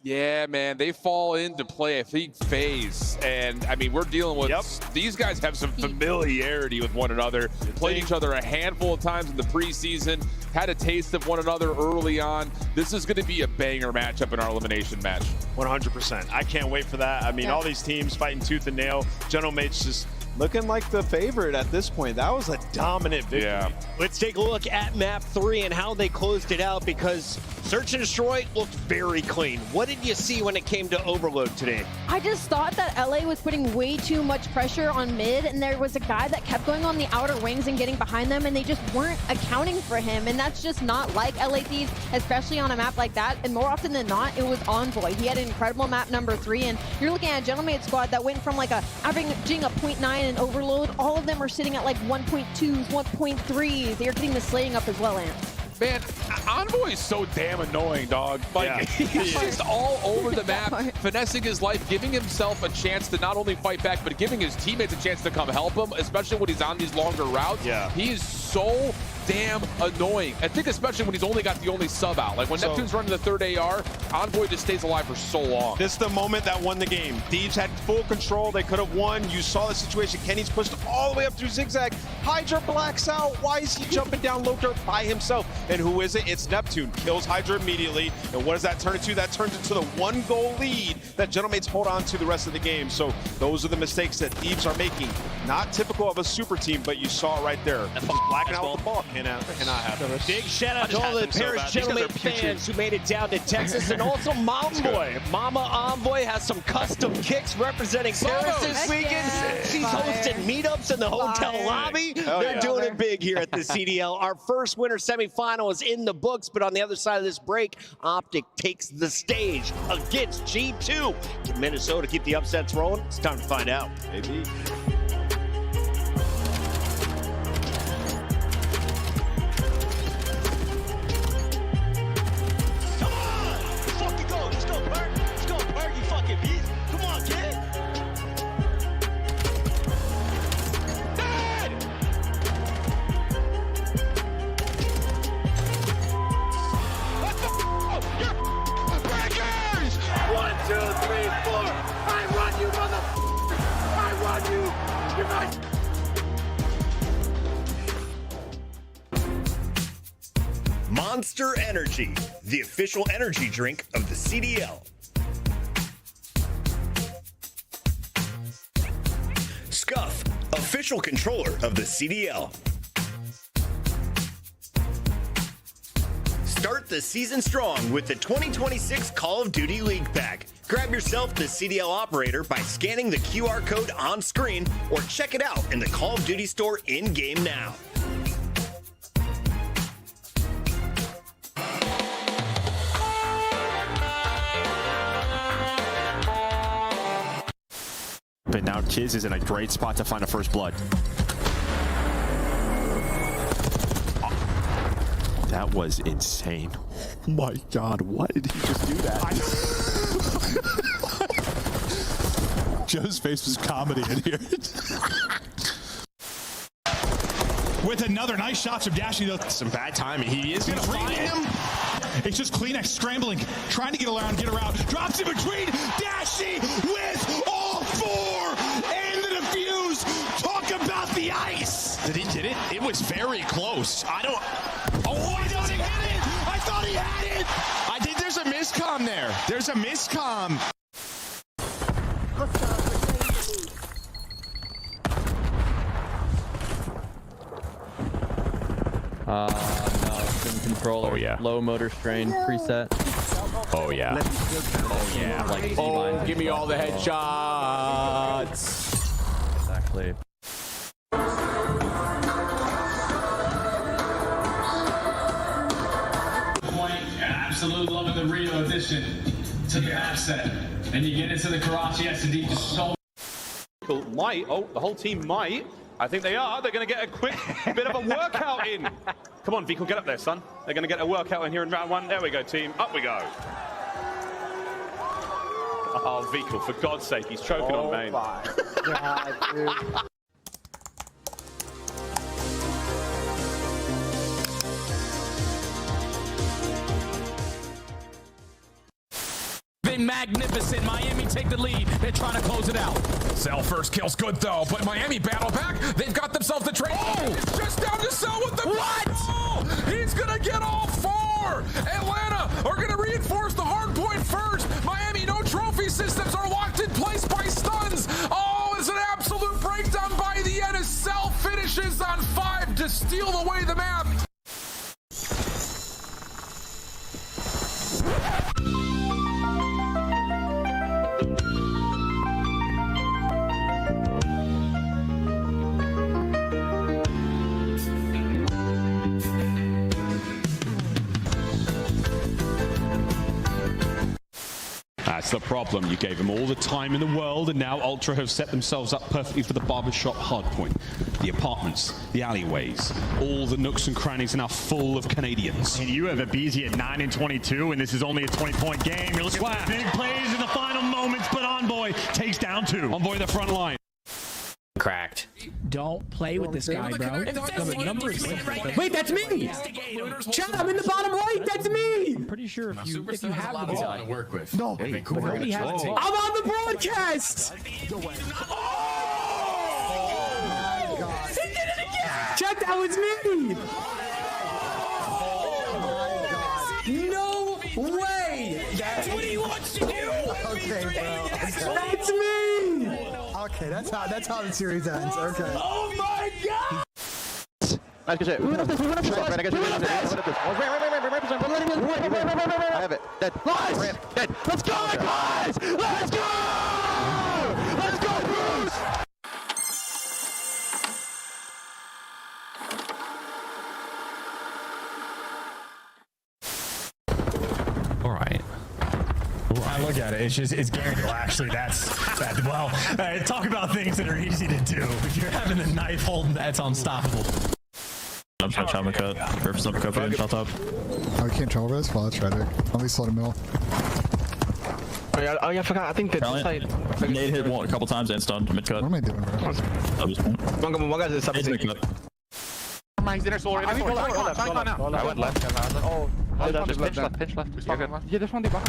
Yeah, man, they fall into play, I think, FaZe. And, I mean, we're dealing with, these guys have some familiarity with one another. Played each other a handful of times in the preseason, had a taste of one another early on. This is going to be a banger matchup in our elimination match. 100%. I can't wait for that. I mean, all these teams fighting tooth and nail. Gentlemates just looking like the favorite at this point. That was a dominant victory. Yeah. Let's take a look at map 3 and how they closed it out, because Search and Destroy looked very clean. What did you see when it came to Overload today? I just thought that LA was putting way too much pressure on mid, and there was a guy that kept going on the outer wings and getting behind them, and they just weren't accounting for him. And that's just not like LA Thieves, especially on a map like that. And more often than not, it was Envoy. He had an incredible map number 3, and you're looking at a Gentlemate squad that went from like averaging a 0.9 in Overload. All of them are sitting at like 1.2s, 1.3s. They're getting the slaying up as well, Ant. Man, Envoy is so damn annoying, dog. Like, he's just all over the map, finessing his life, giving himself a chance to not only fight back, but giving his teammates a chance to come help him, especially when he's on these longer routes. Yeah. He is so damn annoying. I think especially when he's only got the only sub out. Like when Neptune's running the third AR, Envoy just stays alive for so long. This is the moment that won the game. Thieves had full control. They could have won. You saw the situation. Kenny's pushed all the way up through Zigzag. Hydra blacks out. Why is he jumping down low dirt by himself? And who is it? It's Neptune. Kills Hydra immediately. And what does that turn into? That turns into the 1-goal lead that Gentlemates hold on to the rest of the game. So those are the mistakes that Thieves are making. Not typical of a super team, but you saw it right there. Blacking out with the ball. Cannot happen. Big shout out to all the Paris Gentlemate fans who made it down to Texas, and also Mountain Boy. Mama Envoy has some custom kicks representing Paris this weekend. She's hosting meetups in the hotel lobby. They're doing it big here at the CDL. Our first winter semifinal is in the books, but on the other side of this break, Optic takes the stage against G2. Can Minnesota keep the upsets rolling? It's time to find out. Maybe. Monster Energy, the official energy drink of the CDL. Scuff, official controller of the CDL. Start the season strong with the 2026 Call of Duty League Pack. Grab yourself the CDL operator by scanning the QR code on screen, or check it out in the Call of Duty store in-game now. But now Kiz is in a great spot to find a first blood. That was insane. Oh my God, why did he just do that? Joe's face was comedy in here. With another nice shot from Dashy, though. Some bad timing. He is going to find him. It's just Kleenex scrambling, trying to get around, drops in between. Dashy with all four and the defuse. Talk about the ice. Did he get it? It was very close. I don't. Oh, I thought he had it. I thought he had it. I think there's a miscomm there. There's a miscomm. No, controller. Oh, yeah. Low motor strain preset. Oh, yeah. Oh, yeah. Like oh, give me all the headshots. Exactly. Absolutely loving the Rio addition to the asset. And you get into the Karachi SD just so. Might. Oh, the whole team might. I think they are. They're going to get a quick bit of a workout in. Come on, Vico, get up there, son. They're going to get a workout in here in round one. There we go, team. Up we go. Oh, Vical, for God's sake, he's choking on main. God, dude. Been magnificent. Miami take the lead. They're trying to close it out. Cell first kill's good though, but Miami battle back. They've got themselves the trade. Oh, it's just down to Cell with the what? Oh, he's gonna get all four. Atlanta are gonna reinforce the hard point first. Miami, no trophy systems are locked in place by stuns. Oh, it's an absolute breakdown by the end as Cell finishes on 5 to steal away the map. That's the problem. You gave them all the time in the world, and now Ultra have set themselves up perfectly for the barbershop hardpoint. The apartments, the alleyways, all the nooks and crannies are now full of Canadians. And you have Abizi at 9 and 22, and this is only a 20-point game. You're looking at big plays in the final moments, but Envoy takes down 2. Envoy the front line. Cracked. Don't play with this guy, bro. Wait, that's me! Chad, I'm in the bottom right! That's me! I'm pretty sure if you have the He's ball. to work with. No, we already have it. I'm on the broadcast! Chad, that was me! No way! That's what he wants to do! Okay, bro. That's me! Okay, that's how the series ends. Okay. Oh my god! Nice good shit. We went up this. I have it. Dead. Nice! Dead. Let's go, guys! Let's go! Let's go, Bruce! All right. I look at it. It's guaranteed. Well, actually, well. Talk about things that are easy to do. If you're having the knife holding, that's unstoppable. I'm trying to chop my cut. Purpose uppercut for him, shot top. Oh, you can't travel this? Well, that's tragic. At least slow the middle. Oh yeah, I forgot. I think that's like nade hit one a couple times and stunned mid cut. What am I doing, bro? One guy's at 7 mid cut. He's inner solar. I went left. Oh, pinch left. Yeah, there's one deep. I'm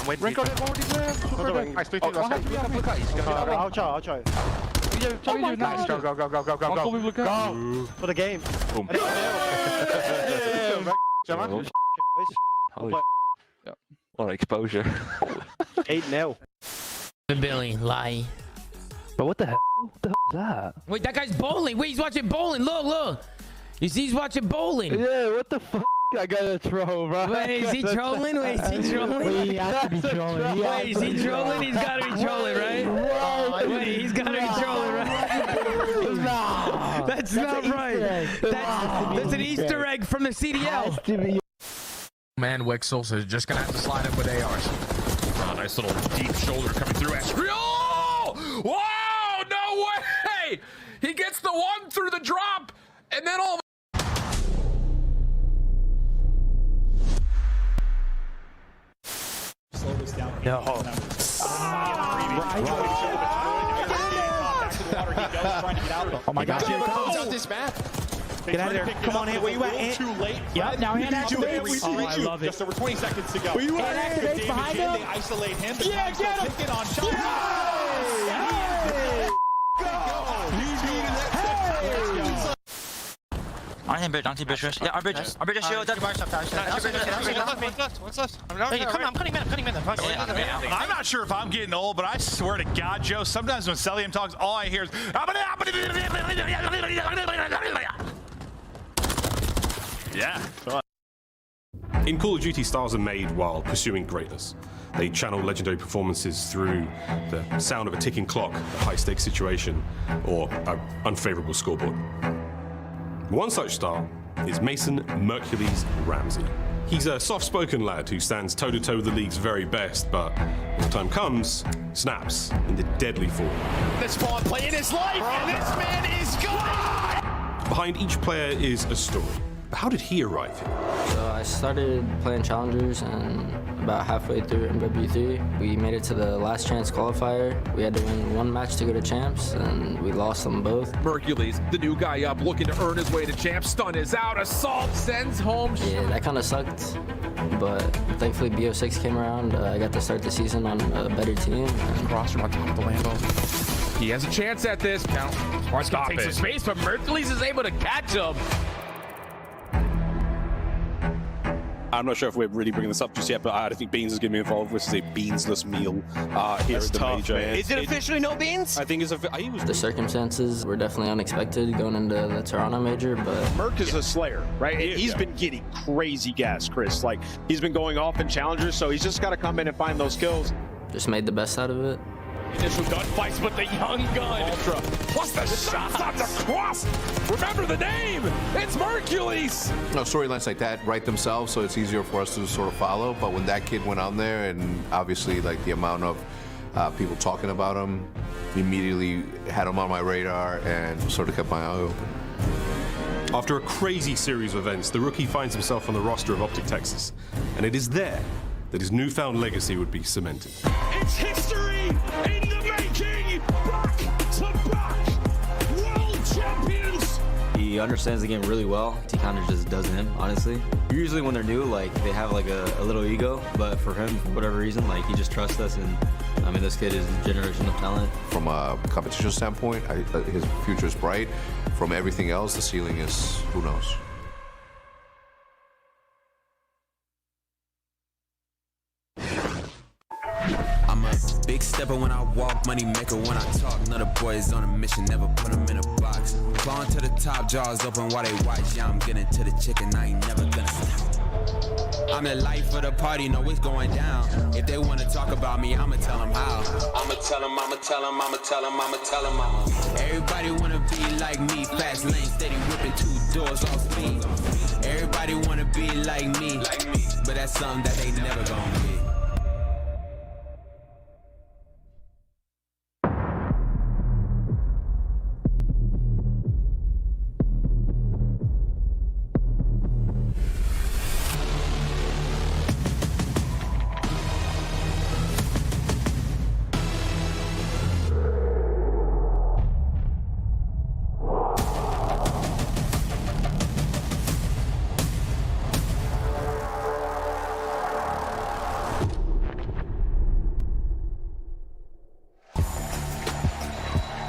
waiting. Renko dead, one deep left. Super dead. Nice, 3 I'll try. Oh my god. Go. Go. For the game. Boom. Holy what exposure. 8-0. Billy, lie. But what the hell? What the hell is that? Wait, that guy's bowling. Wait, he's watching bowling. Look. You see, he's watching bowling. Yeah, what the fuck? I gotta throw, bro. Wait, is he trolling? Wait, is he trolling? He has to be trolling. Wait, is he trolling? He's gotta be trolling, right? Wait, he's gotta be trolling, right? No. That's not right. That's an Easter egg from the CDL. Man, Wixels is just gonna have to slide up with ARs. Oh, nice little deep shoulder coming through. Oh! Wow! No way! He gets the one through the drop, and then all. Slow this down. No. Oh my gosh. This map. Get out of there. Come on, Ant. Where you at, Too late. Yep, now Ant activates. Oh, I love it. Just over 20 seconds to go. Where you at? Ant activates behind him. They isolate him. Yeah, get him. Taking on shot. I am bridge, anti bridge. Yeah, our bridge is shield. One's left. I'm cutting in. I'm not sure if I'm getting old, but I swear to God, Joe, sometimes when Celium talks, all I hear is. Yeah. In Call of Duty, stars are made while pursuing greatness. They channel legendary performances through the sound of a ticking clock, a high-stakes situation, or an unfavorable scoreboard. One such star is Mason Mercules Ramsey. He's a soft-spoken lad who stands toe-to-toe with the league's very best, but when the time comes, snaps into deadly form. This Spawn playing his life, and this man is gone! Behind each player is a story. But how did he arrive here? So I started playing challengers and about halfway through MW3. We made it to the last chance qualifier. We had to win one match to go to champs, and we lost them both. Mercules, the new guy up, looking to earn his way to champs. Stun is out. Assault sends home. Yeah, that kind of sucked, but thankfully BO6 came around. I got to start the season on a better team. Cross from on top of the Lambo. He has a chance at this. Count. Stop takes some space, but Mercules is able to catch him. I'm not sure if we're really bringing this up just yet, but I think Beans is going to be involved. This is a beansless meal here at the major. Man. Is it officially no Beans? I think it's The circumstances were definitely unexpected going into the Toronto major, but Merc is a slayer, right? He's been getting crazy gas, Chris. Like, he's been going off in challengers, so he's just got to come in and find those kills. just made the best out of it. Initial gunfights, but the young gun. Ultra. Plus the shots on the cross. Remember the name. It's Mercules. No, storylines like that write themselves, so it's easier for us to sort of follow. But when that kid went on there, and obviously like the amount of people talking about him, immediately had him on my radar and sort of kept my eye open. After a crazy series of events, the rookie finds himself on the roster of Optic Texas, and it is there that his newfound legacy would be cemented. It's history in the making. Back to back, world champions. He understands the game really well. He kind of just does him, honestly. Usually when they're new, like they have like a little ego, but for him, for whatever reason, like he just trusts us, and I mean, this kid is a generational talent. From a competition standpoint, his future is bright. From everything else, the ceiling is, who knows. I'm a big stepper when I walk, money maker when I talk. Another boys on a mission, never put them in a box. Falling to the top, jaws open while they watch. Yeah, I'm getting to the chicken, I ain't never gonna stop. I'm the life of the party, know it's going down. If they wanna talk about me, I'ma tell them how. I'ma tell them, I'ma tell them, I'ma tell them, I'ma tell them. Everybody wanna be like me, fast lane, steady whipping 2 doors off speed. Everybody wanna be like me, but that's something that they never gonna be.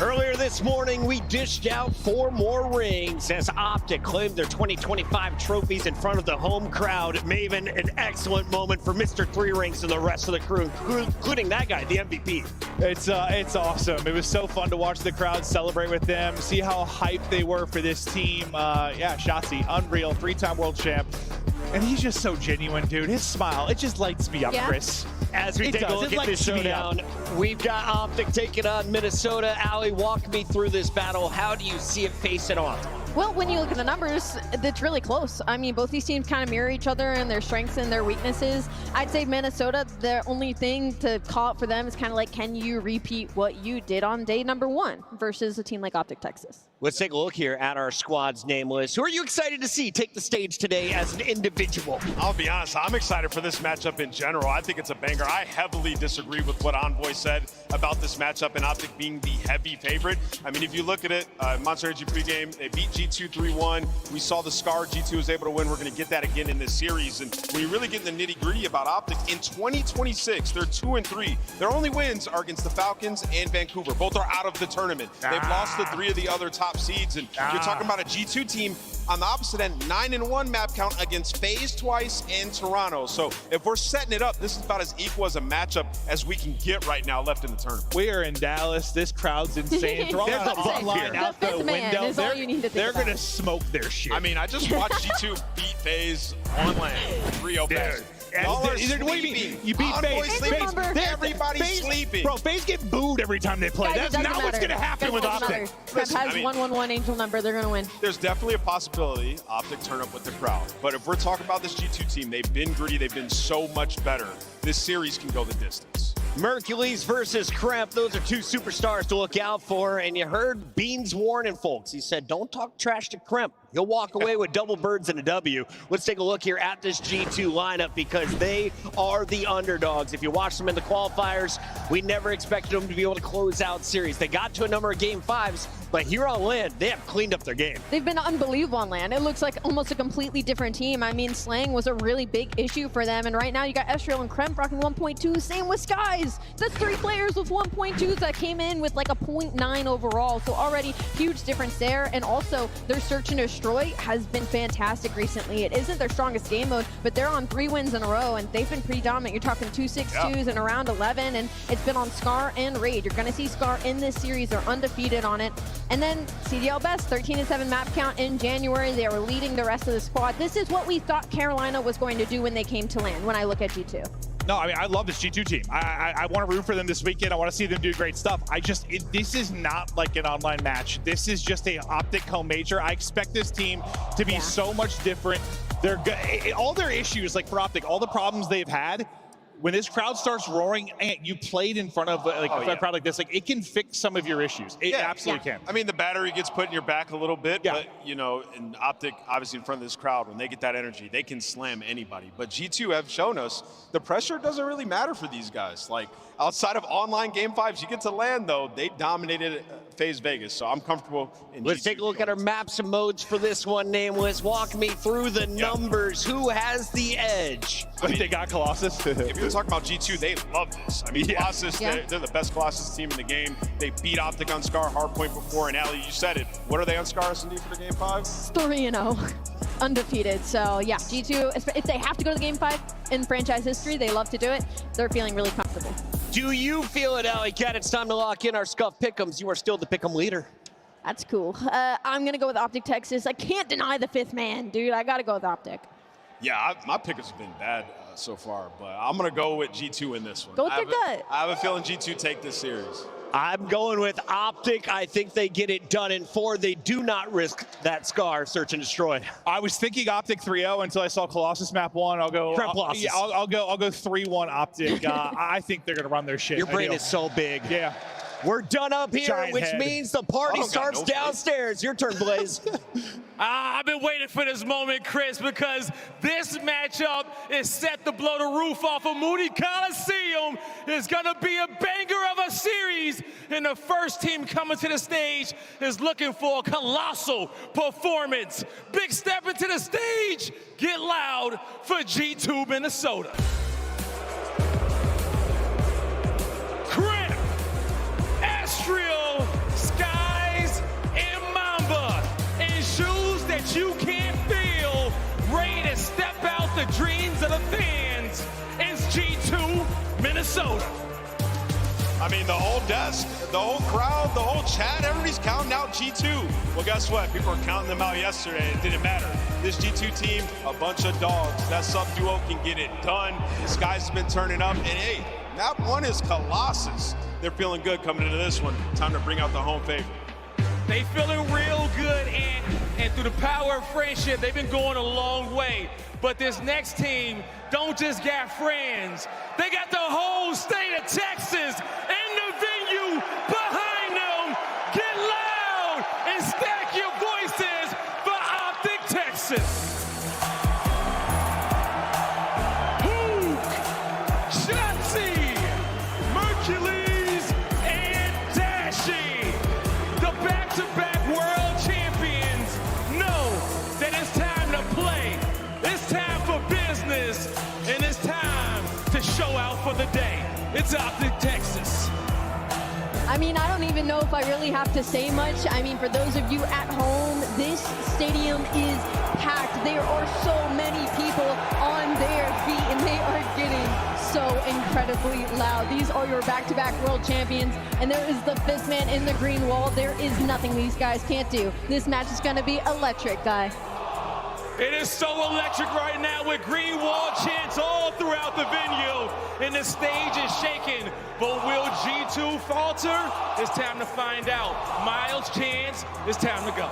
Earlier this morning, we dished out 4 more rings as Optic claimed their 2025 trophies in front of the home crowd. Maven, an excellent moment for Mr. 3 Rings and the rest of the crew, including that guy, the MVP. It's awesome. It was so fun to watch the crowd celebrate with them, see how hyped they were for this team. Yeah, Shotzi, unreal, 3-time world champ. And he's just so genuine, dude. His smile, it just lights me up, Chris. As we take a look at this showdown, we've got Optic taking on Minnesota. Allie, walk me through this battle. How do you see it facing off? Well, when you look at the numbers, it's really close. I mean, both these teams kind of mirror each other and their strengths and their weaknesses. I'd say Minnesota, the only thing to call out for them is kind of like, can you repeat what you did on day number 1 versus a team like Optic Texas? Let's take a look here at our squad's name list. Who are you excited to see take the stage today as an individual? I'll be honest, I'm excited for this matchup in general. I think it's a banger. I heavily disagree with what Envoy said about this matchup and Optic being the heavy favorite. I mean, if you look at it, Monster Energy pregame, they beat G2 3-1. We saw the scar G2 was able to win. We're going to get that again in this series. And when you really get in the nitty-gritty about Optic, in 2026, they're 2-3. Their only wins are against the Falcons and Vancouver. Both are out of the tournament. They've lost to 3 of the other top seeds, and you're talking about a G2 team on the opposite end, 9-1 map count against FaZe twice and Toronto. So if we're setting it up, this is about as equal as a matchup as we can get right now left in the tournament. We are in Dallas. This crowd's insane. Throw that bloodline out the window. They're going to smoke their shit. I mean, I just watched G2 beat FaZe on land, 3-0 FaZe. What do you mean? You beat FaZe. Everybody's sleeping. Bro, FaZe get booed every time they play. Guys, That's not what's going to happen with Optic. Listen, has 1-1-1 angel number. They're going to win. There's definitely a possibility Optic turn up with the crowd. But if we're talking about this G2 team, they've been gritty. They've been so much better. This series can go the distance. Mercules versus Kremp. Those are 2 superstars to look out for. And you heard Beans warning folks. He said, don't talk trash to Kremp. He'll walk away with double birds and a W. Let's take a look here at this G2 lineup because they are the underdogs. If you watch them in the qualifiers, we never expected them to be able to close out series. They got to a number of game 5s, but here on land, they have cleaned up their game. They've been unbelievable on land. It looks like almost a completely different team. I mean, Slang was a really big issue for them, and right now you got Ezreal and Kremp rocking 1.2. Same with Skies. That's 3 players with 1.2s that came in with like a 0.9 overall. So already huge difference there, and also their search and destroy has been fantastic recently. It isn't their strongest game mode, but they're on 3 wins in a row, and they've been pretty dominant. You're talking 2-6-2s in around 11, and it's been on Scar and Raid. You're going to see Scar in this series. They're undefeated on it. And then CDL Best, 13-7 map count in January. They were leading the rest of the squad. This is what we thought Carolina was going to do when they came to land, when I look at G2. No, I mean, I love this G2 team. I want to root for them this weekend. I want to see them do great stuff. This is not like an online match. This is just a Optic home major. I expect this team to be so much different. All their issues, like for Optic, all the problems they've had, when this crowd starts roaring, and you played in front of a crowd like this, like it can fix some of your issues. It absolutely can. I mean, the battery gets put in your back a little bit, but you know, in Optic, obviously in front of this crowd, when they get that energy, they can slam anybody. But G2 have shown us the pressure doesn't really matter for these guys. Like outside of online game 5s, you get to land though, they dominated FaZe Vegas, so I'm comfortable in Let's G2 take a look at our maps and modes for this one, Nameless. Walk me through the numbers. Who has the edge? I mean, they got Colossus. If you're talking about G2, they love this. I mean, Colossus, they're the best Colossus team in the game. They beat Optic on Scar Hardpoint before, and Allie, you said it. What are they on Scar S&D for the game 5? 3-0. Undefeated. So yeah, G2, if they have to go to the game 5 in franchise history, they love to do it. They're feeling really comfortable. Do you feel it, Alley Cat? It's time to lock in our Scuff Pick'ems. You are still the Pick'em leader. That's cool. I'm going to go with Optic Texas. I can't deny the 5th man, dude. I got to go with Optic. Yeah, my pickers have been bad so far, but I'm going to go with G2 in this one. Go with your gut. I have a feeling G2 take this series. I'm going with Optic. I think they get it done in 4. They do not risk that Scar search and destroy. I was thinking Optic 3-0 until I saw Colossus map 1. I'll go. I'll go 3-1 Optic. I think they're gonna run their shit. Your brain is so big. Yeah. We're done up here, Giant which head. means the party starts downstairs. Your turn, Blaze. I've been waiting for this moment, Chris, because this matchup is set to blow the roof off of Moody Coliseum. It's going to be a banger of a series, and the first team coming to the stage is looking for a colossal performance. Big step into the stage. Get loud for G2 Minnesota. Kremp, Ezreal, Skies, and Mamba in shoes that you can't feel, ready to step out the dreams of the fans. It's G2 Minnesota. I mean, the whole desk, the whole crowd, the whole chat, everybody's counting out G2. Well, guess what? People were counting them out yesterday. It didn't matter. This G2 team, a bunch of dogs. That sub duo can get it done. This guy's been turning up. And hey, map 1 is Colossus. They're feeling good coming into this one. Time to bring out the home favorite. They feeling real good, and through the power of friendship, they've been going a long way. But this next team don't just got friends. They got the whole state of Texas in the venue behind them. Get loud and stack your voices for Optic Texas. Hook, Shotzi, Mercules, and Dashy. The back-to-back world champions know that it's time to play. It's time for business, and it's time to show out for the day. It's Optic Texas. I mean, I don't even know if I really have to say much. I mean, for those of you at home, this stadium is packed. There are so many people on their feet, and they are getting so incredibly loud. These are your back-to-back world champions, and there is the 5th man in the green wall. There is nothing these guys can't do. This match is going to be electric, guy. It is so electric right now with green wall chants all throughout the venue, and the stage is shaking. But will G2 falter? It's time to find out. Miles chants, it's time to go.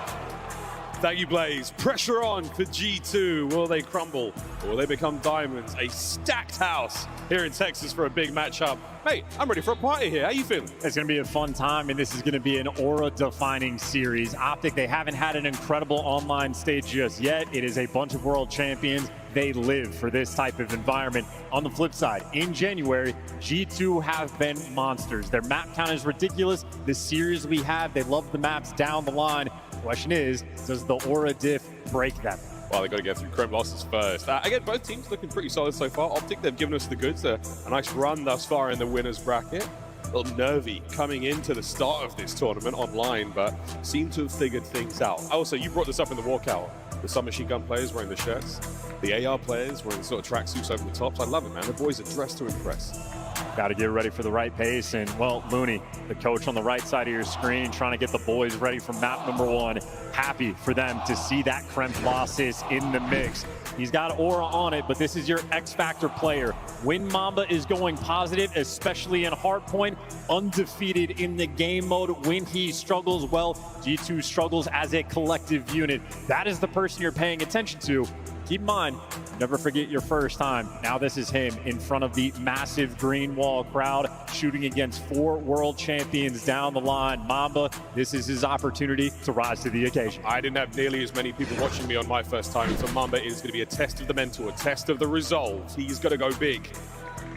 Thank you, Blaze. Pressure on for G2. Will they crumble or will they become diamonds? A stacked house here in Texas for a big matchup. Mate, I'm ready for a party here. How you feeling? It's going to be a fun time, and this is going to be an aura-defining series. Optic, they haven't had an incredible online stage just yet. It is a bunch of world champions. They live for this type of environment. On the flip side, in January, G2 have been monsters. Their map count is ridiculous. The series we have, they love the maps down the line. The question is, does the aura diff break them? Well, they've got to get through Chrome losses first. Again, both teams looking pretty solid so far. Optic, they've given us the goods. A nice run thus far in the winners bracket. A little nervy coming into the start of this tournament online, but seem to have figured things out. Also, you brought this up in the walkout. The submachine gun players wearing the shirts. The AR players wearing sort of tracksuits over the tops. I love it, man. The boys are dressed to impress. Got to get ready for the right pace. And, well, Looney, the coach on the right side of your screen, trying to get the boys ready for map number 1. Happy for them to see that Kremp Losses in the mix. He's got aura on it, but this is your X Factor player. When Mamba is going positive, especially in hardpoint, undefeated in the game mode. When he struggles, well, G2 struggles as a collective unit. That is the person you're paying attention to. Keep in mind, never forget your first time. Now this is him in front of the massive green wall crowd, shooting against 4 world champions down the line. Mamba, this is his opportunity to rise to the occasion. I didn't have nearly as many people watching me on my first time, so Mamba is going to be a test of the mental, a test of the resolve. He's got to go big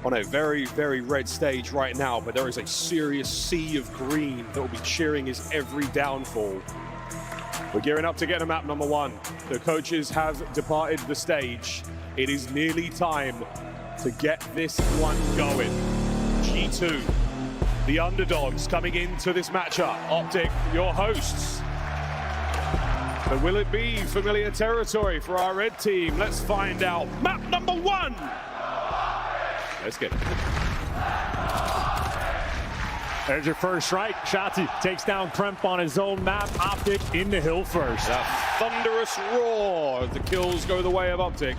on a very, very red stage right now, but there is a serious sea of green that will be cheering his every downfall. We're gearing up to get to map number 1. The coaches have departed the stage. It is nearly time to get this one going. G2, the underdogs coming into this matchup. Optic, your hosts. But will it be familiar territory for our red team? Let's find out. Map number 1. Let's get it. There's your first strike. Shotzzy takes down Kremp on his own map. Optic in the hill first. A thunderous roar. The kills go the way of Optic.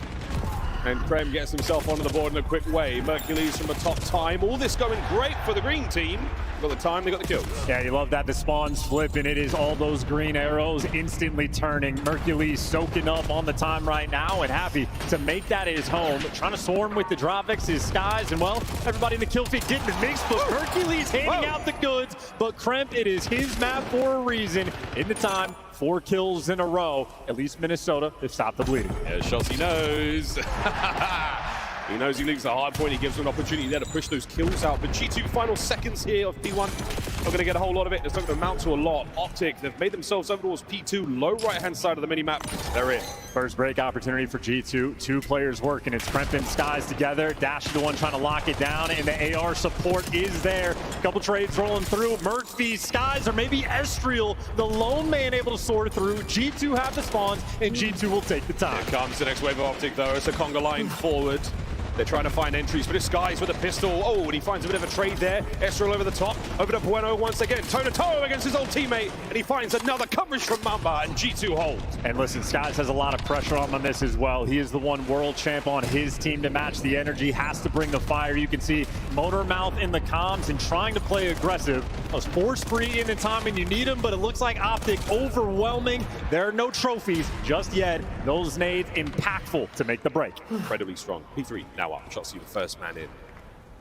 And Kremp gets himself onto the board in a quick way. Mercules from the top time. All this going great for the green team. Got the time, they got the kills. Yeah, you love that. The spawns flip, and it is all those green arrows instantly turning. Mercules soaking up on the time right now and happy to make that his home. Trying to swarm with the Dropix, his skies, and well, everybody in the kill feed getting the mix, but Mercules handing out the goods. But Kremp, it is his map for a reason. In the time, 4 kills in a row. At least Minnesota have stopped the bleeding. Yeah, Shotzzy knows. He knows he leaves the hard point. He gives him an opportunity there to push those kills out. But G2 final seconds here of P1. Not going to get a whole lot of it. It's not going to amount to a lot. Optic, they've made themselves over towards P2. Low right-hand side of the mini-map. They're in. First break opportunity for G2. 2 players working. It's Kremp and Skies together. Dash the one trying to lock it down, and the AR support is there. Couple trades rolling through. Murphy, Skies, or maybe Estriel, the lone man able to sort through. G2 have the spawns, and G2 will take the time. Here comes the next wave of Optic, though. It's a conga line forward. They're trying to find entries, but it's Skies with a pistol. Oh, and he finds a bit of a trade there. Estriel over the top, over to Bueno once again. Toe-to-toe against his old teammate, and he finds another coverage from Mamba, and G2 holds. And listen, Skies has a lot of pressure on this as well. He is the one world champ on his team to match the energy, has to bring the fire. You can see Motormouth in the comms and trying to play aggressive. Was force-free in the time and you need him, but it looks like Optic overwhelming. There are no trophies just yet. Those nades impactful to make the break. Incredibly strong. P3 now up. Shotzzy the first man in.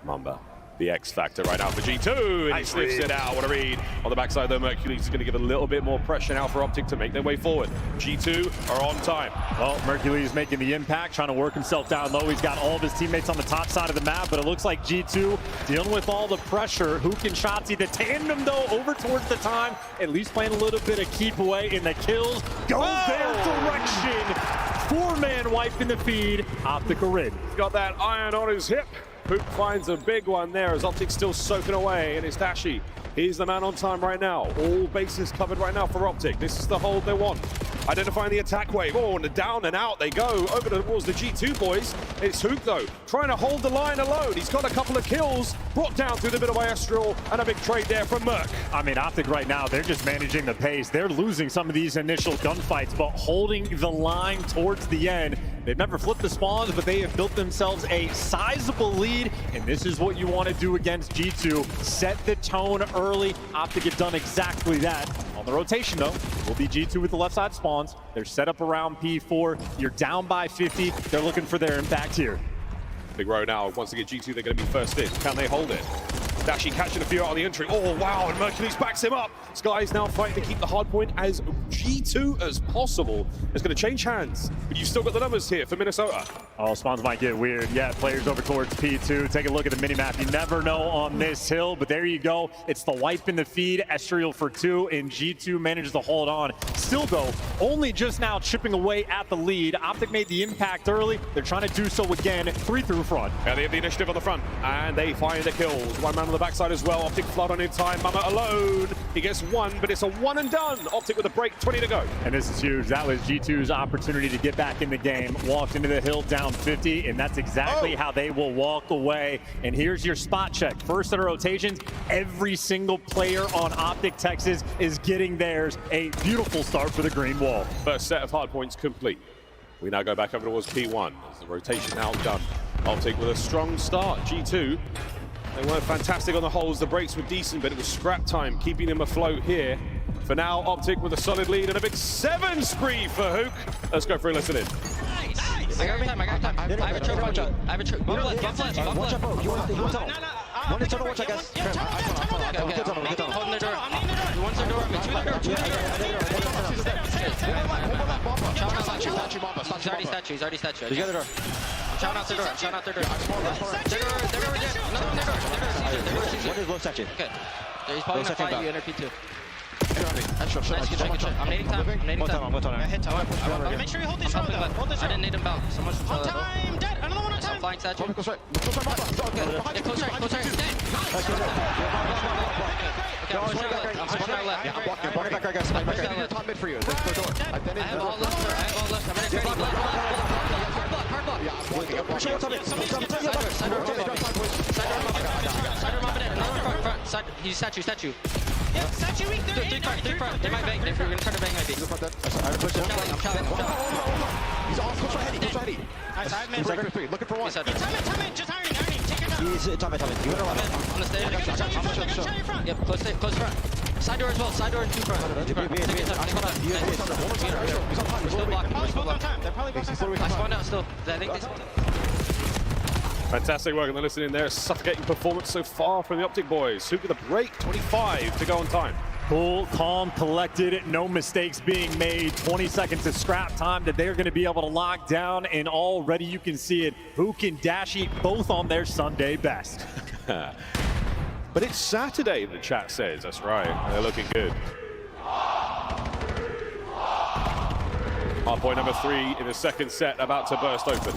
Mamba, the X Factor right now for G2, and he sniffs it out. What a read. On the backside though, Mercules is going to give a little bit more pressure now for Optic to make their way forward. G2 are on time. Well, Mercules making the impact, trying to work himself down low. He's got all of his teammates on the top side of the map, but it looks like G2 dealing with all the pressure. Hook and Shotzzy, the tandem though, over towards the time, at least playing a little bit of keep away, in the kills go their direction. 4-man wipe in the feed. Optic are in. He's got that iron on his hip. Hook finds a big one there as Optic still soaking away, and it's Dashy. He's the man on time right now. All bases covered right now for Optic. This is the hold they want. Identifying the attack wave. Oh, and down and out they go. Over towards the G2 boys. It's Hook, though, trying to hold the line alone. He's got a couple of kills. Brought down through the middle by Estriel, and a big trade there from Merc. I mean, Optic right now, they're just managing the pace. They're losing some of these initial gunfights, but holding the line towards the end. They've never flipped the spawns, but they have built themselves a sizable lead, and this is what you want to do against G2. Set the tone early. Optic have done exactly that. On the rotation, though, will be G2 with the left side spawns. They're set up around P4. You're down by 50. They're looking for their impact here. Big row now. Once they get G2, they're going to be first in. Can they hold it? Dashy catching a few out on the entry. Oh, wow, and Mercules backs him up. Sky's now fighting to keep the hard point as G2 as possible. It's going to change hands, but you've still got the numbers here for Minnesota. Oh, spawns might get weird. Yeah, players over towards P2. Take a look at the minimap. You never know on this hill, but there you go. It's the wipe in the feed. Estriel for 2, and G2 manages to hold on. Still, though, only just now chipping away at the lead. Optic made the impact early. They're trying to do so again. 3 through front. Yeah, they have the initiative on the front, and they find the kills. One man on the backside as well. Optic flood on in time. Mama alone. He gets 1, but it's a 1 and done. Optic with a break, 20 to go. And this is huge. That was G2's opportunity to get back in the game. Walked into the hill down 50, and that's exactly how they will walk away. And here's your spot check. First set of rotations, every single player on Optic Texas is getting theirs. A beautiful start for the green wall. First set of hard points complete. We now go back over towards P1. As the rotation now done. Optic with a strong start. G2, they weren't fantastic on the holes. The breaks were decent, but it was scrap time, keeping them afloat here. For now, Optic with a solid lead and a big 7 spree for Hook. Let's go for a listen in. I got time. I have a choke on you. I have a choke. Bump left. Watch out, bro. You want tunnel. One is tunnel, watch out, guys. Hold the door. One's the door. Two He's already statue. He's already statue. Shout out the door. Their door. One is low statue. Okay. He's probably gonna fight you in P2. Nice, good check. I'm nading time. I hit time. Make sure you hold this shot, though. Hold this shot. I didn't need him back. Someone should tell time, dead. Another one on time. Flying statue. Close right. Okay, close right. Dead. Okay, I'm pushing left. Yeah, I'm walking back right, guys. I'm pushing left. Top mid for you. I have all left. I'm ready. Hard block. Yeah, I'm walking. I'm pushing top mid. Side door, mop it in. Another front. Side. He's statue. Yeah, statue weak. Three front. They might bang. They're gonna try to bang my beat. I'm challenging. He's all close right. Side mid. Looking for one. Time it. Just ironing. Take your time. He's time it. You wanna run on the stage? I got you. Yep, close front. Side door as well. Side door and 2 front. We're still blocking. I spawned out still. I think this. Fantastic work on the listening there. Suffocating performance so far from the Optic boys. Hook with a break, 25 to go on time. Cool, calm, collected, no mistakes being made. 20 seconds of scrap time that they're going to be able to lock down, and already you can see it. Hook and Dashy both on their Sunday best. But it's Saturday, the chat says. That's right. They're looking good. Hard point number 3 in the second set about to burst open.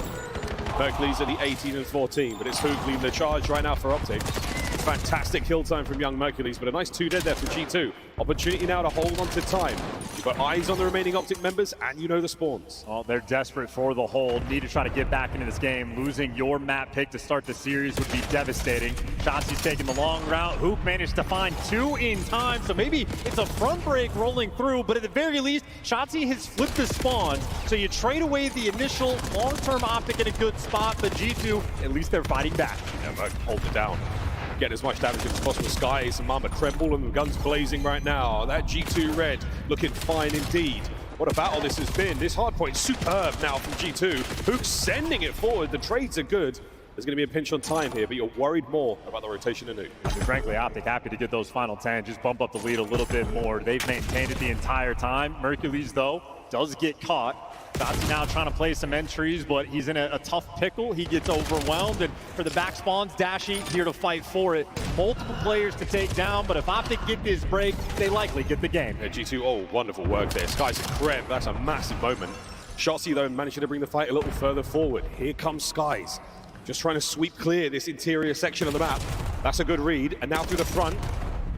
Hercules at the 18 and 14, but it's Hook leading the charge right now for Optic. Fantastic kill time from young Mercules, but a nice 2 dead there from G2. Opportunity now to hold on to time. You've got eyes on the remaining Optic members, and you know the spawns. Oh, they're desperate for the hold. Need to try to get back into this game. Losing your map pick to start the series would be devastating. Shotzzy's taking the long route. Hook managed to find 2 in time, so maybe it's a front break rolling through, but at the very least, Shotzzy has flipped the spawns, so you trade away the initial long-term Optic in a good spot, but G2, at least they're fighting back. Yeah, Merc hold it down. Get as much damage as possible. Skies and Mama tremble and the guns blazing right now. That G2 red looking fine indeed. What a battle this has been. This hardpoint superb now from G2. Hook sending it forward. The trades are good. There's going to be a pinch on time here, but you're worried more about the rotation of Nuke. Frankly, Optic happy to get those final 10, just bump up the lead a little bit more. They've maintained it the entire time. Mercules, though, does get caught. Shotzzy now trying to play some entries, but he's in a tough pickle. He gets overwhelmed, and for the back spawns, Dashy here to fight for it. Multiple players to take down, but if Optic get this break, they likely get the game. Yeah, G2, oh, wonderful work there. Skies and Kreb, that's a massive moment. Shotzzy, though, managing to bring the fight a little further forward. Here comes Skies. Just trying to sweep clear this interior section of the map. That's a good read, and now through the front.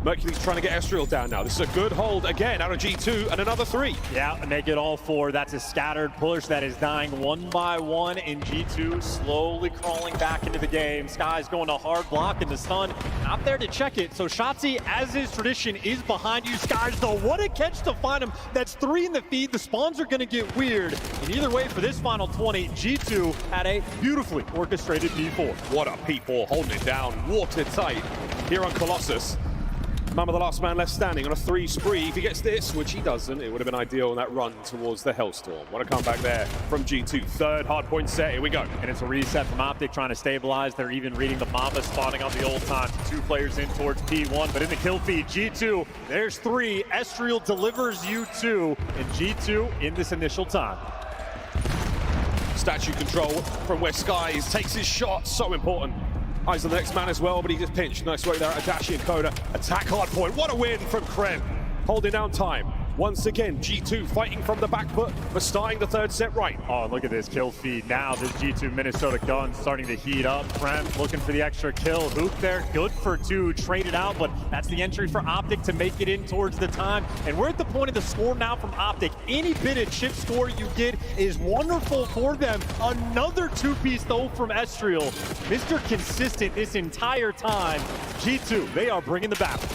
Mercules trying to get Estriel down now. This is a good hold again out of G2 and another 3. Yeah, and they get all 4. That's a scattered push that is dying one by one, and G2 slowly crawling back into the game. Sky's going to hard block in the stun. Not there to check it. So Shotzzy, as is tradition, is behind you. Sky's though, what a catch to find him. That's 3 in the feed. The spawns are going to get weird. And either way, for this final 20, G2 had a beautifully orchestrated P4. What a P4 holding it down, watertight here on Colossus. Mama the last man left standing on a 3 spree. If he gets this, which he doesn't, it would have been ideal on that run towards the Hellstorm. Want to come back there from G2. Third hardpoint set. Here we go. And it's a reset from Optic trying to stabilize. They're even reading the Mamba spawning on the old time. 2 players in towards P1, but in the kill feed, G2, there's 3. Estriel delivers you 2, and G2 in this initial time. Statue control from where Skies takes his shot. So important. Eyes on the next man as well, but he just pinched. Nice work there. Adachi and Coda attack hard point. What a win from Krem. Holding down time. Once again, G2 fighting from the back foot, but starting the 3rd set right. Oh, look at this kill feed. Now this G2 Minnesota gun starting to heat up. Krem looking for the extra kill. Hook there, good for 2, traded out, but that's the entry for Optic to make it in towards the time. And we're at the point of the score now from Optic. Any bit of chip score you get is wonderful for them. Another 2-piece though from Estriel. Mr. Consistent this entire time. G2, they are bringing the battle.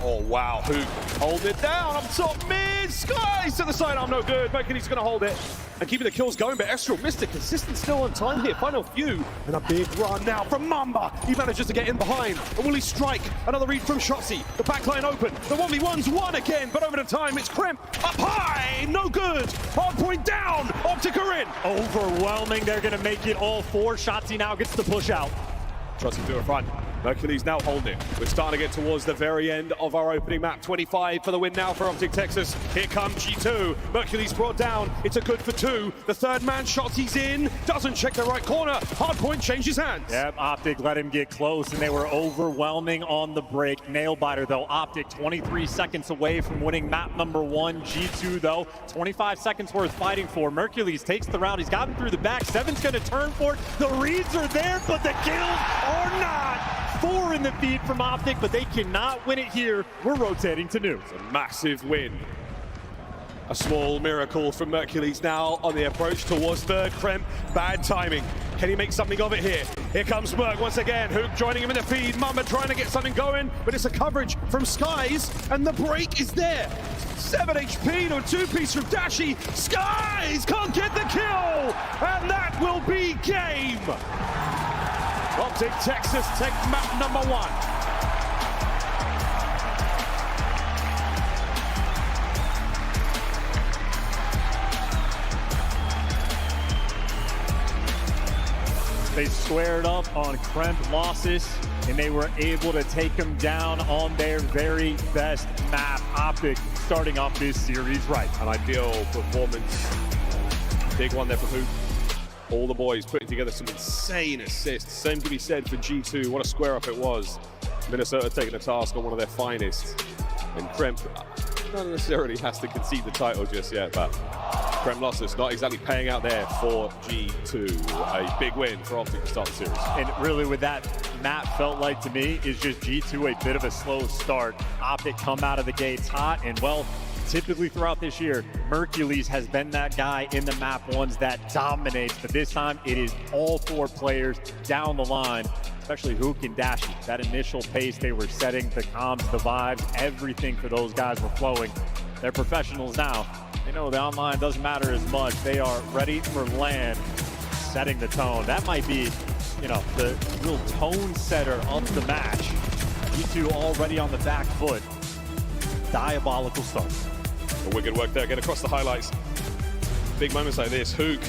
Oh, wow. Hook holding it down. Up top mid. Skies to the sidearm. No good. Mercury's going to hold it and keeping the kills going, but Estriel missed it. Consistent still on time here. Final few. And a big run now from Mamba. He manages to get in behind. And will he strike? Another read from Shotzi. The backline open. The 1v1's won again, but over the time, it's Krem up high. No good. Hard point down. Optic are in. Overwhelming. They're going to make it all 4. Shotzi now gets the push out. Shotzi to a front. Mercury's now holding it. We're starting to get towards the very end of our opening map. 25 for the win now for Optic Texas. Here comes G2. Mercury's brought down. It's a good for 2. The 3rd man shot, he's in. Doesn't check the right corner. Hardpoint changes hands. Yep, Optic let him get close, and they were overwhelming on the break. Nail-biter, though. Optic 23 seconds away from winning map number 1. G2, though, 25 seconds worth fighting for. Mercury's takes the round. He's got him through the back. Seven's going to turn for it. The reads are there, but the kills are not. 4 in the feed from Optic, but they cannot win it here. We're rotating to new. It's a massive win. A small miracle from Mercury's now on the approach towards 3rd. Krem, bad timing. Can he make something of it here? Here comes Merc once again. Hook joining him in the feed. Mamba trying to get something going, but it's a coverage from Skies, and the break is there. 7 HP to a 2-piece from Dashi. Skies can't get the kill, and that will be game. Optic Texas take map number 1. They squared up on Krem losses, and they were able to take him down on their very best map. Optic starting off this series right. An ideal performance. Big one there for Hoop. All the boys putting together some insane assists. Same can be said for G2. What a square up it was. Minnesota taking a task on one of their finest. And Krem not necessarily has to concede the title just yet, but Krem losses not exactly paying out there for G2. A big win for Optic to start the series. And really what that map felt like to me is just G2 a bit of a slow start. Optic come out of the gates hot, and well, typically throughout this year, Mercules has been that guy in the map ones that dominates, but this time it is all 4 players down the line, especially Hook and Dashi. That initial pace they were setting, the comms, the vibes, everything for those guys were flowing. They're professionals now. They know the online doesn't matter as much. They are ready for LAN, setting the tone. That might be, you know, the real tone setter of the match. You 2 already on the back foot. Diabolical start. Wicked work there, get across the highlights. Big moments like this. Hook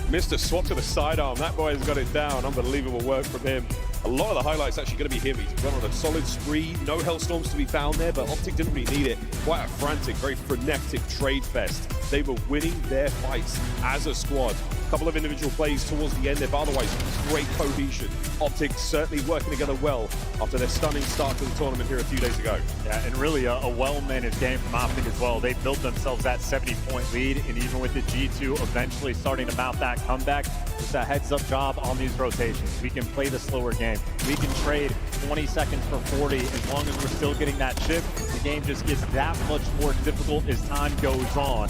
missed a swap to the sidearm. That boy has got it down. Unbelievable work from him. A lot of the highlights actually going to be him. He's gone on a solid spree. No Hellstorms to be found there, but Optic didn't really need it. Quite a frantic, very frenetic trade fest. They were winning their fights as a squad. A couple of individual plays towards the end there, but otherwise great cohesion. Optic certainly working together well after their stunning start to the tournament here a few days ago. Yeah, and really a well-managed game from Optic as well. They built themselves that 70-point lead, and even with the G2 eventually starting to mount that comeback, it's a heads-up job on these rotations. We can play the slower game. We can trade 20 seconds for 40 as long as we're still getting that chip. The game just gets that much more difficult as time goes on.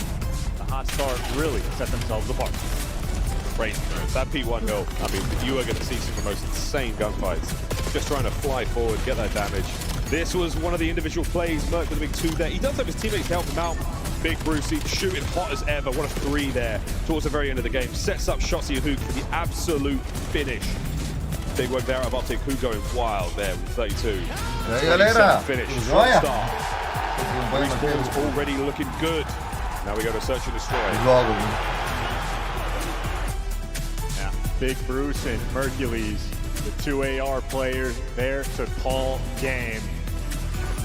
The hot start really set themselves apart. Great. That P1 hill, I mean, you are going to see some of the most insane gunfights. Just trying to fly forward, get that damage. This was one of the individual plays. Merc with a big 2 there. He does have his teammates to help him out. Big Brucey shooting hot as ever. What a 3 there towards the very end of the game. Sets up Shotzi Hook for the absolute finish. Big work there of Optic, who going wild there with 32. Aí, galera. Finish. Joia. Start. Respawn's already looking good. Now we go to search and destroy. Yeah, Big Bruce and Mercules, the 2 AR players there to call game.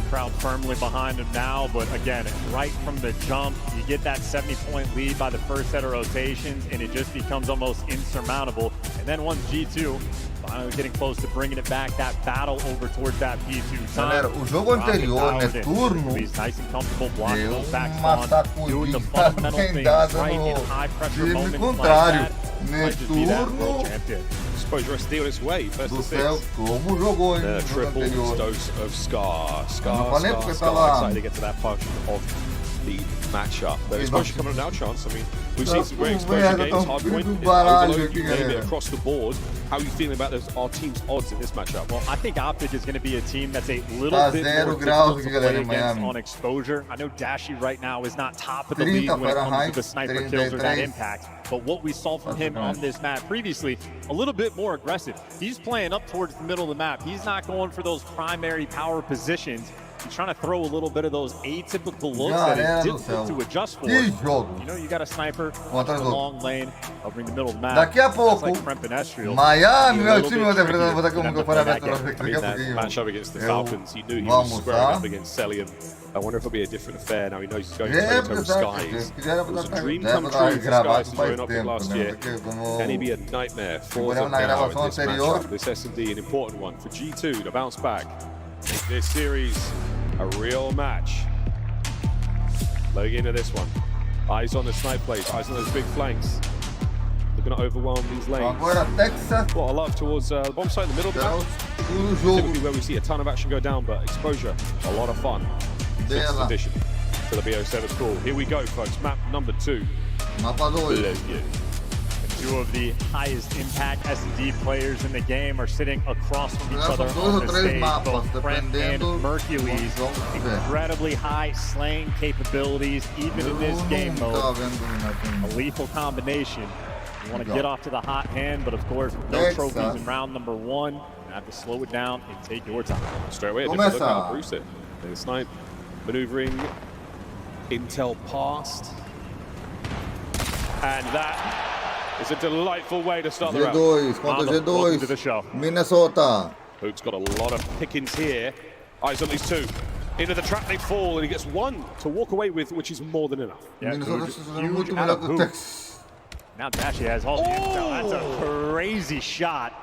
Crowd firmly behind him now, but again, right from the jump, you get that 70-point lead by the first set of rotations, and it just becomes almost insurmountable. And then once G2 finally getting close to bringing it back, that battle over towards that P2 time. Galera, o jogo anterior, Neturno, nice and comfortable block, deu back uma doing the sacudida fundamental bem things dada right in no high pressure time moments contrário. like that. Might just be that world Neturno champion. Exposure steal its way. First do to céu, six. como jogou, hein? The No jogo triple anterior. dose of Scar. Scar, falei Scar, porque Scar. tava- Excited to get to that portion of the matchup. But Exposure coming up now, Chance. I mean, we've seen some great Exposure games. Hardpoint, Overload, you name it across the board. How are you feeling about our team's odds in this matchup? Well, I think Optic is going to be a team that's a little Tá bit 0 more graus difficult aqui, to galera, play em against Miami. on Exposure. I know Dashi right now is not top of the 30 league when it comes to Fahrenheit, the sniper kills or that 33. impact. But what we saw from him on this map previously, a little bit more aggressive. He's playing up towards the middle of the map. He's not going for those primary power positions. He's trying to throw a little bit of those atypical looks that Galera is do difficult céu. to adjust for. Que jogo. You know, you got a sniper Um atrás in do the outro. long lane, covering the middle of the map. Daqui a That's pouco, like Kremp and Estriel. Miami, Be a meu little time bit vai trickier enfrentar, vou dar for como them que eu to play falei that aberto game. daqui I mean, a that pouquinho. matchup against the Eu Falcons, he knew he vou was squaring almoçar. up against Celium. I wonder if it'll be a different affair now. He knows he's going É, toe to toe with apesar Skies. que já era It was pra a dream estar come true for gravado Skies to faz join Optic tempo, last né? year. Porque como Can he be a nightmare for Figuramos them na now in gravação this anterior. matchup? This S&D, an important one for G2 to bounce back. Make this series a real match. Logging into this one. Eyes on the snipe plays, eyes on those big flanks. Looking to overwhelm these lanes. Agora Texas. Well, a lot towards the bomb site in the middle of the map. Typically where we see a ton of action go down, but Exposure, a lot of fun. Sixth Bela. edition to the BO7 call. Here we go, folks. Map number 2. Mapa 2. Let's get it. Two of the highest impact S&D players in the game are sitting across from each São other dois on ou the três stage. mapas, Both Kremp and dependendo Mercules, do que tiver. incredibly high slaying capabilities, even in this game Não mode. tava vendo como A lethal combination. You want to Legal. get off to the hot hand, but of course, no Texas. trophies in round number 1. You have to slow it down and take your time. Straight away, a different look Começa. how to Bruce it. The snipe maneuvering. Intel passed. And that is a delightful way to start the round. G2 contra Welcome to the show. G2. Minnesota. Hook's got a lot of pickings here. Eyes on these two. Into the trap they fall, and he gets one to walk away with, which is more than enough. Yeah, Minnesota huge- está huge muito out melhor of que o Hook. Texas. Now Dashi has all the intel. That's a crazy shot.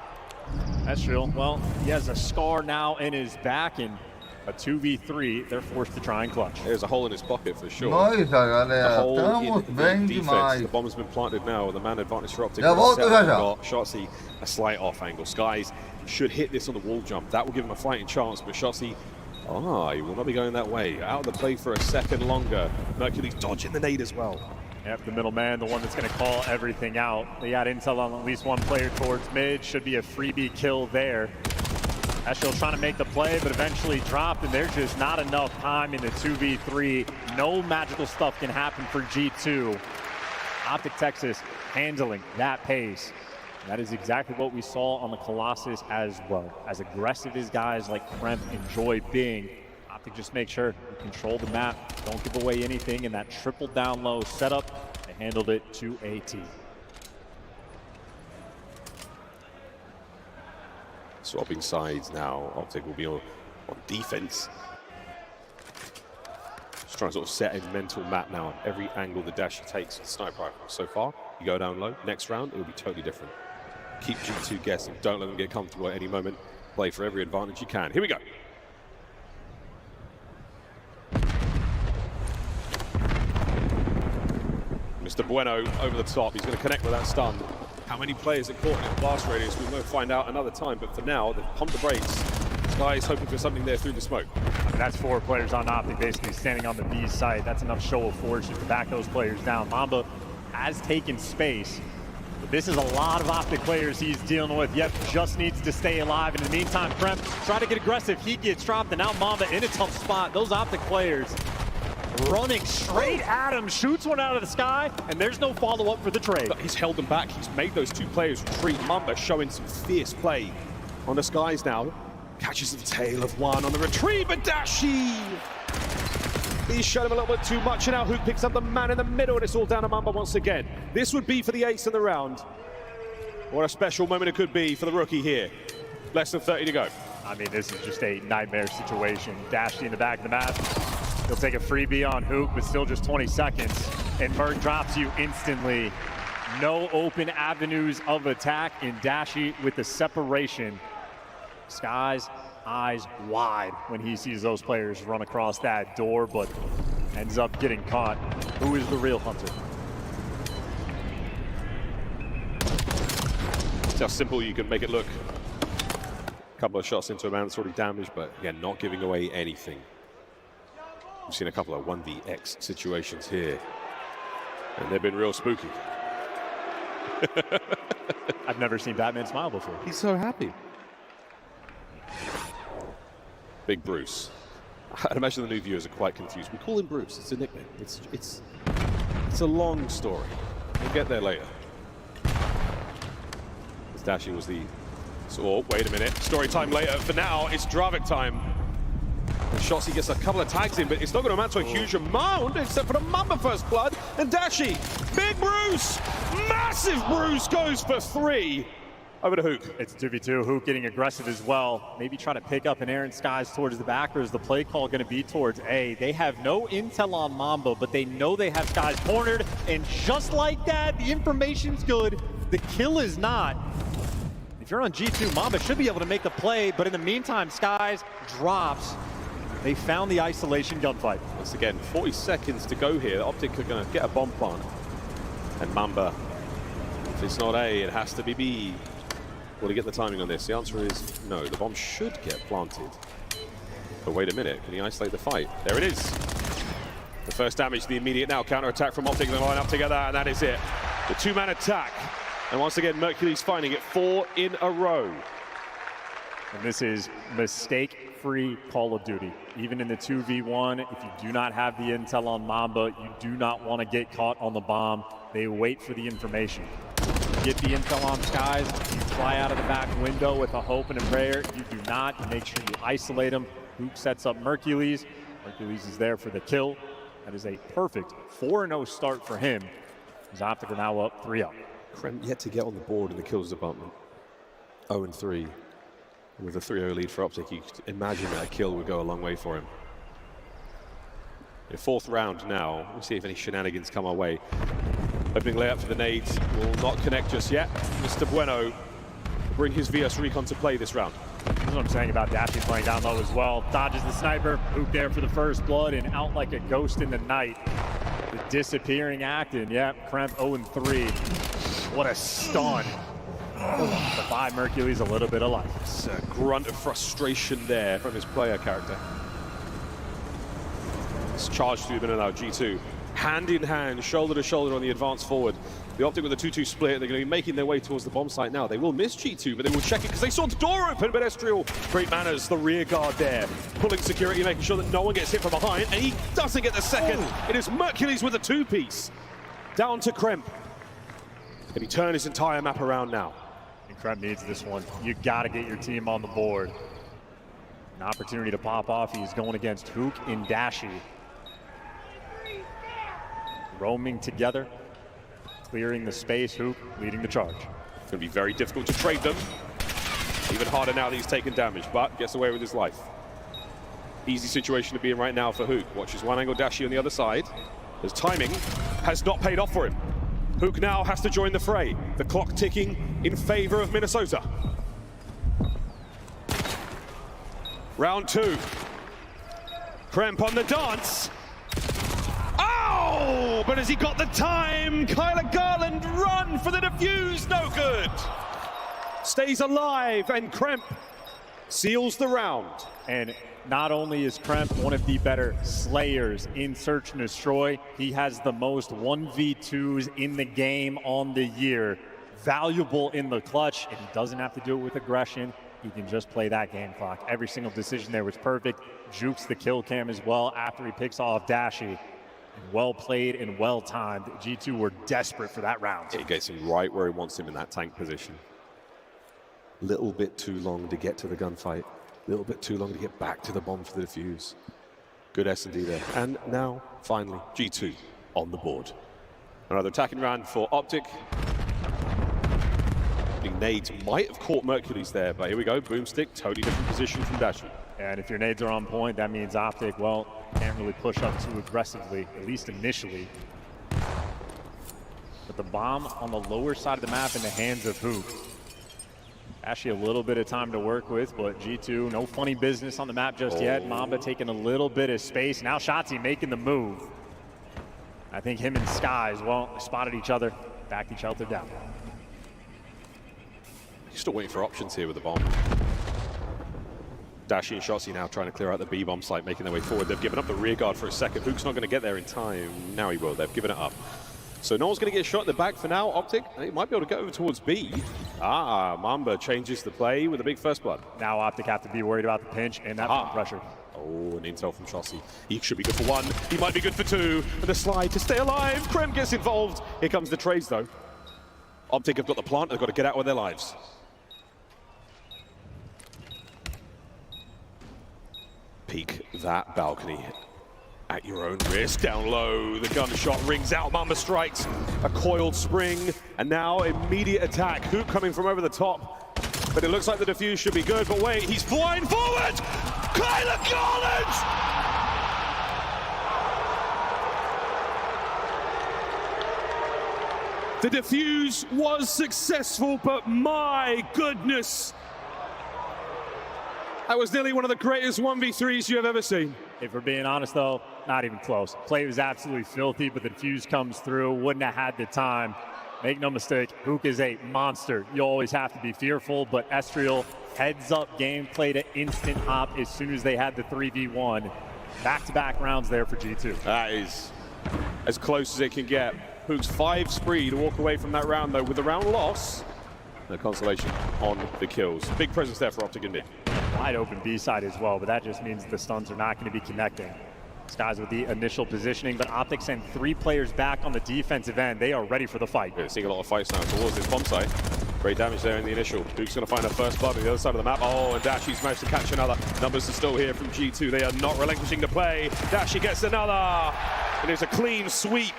That's real. Well, he has a scar now in his back, and a 2v3, they're forced to try and clutch. There's a hole in his pocket for sure. Nós, The galera, hole estamos in bem the defense. demais. The bomb's been planted now with the man advantage for Optic. Já volto já já. Got Shotzi a slight off angle. Skies should hit this on the wall jump. That will give him a fighting chance, but Shotzi, he will not be going that way. Out of the play for a second longer. Mercury's dodging the nade as well. Yep, the middleman, the one that's going to call everything out. They got intel on at least one player towards mid. Should be a freebie kill there. Estriel trying to make the play, but eventually dropped, and there's just not enough time in the 2v3. No magical stuff can happen for G2. Optic Texas handling that pace. That is exactly what we saw on the Colossus as well. As aggressive as guys like Kremp enjoy being, Optic just make sure you control the map, don't give away anything in that triple down low setup. They handled it to a T. Swapping sides now. Optic will be on defense. Just trying to sort of set a mental map now on every angle the Dashi takes with sniper rifle. So far, you go down low. Next round, it will be totally different. Keep G2 guessing. Don't let them get comfortable at any moment. Play for every advantage you can. Here we go. Mr. Bueno over the top. He's going to connect with that stun. How many players are caught in blast radius? We will find out another time. But for now, they've pumped the brakes. Sky is hoping for something there through the smoke. I mean, that's 4 players on Optic basically standing on the B side. That's enough show of force to back those players down. Mamba has taken space. But this is a lot of Optic players he's dealing with. Yep, just needs to stay alive. And in the meantime, Kremp try to get aggressive. He gets dropped, and now Mamba in a tough spot. Those Optic players running straight at him, shoots one out of the sky, and there's no follow-up for the trade. But he's held them back. He's made those 2 players retreat. Mamba showing some fierce play on the skies now. Catches the tail of one on the retrieve, but Dashi! He's showed him a little bit too much, and now Hook picks up the man in the middle, and it's all down to Mamba once again. This would be for the ace in the round. What a special moment it could be for the rookie here. Less than 30 to go. I mean, this is just a nightmare situation. Dashi in the back of the map. He'll take a freebie on Hook, but still just 20 seconds. And Merc drops you instantly. No open avenues of attack, and Dashi with the separation. Sky's eyes wide when he sees those players run across that door, but ends up getting caught. Who is the real hunter? That's how simple you can make it look. A couple of shots into a man that's already damaged, but again, not giving away anything. We've seen a couple of 1vx situations here, and they've been real spooky. I've never seen Batman smile before. He's so happy. Big Bruce. I'd imagine the new viewers are quite confused. We call him Bruce. It's a nickname. It's a long story. We'll get there later. As Dashi was the... So, wait a minute. Story time later. For now, it's Dravik time. And Shotzzy gets a couple of tags in, but it's not going to amount to a huge amount, except for the Mamba first blood. And Dashi, Big Bruce, massive Bruce goes for 3. Over to Hook. It's 2v2. Hook getting aggressive as well. Maybe try to pick up an Aaron Skies towards the back, or is the play call going to be towards A? They have no intel on Mamba, but they know they have Skies cornered. And just like that, the information's good. The kill is not. If you're on G2, Mamba should be able to make the play, but in the meantime, Skies drops. They found the isolation gunfight. Once again, 40 seconds to go here. Optic are going to get a bomb plant. And Mamba, if it's not A, it has to be B. Will he get the timing on this? The answer is no. The bomb should get planted. But wait a minute. Can he isolate the fight? There it is. The first damage, the immediate now counter-attack from Optic. They line up together, and that is it. The two-man attack. And once again, Mercury's finding it 4 in a row. And this is mistake-free Call of Duty. Even in the 2v1, if you do not have the intel on Mamba, you do not want to get caught on the bomb. They wait for the information. Get the intel on Skies, you fly out of the back window with a hope and a prayer. You do not. You make sure you isolate him. Hook sets up Mercules. Mercules is there for the kill. That is a perfect 4-0 start for him. As Optic are now up 3-0. Kremp yet to get on the board in the kills department. 0-3. With a 3-0 lead for Optic, you could imagine that a kill would go a long way for him. In 4th round now, we'll see if any shenanigans come our way. Opening layup for the nades will not connect just yet. Mr. Bueno will bring his VS Recon to play this round. That's what I'm saying about Dashi playing down low as well. Dodges the sniper, Hook there for the first blood, and out like a ghost in the night. The disappearing Acton, yeah, Kremp 0-3. What a stun. But by Mercules, a little bit of life. It's a grunt of frustration there from his player character. It's charged through the middle now, G2. Hand in hand, shoulder to shoulder on the advance forward. The Optic with a 2-2 split. They're going to be making their way towards the bomb site now. They will miss G2, but they will check it because they saw the door open. But Estriel, great manners, the rear guard there. Pulling security, making sure that no one gets hit from behind. And he doesn't get the second. It is Mercules with a 2-piece. Down to Kremp. Can he turn his entire map around now? And Kremp needs this one. You got to get your team on the board. An opportunity to pop off. He's going against Hook and Dashi. Roaming together, clearing the space. Hook leading the charge. It's going to be very difficult to trade them. Even harder now that he's taken damage, but gets away with his life. Easy situation to be in right now for Hook. Watches one angle Dashi on the other side. His timing has not paid off for him. Hook now has to join the fray. The clock ticking in favor of Minnesota. Round 2. Kremp on the dance. Oh, but has he got the time? Kyler Garland run for the defuse, no good. Stays alive, and Kremp seals the round. And not only is Kremp one of the better slayers in Search and Destroy, he has the most 1v2s in the game on the year. Valuable in the clutch, and he doesn't have to do it with aggression. He can just play that game clock. Every single decision there was perfect. Jukes the kill cam as well after he picks off Dashi. Well played and well timed. G2 were desperate for that round. He gets him right where he wants him in that tank position. Little bit too long to get to the gunfight. Little bit too long to get back to the bomb for the defuse. Good S&D there. And now, finally, G2 on the board. Another attacking round for Optic. The nades might have caught Mercules there, but here we go. Boomstick, totally different position from Dashi. And if your nades are on point, that means Optic, well, can't really push up too aggressively, at least initially. But the bomb on the lower side of the map in the hands of Hook. Actually a little bit of time to work with, but G2, no funny business on the map just yet. Mamba taking a little bit of space. Now Shotzzy making the move. I think him and Skies, well, spotted each other, backed each other down. He's still waiting for options here with the bomb. Dashi and Shotzzy now trying to clear out the B-bomb site, making their way forward. They've given up the rear guard for a second. Hook's not going to get there in time. Now he will. They've given it up. So no one's going to get shot in the back for now. Optic, they might be able to get over towards B. Mamba changes the play with a big first blood. Now Optic have to be worried about the pinch and that pressure. Oh, an intel from Shotzzy. He should be good for one. He might be good for two. And the slide to stay alive. Krem gets involved. Here comes the trades, though. Optic have got the plant. They've got to get out with their lives. Peek that balcony at your own risk. Down low, the gunshot rings out. Mamba strikes a coiled spring, and now immediate attack. Hook coming from over the top, but it looks like the defuse should be good. But wait, he's flying forward. Kyler Garland! The defuse was successful, but my goodness. That was nearly one of the greatest 1v3s you have ever seen. If we're being honest, though, not even close. Play was absolutely filthy, but the defuse comes through. Wouldn't have had the time. Make no mistake, Hook is a monster. You always have to be fearful, but Estriel heads-up game, played an instant op as soon as they had the 3v1. Back-to-back rounds there for G2. That is as close as it can get. Hook's 5 spree to walk away from that round, though, with the round loss. The consolation on the kills. Big presence there for Optic and mid. Wide open B side as well, but that just means the stuns are not going to be connecting. Skies with the initial positioning, but Optic send 3 players back on the defensive end. They are ready for the fight. Yeah, seeing a lot of fights now towards this bomb site. Great damage there in the initial. Duke's going to find a first blood on the other side of the map. Oh, and Dashi's managed to catch another. Numbers are still here from G2. They are not relinquishing the play. Dashi gets another. And it's a clean sweep.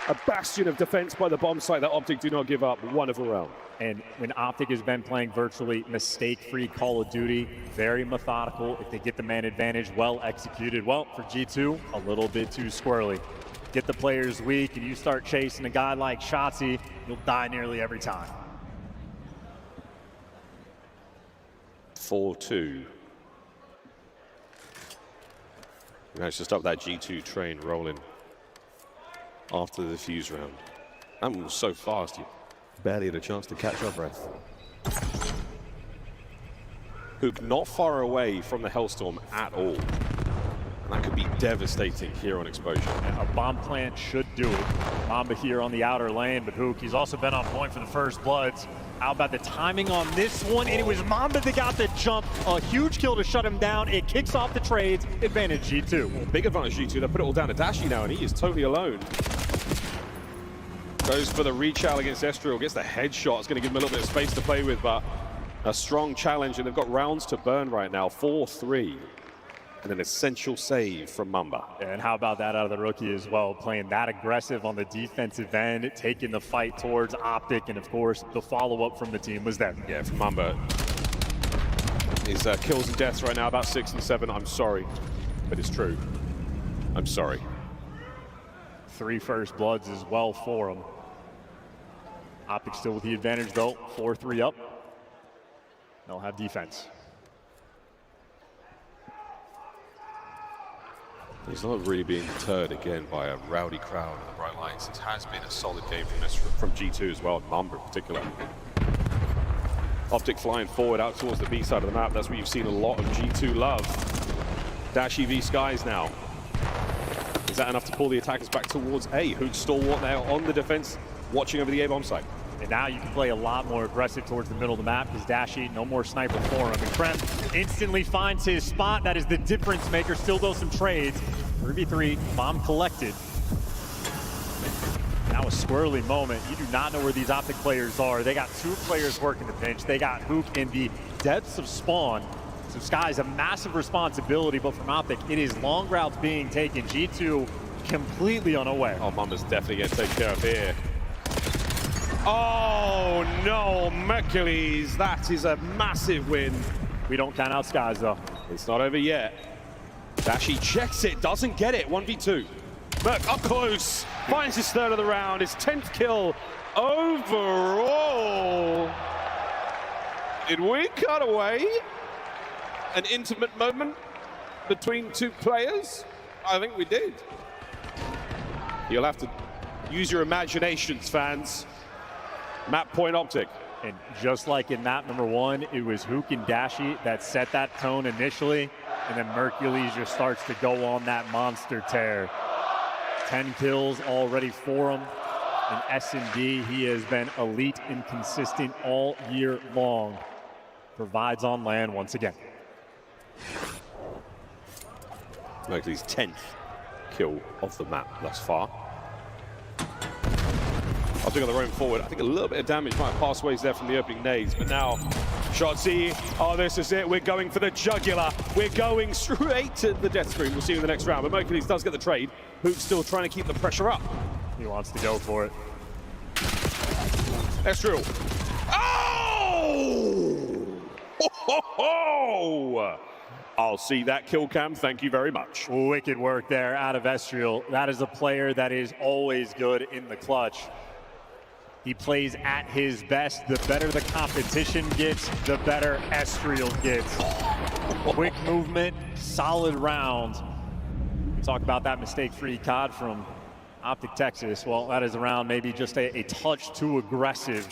A bastion of defense by the bomb site that Optic do not give up. Wonderful round. And when Optic has been playing virtually mistake-free Call of Duty, very methodical. If they get the man advantage, well executed. Well, for G2, a little bit too squirrely. Get the players weak and you start chasing a guy like Shotzzy, you'll die nearly every time. 4-2. Managed to stop that G2 train rolling after the defuse round. That one was so fast, you barely had a chance to catch our breath. Hook not far away from the Hellstorm at all. And that could be devastating here on exposure. A bomb plant should do it. Mamba here on the outer lane, but Hook, he's also been on point for the first bloods. How about the timing on this one? And it was Mamba that got the jump. A huge kill to shut him down. It kicks off the trades. Advantage G2. Big advantage G2. They put it all down to Dashi now, and he is totally alone. Goes for the reach out against Estriel. Gets the headshot. It's going to give him a little bit of space to play with, but a strong challenge, and they've got rounds to burn right now. 4-3. And an essential save from Mamba. And how about that out of the rookie as well, playing that aggressive on the defensive end, taking the fight towards Optic, and of course, the follow-up from the team was there. Yeah, from Mamba. His kills and deaths right now, about 6 and 7. I'm sorry, but it's true. I'm sorry. 3 first bloods as well for him. Optic still with the advantage though, 4-3 up. They'll have defense. He's not really being deterred again by a rowdy crowd and the bright lights. It has been a solid game from G2 as well, Mamba in particular. Optic flying forward out towards the B side of the map. That's where you've seen a lot of G2 love. Dashi v Skies now. Is that enough to pull the attackers back towards A? Hook stalwart now on the defense, watching over the A-bomb site. And now you can play a lot more aggressive towards the middle of the map because Dashi, no more sniper for him. And Krem instantly finds his spot. That is the difference maker. Still does some trades. 3v3, bomb collected. Now a squirrely moment. You do not know where these Optic players are. They got 2 players working the pinch. They got Hook in the depths of spawn. So Sky's a massive responsibility, but from Optic, it is long routes being taken. G2 completely unaware. Oh, Mamba's definitely getting taken care of here. Oh no, Mercules, that is a massive win. We don't count out Skies though. It's not over yet. Dashy checks it, doesn't get it, 1v2. Merc up close, finds his 3rd of the round, his 10th kill overall. Did we cut away an intimate moment between 2 players? I think we did. You'll have to use your imaginations, fans. Map point Optic. And just like in map number 1, it was Hook and Dashy that set that tone initially, and then Mercules just starts to go on that monster tear. 10 kills already for him. In S&D, he has been elite and consistent all year long. Provides on land once again. Mercules' 10th kill of the map thus far. Optic on their own forward. I think a little bit of damage might have passed ways there from the opening nades, but now Shotzzy, oh, this is it. We're going for the jugular. We're going straight to the death screen. We'll see you in the next round, but Mercules does get the trade. Hook's still trying to keep the pressure up. He wants to go for it. Estriel. Oh! Ho, ho, ho! I'll see that kill cam. Thank you very much. Wicked work there out of Estriel. That is a player that is always good in the clutch. He plays at his best. The better the competition gets, the better Estriel gets. Quick movement, solid round. We talk about that mistake-free COD from Optic Texas. Well, that is a round maybe just a touch too aggressive.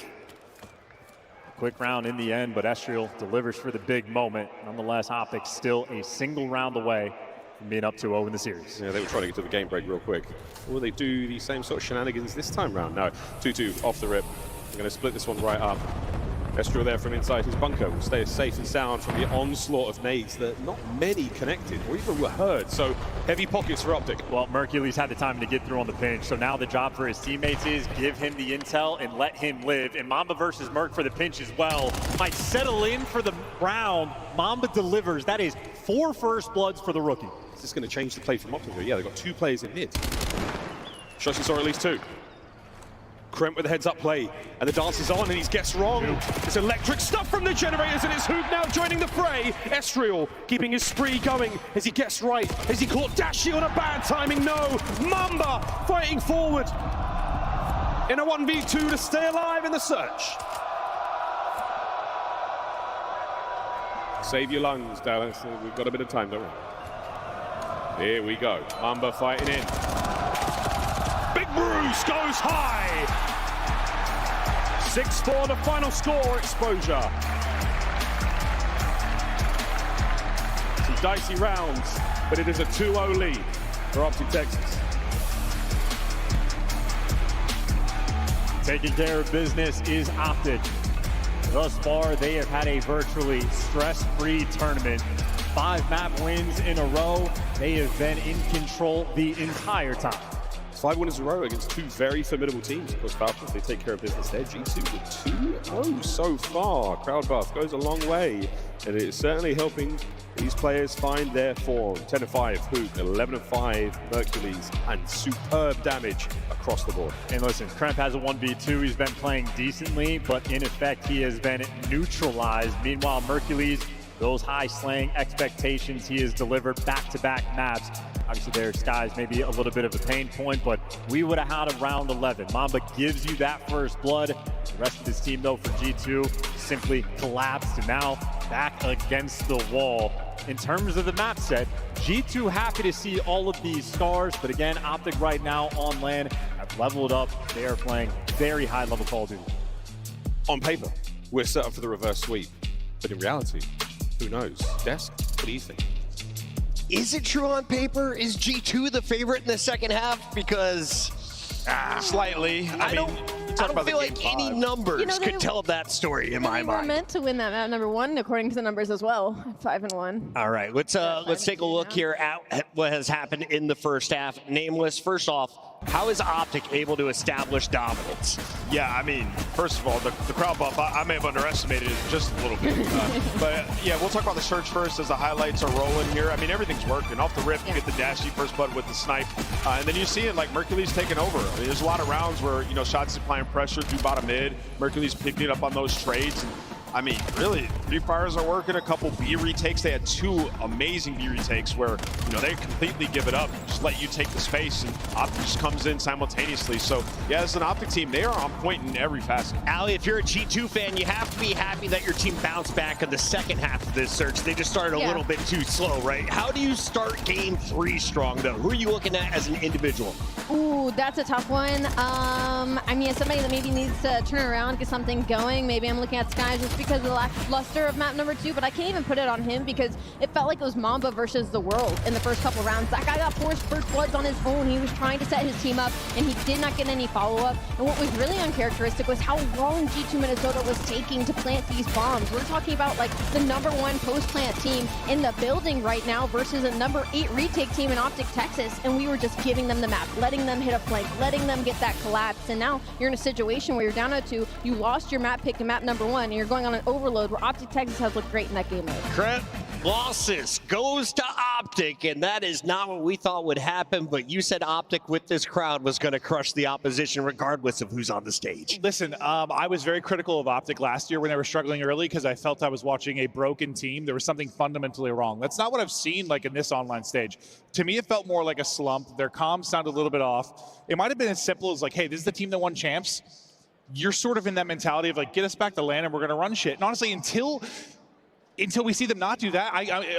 Quick round in the end, but Estriel delivers for the big moment. Nonetheless, Optic still a single round away from being up 2-0 in the series. Yeah, they were trying to get to the game break real quick. Will they do the same sort of shenanigans this time round? No, 2-2 off the rip. They're going to split this one right up. Estriel there from inside his bunker will stay safe and sound from the onslaught of nades that not many connected or even were heard. So heavy pockets for Optic. Well, Mercules had the time to get through on the pinch, so now the job for his teammates is give him the intel and let him live. And Mamba versus Merc for the pinch as well. Might settle in for the round. Mamba delivers. That is 4 first bloods for the rookie. Is this going to change the play from Optic? Yeah, they've got 2 players in mid. Shotzzy saw at least 2. Kremp with the heads-up play, and the dance is on, and he gets wrong. It's electric stuff from the generators, and it's Hook now joining the fray. Estriel keeping his spree going as he gets right. Has he caught Dashy on a bad timing? No. Mamba fighting forward in a 1v2 to stay alive in the search. Save your lungs, Dallas. We've got a bit of time, don't we? Here we go. Mamba fighting in. Big Bruce goes high. 6-4 the final score. Exposure. Some dicey rounds, but it is a 2-0 lead for Optic Texas. Taking care of business is Optic. Thus far, they have had a virtually stress-free tournament. 5 map wins in a row. They have been in control the entire time. 5 wins in a row against 2 very formidable teams. Of course, Falcons, they take care of business there. G2 with 2-0 so far. Crowd buff goes a long way, and it is certainly helping these players find their form. 10-5 Hook, 11-5 Mercules, and superb damage across the board. And listen, Kremp has a 1v2. He's been playing decently, but in effect, he has been neutralized. Meanwhile, Mercules, those high slaying expectations, he has delivered back-to-back maps. Obviously, their Skies maybe a little bit of a pain point, but we would have had a round 11. Mamba gives you that first blood. The rest of this team, though, for G2 simply collapsed, and now back against the wall. In terms of the map set, G2 happy to see all of these stars, but again, Optic right now on land have leveled up. They are playing very high-level Call of Duty. On paper, we're set up for the reverse sweep, but in reality, who knows? Desk, what do you think? Is it true on paper? Is G2 the favorite in the second half? Because slightly. I don't feel like any numbers could tell that story in my They were mind. meant to win that map number 1, according to the numbers as well. 5-1. All right, let's take a look here at what has happened in the first half. Nameless, first off, How is Optic able to establish dominance? Yeah, I mean, first of all, the crowd buff, I may have underestimated it just a little bit. But yeah, we'll talk about the Surge first as the highlights are rolling here. I mean, everything's working. Off the rip, you get the dashy first blood with the snipe. And then you see it like Mercules taking over. I mean, there's a lot of rounds where, you know, Shots applying pressure through bottom mid. Mercules picking it up on those trades. And, I mean, really, Free Fires are working. A couple B retakes. They had 2 amazing B retakes where, you know, they completely give it up, just let you take the space, and Optic just comes in simultaneously. So, yeah, as an Optic team, they are on point in every facet. Ali, if you're a G2 fan, you have to be happy that your team bounced back in the second half of this search. They just started a little bit too slow, right? How do you start game 3 strong, though? Who are you looking at as an individual? Ooh, that's a tough one. I mean, as somebody that maybe needs to turn around, get something going, maybe I'm looking at Sky just because of the lackluster of map number 2, but I can't even put it on him because it felt like it was Mamba versus the world in the first couple rounds. That guy got 4 first bloods on his own. He was trying to set his team up, and he did not get any follow-up. And what was really uncharacteristic was how long G2 Minnesota was taking to plant these bombs. We're talking about like the #1 post-plant team in the building right now versus a #8 retake team in Optic Texas, and we were just giving them the map, letting them hit a flank, letting them get that collapse. And now you're in a situation where you're down to 2, you lost your map pick in map #1, and you're going on an overload where Optic Texas has looked great in that game mode. Crep losses goes to Optic, and that is not what we thought would happen, but you said Optic with this crowd was going to crush the opposition regardless of who's on the stage. Listen, I was very critical of Optic last year when they were struggling early because I felt I was watching a broken team. There was something fundamentally wrong. That's not what I've seen like in this online stage. To me, it felt more like a slump. Their comms sounded a little bit off. It might have been as simple as like, hey, this is the team that won champs. You're sort of in that mentality of like, get us back to land and we're going to run shit. And honestly, until we see them not do that,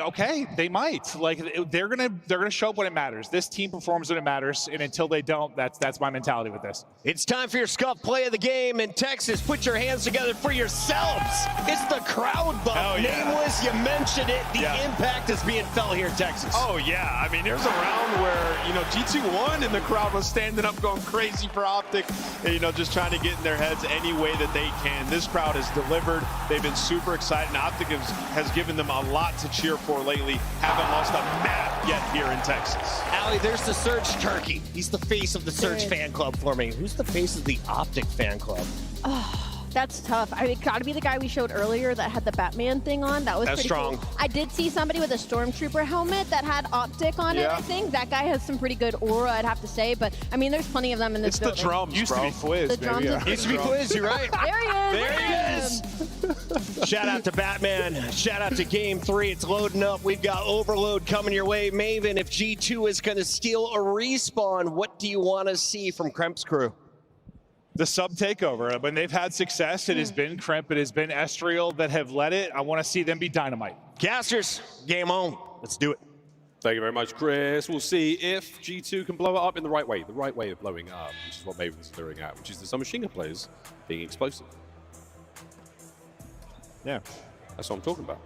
okay, they might. Like they're gonna show up when it matters. This team performs when it matters, and until they don't, that's my mentality with this. It's time for your Scuff play of the game in Texas. Put your hands together for yourselves. It's the crowd buff. Yeah. Nameless, you mentioned it. The impact is being felt here in Texas. Oh yeah, I mean, there's a round where, you know, G2 won and the crowd was standing up going crazy for Optic, and, you know, just trying to get in their heads any way that they can. This crowd has delivered. They've been super excited, and Optic has given them a lot to cheer for lately. Haven't lost a map yet here in Texas. Ali, there's the Surge Turkey. He's the face of the Surge fan club for me. Who's the face of the Optic fan club? Oh, that's tough. I mean, it gotta be the guy we showed earlier that had the Batman thing on. That was pretty strong. Cool. I did see somebody with a Stormtrooper helmet that had Optic on it, I think. That guy has some pretty good aura, I'd have to say. But, I mean, there's plenty of them in this building. It's the drums, Used to be Fwiz, the drums Used to be Fwiz, you're right. There he is. There he is. Shout out to Batman. Shout out to Game 3. It's loading up. We've got Overload coming your way. Maven, if G2 is going to steal a respawn, what do you want to see from Kremp's crew? The sub takeover. When they've had success, it has been Kremp, it has been Estriel that have led it. I want to see them be dynamite. Casters, game on. Let's do it. Thank you very much, Chris. We'll see if G2 can blow it up in the right way of blowing it up, which is what Maven's doing at, which is the Summer Shinga players being explosive. Yeah. That's what I'm talking about.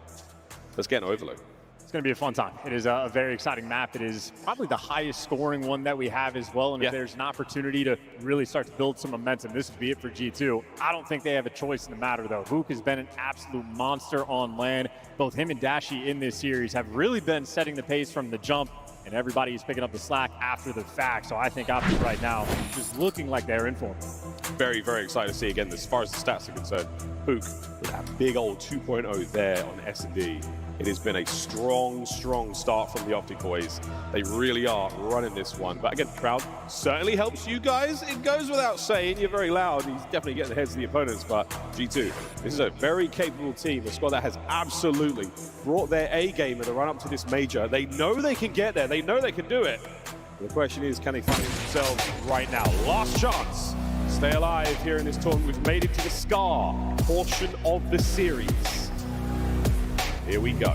Let's get an Overload. It's going to be a fun time. It is a very exciting map. It is probably the highest scoring one that we have as well. And if there's an opportunity to really start to build some momentum, this would be it for G2. I don't think they have a choice in the matter, though. Vuk has been an absolute monster on land. Both him and Dashy in this series have really been setting the pace from the jump, and everybody is picking up the slack after the fact. So I think Optic right now is looking like they're in for it. Very, very excited to see, again, as far as the stats are concerned, Vuk with that big old 2.0 there on S&D. It has been a strong, strong start from the Optic boys. They really are running this one. But again, crowd certainly helps you guys. It goes without saying. You're very loud. He's definitely getting the heads of the opponents. But G2, this is a very capable team. A squad that has absolutely brought their A game in the run up to this major. They know they can get there. They know they can do it. The question is, can they find themselves right now? Last chance. Stay alive here in this tournament. We've made it to the Scar portion of the series. Here we go.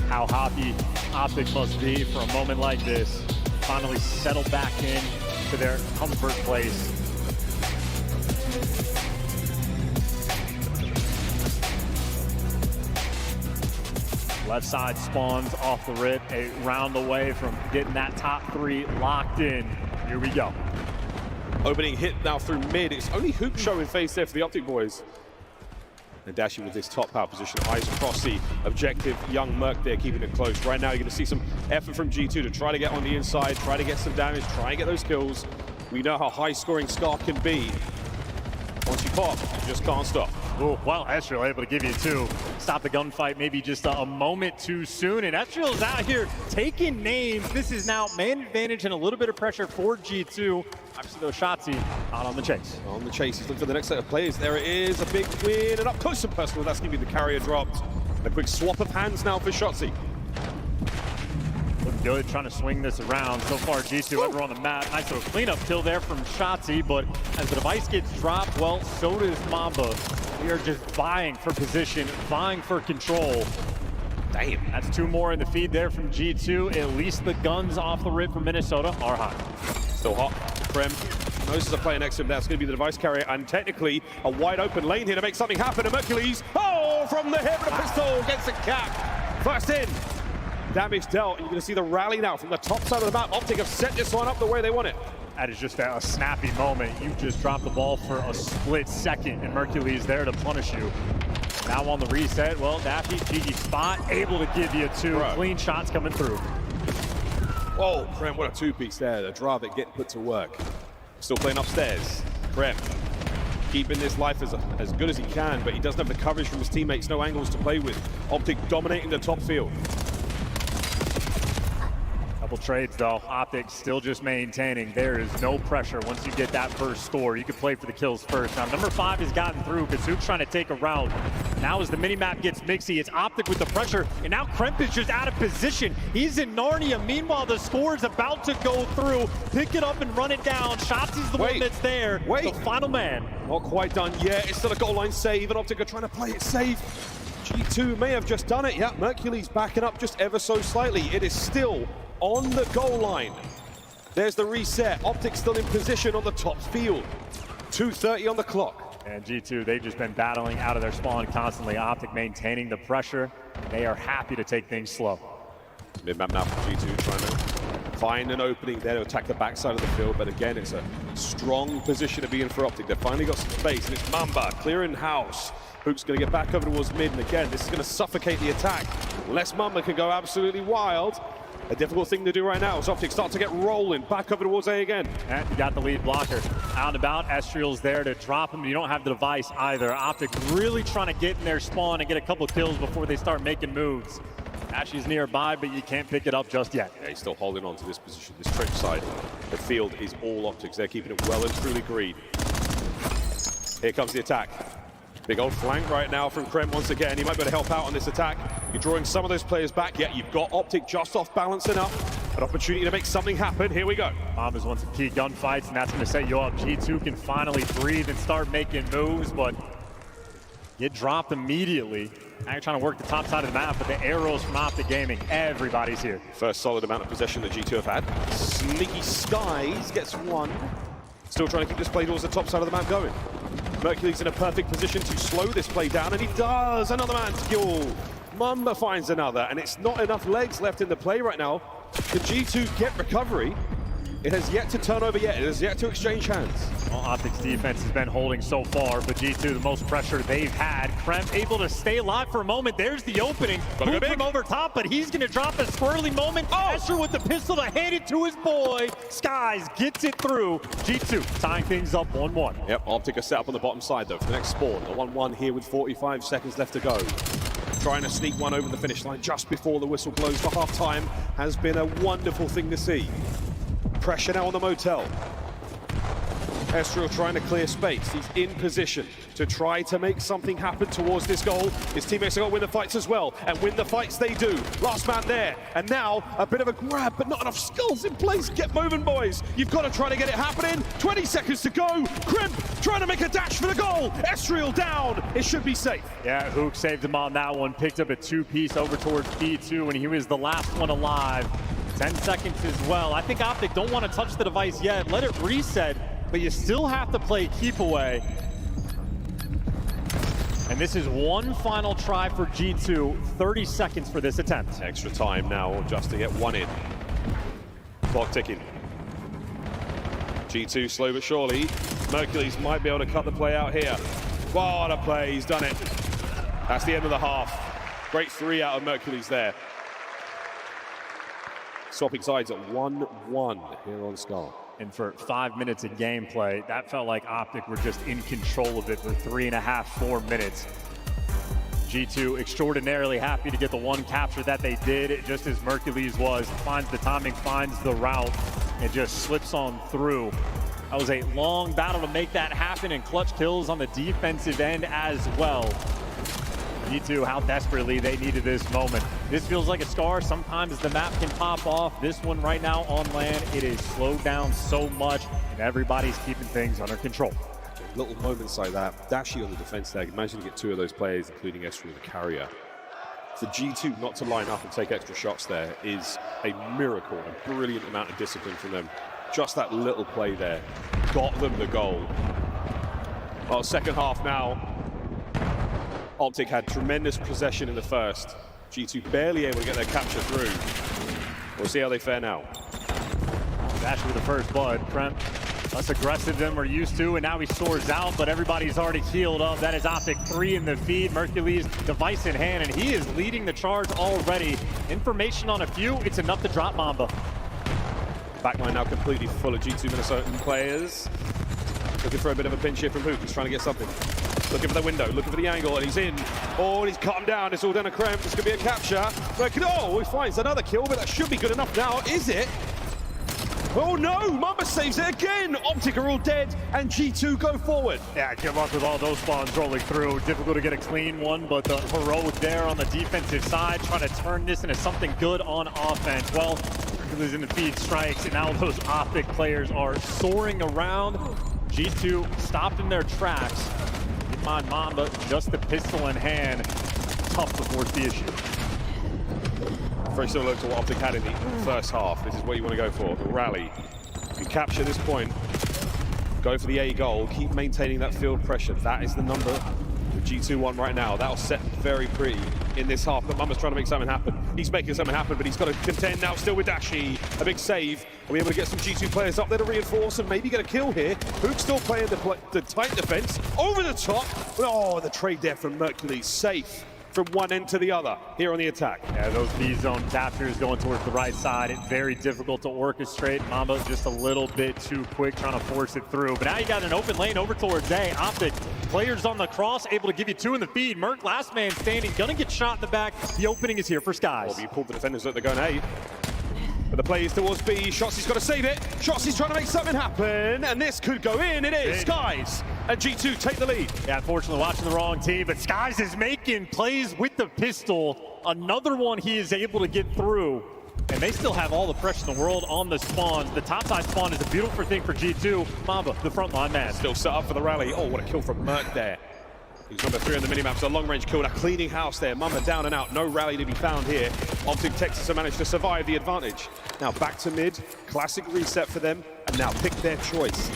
How happy Optic must be for a moment like this. Finally settle back in to their comfort place. Left side spawns off the rip, a round away from getting that top 3 locked in. Here we go. Opening hit now through mid. It's only Hoop showing face there for the Optic boys. And Dashy with this top power position, eyes across the objective. Young Merc there keeping it close. Right now you're going to see some effort from G2 to try to get on the inside, try to get some damage, try and get those kills. We know how high scoring Scar can be. Once you pop, you just can't stop. Oh, well, Ezreal able to give you 2. Stop the gunfight maybe just a moment too soon. And Ezreal's out here taking names. This is now man advantage and a little bit of pressure for G2. Obviously, though, Shotzzy out on the chase. On the chase, he's looking for the next set of players. There it is, a big win, and up close and personal. That's going to be the carrier dropped. A quick swap of hands now for Shotzzy. Looking good, trying to swing this around. So far, G2 ever on the map. Nice little cleanup kill there from Shotzzy, but as the device gets dropped, well, so does Mamba. We are just vying for position, vying for control. Damn. That's 2 more in the feed there from G2. At least the guns off the rip from Minnesota are hot. Still hot. Krem knows there's a player next to him. That's going to be the device carrier, and technically a wide open lane here to make something happen. And Mercules, oh, from the hip of the pistol, gets a cap. First in. Damage dealt, and you're going to see the rally now from the top side of the map. Optic have set this one up the way they want it. That is just a snappy moment. You just dropped the ball for a split second, and Mercules there to punish you. Now on the reset, well, Dashy, GG spot, able to give you 2 clean shots coming through. Whoa, Krem, what a 2-piece there. The Dravic getting put to work. Still playing upstairs. Krem keeping this life as good as he can, but he doesn't have the coverage from his teammates, no angles to play with. Optic dominating the top field. Couple trades though, Optic still just maintaining. There is no pressure once you get that first score. You can play for the kills first. Now number 5 has gotten through. Kazook trying to take a route. Now as the minimap gets mixy, it's Optic with the pressure, and now Kremp is just out of position. He's in Narnia. Meanwhile, the score is about to go through. Pick it up and run it down. Shotzzy's the one that's there. The final man. Not quite done yet. It's still a goal line save, and Optic are trying to play it safe. G2 may have just done it. Yeah, Mercules backing up just ever so slightly. It is still on the goal line. There's the reset. Optic still in position on the top field. 2:30 on the clock. And G2, they've just been battling out of their spawn constantly. Optic maintaining the pressure. They are happy to take things slow. Mid-map now from G2 trying to find an opening there to attack the backside of the field, but again, it's a strong position to be in for Optic. They've finally got some space, and it's Mamba clearing house. Hook's going to get back over towards mid, and again, this is going to suffocate the attack. Unless Mamba can go absolutely wild. A difficult thing to do right now as Optic start to get rolling. Back over towards A again. And you got the lead blocker. Out and about, Estriel's there to drop him. You don't have the device either. Optic really trying to get in their spawn and get a couple kills before they start making moves. Ashy's nearby, but you can't pick it up just yet. Yeah, he's still holding on to this position, this trench side. The field is all Optics. They're keeping it well and truly green. Here comes the attack. Big old flank right now from Krem once again. He might be able to help out on this attack. You're drawing some of those players back. Yeah, you've got Optic just off balance enough. An opportunity to make something happen. Here we go. Bombers wants some key gunfights, and that's going to set you up. G2 can finally breathe and start making moves, but get dropped immediately. Now you're trying to work the top side of the map, but the arrows from Optic Gaming, everybody's here. First solid amount of possession that G2 have had. Sneaky Skies gets one. Still trying to keep this play towards the top side of the map going. Mercules in a perfect position to slow this play down, and he does. Another man to kill. Mamba finds another, and it's not enough legs left in the play right now. Can G2 get recovery? It has yet to turn over yet. It has yet to exchange hands. Well, Optic's defense has been holding so far, but G2, the most pressure they've had. Kremp able to stay alive for a moment. There's the opening. Move from over top, but he's going to drop a swirly moment. Escher with the pistol to hand it to his boy. Skies gets it through. G2 tying things up 1-1. Yep, Optic are set up on the bottom side, though, for the next spawn. A 1-1 here with 45 seconds left to go. Trying to sneak one over the finish line just before the whistle blows for half-time has been a wonderful thing to see. Pressure now on the motel. Estriel trying to clear space. He's in position to try to make something happen towards this goal. His teammates are going to win the fights as well, and win the fights they do. Last man there, and now a bit of a grab, but not enough skulls in place. Get moving, boys. You've got to try to get it happening. 20 seconds to go. Crimp trying to make a dash for the goal. Estriel down. It should be safe. Yeah, Hook saved him on that one. Picked up a 2-piece over towards B2, and he was the last one alive. 10 seconds as well. I think Optic don't want to touch the device yet. Let it reset, but you still have to play keep away. And this is one final try for G2. 30 seconds for this attempt. Extra time now just to get one in. Clock ticking. G2 slow but surely. Mercules might be able to cut the play out here. What a play, he's done it. That's the end of the half. Great 3 out of Mercules there. Swapping sides at 1-1 here on Scar. And for 5 minutes of gameplay, that felt like Optic were just in control of it for 3.5, 4 minutes. G2 extraordinarily happy to get the one capture that they did, just as Mercules was. Finds the timing, finds the route, and just slips on through. That was a long battle to make that happen, and clutch kills on the defensive end as well. G2, how desperately they needed this moment. This feels like a Scar. Sometimes the map can pop off. This one right now on land, it is slowed down so much, and everybody's keeping things under control. Little moments like that. Dashy on the defense there. Imagine you get 2 of those players, including Esther the carrier. For G2 not to line up and take extra shots there is a miracle, a brilliant amount of discipline from them. Just that little play there got them the goal. Well, second half now. Optic had tremendous possession in the first. G2 barely able to get their capture through. We'll see how they fare now. Dash with the first blood. Prem, less aggressive than we're used to, and now he soars out, but everybody's already healed up. That is Optic 3 in the feed. Mercules device in hand, and he is leading the charge already. Information on a few, it's enough to drop Mamba. Backline now completely full of G2 Minnesotan players. Looking for a bit of a pinch here from Hook. He's trying to get something. Looking for the window, looking for the angle, and he's in. Oh, and he's cut him down. It's all done a cramp. It's going to be a capture. Oh, he finds another kill, but that should be good enough now. Is it? Oh no, Mamba saves it again. Optic are all dead, and G2 go forward. Yeah, good luck with all those spawns rolling through. Difficult to get a clean one, but the heroic there on the defensive side, trying to turn this into something good on offense. Well, Hercules in the feed strikes, and now those Optic players are soaring around. G2 stopped in their tracks. Keep in mind, Mamba, just the pistol in hand. Tough to force the issue. Very similar to what Optic had in the first half. This is what you want to go for, the rally. You capture this point, go for the A goal, keep maintaining that field pressure. That is the number that G2 want right now. That'll set very pretty in this half, but Mamba's trying to make something happen. He's making something happen, but he's got to contend now still with Dashy. A big save. Are we able to get some G2 players up there to reinforce and maybe get a kill here? Hook's still playing the tight defense. Over the top. Oh, the trade there from Mercules. Safe from one end to the other here on the attack. Yeah, those B-zone captures going towards the right side. It's very difficult to orchestrate. Mamba just a little bit too quick trying to force it through. But now you got an open lane over towards A. Optic, players on the cross, able to give you 2 in the feed. Merc, last man standing, gonna get shot in the back. The opening is here for Skies. Oh, you pulled the defenders that they're going A. But the play is towards B. Shotzi's got to save it. Shotzi's trying to make something happen, and this could go in. It is. Skies and G2 take the lead. Yeah, unfortunately watching the wrong team, but Skies is making plays with the pistol. Another one he is able to get through, and they still have all the pressure in the world on the spawns. The topside spawn is a beautiful thing for G2. Mamba, the frontline man. Still set up for the rally. Oh, what a kill from Merc there. He's number 3 on the minimap, so a long-range kill, a cleaning house there. Mamba down and out, no rally to be found here. Optic Texas have managed to survive the advantage. Now back to mid, classic reset for them, and now pick their choice.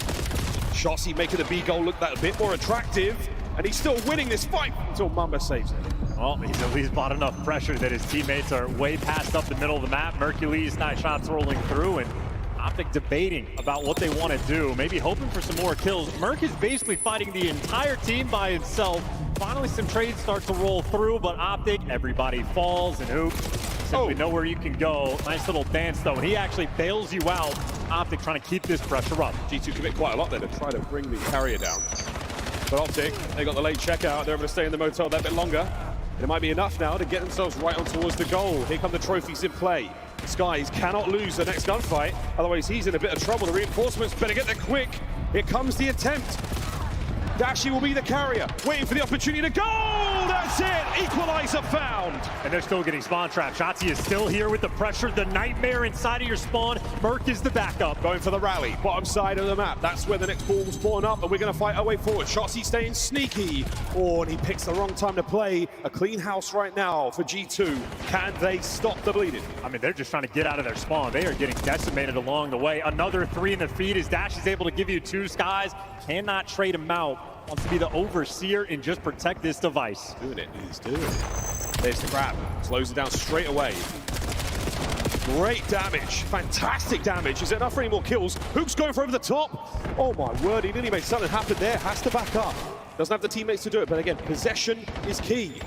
Shotzi making the B goal look that a bit more attractive, and he's still winning this fight until Mamba saves it. Well, he's at least bought enough pressure that his teammates are way past up the middle of the map. Mercules, nice shots rolling through, and Optic debating about what they want to do, maybe hoping for some more kills. Merc is basically fighting the entire team by himself. Finally, some trades start to roll through, but Optic, everybody falls, and Hoop simply know where you can go. Nice little dance, though, and he actually bails you out. Optic trying to keep this pressure up. G2 commit quite a lot there to try to bring the carrier down. But Optic, they got the late checkout. They're able to stay in the motel that bit longer. It might be enough now to get themselves right on towards the goal. Here come the trophies in play. Skies cannot lose the next gunfight, otherwise he's in a bit of trouble. The reinforcements better get there quick. Here comes the attempt. Dashy will be the carrier, waiting for the opportunity to go! That's it! Equalizer found! And they're still getting spawn trapped. Shotzi is still here with the pressure. The nightmare inside of your spawn. Merc is the backup. Going for the rally, bottom side of the map. That's where the next ball will spawn up, and we're going to fight our way forward. Shotzi staying sneaky. Oh, and he picks the wrong time to play. A clean house right now for G2. Can they stop the bleeding? I mean, they're just trying to get out of their spawn. They are getting decimated along the way. Another 3 in the feed as Dash is able to give you 2 Skies. Cannot trade him out. Wants to be the overseer and just protect this device. Doing it, he's doing it. There's the grab, slows it down straight away. Great damage, fantastic damage. Is it enough for any more kills? Hook's going for over the top. Oh my word, he nearly made something happen there. Has to back up. Doesn't have the teammates to do it, but again, possession is key.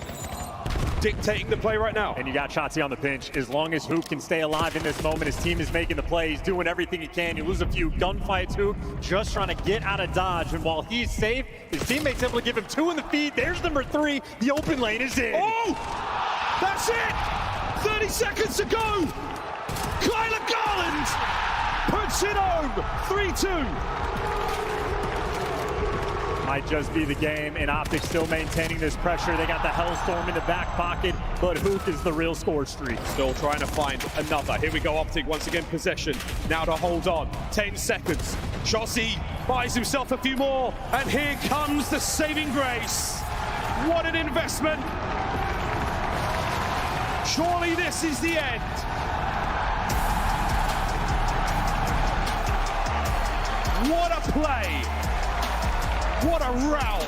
dictating the play right now. And you got Shotzzy on the bench. As long as Hook can stay alive in this moment, his team is making the plays, doing everything he can. You lose a few gunfights, Hook just trying to get out of dodge. And while he's safe, his teammates able to give him 2 in the feed. There's number 3. The open lane is in. Oh! That's it! 30 seconds to go! Kyler Garland puts it home! 3-2. Might just be the game, and Optic still maintaining this pressure. They got the Hellstorm in the back pocket, but Hook is the real score streak. Still trying to find another. Here we go, Optic once again possession. Now to hold on. 10 seconds. Shotzzy buys himself a few more, and here comes the saving grace. What an investment. Surely this is the end. What a play. What a rout.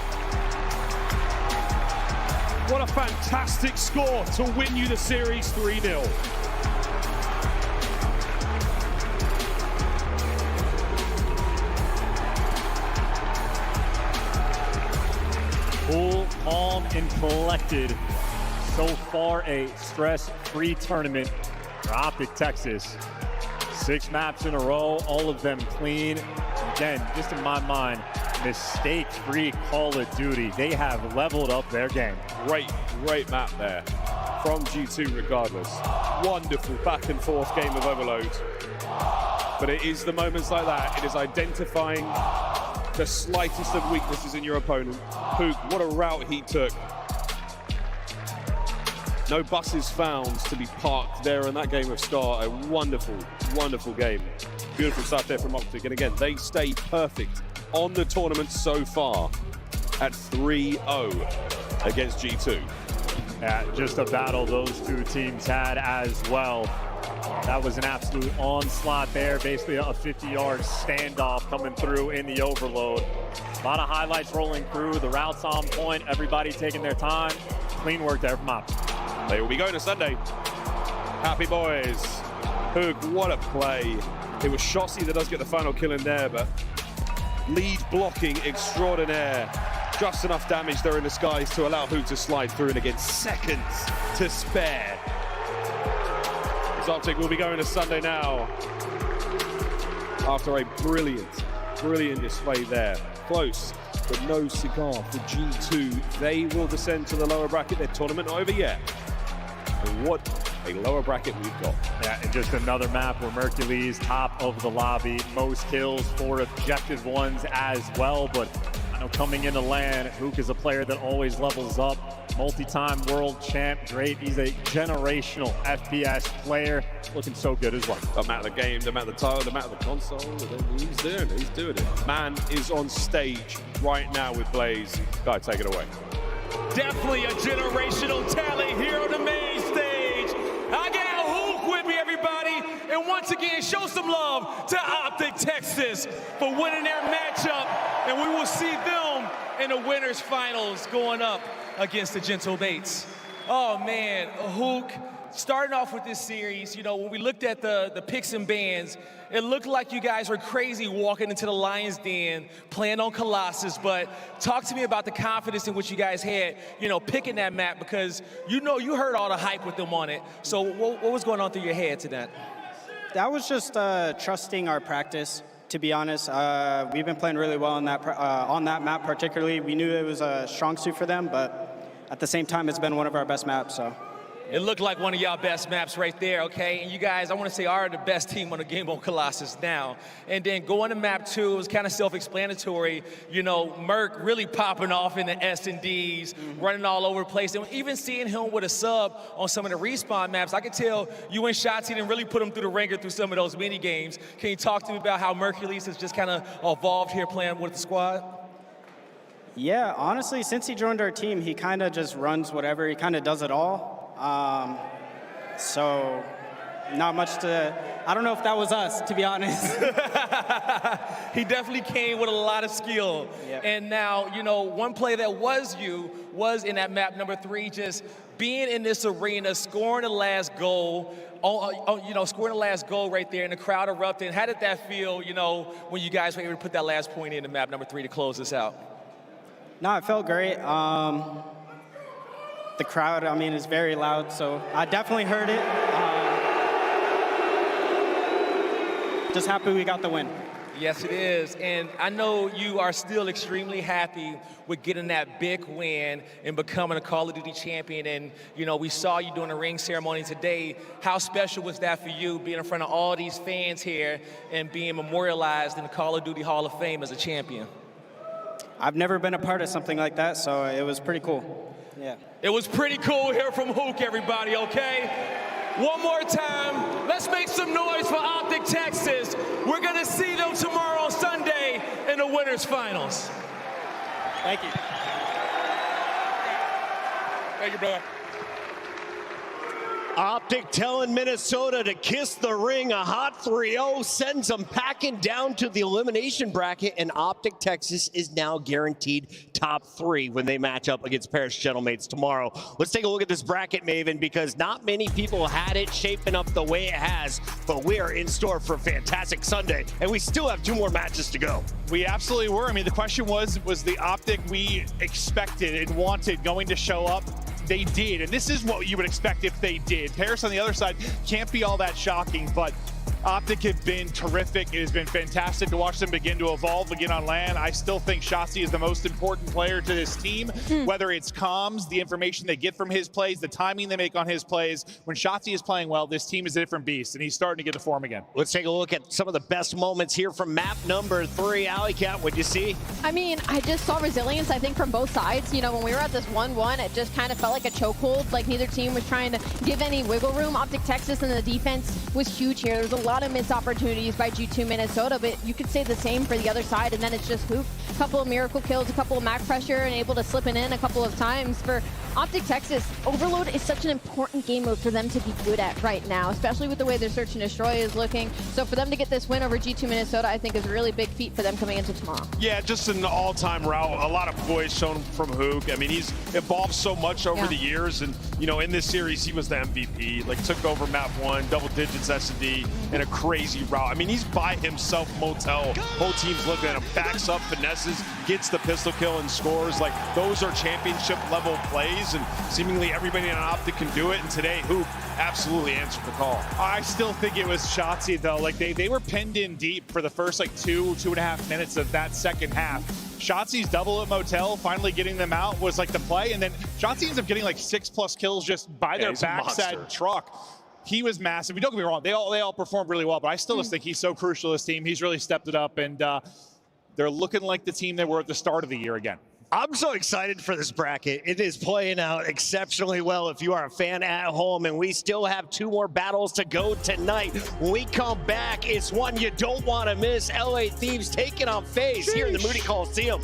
What a fantastic score to win you the series 3-0. Cool, calm, and collected. So far, a stress-free tournament for Optic Texas. 6 maps in a row, all of them clean. Again, just in my mind, mistake-free Call of Duty. They have leveled up their game. Great map there from G2 regardless. Wonderful back and forth game of Overload. But it is the moments like that. It is identifying the slightest of weaknesses in your opponent. Hook, what a route he took. No buses found to be parked there in that game of Star. A wonderful, wonderful game. Beautiful stuff there from Optic. And again, they stay perfect on the tournament so far at 3-0 against G2. Yeah, just a battle those two teams had as well. That was an absolute onslaught there, basically a 50-yard standoff coming through in the Overload. A lot of highlights rolling through, the routes on point, everybody taking their time. Clean work there from Optic. They will be going to Sunday. Happy boys. Hook, what a play. It was Shotzzy that does get the final kill in there, but lead blocking extraordinaire. Just enough damage there in the skies to allow Hook to slide through, and again, seconds to spare. Optic will be going to Sunday now after a brilliant display there. Close, but no cigar for G2. They will descend to the lower bracket. Their tournament not over yet. And what a lower bracket we've got. Yeah, and just another map where Mercules top of the lobby, most kills for objective ones as well. But I know coming into LAN, Hook is a player that always levels up. Multi-time world champ, great. He's a generational FPS player, looking so good as well. The amount of the game, the amount of the title, the amount of the console, he's doing it. Man is on stage right now with Blaze. Guy, take it away. Definitely a generational talent here on the main stage. I got Hook with me, everybody. And once again, show some love to Optic Texas for winning their matchup. And we will see them in the winners finals going up against the Gentle Bates. Oh man, Hook, starting off with this series, you know, when we looked at the picks and bans, it looked like you guys were crazy walking into the Lion's Den, playing on Colossus, but talk to me about the confidence in which you guys had, you know, picking that map, because you know you heard all the hype with them on it. So what was going on through your head to that? That was just trusting our practice. To be honest, we've been playing really well on that map particularly. We knew it was a strong suit for them, but at the same time, it's been one of our best maps. So it looked like one of y'all best maps right there, okay? And you guys, I want to say, are the best team on the game on Colossus now. And then going to map 2, it was kind of self-explanatory. You know, Merc really popping off in the S&Ds, running all over the place. And even seeing him with a sub on some of the respawn maps, I could tell you and Shotzzy didn't really put him through the ringer through some of those mini games. Can you talk to me about how Mercules has just kind of evolved here playing with the squad? yeah, honestly, since he joined our team, he kind of just runs whatever. He kind of does it all. So not much to, I don't know if that was us, to be honest. He definitely came with a lot of skill. Yep. And now, you know, one play that was you was in that map number 3, just being in this arena, scoring the last goal, scoring the last goal right there, and the crowd erupting. How did that feel, you know, when you guys were able to put that last point in the map number 3 to close this out? No, it felt great. the crowd, I mean, is very loud, so I definitely heard it. Just happy we got the win. Yes, it is. And I know you are still extremely happy with getting that big win and becoming a Call of Duty champion. And, you know, we saw you doing a ring ceremony today. How special was that for you, being in front of all these fans here and being memorialized in the Call of Duty Hall of Fame as a champion? I've never been a part of something like that, so it was pretty cool. Yeah. It was pretty cool here from Hook, everybody, okay? One more time, let's make some noise for Optic Texas. We're gonna see them tomorrow on Sunday in the winners finals. Thank you. Thank you, brother. Optic telling Minnesota to kiss the ring. A hot 3-0 sends them packing down to the elimination bracket, and Optic Texas is now guaranteed top 3 when they match up against Paris Gentlemates tomorrow. Let's take a look at this bracket, Maven, because not many people had it shaping up the way it has, but we are in store for a fantastic Sunday, and we still have 2 more matches to go. We absolutely were. I mean, the question was the Optic we expected and wanted going to show up? They did, and this is what you would expect if they did. Paris on the other side can't be all that shocking, but Optic have been terrific. It has been fantastic to watch them begin to evolve again on LAN. I still think Shotzzy is the most important player to this team, whether it's comms, the information they get from his plays, the timing they make on his plays. When Shotzzy is playing well, this team is a different beast, and he's starting to get the form again. Let's take a look at some of the best moments here from map number 3. Alley Cat, what'd you see? I mean, I just saw resilience, I think, from both sides. You know, when we were at this 1-1, it just kind of felt like a chokehold. Like, neither team was trying to give any wiggle room. Optic Texas and the defense was huge here. There was a lot of missed opportunities by G2 Minnesota, but you could say the same for the other side, and then it's just Hoop. A couple of miracle kills, a couple of Mac pressure, and able to slip it in a couple of times. For Optic Texas, Overload is such an important game mode for them to be good at right now, especially with the way their search and destroy is looking. So for them to get this win over G2 Minnesota, I think is a really big feat for them coming into tomorrow. Yeah, just an all-time route. A lot of poise shown from Hook. I mean, he's evolved so much over the years, and you know, in this series, he was the MVP. Like, took over map 1, double digits S&D, and a crazy route. I mean, he's by himself, Motel. Whole team's looking at him, backs up, finesses, gets the pistol kill and scores. Like, those are championship level plays, and seemingly everybody on Optic can do it. And today, Hoop absolutely answered the call. I still think it was Shotzzy, though. Like, they were pinned in deep for the first, like, 2.5 minutes of that second half. Shotzzy's double at Motel, finally getting them out, was like the play, and then Shotzzy ends up getting like 6+ kills just by their backside truck. He was massive. Don't get me wrong, they all performed really well, but I still just think he's so crucial to this team. He's really stepped it up, and they're looking like the team they were at the start of the year again. I'm so excited for this bracket. It is playing out exceptionally well if you are a fan at home, and we still have 2 more battles to go tonight. When we come back, it's one you don't want to miss. LA Thieves taking on FaZe here in the Moody Coliseum.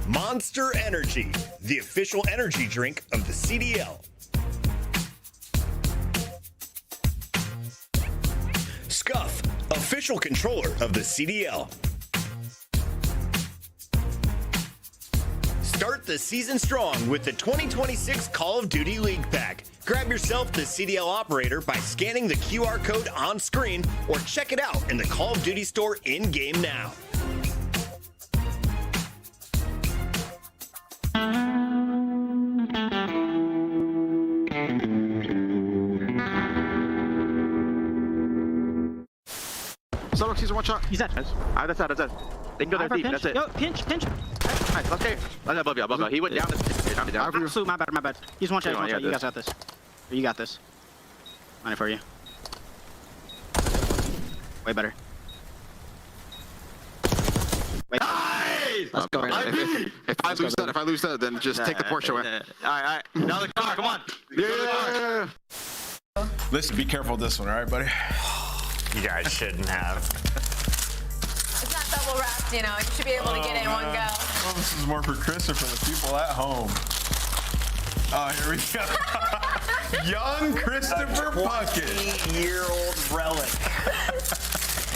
Monster Energy, the official energy drink of the CDL. Scuff, official controller of the CDL. Start the season strong with the 2026 Call of Duty League Pack. Grab yourself the CDL operator by scanning the QR code on screen, or check it out in the Call of Duty store in-game now. Solo season, watch out. He's dead. Nice. That's it. They can go their deep. That's it. Yo, pinch. Nice. Let's go. That's above you. He went down. Down. Absolute, my bad. He's one shot. You guys got this. You got this. Money for you. Way better. Let's go. If I lose that, then just take the Porsche away. All right. Now the car. Come on. Yeah. Listen, be careful with this one, all right, buddy? You guys shouldn't have. It's not double wrapped, you know. You should be able to get it in one go. Well, this is more for Chris or for the people at home. Oh, here we go. Young Christopher Puckett. 20-year-old relic.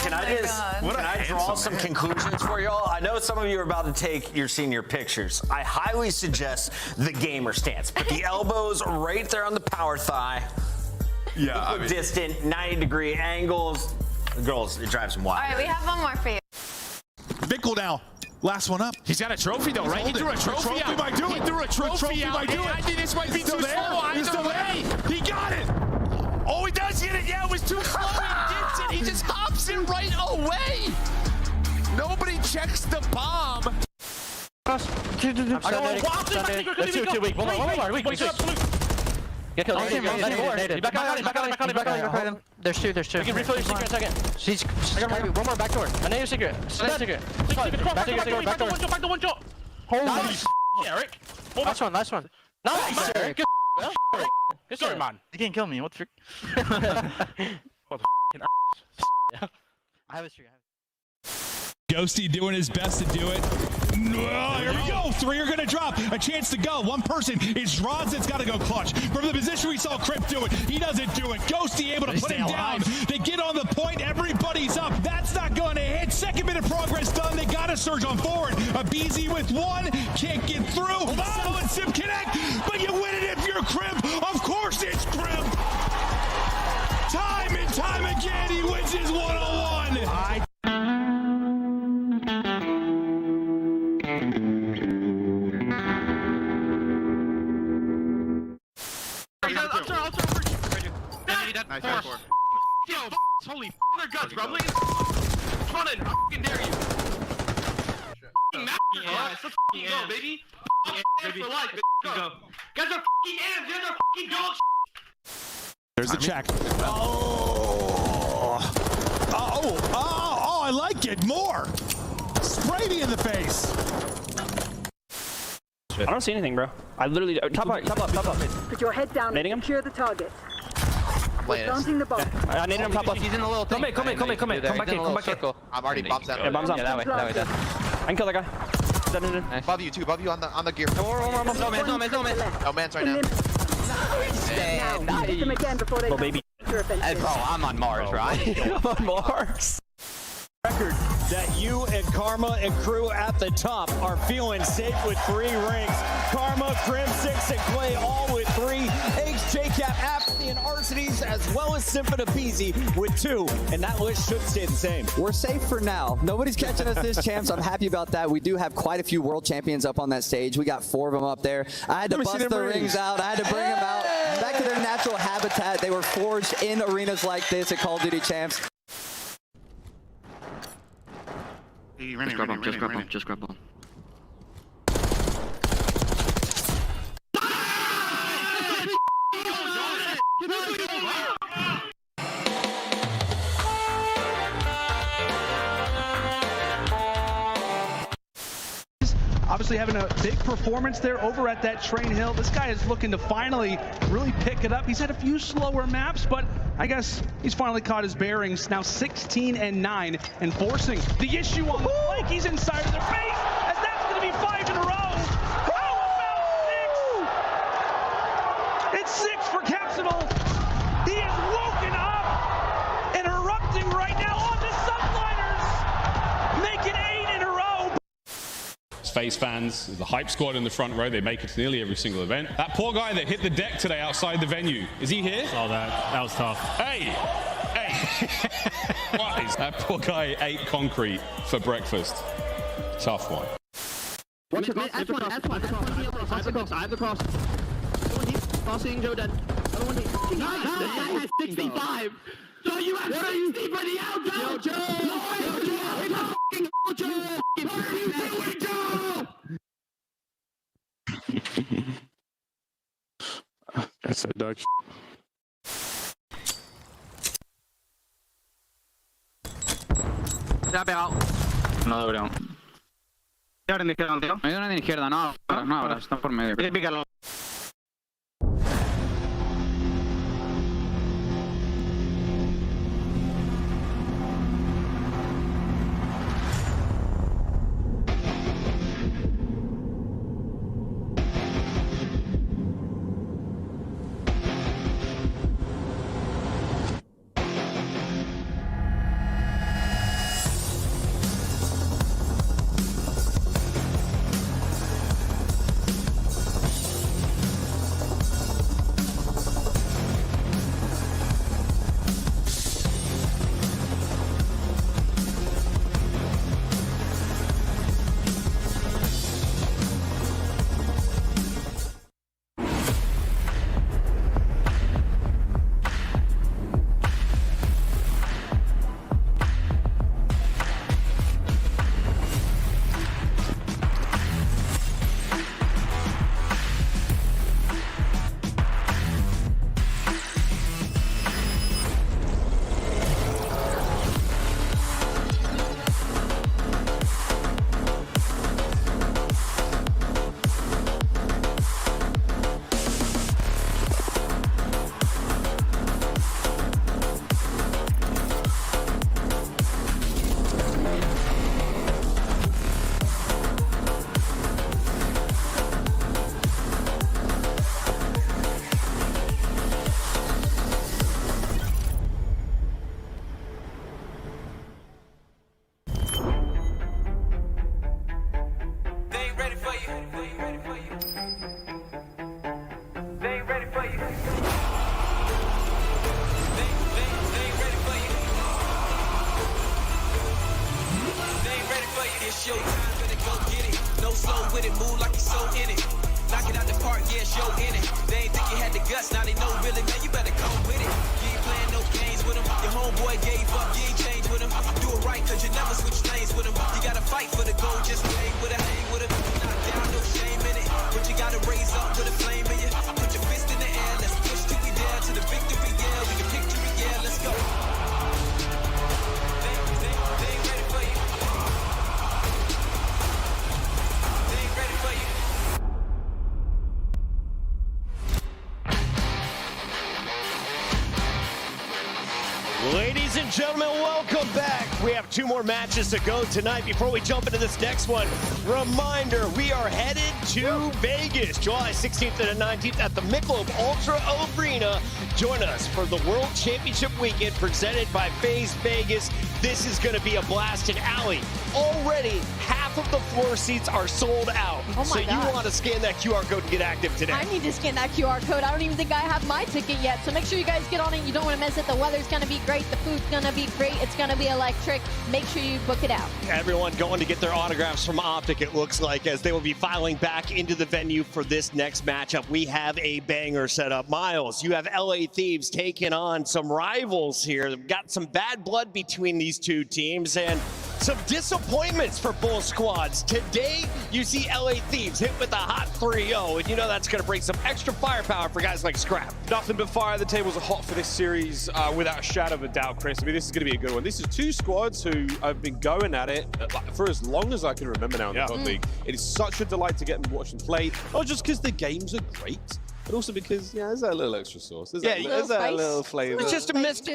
Can I draw some conclusions for y'all? I know some of you are about to take your senior pictures. I highly suggest the gamer stance. Put the elbows right there on the power thigh. Yeah, I mean, distant, 90-degree angles. Girls, it drives them wild. All right, we have one more for you. Bickle now. Last one up. He's got a trophy though, right? He threw a trophy out. Might do it. He threw a trophy out. Might do it. I think this might be too slow. Either way. He got it. Oh, he does get it. Yeah, it was too slow. He gets it. He just hops it right away. Nobody checks the bomb. That's too weak. One more. Weak. Get killed. Back on him. There's two. You can refill your secret in a second. One more back door. I know your secret. Back door. Holy Eric. Last one. Nice, Eric. Good story, man. You can't kill me. What the frick? I have a streak. Ghosty doing his best to do it. Oh, here we go. 3 are going to drop. A chance to go. One person is Rods that's got to go clutch. From the position we saw Crip do it, he doesn't do it. Ghosty able to put him down. They get on the point. Everybody's up. That's not going to hit. 2nd minute progress done. They got to surge on forward. A BZ with 1. Can't get through. Oh, and Sim connect. But you win it if you're Crip. Of course it's Crip. Time and time again, he wins his one-on-one. Nice, yo, holy their guts, bro. Look at trying to fucking dare you. Let's go, baby. For life, go. Guys are fucking ants. Guys are fucking dogs. There's the check. Oh, I like it more. Spray me in the face. I don't see anything, bro. I literally top up. Put your head down and secure the target. Planting the bomb. I need him top up. He's in the little thing. Come back in. Come back in. I'm already bombs out. Yeah, bombs on. That way. I can kill that guy. Above you on the gear. No man. No man's right now. Now, hit them again before they baby. Hey, bro, I'm on Mars, right? I'm on Mars. Record that you and Karma and crew at the top are feeling safe with 3 rings. Karma, Crim, 6, and Clay all with 3. H, JCap, Apathy, and Arcades, as well as Symphona Peasy with 2. And that list should stay the same. We're safe for now. Nobody's catching us this champ, so I'm happy about that. We do have quite a few world champions up on that stage. We got 4 of them up there. I had to bust the rings out. I had to bring them out back to their natural habitat. They were forged in arenas like this at Call of Duty Champs. Just grab him. Obviously having a big performance there over at that Train Hill. This guy is looking to finally really pick it up. He's had a few slower maps, but I guess he's finally caught his bearings. Now 16-9 and forcing the issue on the flank. He's inside of their face, as that's going to be 5 in a row. How about 6? It's 6 for Capsule. He is woken up and erupting right now on the Subliners, making 8 in a row. FaZe fans, the hype squad in the front row, they make it to nearly every single event. That poor guy that hit the deck today outside the venue, is he here? Saw that. That was tough. Hey! What is that poor guy ate concrete for breakfast? Tough one. Watch it, I have the cross. Crossing Joe dead. Nice! 65! So you have 60 for the outbound! Joe! Joe! What are you doing, Joe? That's a dog. Tap out. No lo veo. Ahora en la izquierda, tío. Me dio una en la izquierda, no ahora, están por medio. Pícalo. with it, move like you so in it. Knock it out the park, yeah, show in it. They ain't think you had the guts, now they know really, man, you better come with it. You ain't playing no games with them. Your homeboy gave up, you ain't changed with him. Do it right, cause you never switch lanes with him. You gotta fight for the goal, just hang with it, hang with it. Not down, no shame in it. But you gotta raise up with a flame in you. Put your fist in the air, let's push till we dare to the victory, yeah. We can picture it, yeah, let's go. They ain't ready for you. They ain't ready for you. Ladies and gentlemen, welcome back. We have 2 more matches to go tonight. Before we jump into this next one, reminder, we are headed to Vegas, July 16th and the 19th at the Michelob Ultra Arena. Join us for the World Championship Weekend presented by FaZe Vegas. This is going to be a blast. And Allie, already half of the floor seats are sold out. Oh my so you gosh. want to scan that QR code and get active today. I need to scan that QR code. I don't even think I have my ticket yet. So make sure you guys get on it. You don't want to miss it. The weather's going to be great. The food's going to be great. It's going to be electric. Make sure you book it out. Everyone going to get their autographs from Optic, it looks like, as they will be filing back into the venue for this next matchup. We have a banger set up. Miles, you have LA Thieves taking on some rivals here. We've got some bad blood between these two teams and some disappointments for both squads. Today, you see LA Thieves hit with a hot 3-0, and you know that's going to bring some extra firepower for guys like Scrap. Nothing but fire. The tables are hot for this series without a shadow of a doubt, Chris. I mean, this is going to be a good one. This is 2 squads who have been going at it for as long as I can remember now in the COD League. It is such a delight to get them watch and play, not just because the games are great, but also because, yeah, there's that little extra sauce. There's that little flavor. It's just a missed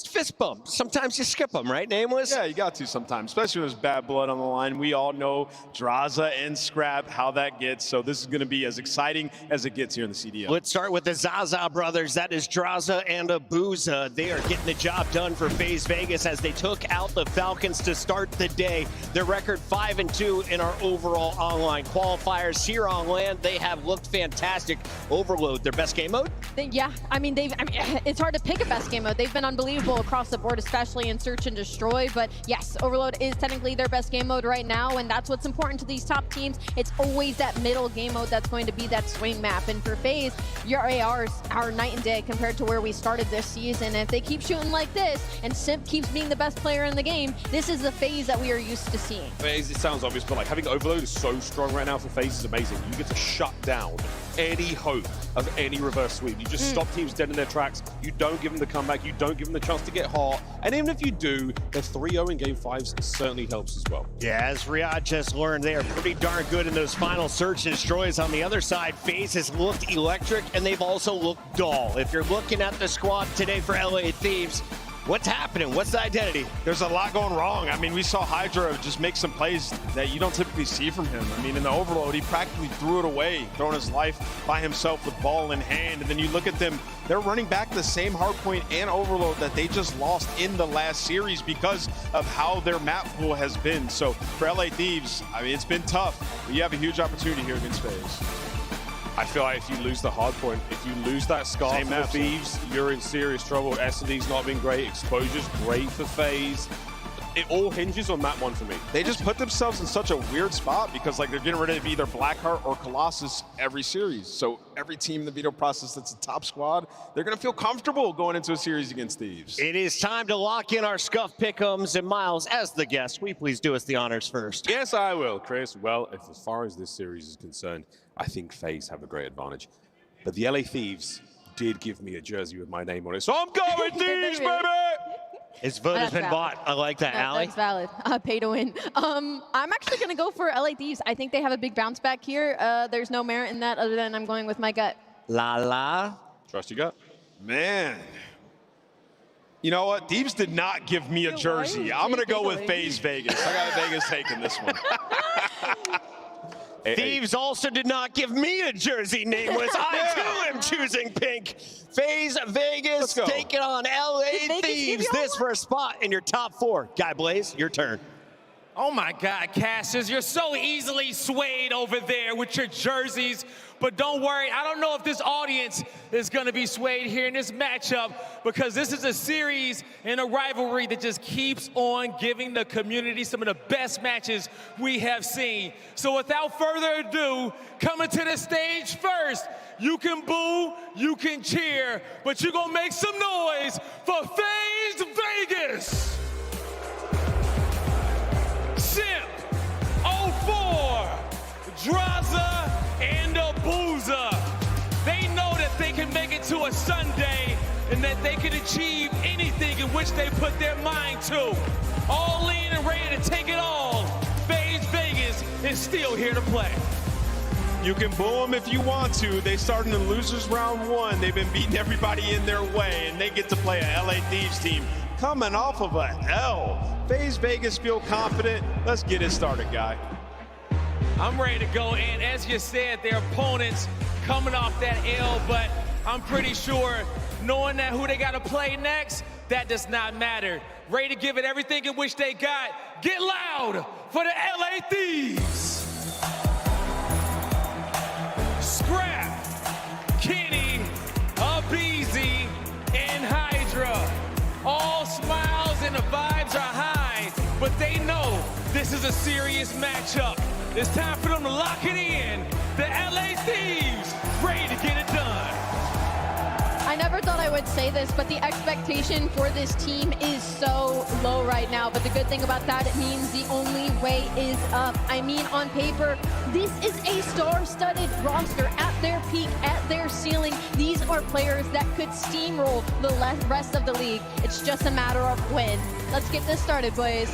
fist bump. Sometimes you skip them, right, Nameless? Yeah, you got to sometimes, especially when there's bad blood on the line. We all know Drazah and Scrap, how that gets. So this is going to be as exciting as it gets here in the CDL. Let's start with the Zaza brothers. That is Drazah and Abuza. They are getting the job done for FaZe Vegas as they took out the Falcons to start the day. Their record 5-2 in our overall online qualifiers. Here on land, they have looked fantastic. Overload, their best game mode? Yeah, I mean, it's hard to pick a best game mode. They've been unbelievable across the board, especially in Search and Destroy. But yes, Overload is technically their best game mode right now, and that's what's important to these top teams. It's always that middle game mode that's going to be that swing map. And for FaZe, your ARs are night and day compared to where we started this season. And if they keep shooting like this, and Simp keeps being the best player in the game, this is the FaZe that we are used to seeing. FaZe, it sounds obvious, but like having Overload is so strong right now for FaZe is amazing. You get to shut down any hope of any reverse sweep. You just stop teams dead in their tracks. You don't give them the comeback. You don't give them the chance to get hot. And even if you do, the 3-0 in game 5s certainly helps as well. Yeah, as Riyadh just learned, they are pretty darn good in those final Search and Destroys. On the other side, FaZe has looked electric, and they've also looked dull. If you're looking at the squad today for LA Thieves, what's happening? What's the identity? There's a lot going wrong. I mean, we saw Hydra just make some plays that you don't typically see from him. I mean, in the Overload, he practically threw it away, throwing his life by himself with ball in hand. And then you look at them, they're running back the same hardpoint and Overload that they just lost in the last series because of how their map pool has been. So for LA Thieves, I mean, it's been tough, but you have a huge opportunity here against FaZe. I feel like if you lose the hard point, if you lose that scar for the Thieves, you're in serious trouble. S&D's not been great. Exposure's great for FaZe. It all hinges on that one for me. They just put themselves in such a weird spot because like they're getting rid of either Blackheart or Colossus every series. So every team in the veto process that's a top squad, they're going to feel comfortable going into a series against Thieves. It is time to lock in our Scuff Pick'ems. And Miles, as the guest, will you please do us the honors first? Yes, I will, Chris. Well, as far as this series is concerned, I think FaZe have a great advantage. But the LA Thieves did give me a jersey with my name on it, so I'm going Thieves, baby! His vote has been bought. I like that, Allie. That's valid. Pay to win. I'm actually going to go for LA Thieves. I think they have a big bounce back here. There's no merit in that other than I'm going with my gut. La. Trust your gut. Man. You know what? Thieves did not give me a jersey. I'm going to go with FaZe Vegas. I got Vegas taking this one. Thieves also did not give me a jersey, Nameless. I too am choosing pink. FaZe Vegas taking on LA Thieves. This for a spot in your top 4. Guy Blaze, your turn. Oh my God, Cassius, you're so easily swayed over there with your jerseys. But don't worry, I don't know if this audience is going to be swayed here in this matchup, because this is a series and a rivalry that just keeps on giving the community some of the best matches we have seen. So without further ado, coming to the stage first, you can boo, you can cheer, but you're going to make some noise for FaZe Vegas. Simp, 04, Drazah, and Abuza. They know that they can make it to a Sunday and that they can achieve anything in which they put their mind to. All in and ready to take it all. FaZe Vegas is still here to play. You can boo them if you want to. They started in losers round 1. They've been beating everybody in their way, and they get to play a LA Thieves team coming off of a L. FaZe Vegas feel confident. Let's get it started, guy. I'm ready to go, and as you said, their opponents coming off that L, but I'm pretty sure knowing that who they got to play next, that does not matter. Ready to give it everything in which they got. Get loud for the LA Thieves. Scrap, Kenny, Abeezy, and Hydra. All smiles and the vibes are high, but they know this is a serious matchup. It's time for them to lock it in. The LA Thieves, ready to get it done. I never thought I would say this, but the expectation for this team is so low right now. But the good thing about that, it means the only way is up. I mean, on paper, this is a star-studded roster at their peak, at their ceiling. These are players that could steamroll the rest of the league. It's just a matter of when. Let's get this started, boys.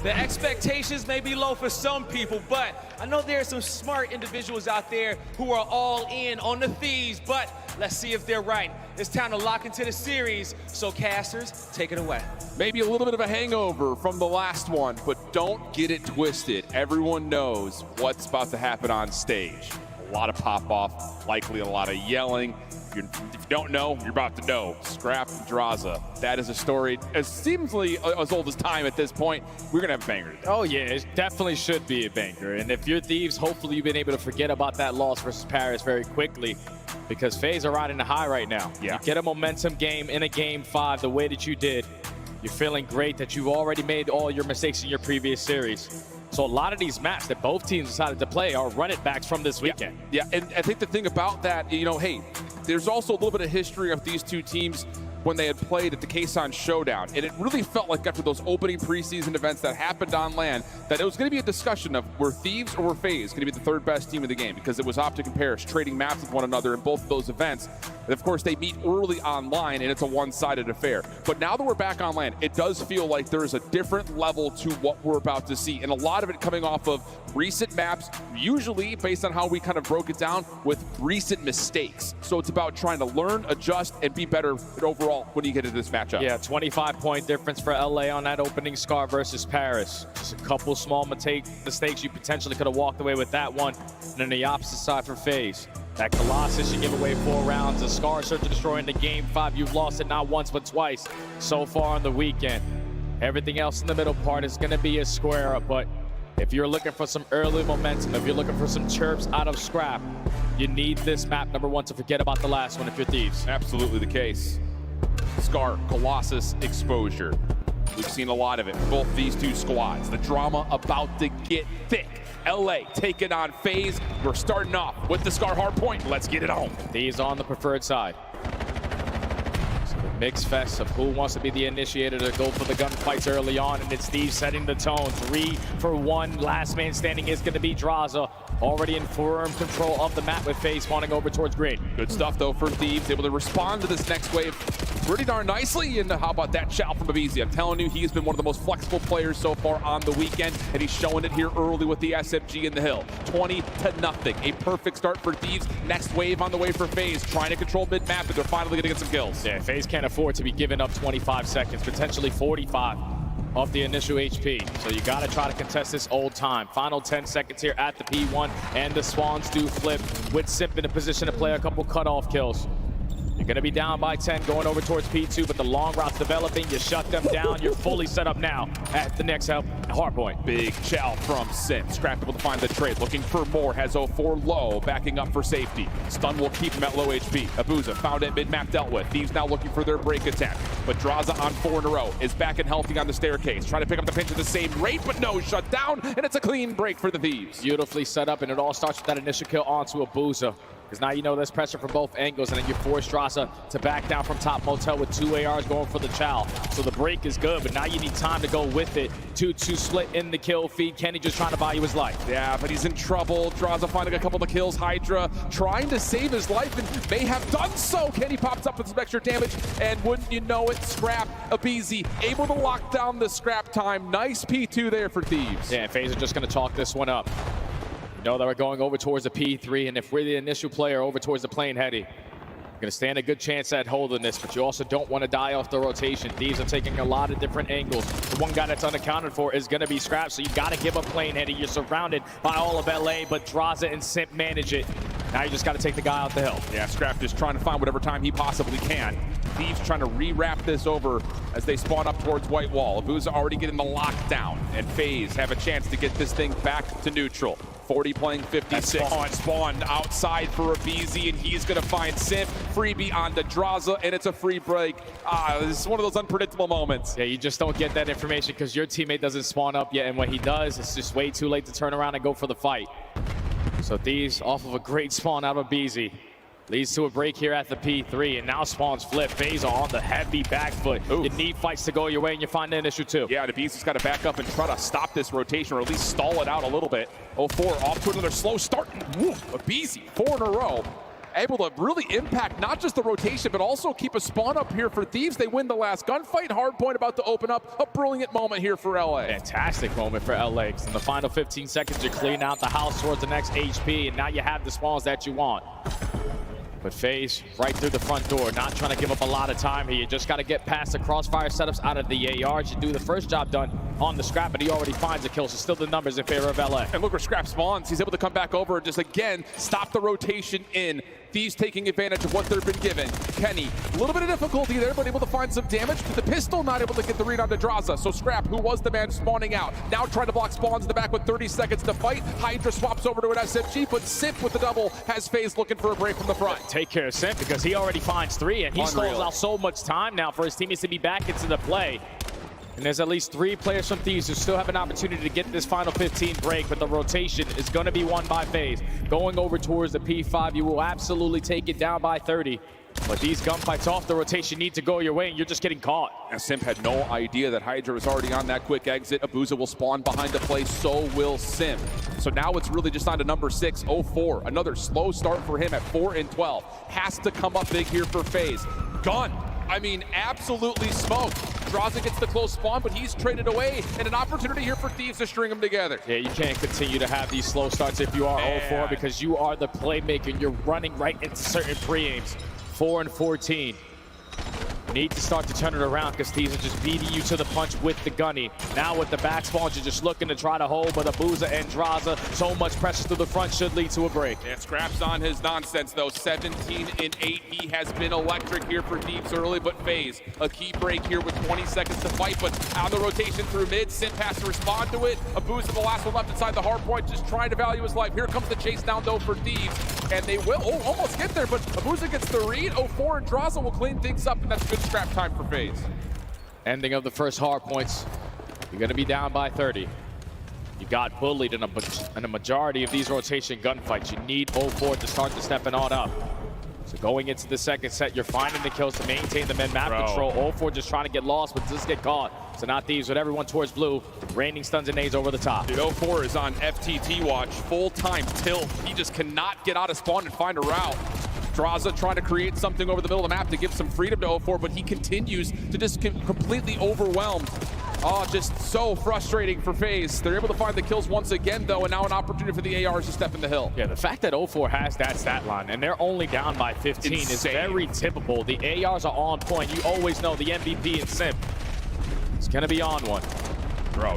The expectations may be low for some people, but I know there are some smart individuals out there who are all in on the Thieves, but let's see if they're right. It's time to lock into the series, so casters, take it away. Maybe a little bit of a hangover from the last one, but don't get it twisted. Everyone knows what's about to happen on stage. A lot of pop-off, likely a lot of yelling. If you don't know, you're about to know. Scrap and Drazah. That is a story as seemingly as old as time at this point. We're going to have a banger today. Oh, yeah, it definitely should be a banger. And if you're Thieves, hopefully you've been able to forget about that loss versus Paris very quickly, because FaZe are riding the high right now. Yeah. You get a momentum game in a game 5 the way that you did. You're feeling great that you've already made all your mistakes in your previous series. So a lot of these maps that both teams decided to play are run it backs from this weekend. Yeah, and I think the thing about that, you know, hey, there's also a little bit of history of these two teams when they had played at the Kasan Showdown. And it really felt like after those opening preseason events that happened on LAN, that it was going to be a discussion of were Thieves or were FaZe going to be the third best team in the game, because it was Optic and Paris trading maps with one another in both of those events. And of course, they meet early online, and it's a one-sided affair. But now that we're back on LAN, it does feel like there is a different level to what we're about to see. And a lot of it coming off of recent maps, usually based on how we kind of broke it down with recent mistakes. So it's about trying to learn, adjust, and be better overall when you get into this matchup. Yeah, 25-point difference for LA on that opening Scar versus Paris. Just a couple small mistakes. You potentially could have walked away with that one. And then the opposite side for FaZe. That Colossus, you give away 4 rounds. The Scar Search to Destroy in the game 5. You've lost it not once but twice so far on the weekend. Everything else in the middle part is going to be a square up. But if you're looking for some early momentum, if you're looking for some chirps out of Scrap, you need this map number 1 to forget about the last one if you're Thieves. Absolutely the case. Scar, Colossus exposure. We've seen a lot of it, both these two squads. The drama about to get thick. LA taking on FaZe. We're starting off with the Scar hardpoint. Let's get it on. These on the preferred side. So the mixed fest of who wants to be the initiator to go for the gunfights early on, and it's Thieves setting the tone. 3 for 1. Last man standing is going to be Drazah. Already in firm control of the map with FaZe spawning over towards Grid. Good stuff, though, for Thieves. Able to respond to this next wave pretty darn nicely. And how about that shout from Abeezy? I'm telling you, he's been one of the most flexible players so far on the weekend, and he's showing it here early with the SMG in the hill. 20-0. A perfect start for Thieves. Next wave on the way for FaZe, trying to control mid-map, but they're finally going to get some kills. Yeah, FaZe can't afford to be giving up 25 seconds, potentially 45. Off the initial HP. So you got to try to contest this old time. Final 10 seconds here at the P1, and the Swans do flip with Simp in a position to play a couple cutoff kills. You're going to be down by 10 going over towards P2, but the long route's developing. You shut them down. You're fully set up now at the next hard point. Big chow from Sim. Scrap able to find the trade. Looking for more. Has 0-4 low. Backing up for safety. Stun will keep him at low HP. Abuza found it mid-map, dealt with. Thieves now looking for their break attack. But Draza on 4 in a row. Is back and healthy on the staircase. Trying to pick up the pinch at the same rate, but no. Shut down, and it's a clean break for the Thieves. Beautifully set up, and it all starts with that initial kill onto Abuza. Because now you know there's pressure from both angles, and then you force Draza to back down from top motel with 2 ARs going for the chow. So the break is good, but now you need time to go with it. 2-2 split in the kill feed. Kenny just trying to buy you his life. Yeah, but he's in trouble. Draza finding a couple of kills. Hydra trying to save his life and may have done so. Kenny pops up with some extra damage, and wouldn't you know it, Scrap, Abizi able to lock down the scrap time. Nice P2 there for Thieves. Yeah, FaZe are just going to chalk this one up. You know that we're going over towards the P3, and if we're the initial player over towards the plane heady, you're going to stand a good chance at holding this, but you also don't want to die off the rotation. Thieves are taking a lot of different angles. The one guy that's unaccounted for is going to be Scrap, so you got to give up plane heady. You're surrounded by all of LA, but Draza and Simp manage it. Now you just got to take the guy out the hill. Yeah, Scrap just trying to find whatever time he possibly can. Thieves trying to re-wrap this over as they spawn up towards White Wall. Abuza already getting the lockdown, and FaZe have a chance to get this thing back to neutral. 40 playing 56. Spawned outside for Abizi, and he's going to find Simp. Freebie on the Draza, and it's a free break. This is one of those unpredictable moments. Yeah, you just don't get that information because your teammate doesn't spawn up yet, and when he does, it's just way too late to turn around and go for the fight. So Thieves, off of a great spawn out of Abizi, leads to a break here at the P3, and now spawns flip. FaZe on the heavy back foot. Oof. You need fights to go your way, and you find an issue too. Yeah, the Beast has got to back up and try to stop this rotation, or at least stall it out a little bit. 0-4 off to another slow start. Woof, Abizi, 4 in a row. Able to really impact not just the rotation, but also keep a spawn up here for Thieves. They win the last gunfight. Hardpoint about to open up. A brilliant moment here for LA. Fantastic moment for LA. In the final 15 seconds, you clean out the house towards the next HP, and now you have the spawns that you want. But FaZe right through the front door, not trying to give up a lot of time here. You just got to get past the crossfire setups out of the ARs. You do the first job done on the Scrap, but he already finds a kill, so still the numbers in favor of LA. And look where Scrap spawns. He's able to come back over and just again stop the rotation in. Thieves taking advantage of what they've been given. Kenny, a little bit of difficulty there, but able to find some damage. But the pistol not able to get the read on the Draza. So Scrap, who was the man spawning out, now trying to block spawns in the back with 30 seconds to fight. Hydra swaps over to an SMG, but Simp with the double has FaZe looking for a break from the front. Take care of Simp because he already finds 3, and he stalls out so much time now for his teammates to be back into the play. And there's at least 3 players from Thieves who still have an opportunity to get this final 15 break, but the rotation is going to be won by FaZe. Going over towards the P5, you will absolutely take it down by 30. But these gunfights off the rotation need to go your way, and you're just getting caught. Now, Simp had no idea that Hydra was already on that quick exit. Abuza will spawn behind the play, so will Simp. So now it's really just on to number 6, 0-4. Another slow start for him at 4 and 12. Has to come up big here for FaZe. Gun. I mean, absolutely smoked. Draza gets the close spawn, but he's traded away, and an opportunity here for Thieves to string them together. Yeah, you can't continue to have these slow starts if you are 0-4 because you are the playmaker, and you're running right into certain pre-aims. 4 and 14. Need to start to turn it around because Thieves are just beating you to the punch with the gunny. Now with the back spawns, you're just looking to try to hold, but Abuza and Draza, so much pressure through the front should lead to a break. And Scrap's on his nonsense though, 17 and 8. He has been electric here for Thieves early, but FaZe, a key break here with 20 seconds to fight, but on the rotation through mid, Simp has to respond to it. Abuza, the last one left inside the hard point, just trying to value his life. Here comes the chase down though for Thieves, and they will almost get there, but Abuza gets the read. 0-4 and Draza will clean things up, and that's good scrap time for FaZe. Ending of the first hard points. You're going to be down by 30. You got bullied in a majority of these rotation gunfights. You need 0-4 to start to stepping on up. So going into the second set, you're finding the kills to maintain the map control. 0-4 just trying to get lost, but just get caught. So not Thieves, with everyone towards blue. Raining stuns and nades over the top. Dude, 0-4 is on FTT watch. Full-time tilt. He just cannot get out of spawn and find a route. Draza trying to create something over the middle of the map to give some freedom to 0-4, but he continues to just completely overwhelmed. Oh, just so frustrating for FaZe. They're able to find the kills once again, though, and now an opportunity for the ARs to step in the hill. Yeah, the fact that 0-4 has that stat line, and they're only down by 15 is very typical. The ARs are on point. You always know the MVP and Simp is going to be on one.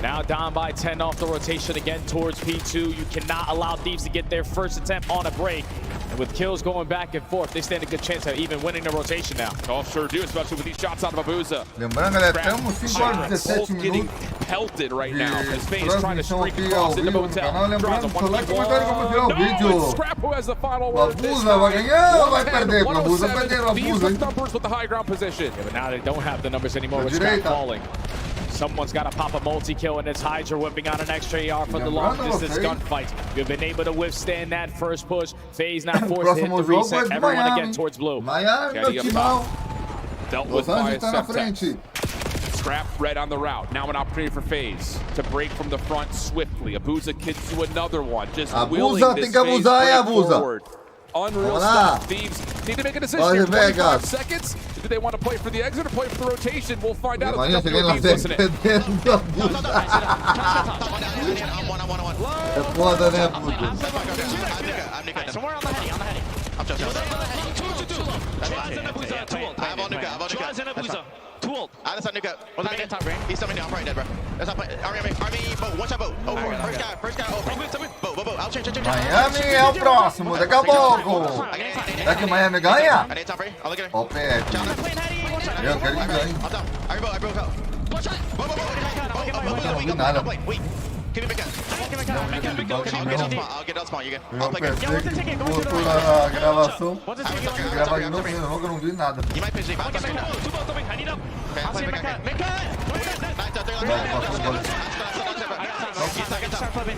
Now down by 10 off the rotation again towards P2. You cannot allow Thieves to get their first attempt on a break. And with kills going back and forth, they stand a good chance of even winning the rotation now. Oh, sure do, especially with these shots out of Abuza. Lembrando, galera, estamos 5 horas e 17 minutos. Pelted right now as FaZe trying to Transmissão streak aqui across ao into vivo no Motel. canal. Lembrando, seu like, comentário e compartilhar o No, vídeo. it's Scrap who has the final O word this Abusa vai time. ganhar ou vai perder? O Abusa vai perder, o These Abusa, with hein? numbers with the high ground position. Yeah, but now they don't have the numbers anymore with Scrap falling. Someone's got to pop a multi-kill, and it's Hydra whipping out an extra AR for the long distance gunfight. You've been able to withstand that first push. FaZe now forced to hit the reset. Everyone again towards blue. Miami, meu timão. Dealt with Los by Angeles tá na Semtex. frente. Scrap red on the route. Now an opportunity for FaZe to break from the front swiftly. Abuza gets to another one. Just willing Abusa, this tem que abusar, hein, FaZe Abusa. forward. Unreal Vamos lá. stuff. Thieves need to make a decision. Olha, Here, 25 Vegas. seconds. Do they want to play for the exit or play for the rotation? We'll find out. Imagina If se the alguém lá Thieves listening. perdendo do Abusa. É foda, né, Abusa? Somewhere on the heady, I'm just I have all Nuka, Too old. That's not Nuka. He's something down, I'm probably dead, bro. That's not Army, boat, one shot boat. Oh, first guy, oh, boat. I'll change. Miami é o próximo, daqui a pouco. Será que Miami ganha? I need time for you. I'll look at it. Ó o PF. Eu quero ir bem. I'm down. I broke out. Não vi nada. Give me back. I'll get out spawn, you get. Eu pensei que botou na gravação. Vou gravar de novo, eu não vi nada. You might pitch me.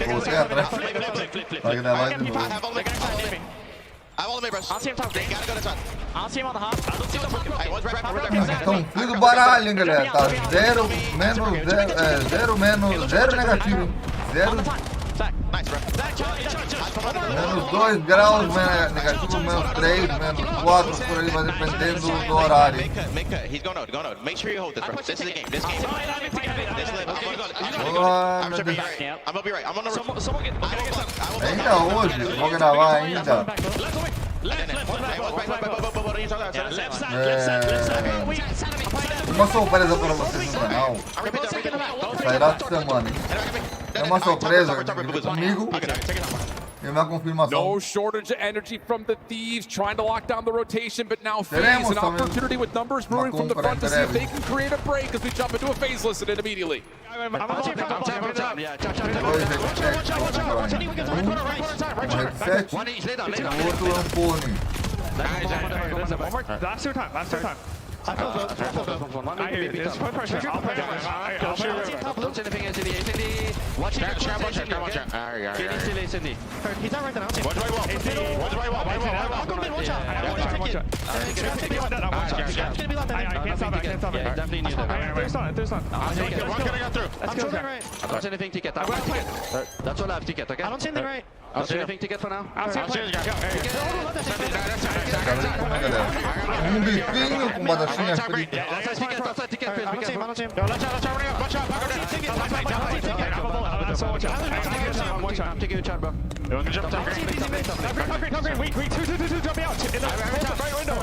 Voltei atrás. Vai gravar de novo. I have all the bros. I'll see him top. They gotta go this one. I'll see him on the hop. Hey, one's red. Então, fio do baralho, hein, galera. Tá 0 negativo. 0. Menos 2 graus negativo, menos 3, menos 4, por aí vai dependendo do horário. Make cut. He's going out. Make sure you hold this, bro. This is the game. This game. I'm gonna be right. I'm on the roof. Ainda hoje, vou gravar ainda. Uma surpresa para vocês no canal. Sairá essa semana, hein? É uma surpresa comigo. E uma confirmação. No shortage of energy from the Thieves trying to lock down the rotation, but now FaZe an opportunity with numbers brewing from the front to see if they can create a break as we jump into a FaZe listen in immediately. Um headset e o outro é um fone. Last two time. I hear this. Put pressure. I'll shoot. Don't say anything, SND. Watch it. He's not right there. What do I want? I'll go mid, watch out. I can't stop it. Definitely need that. There's not. I'm getting out through. I'm totally right. I don't see anything ticket. That's all I have ticket, okay? I don't see anything right. I'll see anything ticket for now. Um bifinho com batatinha frita. I'm taking a shot, bro. Wait, two, jump out. In the right window.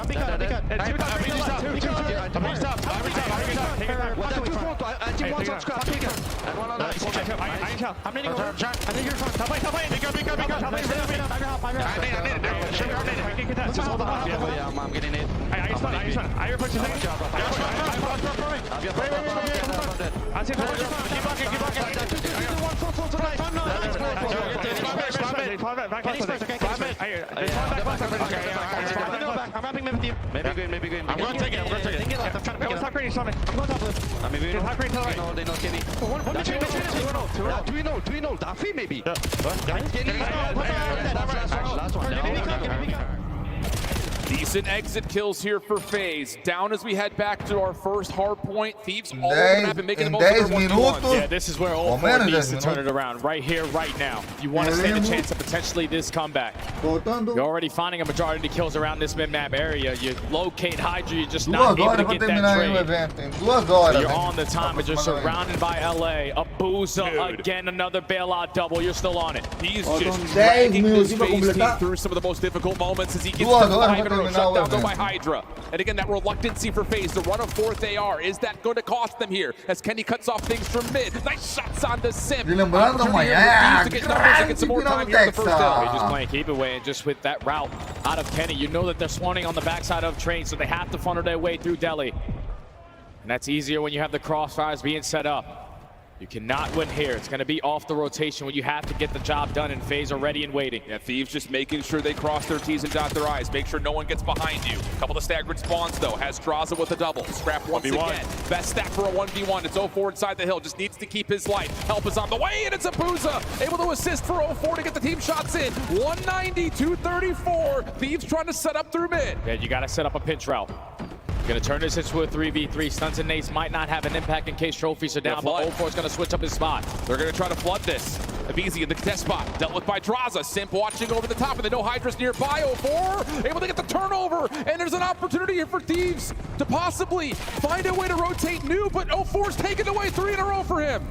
I'm getting it. I push the thing. I'm wrapping mid with you. Maybe green. I'm going to take it. I'm trying to pick it. I'm going top green. I'm going top left. I'm maybe top green. They know Kenny. Do we know Daffy maybe? Last one. Decent exit kills here for FaZe. Down as we head back to our first hard point. Thieves all over the map and making the most of their 1v1. Yeah, this is where Old Boy needs to turn it around. Right here, right now. You want to stand a chance of potentially this comeback. You're already finding a majority of the kills around this mid-map area. You locate Hydra, you're just not able to get that trade. You're on the time, but you're surrounded by LA. Abuza, again, another bailout double. You're still on it. He's just dragging this FaZe team through some of the most difficult moments as he gets to the eliminado, Shutdown though bebé. by Hydra. And again, that reluctancy for FaZe to run a fourth AR. Is that going to cost them here? As Kenny cuts off things from mid. Nice shots on the Simp. E lembrando, Opportunity amanhã here é for a Thieves to get numbers and get some more grande time final here in do the first hill. Texas. They're just playing keep away, and just with that route out of Kenny, you know that they're spawning on the backside of Train, so they have to funnel their way through Delhi. And that's easier when you have the crossfires being set up. You cannot win here. It's going to be off the rotation when you have to get the job done, and FaZe are ready and waiting. Yeah, Thieves just making sure they cross their T's and dot their I's. Make sure no one gets behind you. Couple of staggered spawns, though. Has Draza with a double. Scrap once 1v1. again. Best stat for a 1v1. It's 0-4 inside the hill. Just needs to keep his life. Help is on the way, and it's Abuza. Able to assist for 0-4 to get the team shots in. 190-234. Thieves trying to set up through mid. Yeah, you got to set up a pinch route. Gonna turn this into a 3v3. Stunts and nades might not have an impact in case trophies are down, but 0-4 is gonna switch up his spot. They're gonna try to flood this. Abizi in the test spot, dealt with by Draza. Simp watching over the top, and they know Hydra's nearby. 0-4 able to get the turnover, and there's an opportunity here for Thieves to possibly find a way to rotate new, but 0-4's taken away 3 in a row for him.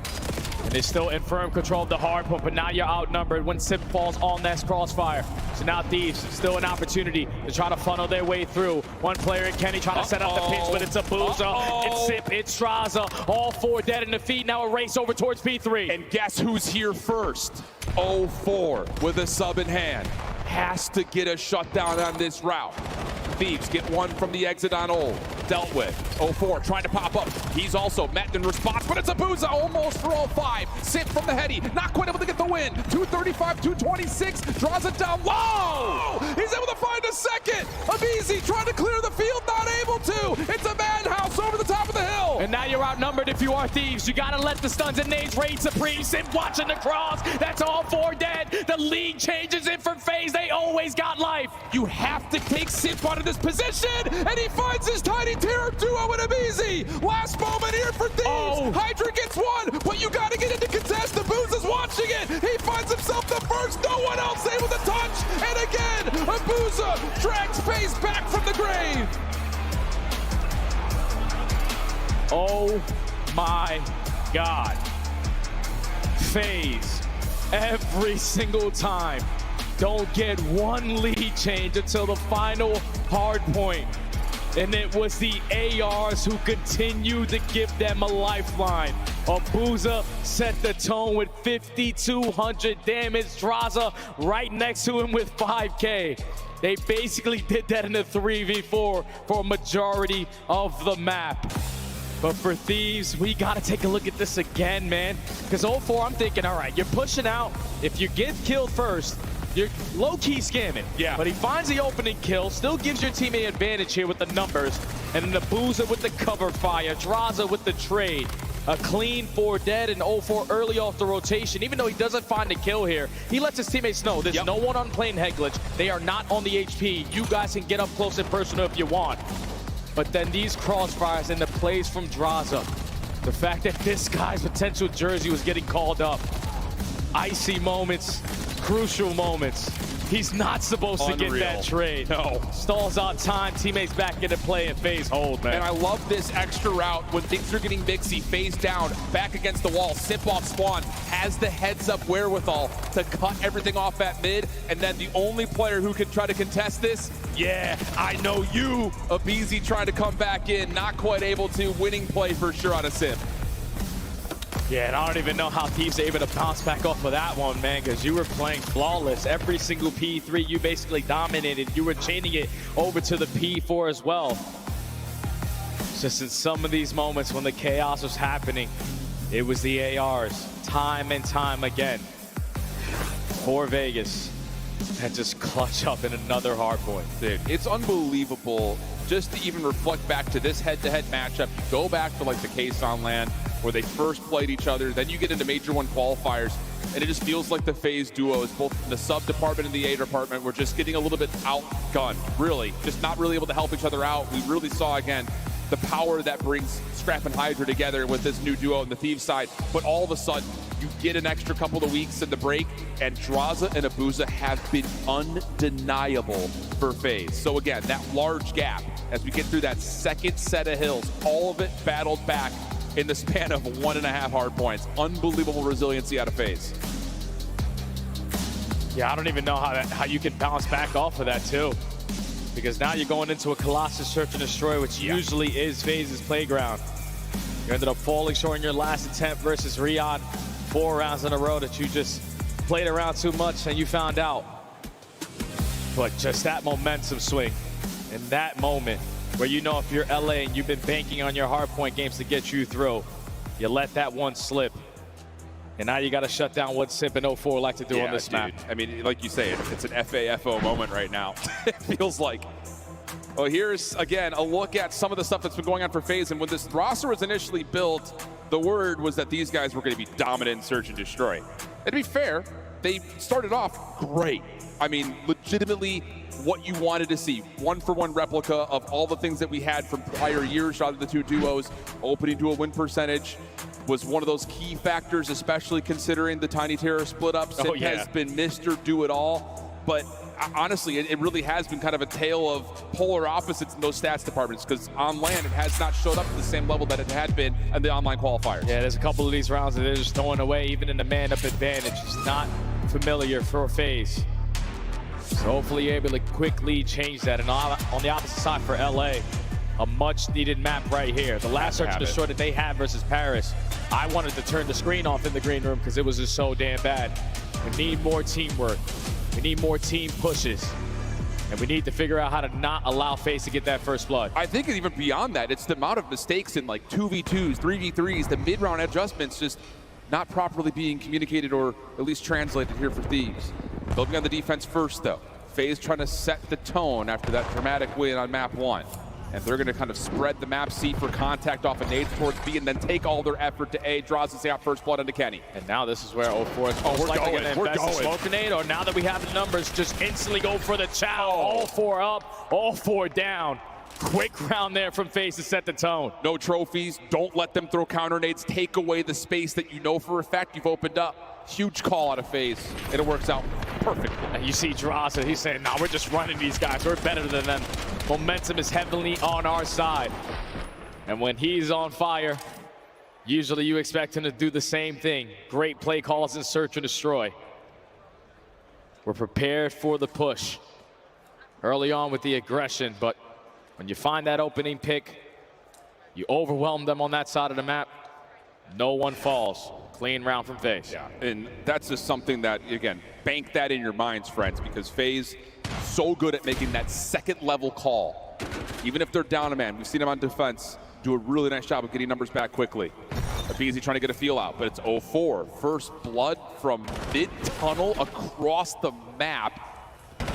And they're still in firm control of the hard point, but now you're outnumbered when Simp falls on that crossfire. So now Thieves, still an opportunity to try to funnel their way through. One player in Kenny trying to set up the pinch, but it's Abuza, it's Simp, it's Draza. All 4 dead in the feet. Now a race over towards P3. And guess who's here first? 0-4 with a sub in hand. Has to get a shutdown on this route. Thieves get one from the exit on ult. Dealt with. 0-4 trying to pop up. He's also met in response, but it's Abuza almost for 0-5. Simp from the heady. Not quite able to get the win. 235, 226. Draws it down low. He's able to find a second. Abizi trying to clear the field. Not able to. It's a madhouse over the top of the hill. And now you're outnumbered if you are Thieves. You gotta let the stuns and nades reign supreme. Simp watching the cross. That's all 4 dead. The league changes it for FaZe. They always got life. You have to take Simp out of this position, and he finds his tiny terror duo with Abizi. Last moment here for Thieves. Hydra gets one, but you got to get into contest. Abuza's watching it. He finds himself the first. No one else able to touch. And again, Abuza drags FaZe back from the grave. Oh my God. FaZe, every single time, don't get one lead change until the final hard point. And it was the ARs who continued to give them a lifeline. Abuza set the tone with 5,200 damage. Draza right next to him with 5K. They basically did that in a 3v4 for a majority of the map. But for Thieves, we gotta take a look at this again, man. Because 0-4, I'm thinking, all right, you're pushing out. If you get killed first, you're low-key scamming. Yeah. But he finds the opening kill, still gives your teammate advantage here with the numbers. And then Abuza with the cover fire, Draza with the trade. A clean 4 dead and 0-4 early off the rotation. Even though he doesn't find a kill here, he lets his teammates know there's no one on plane head glitch. They are not on the HP. You guys can get up close and personal if you want. But then these crossfires and the plays from Draza, the fact that this guy's potential jersey was getting called up. Icy moments, crucial moments. He's not supposed to get that trade. No. Stalls out time, teammates back into play, and FaZe hold, man. And I love this extra route when things are getting mixy. FaZe down, back against the wall. Simp off spawn, has the heads-up wherewithal to cut everything off at mid, and then the only player who can try to contest this, yeah, I know you. Abizi trying to come back in, not quite able to. Winning play for sure out of Simp. Yeah, and I don't even know how Thieves are able to bounce back off of that one, man, because you were playing flawless. Every single P3, you basically dominated. You were chaining it over to the P4 as well. It's just in some of these moments when the chaos was happening, it was the ARs, time and time again. For Vegas, that just clutch up in another hard point. Dude, it's unbelievable just to even reflect back to this head-to-head matchup. You go back to like the case on LAN where they first played each other, then you get into Major 1 qualifiers, and it just feels like the FaZe duo is both in the sub department and the A department. We're just getting a little bit outgunned, really. Just not really able to help each other out. We really saw, again, the power that brings Scrap and Hydra together with this new duo on the Thieves side. But all of a sudden, you get an extra couple of weeks in the break, and Draza and Abuza have been undeniable for FaZe. So again, that large gap, as we get through that second set of hills, all of it battled back in the span of 1.5 hard points. Unbelievable resiliency out of FaZe. Yeah, I don't even know how you can bounce back off of that too. because now you're going into a Colossus Search and Destroy, which usually is FaZe's playground. You ended up falling short in your last attempt versus Riyadh. 4 rounds in a row that you just played around too much and you found out. But just that momentum swing in that moment where you know if you're LA and you've been banking on your hardpoint games to get you through, you let that one slip. And now you got to shut down what Simp and 04 like to do on this map. I mean, like you say, it's an FAFO moment right now. It feels like. Well, here's, again, a look at some of the stuff that's been going on for FaZe. And when this roster was initially built, the word was that these guys were going to be dominant in Search and Destroy. And to be fair, they started off great. I mean, legitimately what you wanted to see. 1-for-1 replica of all the things that we had from prior years out of the two duos. Opening to a win percentage was one of those key factors, especially considering the Tiny Terror split up. Simp has been Mr. Do-It-All. But honestly, it really has been kind of a tale of polar opposites in those stats departments, because on LAN it has not showed up at the same level that it had been in the online qualifiers. Yeah, there's a couple of these rounds that they're just throwing away, even in the man-up advantage. It's not familiar for FaZe. So hopefully you're able to quickly change that. And on the opposite side for LA, a much-needed map right here. The last Search and Destroy that they had versus Paris, I wanted to turn the screen off in the green room because it was just so damn bad. We need more teamwork. We need more team pushes. And we need to figure out how to not allow FaZe to get that first blood. I think even beyond that, it's the amount of mistakes in like 2v2s, 3v3s, the mid-round adjustments just not properly being communicated or at least translated here for Thieves. Building on the defense first though. FaZe trying to set the tone after that dramatic win on map 1. And they're going to kind of spread the map C for contact off of nades towards B and then take all their effort to A. Draws us out first blood into Kenny. And now this is where 04 is most likely going to invest in smoke grenade, or now that we have the numbers, just instantly go for the chow. All 4 up, all 4 down. Quick round there from FaZe to set the tone. No trophies, don't let them throw counter nades, take away the space that you know for a fact you've opened up. Huge call out of FaZe, and it works out perfectly. And you see Dross, he's saying, nah, we're just running these guys. We're better than them. Momentum is heavily on our side. And when he's on fire, usually you expect him to do the same thing. Great play calls in Search and Destroy. We're prepared for the push. Early on with the aggression, but when you find that opening pick, you overwhelm them on that side of the map. No one falls. Clean round from FaZe. Yeah, and that's just something that, again, bank that in your minds, friends, because FaZe so good at making that second level call. Even if they're down a man, we've seen them on defense do a really nice job of getting numbers back quickly. Abizi trying to get a feel out, but it's 04. First blood from mid-tunnel across the map.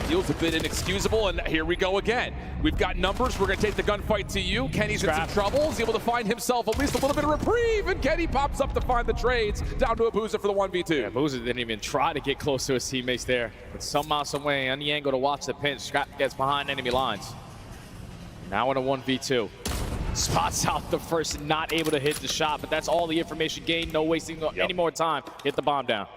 Feels a bit inexcusable, and here we go again. We've got numbers. We're going to take the gunfight to you. Kenny's in some trouble. He's able to find himself at least a little bit of reprieve, and Kenny pops up to find the trades down to Abuza for the 1v2. Yeah, Abuza didn't even try to get close to his teammates there, but somehow, some way, on the angle to watch the pinch, Scrap gets behind enemy lines. Now in a 1v2. Spots out the first, not able to hit the shot, but that's all the information gained. No wasting any more time. Hit the bomb down.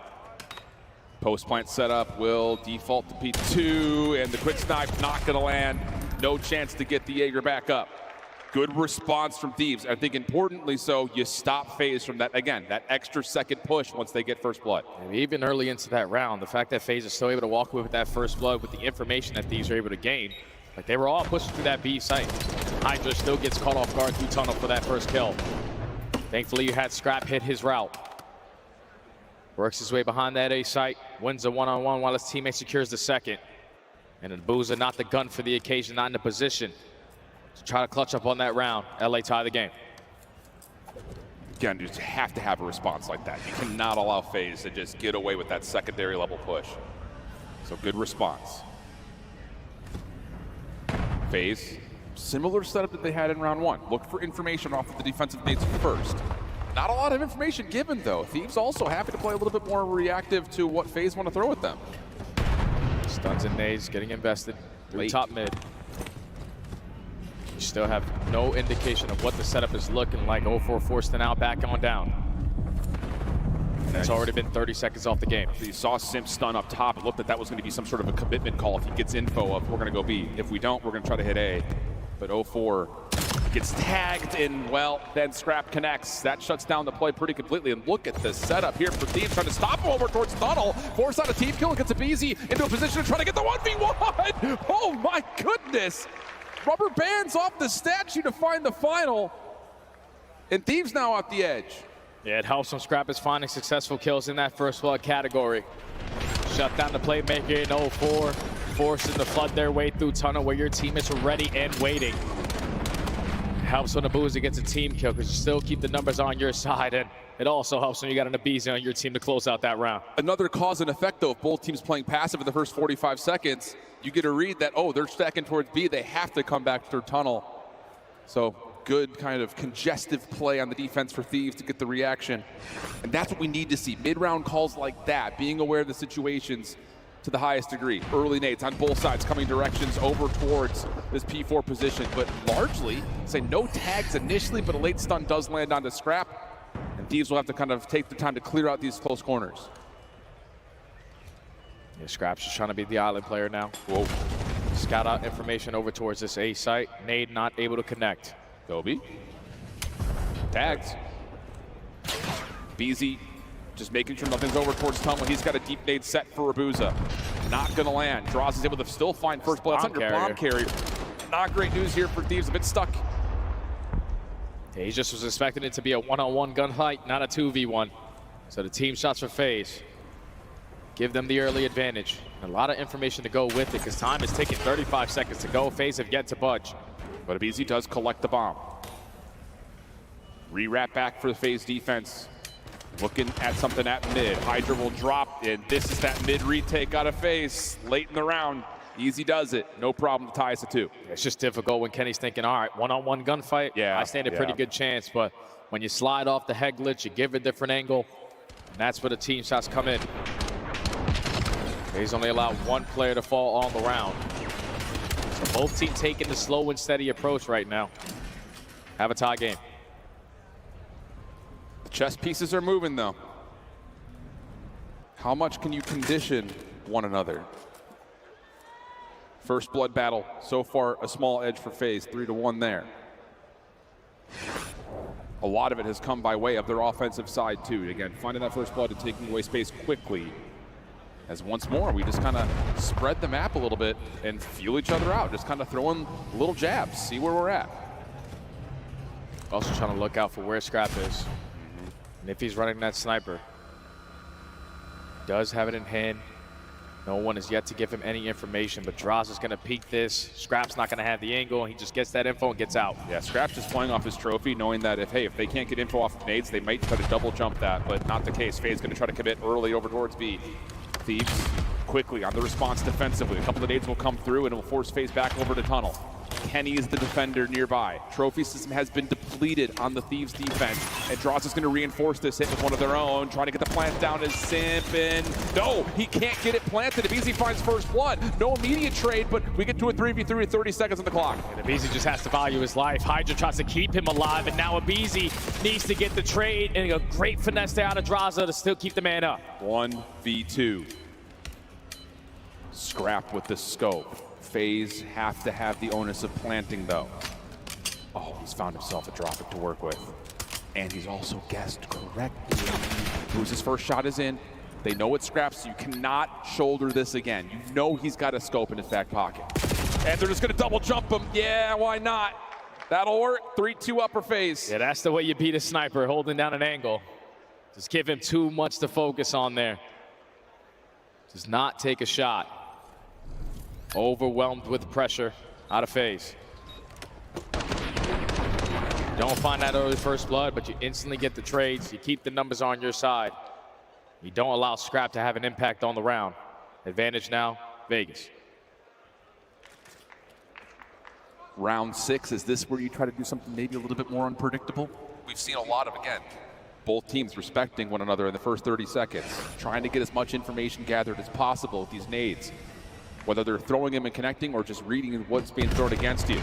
Post plant setup will default to P2, and the quick snipe not going to land. No chance to get the Jaeger back up. Good response from Thieves. I think importantly so, you stop FaZe from that, again, that extra second push once they get first blood. And even early into that round, the fact that FaZe is still able to walk away with that first blood with the information that Thieves are able to gain, like they were all pushing through that B site. Hydra still gets caught off guard through tunnel for that first kill. Thankfully, you had Scrap hit his route. Works his way behind that A site, wins a one-on-one while his teammate secures the second. And Abuza, not the gun for the occasion, not in a position to try to clutch up on that round. LA tie the game. Again, you just have to have a response like that. You cannot allow FaZe to just get away with that secondary level push. So good response. FaZe, similar setup that they had in round 1. Look for information off of the defensive nades first. Not a lot of information given, though. Thieves also happy to play a little bit more reactive to what FaZe want to throw at them. Stuns and nades getting invested through top mid. You still have no indication of what the setup is looking like. 04 forced an out, back on down. It's already been 30 seconds off the game. You saw Simp stun up top. It looked like that was going to be some sort of a commitment call if he gets info of we're going to go B. If we don't, we're going to try to hit A. But 04 Gets tagged, and well, then Scrap connects. That shuts down the play pretty completely. And look at the setup here for Thieves, trying to stop him over towards Tunnel. Force out a team kill, gets Abizi into a position to try to get the 1v1. Oh my goodness. Rubber bands off the statue to find the final. And Thieves now at the edge. Yeah, it helps when Scrap is finding successful kills in that first blood category. Shut down the playmaker in 0-4, forcing to flood their way through Tunnel where your teammates are ready and waiting. Helps when Abuzi gets a team kill because you still keep the numbers on your side, and it also helps when you got an Abizi on your team to close out that round. Another cause and effect, though, of both teams playing passive in the first 45 seconds, you get a read that, oh, they're stacking towards B, they have to come back through Tunnel. So good kind of congestive play on the defense for Thieves to get the reaction. And that's what we need to see, mid-round calls like that, being aware of the situations to the highest degree. Early nades on both sides coming directions over towards this P4 position, but largely, say no tags initially, but a late stun does land onto Scrap, and Thieves will have to kind of take the time to clear out these close corners. Yeah, Scrap's just trying to be the island player now. Whoa. Scout out information over towards this A site. Nade not able to connect. Gobi. Tags. BZ just making sure nothing's over towards Tunnel. He's got a deep nade set for Rabuza. Not gonna land. Droz is able to still find first blood. That's under bomb carrier. Not great news here for Thieves, a bit stuck. Yeah, he just was expecting it to be a one-on-one gunfight, not a 2v1. So the team shots for FaZe give them the early advantage. A lot of information to go with it because time is taking 35 seconds to go. FaZe have yet to budge. But Abizi does collect the bomb. Re-wrap back for the FaZe defense. Looking at something at mid. Hydra will drop, and this is that mid retake out of FaZe late in the round. Easy does it. No problem to tie us to 2. It's just difficult when Kenny's thinking, all right, one-on-one gunfight. Yeah, I stand a pretty good chance, but when you slide off the head glitch, you give a different angle, and that's where the team shots come in. FaZe only allowed one player to fall all the round. So both teams taking the slow and steady approach right now. Have a tie game. The chess pieces are moving, though. How much can you condition one another? First blood battle, so far a small edge for FaZe, 3-1 there. A lot of it has come by way of their offensive side, too. Again, finding that first blood and taking away space quickly. As once more, we just kind of spread the map a little bit and feel each other out. Just kind of throwing little jabs, see where we're at. Also trying to look out for where Scrap is. And if he's running that sniper, does have it in hand. No one has yet to give him any information, but Droz is going to peek this. Scrap's not going to have the angle, and he just gets that info and gets out. Yeah, Scrap's just playing off his trophy, knowing that if they can't get info off of nades, they might try to double jump that, but not the case. FaZe's going to try to commit early over towards B. Thieves quickly on the response defensively. A couple of nades will come through, and it will force FaZe back over to Tunnel. Kenny is the defender nearby. Trophy system has been depleted on the Thieves defense, and Droz is going to reinforce this hit with one of their own, trying to get the plant down as Simp, and no, he can't get it planted. Abizi finds first blood. No immediate trade, but we get to a 3v3 with 30 seconds on the clock. And Abizi just has to value his life. Hydra tries to keep him alive, and now Abizi needs to get the trade, and a great finesse there out of Droza to still keep the man up. 1v2. Scrap with the scope. FaZe have to have the onus of planting, though. Oh, he's found himself a drop-it to work with. And he's also guessed correctly. Who's first shot is in. They know it's Scrap, so you cannot shoulder this again. You know he's got a scope in his back pocket. And they're just going to double jump him. Yeah, why not? That'll work. 3-2 upper FaZe. Yeah, that's the way you beat a sniper, holding down an angle. Just give him too much to focus on there. Does not take a shot. Overwhelmed with pressure out of FaZe. Don't find that early first blood, but you instantly get the trades. You keep the numbers on your side. You don't allow Scrap to have an impact on the round. Advantage now, Vegas. Round 6, is this where you try to do something maybe a little bit more unpredictable? We've seen a lot of, again, both teams respecting one another in the first 30 seconds, trying to get as much information gathered as possible with these nades, whether they're throwing them and connecting or just reading what's being thrown against you.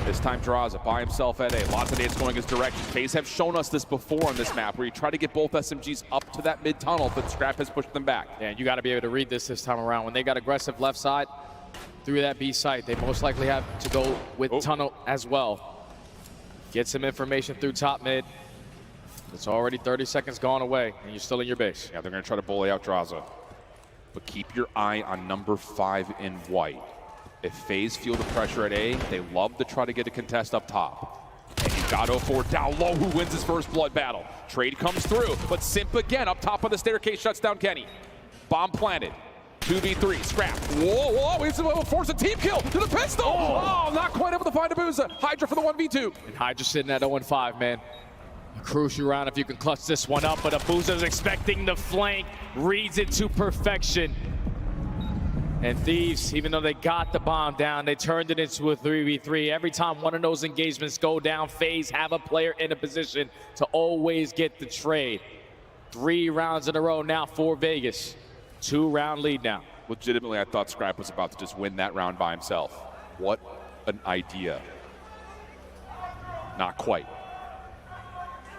This time Droza by himself at A. Lots of nades going his direction. FaZe have shown us this before on this map, where you try to get both SMGs up to that mid-tunnel, but Scrap has pushed them back. Yeah, you got to be able to read this time around. When they got aggressive left side through that B site, they most likely have to go with tunnel as well. Get some information through top mid. It's already 30 seconds gone away, and you're still in your base. Yeah, they're going to try to bully out Draza. But keep your eye on number 5 in white. If FaZe feel the pressure at A, they love to try to get a contest up top. And you got 0-4 down low, who wins his first blood battle. Trade comes through, but Simp again up top of the staircase shuts down Kenny. Bomb planted. 2v3, Scrap. Whoa, he's going to force a team kill to the pistol. Oh, not quite able to find Abuza. Hydra for the 1v2. And Hydra sitting at 0-5, man. A crucial round if you can clutch this one up, but Abuza's expecting the flank, reads it to perfection. And Thieves, even though they got the bomb down, they turned it into a 3v3. Every time one of those engagements go down, FaZe have a player in a position to always get the trade. 3 rounds in a row now for Vegas. 2-round lead now. Legitimately, I thought Scrap was about to just win that round by himself. What an idea. Not quite.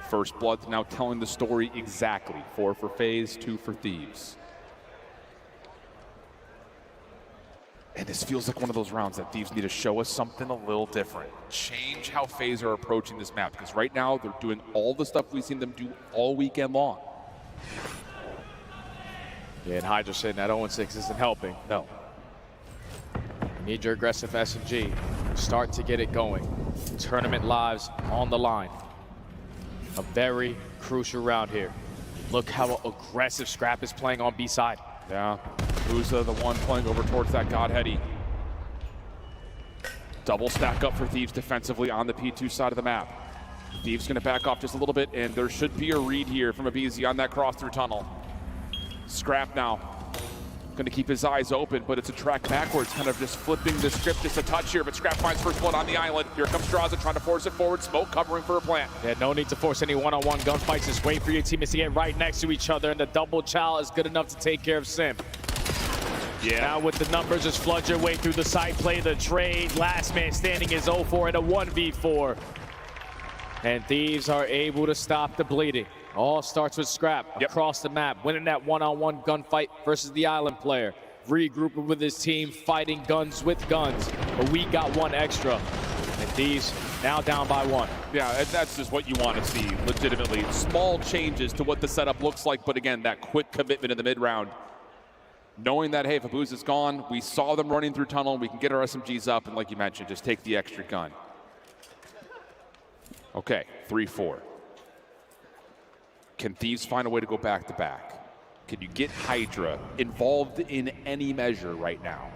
First Blood's now telling the story exactly. 4 for FaZe, 2 for Thieves. And this feels like one of those rounds that Thieves need to show us something a little different. Change how FaZe are approaching this map, because right now they're doing all the stuff we've seen them do all weekend long. Yeah, and Hydra sitting at 0-6 isn't helping. No. You need your aggressive SMG. Start to get it going. Tournament lives on the line. A very crucial round here. Look how aggressive Scrap is playing on B side. Yeah, Uza the one playing over towards that Godheady. Double stack up for Thieves defensively on the P2 side of the map. Thieves gonna back off just a little bit, and there should be a read here from aBeZy on that cross through tunnel. Scrap now, gonna keep his eyes open, but it's a track backwards, kind of just flipping the script just a touch here, but Scrap finds first blood on the island. Here comes Draza trying to force it forward, smoke covering for a plant. Yeah, no need to force any one-on-one gunfights, just wait for your teammates to get right next to each other, and the double chow is good enough to take care of Simp. Yeah. Now with the numbers, just flood your way through the site, play the trade. Last man standing is 0-4 in a 1v4. And Thieves are able to stop the bleeding. All starts with Scrap across the map, winning that one-on-one gunfight versus the island player. Regrouping with his team, fighting guns with guns. But we got one extra. And Thieves now down by 1. Yeah, and that's just what you want to see, legitimately. Small changes to what the setup looks like, but again, that quick commitment in the mid-round. Knowing that, hey, if Abuza's gone, we saw them running through tunnel, we can get our SMGs up, and like you mentioned, just take the extra gun. Okay, 3-4. Can Thieves find a way to go back-to-back? Can you get Hydra involved in any measure right now?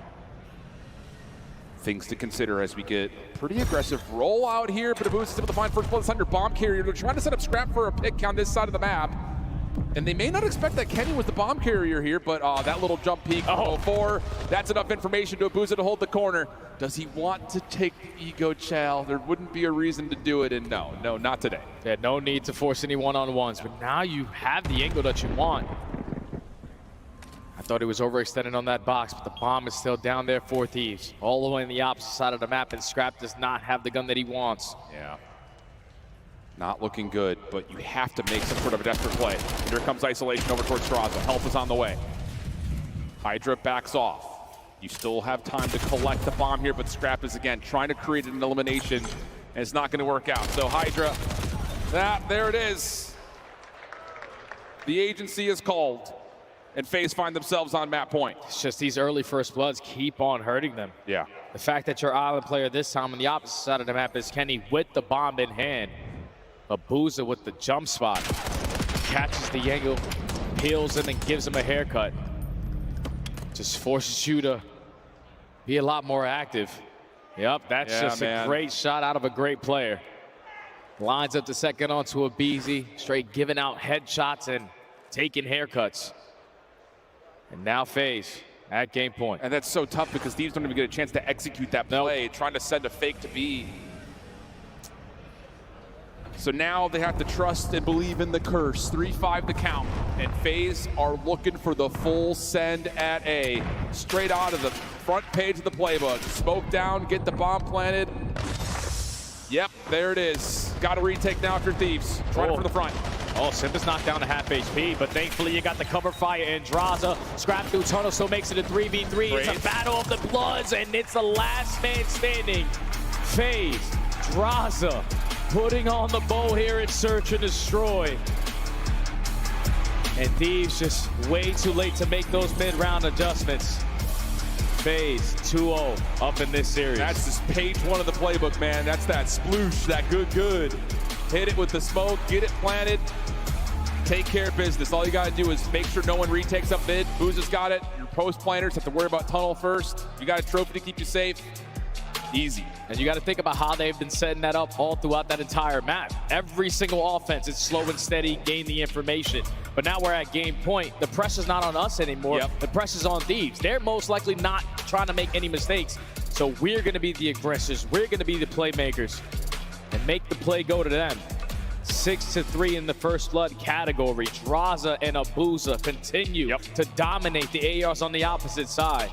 Things to consider as we get pretty aggressive rollout here, but Abuza's able to find first blood under bomb carrier. They're trying to set up Scrap for a pick on this side of the map. And they may not expect that Kenny was the bomb carrier here, but that little jump peek, 0-4, that's enough information to Abuza to hold the corner. Does he want to take the ego chow? There wouldn't be a reason to do it, and no, not today. Yeah, no need to force any one-on-ones, but now you have the angle that you want. I thought he was overextended on that box, but the bomb is still down there for Thieves. All the way on the opposite side of the map, and Scrap does not have the gun that he wants. Yeah. Not looking good, but you have to make some sort of a desperate play. Here comes isolation over towards Draza. Help is on the way. Hydra backs off. You still have time to collect the bomb here, but Scrap is again trying to create an elimination, and it's not going to work out. So Hydra, there it is. The agency is called, and FaZe find themselves on map point. It's just these early first bloods keep on hurting them. Yeah. The fact that your island player this time on the opposite side of the map is Kenny with the bomb in hand. Abuza with the jump spot. Catches the angle, peels in and gives him a haircut. Just forces you to be a lot more active. Yep, that's just a great shot out of a great player. Lines up the second onto aBeZy, straight giving out headshots and taking haircuts. And now FaZe at game point. And that's so tough because Thieves don't even get a chance to execute that play, trying to send a fake to B. So now they have to trust and believe in the curse. 3-5 the count, and FaZe are looking for the full send at A. Straight out of the front page of the playbook. Smoke down, get the bomb planted. Yep, there it is. Got a retake now after Thieves. Trying it from the front. Oh, Simp is knocked down to half HP, but thankfully you got the cover fire and Draza. Scrap through tunnel still makes it a 3v3. It's a battle of the Bloods, and it's the last man standing. FaZe, Draza, putting on the bow here at Search and Destroy. And Thieves just way too late to make those mid-round adjustments. FaZe 2-0 up in this series. That's just page 1 of the playbook, man. That's that sploosh, that good. Hit it with the smoke, get it planted, take care of business. All you got to do is make sure no one retakes up mid. Booza's got it. Your post planners have to worry about tunnel first. You got a trophy to keep you safe. Easy. And you got to think about how they've been setting that up all throughout that entire map. Every single offense is slow and steady, gain the information. But now we're at game point. The pressure's not on us anymore. The pressure's on Thieves. They're most likely not trying to make any mistakes. So we're going to be the aggressors. We're going to be the playmakers and make the play go to them. 6-3 in the first blood category. Drazah and Abuza continue to dominate the ARs on the opposite side.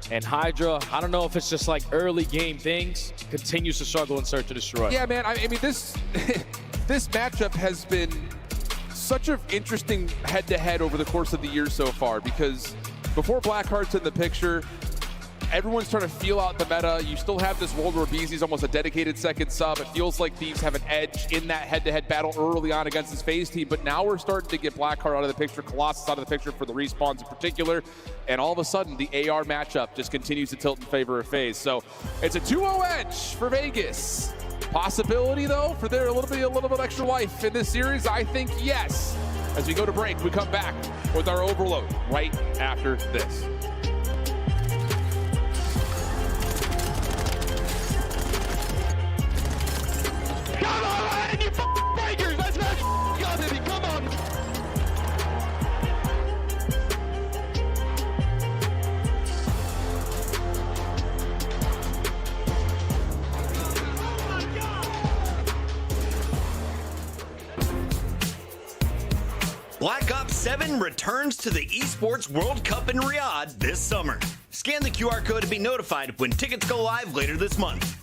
And Hydra, I don't know if it's just like early game things, continues to struggle in Search and Destroy. Yeah, man, I mean, this matchup has been such an interesting head-to-head over the course of the year so far, because before Blackheart's in the picture, everyone's trying to feel out the meta. You still have this world where BZ's almost a dedicated second sub. It feels like Thieves have an edge in that head-to-head battle early on against this FaZe team, but now we're starting to get Blackheart out of the picture, Colossus out of the picture for the respawns in particular, and all of a sudden the AR matchup just continues to tilt in favor of FaZe. So it's a 2-0 edge for Vegas. Possibility though for there a little bit extra life in this series? I think yes. As we go to break, we come back with our overload right after this. Come on, you breakers! Let's go, baby! Come on! Black Ops 7 returns to the Esports World Cup in Riyadh this summer. Scan the QR code to be notified when tickets go live later this month.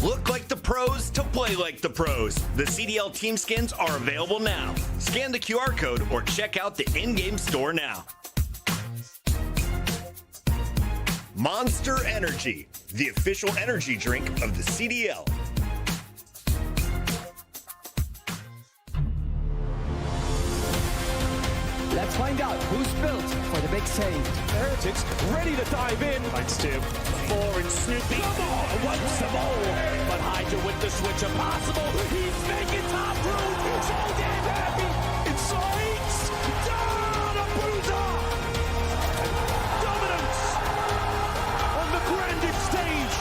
Look like the pros to play like the pros. The CDL team skins are available now. Scan the QR code or check out the in-game store now. Monster Energy, the official energy drink of the CDL. Let's find out who's built for the big save. Heretics ready to dive in. Thanks, Tim. 4 and Snoopy. Come on, once more. But Hydra with the switch impossible. He's making top room. So damn happy. Insights. Down Abuza. Dominance on the grandest stage.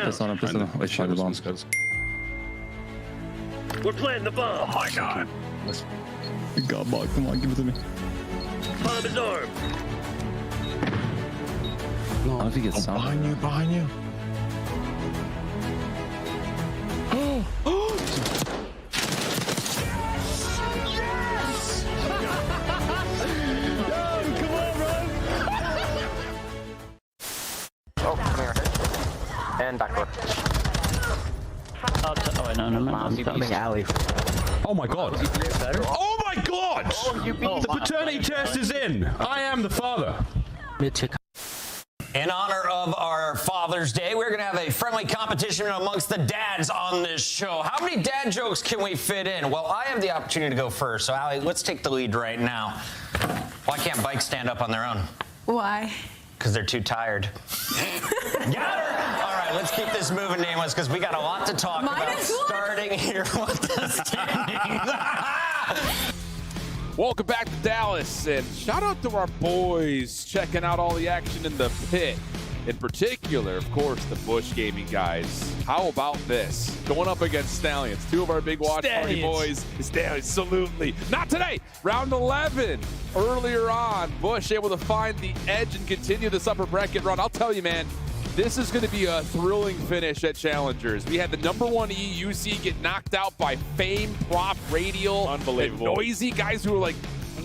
Piss on him. Wait, try the bomb. We're playing the bomb. Oh my god. God, ball, come on, give it to me. Bomb is armed. No, I don't think it's behind you, behind you. And backward. Oh, no. I'm coming alley. Oh my god. Oh my god! The paternity test is in. I am the father. In honor of our Father's Day, we're going to have a friendly competition amongst the dads on this show. How many dad jokes can we fit in? Well, I have the opportunity to go first. So, Allie, let's take the lead right now. Why can't bikes stand up on their own? Why? Because they're too tired. Got her! All right, let's keep this moving, Nameless, because we got a lot to talk about starting here with the standings. Welcome back to Dallas, and shout out to our boys checking out all the action in the pit. In particular, of course, the Bush Gaming guys. How about this? Going up against Stallions, two of our big watch party boys. Stallions, absolutely. Not today. Round 11. Earlier on, Bush able to find the edge and continue this upper bracket run. I'll tell you, man, this is going to be a thrilling finish at Challengers. We had the #1 EUC get knocked out by Fame, Prof, Radial, unbelievable, and Noisy, guys who are like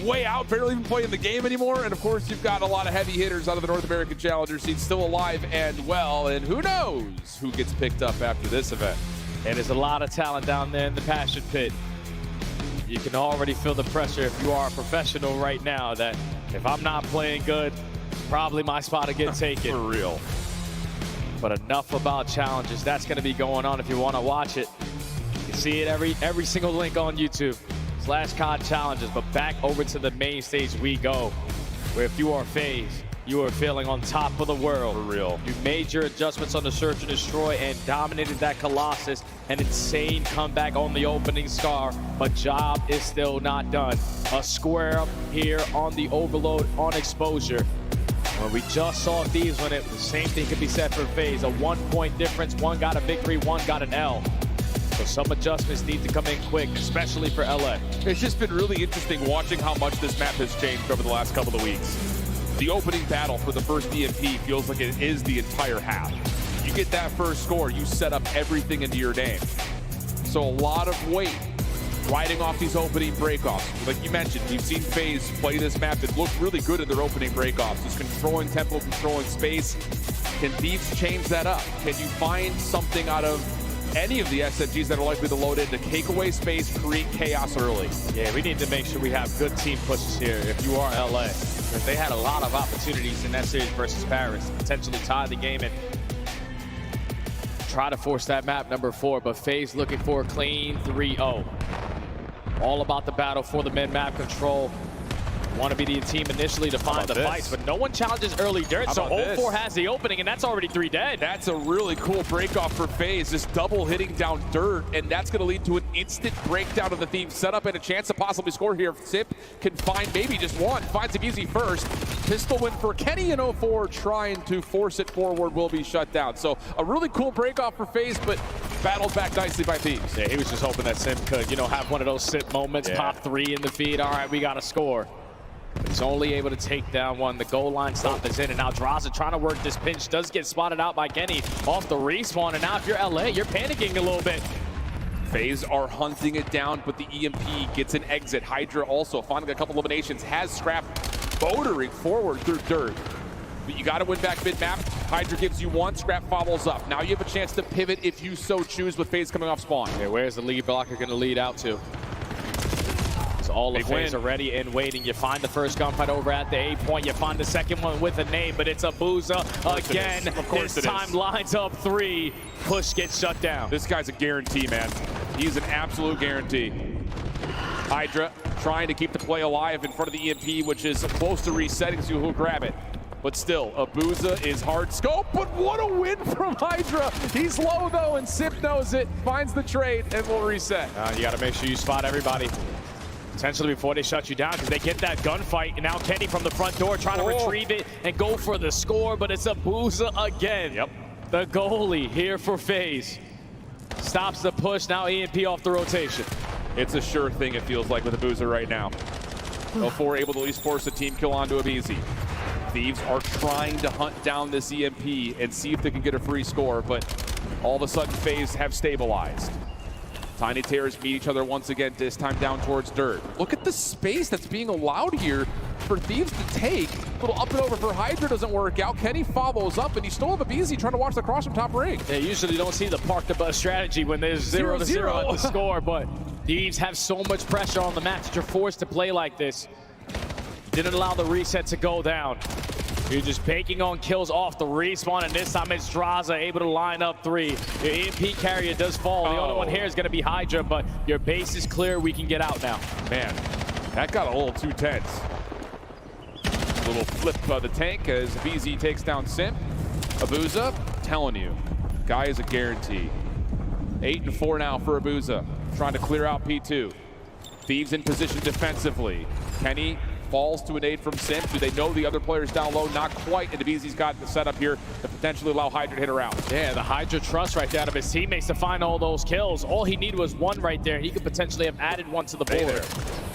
way out, barely even playing the game anymore. And of course, you've got a lot of heavy hitters out of the North American Challenger scene still alive and well. And who knows who gets picked up after this event. And there's a lot of talent down there in the Passion Pit. You can already feel the pressure if you are a professional right now that if I'm not playing good, probably my spot will get taken. For real. But enough about challenges. That's going to be going on if you want to watch it. You can see it every single link on YouTube. /COD Challenges. But back over to the main stage we go. Where if you are FaZe, you are feeling on top of the world. For real. You made your adjustments on the Search and Destroy and dominated that Colossus. An insane comeback on the opening Scar. But job is still not done. A square up here on the Overload on Exposure. When we just saw Thieves win it, the same thing could be said for FaZe. A 1-point difference. One got a victory, one got an L. So some adjustments need to come in quick, especially for LA. It's just been really interesting watching how much this map has changed over the last couple of weeks. The opening battle for the first EMP feels like it is the entire half. You get that first score, you set up everything into your name. So a lot of weight riding off these opening breakoffs. Like you mentioned, we've seen FaZe play this map that looked really good in their opening breakoffs. Just controlling tempo, controlling space. Can Thieves change that up? Can you find something out of any of the SMGs that are likely to load in to take away space, create chaos early? Yeah, we need to make sure we have good team pushes here if you are LA. Because they had a lot of opportunities in that series versus Paris. Potentially tie the game and try to force that map #4. But FaZe looking for a clean 3-0. All about the battle for the mid-map control. Want to be the team initially to find the fights, but no one challenges early dirt, so Hole 4 has the opening, and that's already 3 dead. That's a really cool breakoff for FaZe, just double hitting down dirt, and that's going to lead to an instant breakdown of the Thieves setup and a chance to possibly score here. If Sip can find maybe just one, finds it easy first. Pistol win for Kenny in 04, trying to force it forward, will be shut down. So a really cool breakoff for FaZe, but battled back nicely by Thieves. Yeah, he was just hoping that Sim could, have one of those Sip moments, pop 3 in the feed. All right, we got to score. He's only able to take down one. The goal line stop is in, and now Drazah trying to work this pinch. Does get spotted out by Kenny off the respawn, and now if you're LA, you're panicking a little bit. FaZe are hunting it down, but the EMP gets an exit. Hydra also finding a couple eliminations, has Scrap motoring forward through dirt. But you got to win back mid-map. Hydra gives you one, Scrap follows up. Now you have a chance to pivot if you so choose with FaZe coming off spawn. Yeah, where's the lead blocker going to lead out to? All of FaZe are ready and waiting. You find the first gunfight over at the A point. You find the second one with a name, but it's Abuza again. This time lines up 3. Push gets shut down. This guy's a guarantee, man. He's an absolute guarantee. Hydra trying to keep the play alive in front of the EMP, which is close to resetting, so he'll grab it. But still, Abuza is hard scope, but what a win from Hydra. He's low though, and Sip knows it, finds the trade, and will reset. You gotta make sure you spot everybody. Potentially before they shut you down, because they get that gunfight, and now Kenny from the front door trying to retrieve it and go for the score, but it's Abuza again. Yep. The goalie here for FaZe. Stops the push, now EMP off the rotation. It's a sure thing, it feels like, with Abuza right now. 04 able to at least force a team kill onto Abizi. Thieves are trying to hunt down this EMP and see if they can get a free score, but all of a sudden FaZe have stabilized. Tiny Terrors meet each other once again, this time down towards dirt. Look at the space that's being allowed here for Thieves to take. A little up and over for Hydra doesn't work out. Kenny follows up, and you still have Abizi trying to watch the cross from top ring. They usually don't see the park the bus strategy when there's 0-0 at the score, but Thieves have so much pressure on the match that you're forced to play like this. Didn't allow the reset to go down. You're just banking on kills off the respawn, and this time it's Drazah able to line up 3. Your EMP carrier does fall. The only one here is going to be Hydra, but your base is clear. We can get out now. Man, that got a little too tense. Little flip by the tank as BZ takes down Simp. Abuza, telling you, guy is a guarantee. 8-4 now for Abuza, trying to clear out P2. Thieves in position defensively. Kenny falls to a nade from Simp. Do they know the other players down low? Not quite, and BZ's got the setup here to potentially allow Hydra to hit around. Yeah, the Hydra trust right there out of his teammates to find all those kills. All he needed was 1 right there. He could potentially have added 1 to the board.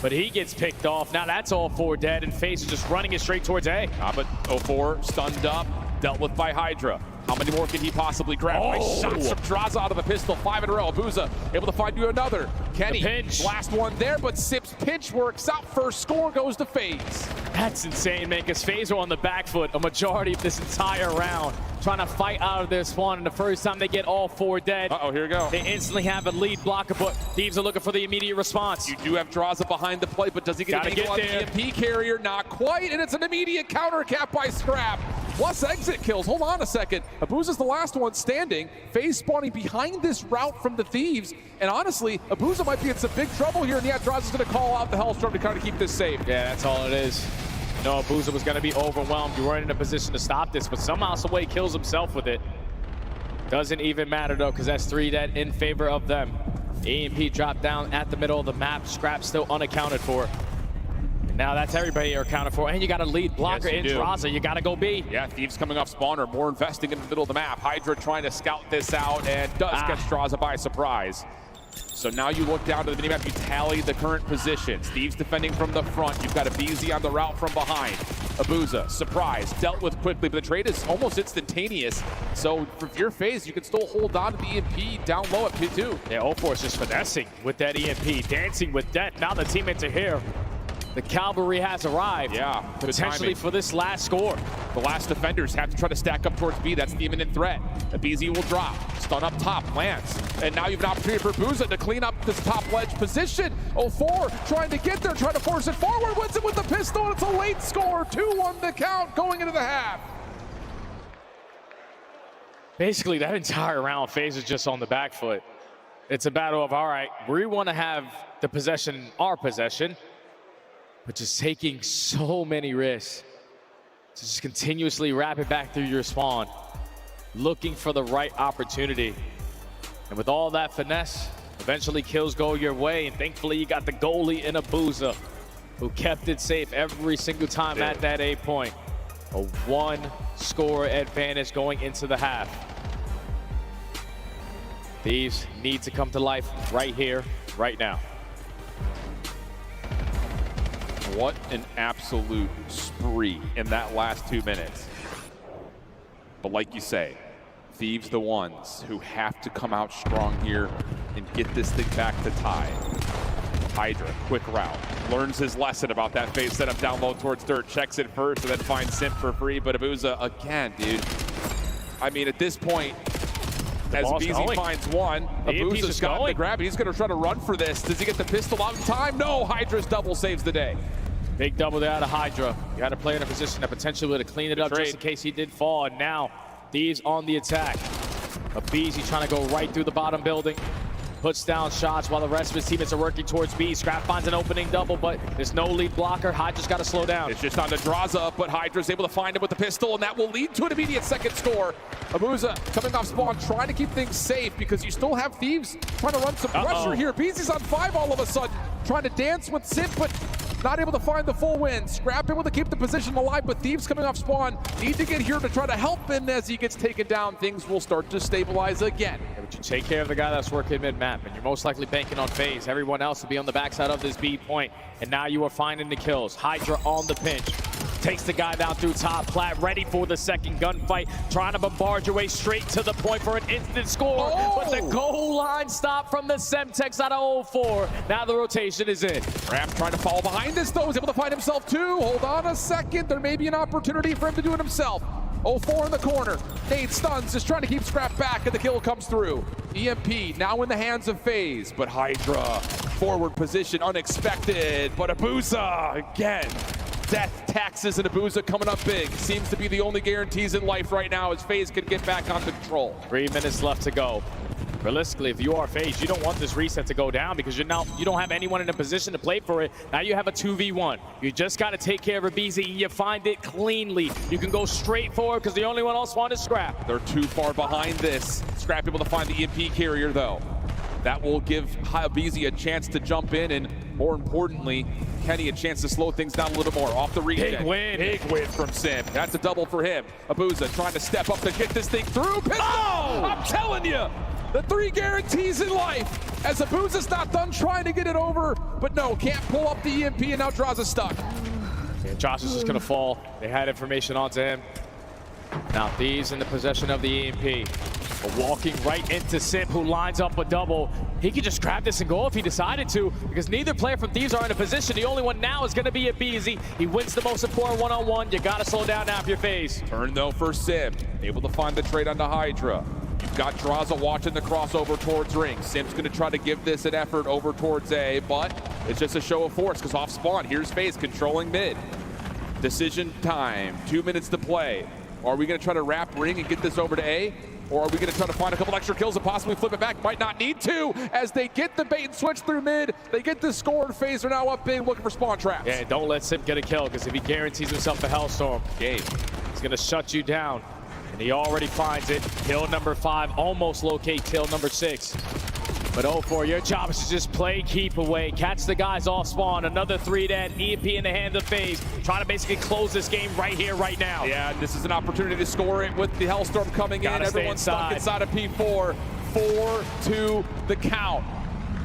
But he gets picked off. Now that's all 4 dead, and FaZe is just running it straight towards A. But 04 stunned up, dealt with by Hydra. How many more can he possibly grab? Nice shots from Drazah out of the pistol, 5 in a row. Abuza able to find you another. Kenny, last one there, but Simp's pinch works out. First score goes to FaZe. That's insane, man, because FaZe are on the back foot a majority of this entire round, trying to fight out of their spawn, and the first time they get all 4 dead. Uh-oh, here we go. They instantly have a lead blocker, but Thieves are looking for the immediate response. You do have Drazah behind the plate, but does he get an angle on the EMP carrier? Not quite, and it's an immediate counter cap by Scrap. Plus exit kills. Hold on a second. Abuza's the last one standing. FaZe spawning behind this route from the Thieves. And honestly, Abuza might be in some big trouble here. And yeah, Drazah's going to call out the Hellstorm to kind of keep this safe. Yeah, that's all it is. No, Abuza was going to be overwhelmed. You weren't in a position to stop this, but somehow, some way, he kills himself with it. Doesn't even matter, though, because that's 3 dead in favor of them. EMP dropped down at the middle of the map. Scrap still unaccounted for. Now that's everybody you're accounted for, and you got a lead blocker in Drazah. You got to go B. Yeah, Thieves coming off spawner, more investing in the middle of the map. Hydra trying to scout this out and does catch Drazah by surprise. So now you look down to the minimap, you tally the current positions. Thieves defending from the front. You've got a BZ on the route from behind. Abuza, surprise, dealt with quickly, but the trade is almost instantaneous. So for your FaZe, you can still hold on to the EMP down low at P2. Yeah, 04 is just finessing with that EMP, dancing with death. Now the teammates are here. The cavalry has arrived. Yeah, potentially for this last score. The last defenders have to try to stack up towards B. That's the imminent threat. The BZ will drop. Stun up top, lands. And now you have an opportunity for Abuza to clean up this top ledge position. 04 trying to get there, trying to force it forward. Wins it with the pistol, and it's a late score. 2-1 the count going into the half. Basically, that entire round, FaZe is just on the back foot. It's a battle of, all right, we want to have the possession, our possession, but just taking so many risks to just continuously wrap it back through your spawn, looking for the right opportunity. And with all that finesse, eventually kills go your way, and thankfully you got the goalie in Abuza, who kept it safe every single time at that A point. A 1-score advantage going into the half. Thieves need to come to life right here, right now. What an absolute spree in that last 2 minutes. But like you say, Thieves the ones who have to come out strong here and get this thing back to tie. Hydra, quick route, learns his lesson about that FaZe setup down low towards dirt, checks it first and then finds Simp for free, but Abuza again, dude. I mean, at this point, as BZ finds one, Abuza's got the grab. He's going to try to run for this. Does he get the pistol out in time? No, Hydra's double saves the day. Big double there out of Hydra. You got to play in a position that potentially would have cleaned it up just in case he did fall. And now, Thieves on the attack. A BZ trying to go right through the bottom building. Puts down shots while the rest of his teammates are working towards B. Scrap finds an opening double, but there's no lead blocker. Hydra's got to slow down. It's just on to Drazah, but Hydra's able to find him with the pistol, and that will lead to an immediate second score. Abuza coming off spawn, trying to keep things safe because you still have Thieves trying to run some pressure here. BZ's on 5 all of a sudden, trying to dance with Simp, but not able to find the full win. Scrap able to keep the position alive, but Thieves coming off spawn need to get here to try to help, and as he gets taken down, things will start to stabilize again. Yeah, but you take care of the guy that's working mid-map, and you're most likely banking on FaZe. Everyone else will be on the backside of this B point, and now you are finding the kills. Hydra on the pinch. Takes the guy down through top. Plat ready for the second gunfight. Trying to bombard your way straight to the point for an instant score. But the goal line stop from the Semtex out of 04. Now the rotation is in. Ram trying to fall behind this though. He's able to find himself two. Hold on a second. There may be an opportunity for him to do it himself. 04 in the corner. Nade stuns, just trying to keep Scrap back, and the kill comes through. EMP now in the hands of FaZe, but Hydra forward position unexpected. But Abuza again Death, taxes, and Abuza coming up big. Seems to be the only guarantees in life right now as FaZe can get back on control. 3 minutes left to go. Realistically, if you are FaZe, you don't want this reset to go down because you don't have anyone in a position to play for it. Now you have a 2v1. You just got to take care of aBeZy, and you find it cleanly. You can go straight forward because the only one else wanted Scrap. They're too far behind this. Scrap able to find the EMP carrier, though. That will give aBeZy a chance to jump in, and more importantly, Kenny a chance to slow things down a little more. Off the regen. Big win from Sim. That's a double for him. Abuza trying to step up to get this thing through. Pistol! Oh! I'm telling you, the 3 guarantees in life. As Abuza's not done trying to get it over, but no, can't pull up the EMP, and now Drazah stuck. And Josh is just going to fall. They had information onto him. Now Thieves in the possession of the EMP. But walking right into Simp, who lines up a double. He could just grab this and go if he decided to, because neither player from Thieves are in a position. The only one now is going to be aBeZy. He wins the most important one-on-one. You got to slow down now if you're FaZe. Turn though for Sim. Able to find the trade onto Hydra. You've got Drazah watching the crossover towards Ring. Sim's going to try to give this an effort over towards A, but it's just a show of force because off spawn, here's FaZe controlling mid. Decision time, 2 minutes to play. Are we going to try to wrap Ring and get this over to A? Or are we going to try to find a couple extra kills and possibly flip it back? Might not need to, as they get the bait and switch through mid. They get the score, and FaZe are now up big looking for spawn traps. Yeah, don't let Simp get a kill, because if he guarantees himself a Hellstorm, Gabe, he's going to shut you down. And he already finds it. Kill number 5, almost locate kill number 6. But 0-4, your job is to just play keep away, catch the guys off spawn. Another 3 dead, EMP in the hands of FaZe. Trying to basically close this game right here, right now. Yeah, this is an opportunity to score it with the Hellstorm coming in. Everyone's stuck inside of P4. 4-2 the count.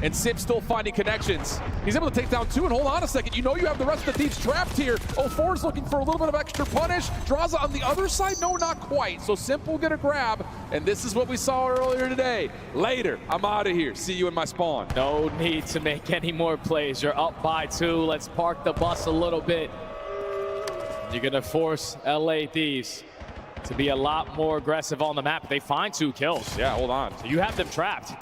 And Sim still finding connections. He's able to take down 2, and hold on a second. You know you have the rest of the Thieves trapped here. 0-4 is looking for a little bit of extra punish. Drazah on the other side, no, not quite. So Simp will get a grab, and this is what we saw earlier today. Later, I'm out of here. See you in my spawn. No need to make any more plays. You're up by 2. Let's park the bus a little bit. You're gonna force LA Thieves to be a lot more aggressive on the map. They find 2 kills. Yeah, hold on. So you have them trapped.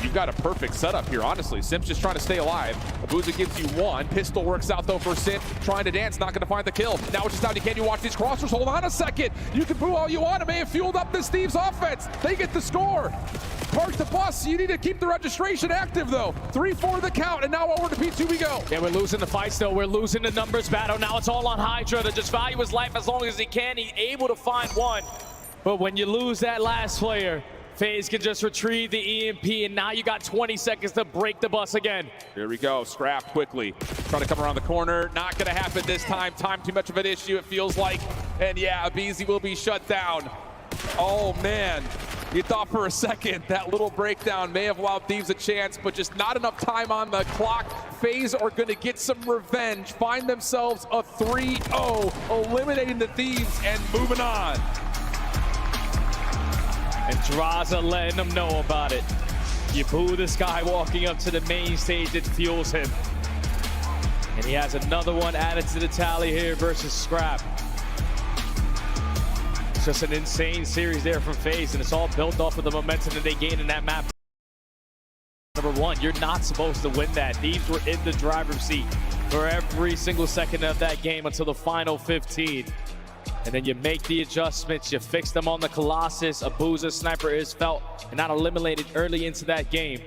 You've got a perfect setup here, honestly. Simp's just trying to stay alive. Abuza gives you 1. Pistol works out, though, for Simp. Trying to dance, not going to find the kill. Now it's just down to can you watch these crossers? Hold on a second. You can boo all you want. It may have fueled up this Thieves offense. They get the score. Park the bus. You need to keep the registration active, though. 3-4 the count, and now over to P2 we go. Yeah, we're losing the fight still. We're losing the numbers battle. Now it's all on Hydra to just value his life as long as he can. He's able to find 1. But when you lose that last player, FaZe can just retrieve the EMP, and now you got 20 seconds to break the bus again. Here we go. Scrap quickly. Trying to come around the corner. Not going to happen this time. Time too much of an issue, it feels like. And yeah, aBeZy will be shut down. Oh, man. You thought for a second that little breakdown may have allowed Thieves a chance, but just not enough time on the clock. FaZe are going to get some revenge, find themselves a 3-0, eliminating the Thieves and moving on. And Drazah letting them know about it. You boo this guy walking up to the main stage, it fuels him. And he has another one added to the tally here versus Scrap. It's just an insane series there from FaZe, and it's all built off of the momentum that they gained in that map. Number 1, you're not supposed to win that. Thieves were in the driver's seat for every single second of that game until the final 15. And then you make the adjustments, you fix them on the Colossus. Abuza sniper is felt and not eliminated early into that game.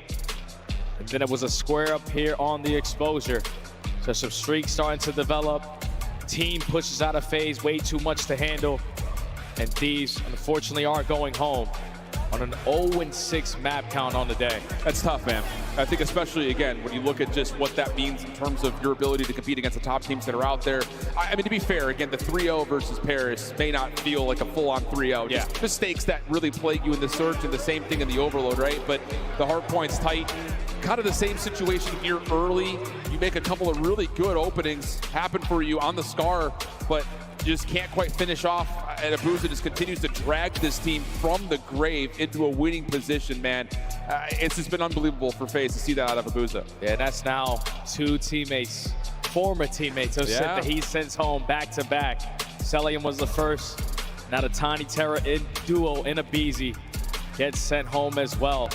And then it was a square up here on the exposure. So some streaks starting to develop. Team pushes out of FaZe, way too much to handle. And Thieves, unfortunately, are going home on an 0-6 map count on the day. That's tough, man. I think especially, again, when you look at just what that means in terms of your ability to compete against the top teams that are out there. I mean, to be fair, again, the 3-0 versus Paris may not feel like a full-on 3-0. Yeah. Just mistakes that really plague you in the Surge, and the same thing in the Overload, right? But the hard point's tight. Kind of the same situation here early. You make a couple of really good openings happen for you on the Scar, but you just can't quite finish off, and Abuza just continues to drag this team from the grave into a winning position, man. It's just been unbelievable for FaZe to see that out of Abuza. Yeah, that's now 2 teammates, former teammates of Simp that he sends home back-to-back. Cellium was the first. Now the Tiny Terror duo in aBeZy gets sent home as well.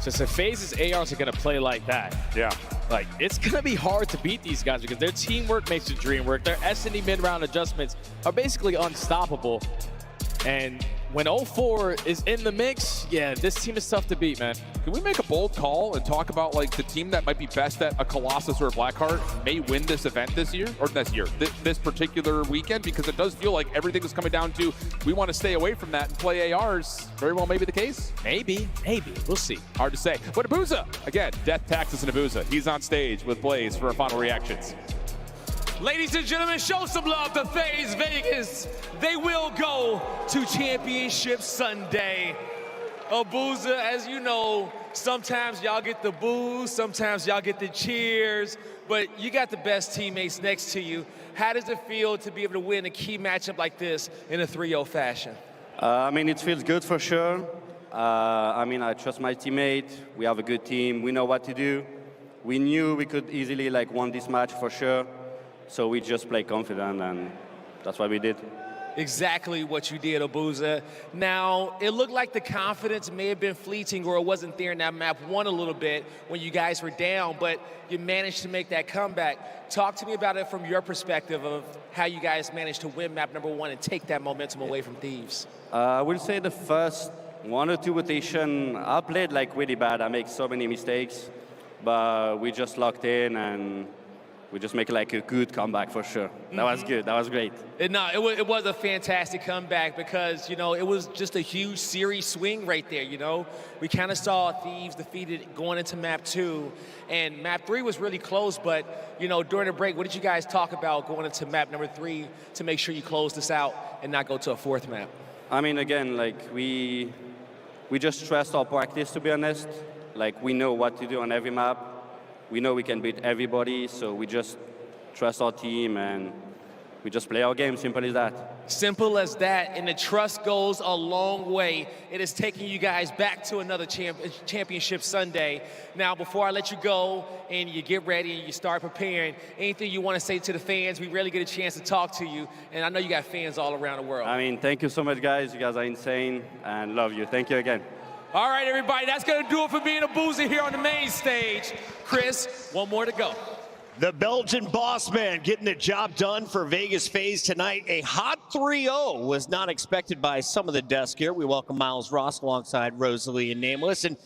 Just if FaZe's ARs are going to play like that, yeah, like, it's going to be hard to beat these guys because their teamwork makes the dream work. Their S&D mid-round adjustments are basically unstoppable. And when 04 is in the mix, yeah, this team is tough to beat, man. Can we make a bold call and talk about like the team that might be best at a Colossus or a Blackheart may win this event this year, or this particular weekend? Because it does feel like everything is coming down to we want to stay away from that and play ARs. Very well, maybe the case. Maybe. We'll see. Hard to say. But Abuza, again, Death Taxes and Abuza. He's on stage with Blaze for our final reactions. Ladies and gentlemen, show some love to FaZe Vegas. They will go to Championship Sunday. Abuza, as you know, sometimes y'all get the boos, sometimes y'all get the cheers, but you got the best teammates next to you. How does it feel to be able to win a key matchup like this in a 3-0 fashion? I mean, it feels good for sure. I mean, I trust my teammate. We have a good team. We know what to do. We knew we could easily like win this match for sure. So we just play confident, and that's what we did. Exactly what you did, Abuza. Now, it looked like the confidence may have been fleeting or it wasn't there in that map one a little bit when you guys were down, but you managed to make that comeback. Talk to me about it from your perspective of how you guys managed to win map number 1 and take that momentum away from Thieves. I will say the first 1 or 2 rotation, I played like really bad. I make so many mistakes, but we just locked in and we just make like a good comeback for sure. That was good. That was great. It was a fantastic comeback because, you know, it was just a huge series swing right there, you know. We kind of saw Thieves defeated going into map 2, and map 3 was really close, but, you know, during the break, what did you guys talk about going into map number 3 to make sure you close this out and not go to a 4th map? I mean, again, like we just trust our practice, to be honest. Like we know what to do on every map. We know we can beat everybody, so we just trust our team and we just play our game, simple as that. Simple as that, and the trust goes a long way. It is taking you guys back to another Championship Sunday. Now, before I let you go and you get ready and you start preparing, anything you want to say to the fans? We rarely get a chance to talk to you, and I know you got fans all around the world. I mean, thank you so much, guys. You guys are insane, and love you. Thank you again. All right, everybody, that's going to do it for me and Abuza here on the main stage. Chris, one more to go. The Belgian boss man getting the job done for Vegas FaZe tonight. A hot 3-0 was not expected by some of the desk here. We welcome Miles Ross alongside Rosalie and Nameless. And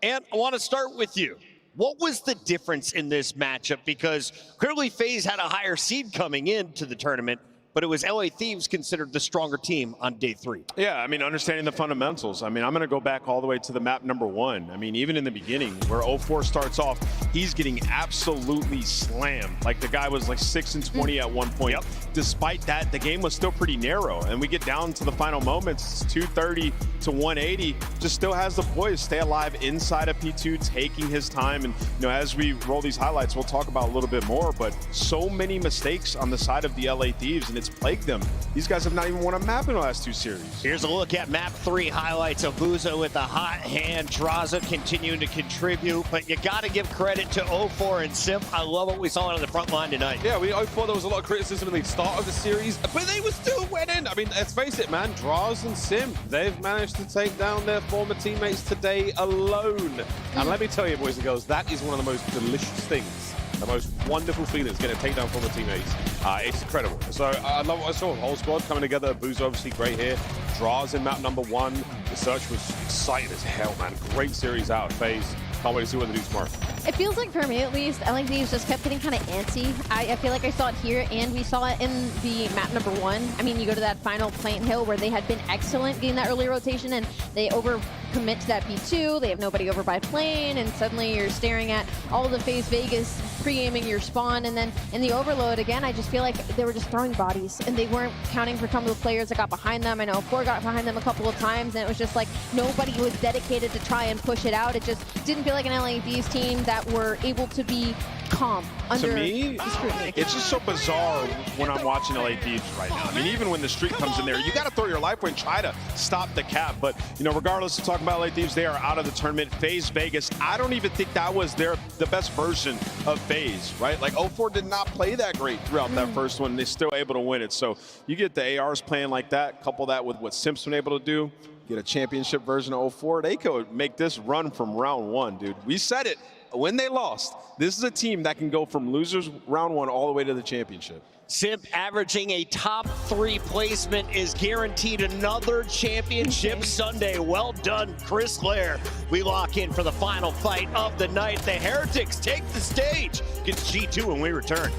I want to start with you. What was the difference in this matchup? Because clearly FaZe had a higher seed coming into the tournament, but it was LA Thieves considered the stronger team on day 3. Yeah, I mean, understanding the fundamentals. I mean, I'm going to go back all the way to the map number 1. I mean, even in the beginning, where 04 starts off, he's getting absolutely slammed. Like, the guy was like 6-20 at one point. Yep. Despite that, the game was still pretty narrow. And we get down to the final moments, 230 to 180, just still has the poise, stay alive inside of P2, taking his time. And, you know, as we roll these highlights, we'll talk about a little bit more, but so many mistakes on the side of the LA Thieves, and it's plagued them. These guys have not even won a map in the last 2 series. Here's a look at map 3 highlights. Abuza with a hot hand. Draza continuing to contribute, but you got to give credit to 04 and Simp. I love what we saw on the front line tonight. Yeah, we 04, there was a lot of criticism at the start of the series, but they were still winning. I mean, let's face it, man, Draz and Simp, they've managed to take down their former teammates today alone. And let me tell you, boys and girls, that is one of the most delicious things, the most wonderful feelings, getting to take down former teammates. It's incredible. So I love what I saw. The whole squad coming together. Boo's obviously great here. Draz in map number 1. The search was exciting as hell, man. Great series out of FaZe. Can't wait to see what they do tomorrow. It feels like, for me at least, LA Thieves just kept getting kind of antsy. I feel like I saw it here, and we saw it in the map number 1. I mean, you go to that final Plant Hill where they had been excellent getting that early rotation, and they overcommit to that P2. They have nobody over by plane, and suddenly you're staring at all the FaZe Vegas pre-aiming your spawn, and then in the overload, again, I just feel like they were just throwing bodies, and they weren't counting for some of the players that got behind them. I know 4 got behind them a couple of times, and it was just like nobody was dedicated to try and push it out. It just didn't feel like an LA Thieves team that were able to be calm under to me, scrutiny. it's just so bizarre when I'm watching LA Thieves right now. I mean, even when the streak comes in there, you got to throw your life away and try to stop the cap. But, you know, regardless of talking about LA Thieves, they are out of the tournament. FaZe Vegas, I don't even think that was the best version of FaZe, right? Like, 04 did not play that great throughout that first one. They're still able to win it. So you get the ARs playing like that, couple that with what Simp's been able to do, get a championship version of 04, they could make this run from round 1, dude. We said it. when they lost, this is a team that can go from losers round 1 all the way to the championship. Simp averaging a top 3 placement is guaranteed another championship Sunday. Well done, Chris Clare. We lock in for the final fight of the night. The Heretics take the stage against G2 when we return.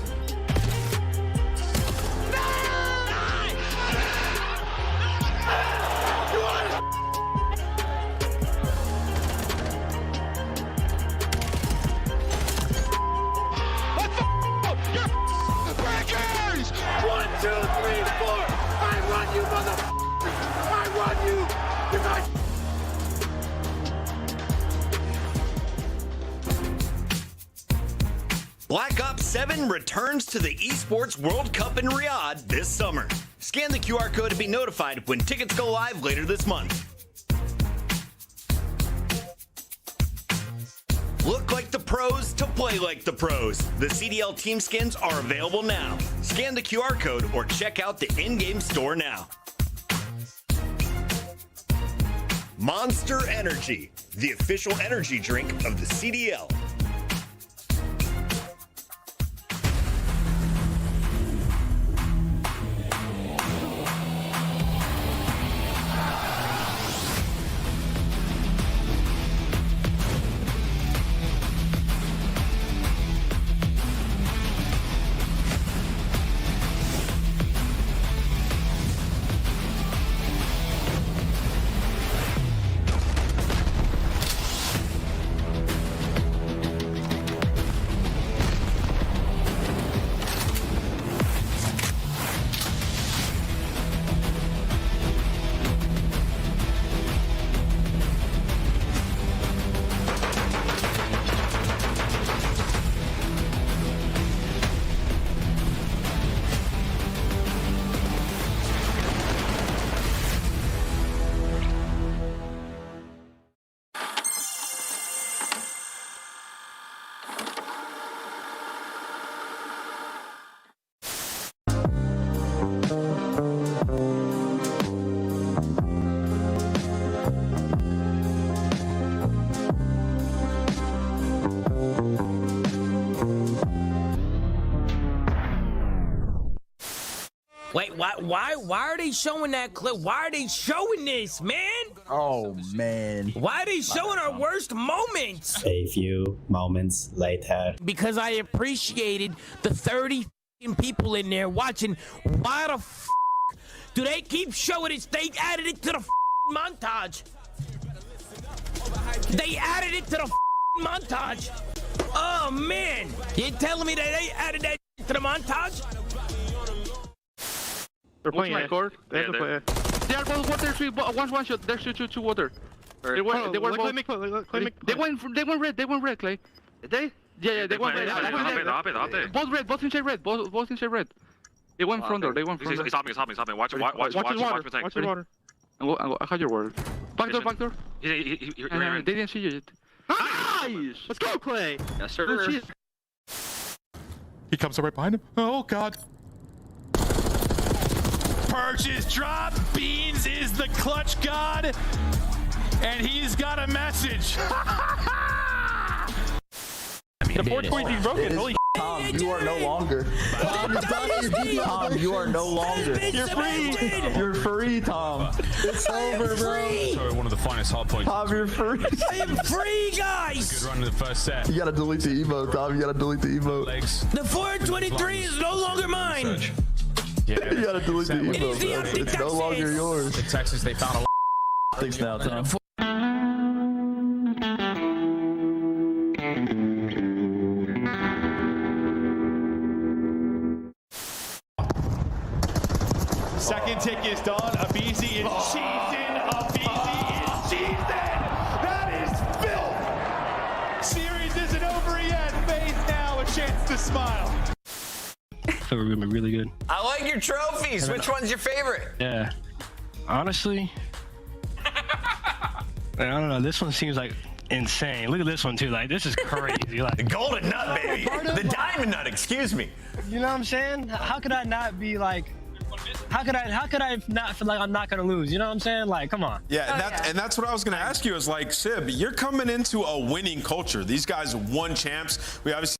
Black Ops 7 returns to the Esports World Cup in Riyadh this summer. Scan the QR code to be notified when tickets go live later this month. Look like the pros to play like the pros. The CDL team skins are available now. Scan the QR code or check out the in-game store now. Monster Energy, the official energy drink of the CDL. Wait, why are they showing that clip? Why are they showing this, man? Oh, man. Why are they showing our worst moments? A few moments later. Because I appreciated the 30 people in there watching. Why the do they keep showing it? They added it to the montage. They added it to the montage. Oh, man. You're telling me that they added that to the montage? They're playing my court. They have to play. They are both water. One shot. There's two water. They went red. They went red, Clay. They went red. Both red. Both inside red. Both inside red. They went front door. They went front door. He's hopping. Watch his water. I have your word. Back door. They didn't see you yet. Nice! Let's go, Clay! Yes, sir. He comes right behind him. Oh, God. Purchase drop. Beans is the clutch god, and he's got a message. The 420 is broken. Holy Tom, you are no longer. Tom, you are no longer. You're free. You're free, Tom. It's over, bro. Sorry, one of the finest hard points. Tom, you're free. I am free, guys. Good run in the first set. You gotta delete the emote, Tom. You gotta delete the emote. Legs. The 423 is no longer mine. Yeah, you gotta delete the emote, bro. It's no longer yours. In Texas, they found a lot of things now, Tom. Second tick is done. Abizi is cheesing. That is filth. Series isn't over yet. FaZe now a chance to smile. I feel we're gonna be really good. I like your trophies. Which one's your favorite? Yeah. Honestly, I don't know. This one seems like insane. Look at this one too. Like, this is crazy. Like the golden nut, baby. The diamond nut. Excuse me. You know what I'm saying? How could I not be like? how could I not feel like I'm not gonna lose? You know what I'm saying? Like, come on. Yeah, and that's what I was gonna ask you is like, Sib, you're coming into a winning culture. These guys won champs. We obviously.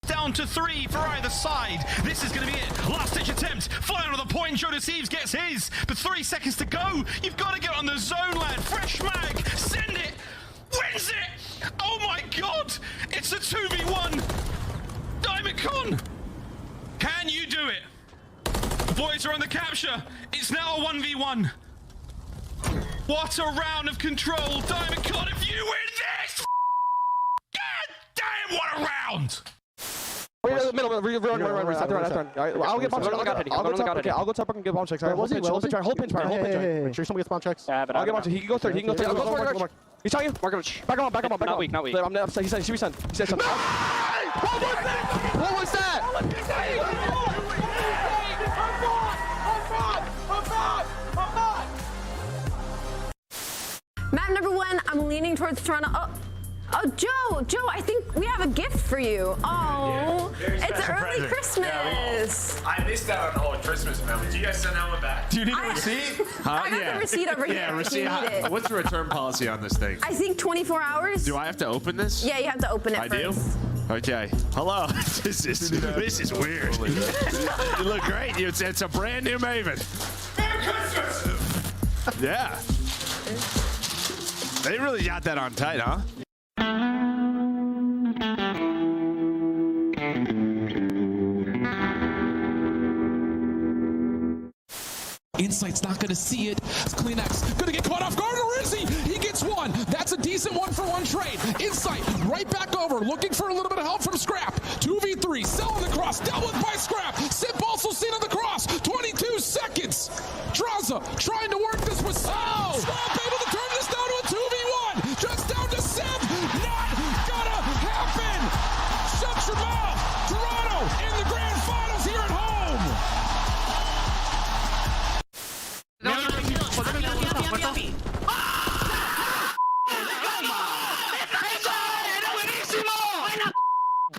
Down to 3 for either side. This is going to be it. Last ditch attempt. Flying on the point. Joe Deceives gets his. But 3 seconds to go. You've got to get on the zone, lad. Fresh mag. Send it. Wins it. Oh my God. It's a 2v1. Diamondcon. Can you do it? The boys are on the capture. It's now a 1v1. What a round of control. Diamondcon, if you win this. God damn, what a round. We're in the middle, run. I'll get bomb checks. I'll go top and get bomb checks. Hold pinch fire. Make sure somebody gets bomb checks. I'll get bomb checks. He can go third. I'll go mark. He's telling you. Back him up. Not weak. He said, he said. What was that? Map number 1, I'm leaning towards Toronto. Oh, Joe, I think we have a gift for you. Oh, it's early Christmas. Yeah, I missed out on the whole Christmas memo. Did you guys send that one back? Do you need a receipt? I got the receipt over here. Yeah, receipt. What's the return policy on this thing? I think 24 hours. Do I have to open this? Yeah, you have to open it first. I do? Okay. Hello. This is weird. You look great. It's a brand new Maven. Yeah. They really got that on tight, huh? Insight's not going to see it. Kleenex going to get caught off guard, or is he? He gets one. That's a decent 1-for-1 trade. Insight right back over, looking for a little bit of help from Scrap. 2v3, selling the cross, dealt with by Scrap. Sip also seen on the cross. 22 seconds. Traza trying to work this with Sip. Scrap able to turn this down to a 2v1. Just down to Sip. Not gonna happen. Shut your mouth. Toronto in the grand finals here at home.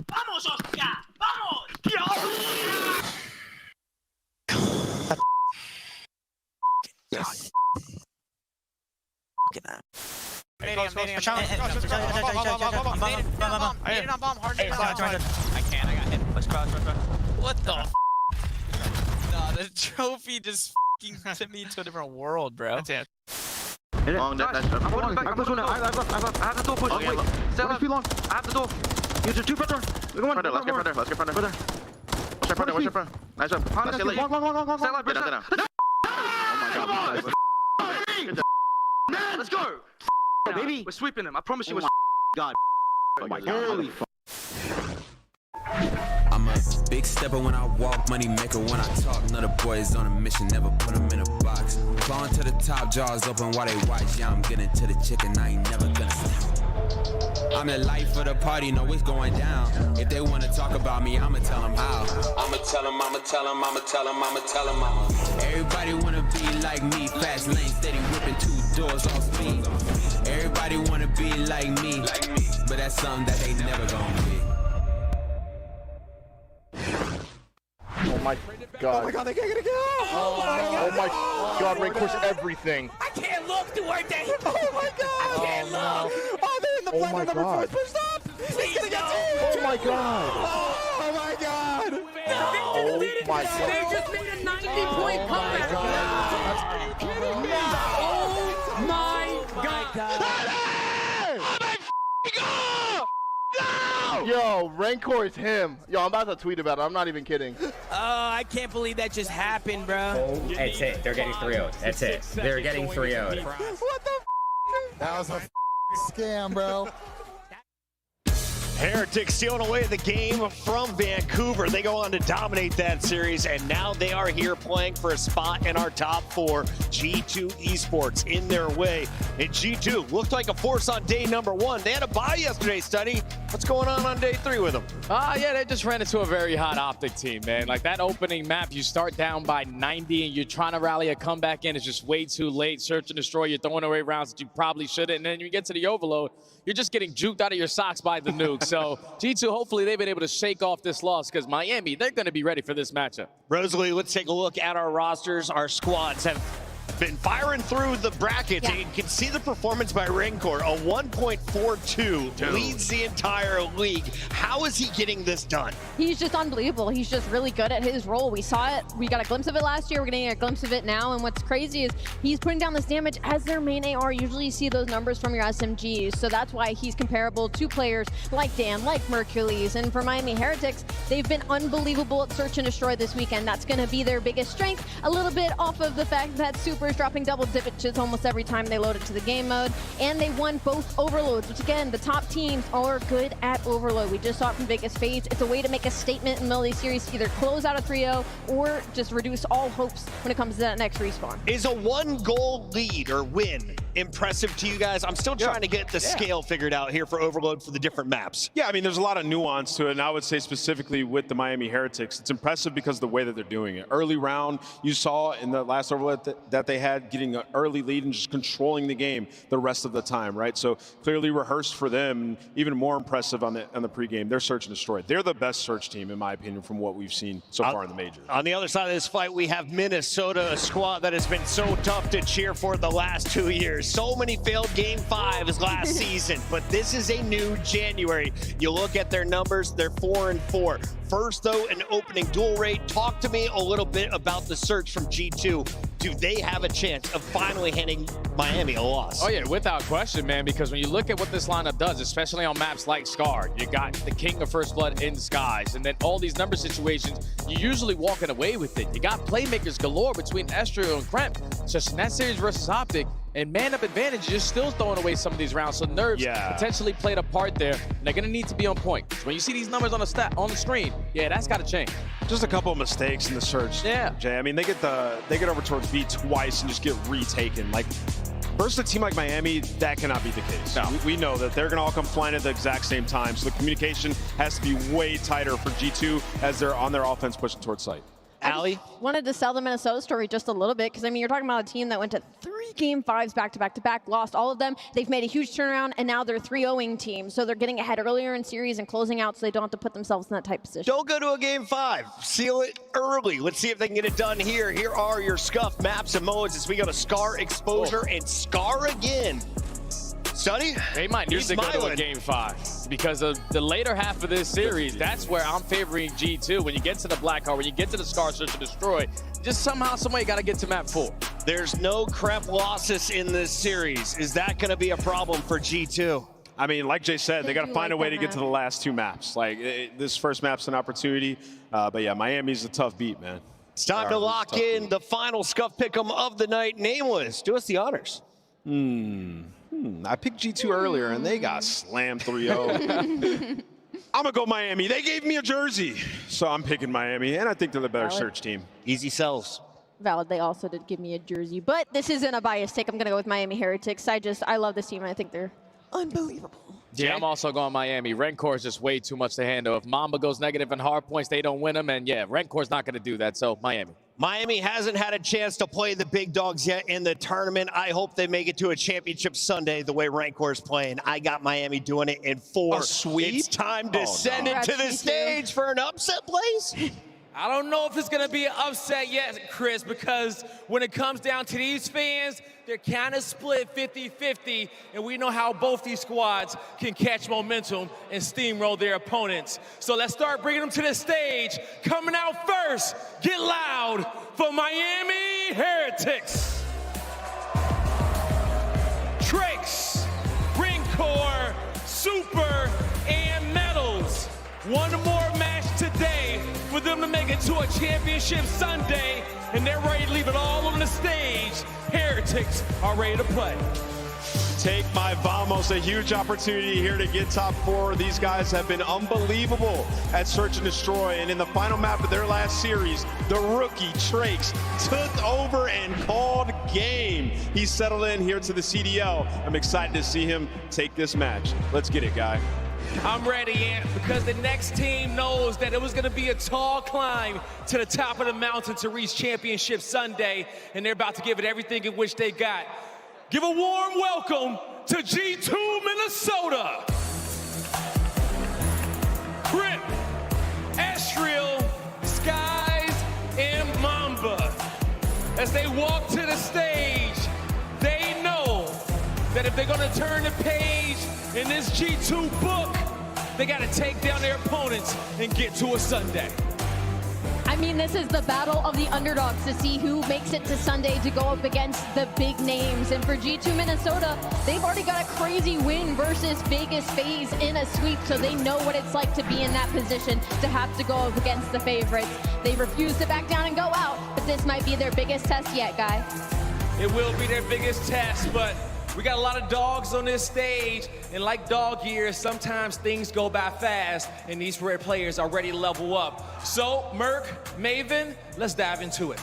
¡Vamos, Oscar! ¡Vamos! What the f? No, the trophy just f***ing sent me to a different world, bro. That's it. Long, I have the door push. Wait, stay long. I have the door. Use your 2 front door. Let's get front door. Let's get front door. Watch your front. Nice one. Stay alive. Oh my God. Let's go. Baby. We're sweeping them. I promise you we're God. Oh my God. I'm a big stepper when I walk, money maker when I talk. Another boys on a mission, never put them in a box. Clawing to the top, jaws open while they watch. Yeah, I'm getting to the chicken, I ain't never gonna stop. I'm the life of the party, know it's going down. If they wanna talk about me, I'ma tell them how. I'ma tell them. Everybody wanna be like me, fast lane, steady whipping 2 doors off speed. Everybody wanna be like me, but that's something that they never gonna be. Oh my God. Oh my God, they can't get a kill! Oh my God, Ray push everything. I can't look to where they. Oh my God! I can't look. Oh, they're in the play number 4 pushed up! He's gonna get 2! Oh my God! Oh my God! Oh my God! They just made a 90-point comeback! Are you kidding me? Oh my God! Yo, Rancor is him. Yo, I'm about to tweet about it. I'm not even kidding. Oh, I can't believe that just happened, bro. That's it. They're getting 3-0'd. That's it. They're getting 3-0'd. What the That was a scam, bro. Heretics stealing away the game from Vancouver. They go on to dominate that series, and now they are here playing for a spot in our top 4. G2 Esports in their way. And G2 looked like a force on day number 1. They had a bye yesterday, Study. What's going on day 3 with them? Yeah, they just ran into a very hot Optic team, man. Like that opening map, you start down by 90 and you're trying to rally a comeback in. It's just way too late. Search and destroy. You're throwing away rounds that you probably shouldn't. And then you get to the overload, you're just getting juked out of your socks by the nukes. So G2, hopefully they've been able to shake off this loss because Miami, they're going to be ready for this matchup. Rosalie, let's take a look at our rosters. Our squads have been firing through the brackets. Yeah. And you can see the performance by Rancor. A 1.42 leads the entire league. How is he getting this done? He's just unbelievable. He's just really good at his role. We saw it. We got a glimpse of it last year. We're getting a glimpse of it now. And what's crazy is he's putting down this damage as their main AR. Usually you see those numbers from your SMGs. So that's why he's comparable to players like Dan, like Mercules. And for Miami Heretics, they've been unbelievable at Search and Destroy this weekend. That's going to be their biggest strength. A little bit off of the fact that Super is dropping double divots almost every time they load it to the game mode. And they won both overloads, which again, the top teams are good at overload. We just saw it from Vegas FaZe. It's a way to make a statement in the middle of the series, either close out a 3-0 or just reduce all hopes when it comes to that next respawn. Is a 1-goal lead or win impressive to you guys? I'm still trying to get the scale figured out here for Overload for the different maps. Yeah, I mean, there's a lot of nuance to it, and I would say specifically with the Miami Heretics, it's impressive because of the way that they're doing it. Early round, you saw in the last Overload that they had, getting an early lead and just controlling the game the rest of the time, right? So clearly rehearsed for them, even more impressive on the pregame. They're Search and Destroy. They're the best Search team, in my opinion, from what we've seen so far in the majors. On the other side of this fight, we have Minnesota, a squad that has been so tough to cheer for the last 2 years. So many failed Game 5s last season, but this is a new January. You look at their numbers, they're 4-4. First, though, an opening duel rate. Talk to me a little bit about the Search from G2. Do they have a chance of finally handing Miami a loss? Oh, yeah, without question, man, because when you look at what this lineup does, especially on maps like Scar, you got the King of First Blood in Skies, and then all these number situations, you're usually walking away with it. You got playmakers galore between Estrio and Kremp. Just in that series versus Optic, and man-up advantage, you're still throwing away some of these rounds. So nerves potentially played a part there. And they're going to need to be on point. When you see these numbers on the screen, that's got to change. Just a couple of mistakes in the Search, Jay. I mean, they get over towards B twice and just get retaken. Like, versus a team like Miami, that cannot be the case. No. We know that they're going to all come flying at the exact same time. So the communication has to be way tighter for G2 as they're on their offense pushing towards site. Allie? Wanted to sell the Minnesota story just a little bit because, I mean, you're talking about a team that went to 3 Game 5s back-to-back, lost all of them. They've made a huge turnaround, and now they're 3-0ing team. So they're getting ahead earlier in series and closing out so they don't have to put themselves in that type of position. Don't go to a Game 5. Seal it early. Let's see if they can get it done here. Here are your scuff maps and modes as we go to Scar Exposure and Scar again. Sonny? They might need to go to a Game 5 because of the later half of this series. That's where I'm favoring G2. When you get to the Black Heart, when you get to the Scar Search and Destroy, just somehow, some way, you got to get to map 4. There's no Kremp losses in this series. Is that going to be a problem for G2? I mean, like Jay said, they got to find a way to get to the last 2 maps. Like, this first map's an opportunity. But yeah, Miami's a tough beat, man. It's time to lock in the final scuff pick'em of the night. Nameless, do us the honors. I picked G2 earlier, and they got slammed 3-0. I'm going to go Miami. They gave me a jersey, so I'm picking Miami, and I think they're the better Search team. Easy sells. Valid. They also did give me a jersey, but this isn't a biased take. I'm going to go with Miami Heretics. I love this team. I think they're unbelievable. Yeah, I'm also going Miami. Rancor is just way too much to handle. If Mamba goes negative in hard points, they don't win them, and yeah, Rancor's not going to do that, so Miami. Miami hasn't had a chance to play the big dogs yet in the tournament. I hope they make it to a championship Sunday the way Rancor's playing. I got Miami doing it in 4. A sweep? It's time to send it to the stage for an upset, please. I don't know if it's going to be an upset yet, Chris, because when it comes down to these fans, they're kind of split 50-50, and we know how both these squads can catch momentum and steamroll their opponents. So let's start bringing them to the stage. Coming out first, get loud for Miami Heretics. Trakes, Rancor, Super, and Metals. One more match today for them to make it to a championship Sunday, and they're ready to leave it all on the stage. Heretics are ready to play. Take my Vamos, a huge opportunity here to get top 4. These guys have been unbelievable at Search and Destroy, and in the final map of their last series, the rookie Trakes took over and called game. He settled in here to the CDL. I'm excited to see him take this match. Let's get it, guy. I'm ready, Ant, because the next team knows that it was going to be a tall climb to the top of the mountain to reach Championship Sunday, and they're about to give it everything in which they got. Give a warm welcome to G2 Minnesota. Crimp, Estriel, Skies, and Mamba. As they walk to the stage, they know that if they're gonna turn the page in this G2 book, they gotta take down their opponents and get to a Sunday. I mean, this is the battle of the underdogs to see who makes it to Sunday to go up against the big names. And for G2 Minnesota, they've already got a crazy win versus Vegas FaZe in a sweep, so they know what it's like to be in that position to have to go up against the favorites. They refuse to back down and go out, but this might be their biggest test yet, guy. It will be their biggest test, but we got a lot of dogs on this stage, and like dog years, sometimes things go by fast, and these rare players are ready to level up. So, Merc, Maven, let's dive into it.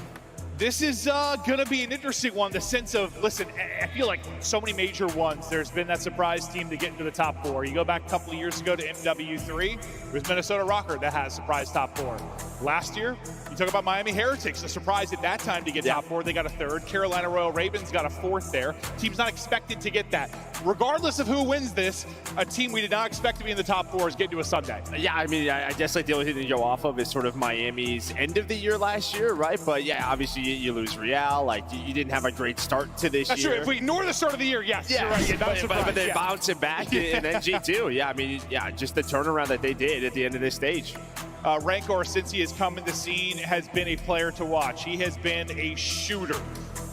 This is going to be an interesting one, the sense of, listen, I feel like so many major ones, there's been that surprise team to get into the top 4. You go back a couple of years ago to MW3, it was Minnesota Rocker that had a surprise top 4. Last year, you talk about Miami Heretics, a surprise at that time to get top 4. They got a 3rd. Carolina Royal Ravens got a 4th there. Team's not expected to get that. Regardless of who wins this, a team we did not expect to be in the top 4 is getting to a Sunday. Yeah, I mean, I guess like the only thing to go off of is sort of Miami's end of the year last year, right? But yeah, obviously you lose Real. Like you didn't have a great start to this That's year. True. If we ignore the start of the year, yes, you're right. Yeah, but then bouncing back in NG2. Yeah, I mean, yeah, just the turnaround that they did at the end of this stage. Rancor, since he has come in the scene, has been a player to watch. He has been a shooter.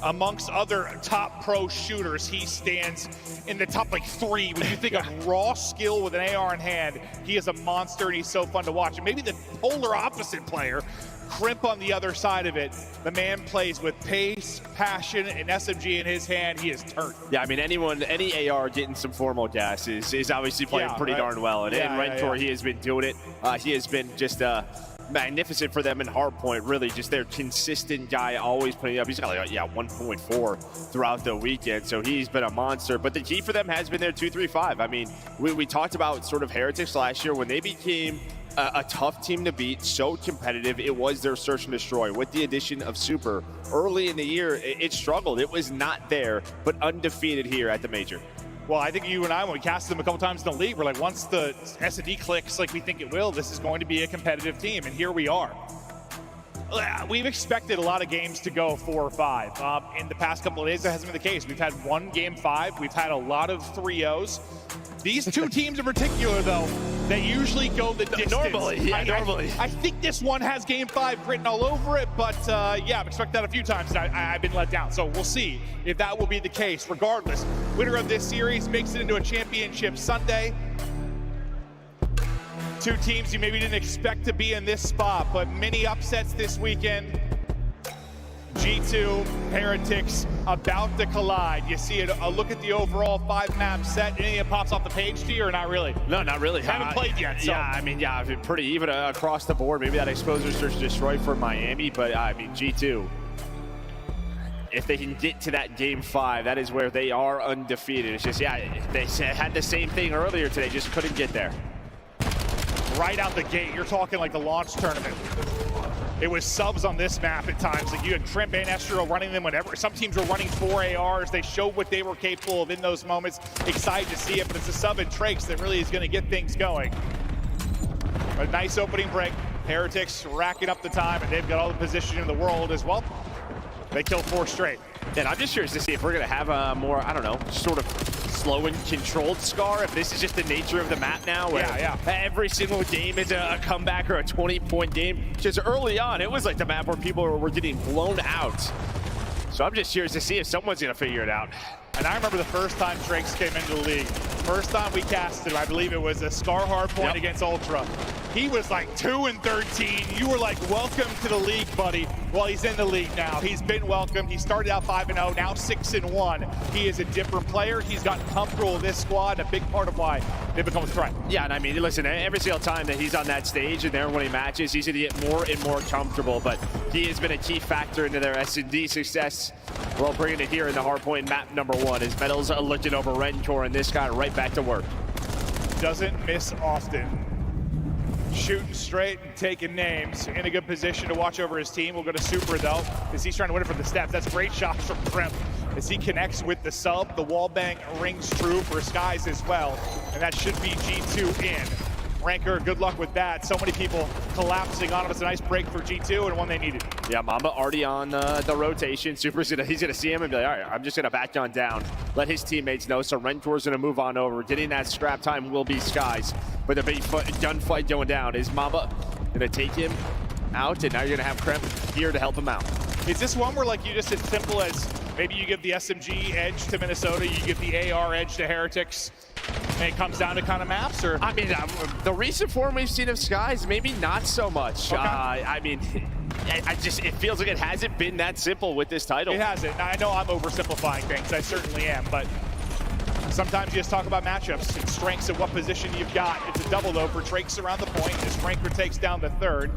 Amongst other top pro shooters, he stands in the top like 3. When you think of raw skill with an AR in hand, he is a monster and he's so fun to watch. And maybe the polar opposite player, Crimp on the other side of it, the man plays with pace, passion, and SMG in his hand. He is turned. Yeah, I mean, any AR getting some formal gas is obviously playing pretty darn well. And Rancor, he has been doing it. He has been just magnificent for them in hardpoint. Really, just their consistent guy, always putting up. He's got like 1.4 throughout the weekend, so he's been a monster. But the key for them has been their 2-3-5. I mean, we talked about sort of Heretics last year when they became a tough team to beat, so competitive. It was their search and destroy. With the addition of Super early in the year, it struggled. It was not there, but undefeated here at the major. Well, I think you and I, when we casted them a couple times in the league, we're like, once the S&D clicks like we think it will, this is going to be a competitive team, and here we are. We've expected a lot of games to go 4 or 5. In the past couple of days, that hasn't been the case. We've had one game 5. We've had a lot of 3-0s. These two teams in particular, though, they usually go the distance. Normally. I think this one has game 5 written all over it, but yeah, I've expected that a few times, and I've been let down. So we'll see if that will be the case. Regardless, winner of this series makes it into a championship Sunday. Two teams you maybe didn't expect to be in this spot, but many upsets this weekend. G2, Heretics about to collide. You see a look at the overall 5-map set. Anything that pops off the page to you or not really? No, not really. Haven't played yet. So. Yeah, I mean, yeah, pretty even across the board. Maybe that exposure search and destroy for Miami, but I mean, G2, if they can get to that game 5, that is where they are undefeated. It's just, yeah, they had the same thing earlier today, just couldn't get there. Right out the gate, you're talking like the launch tournament. It was subs on this map at times. Like you had Crimp and Estriel running them whenever. Some teams were running 4 ARs. They showed what they were capable of in those moments. Excited to see it, but it's a sub in Trakes that really is going to get things going. A nice opening break. Heretics racking up the time, and they've got all the position in the world as well. They killed 4 straight. And I'm just curious to see if we're going to have a more, I don't know, sort of slow and controlled Scar, if this is just the nature of the map now, where every single game is a comeback or a 20-point game. Just early on, it was like the map where people were getting blown out. So I'm just curious to see if someone's going to figure it out. And I remember the first time Trakes came into the league. First time we casted him, I believe it was a Scar hardpoint against Ultra. He was like 2-13. You were like, welcome to the league, buddy. Well, he's in the league now. He's been welcomed. He started out 5-0, now 6-1. He is a different player. He's gotten comfortable with this squad, a big part of why they become a threat. Yeah, and I mean, listen, every single time that he's on that stage and there when he matches, he's gonna get more and more comfortable, but he has been a key factor into their S&D success. Well, bringing it here in the hardpoint map number 1 is Metals looking over Rancor, and this guy right back to work. Doesn't miss often. Shooting straight and taking names. In a good position to watch over his team. We'll go to Super though, because he's trying to win it from the steps. That's great shots from Crimp. As he connects with the sub, the wall bang rings true for Skies as well. And that should be G2 in. Ranker, good luck with that. So many people collapsing on him. It's a nice break for G2 and one they needed. Yeah, Mamba already on the rotation. Super's he's gonna see him and be like, all right, I'm just gonna back on down. Let his teammates know. So Rentor's gonna move on over. Getting that scrap time will be Skies. But the big gunfight going down. Is Mamba gonna take him out? And now you're gonna have Kremp here to help him out. Is this one where like you just as simple as maybe you give the SMG edge to Minnesota, you give the AR edge to Heretics, and it comes down to kind of maps? Or I mean, the recent form we've seen of Skies, maybe not so much. Okay. I mean, it feels like it hasn't been that simple with this title. It hasn't. I know I'm oversimplifying things. I certainly am, but sometimes you just talk about matchups and strengths and what position you've got. It's a double though for Trakes around the point. This Ranker takes down the third.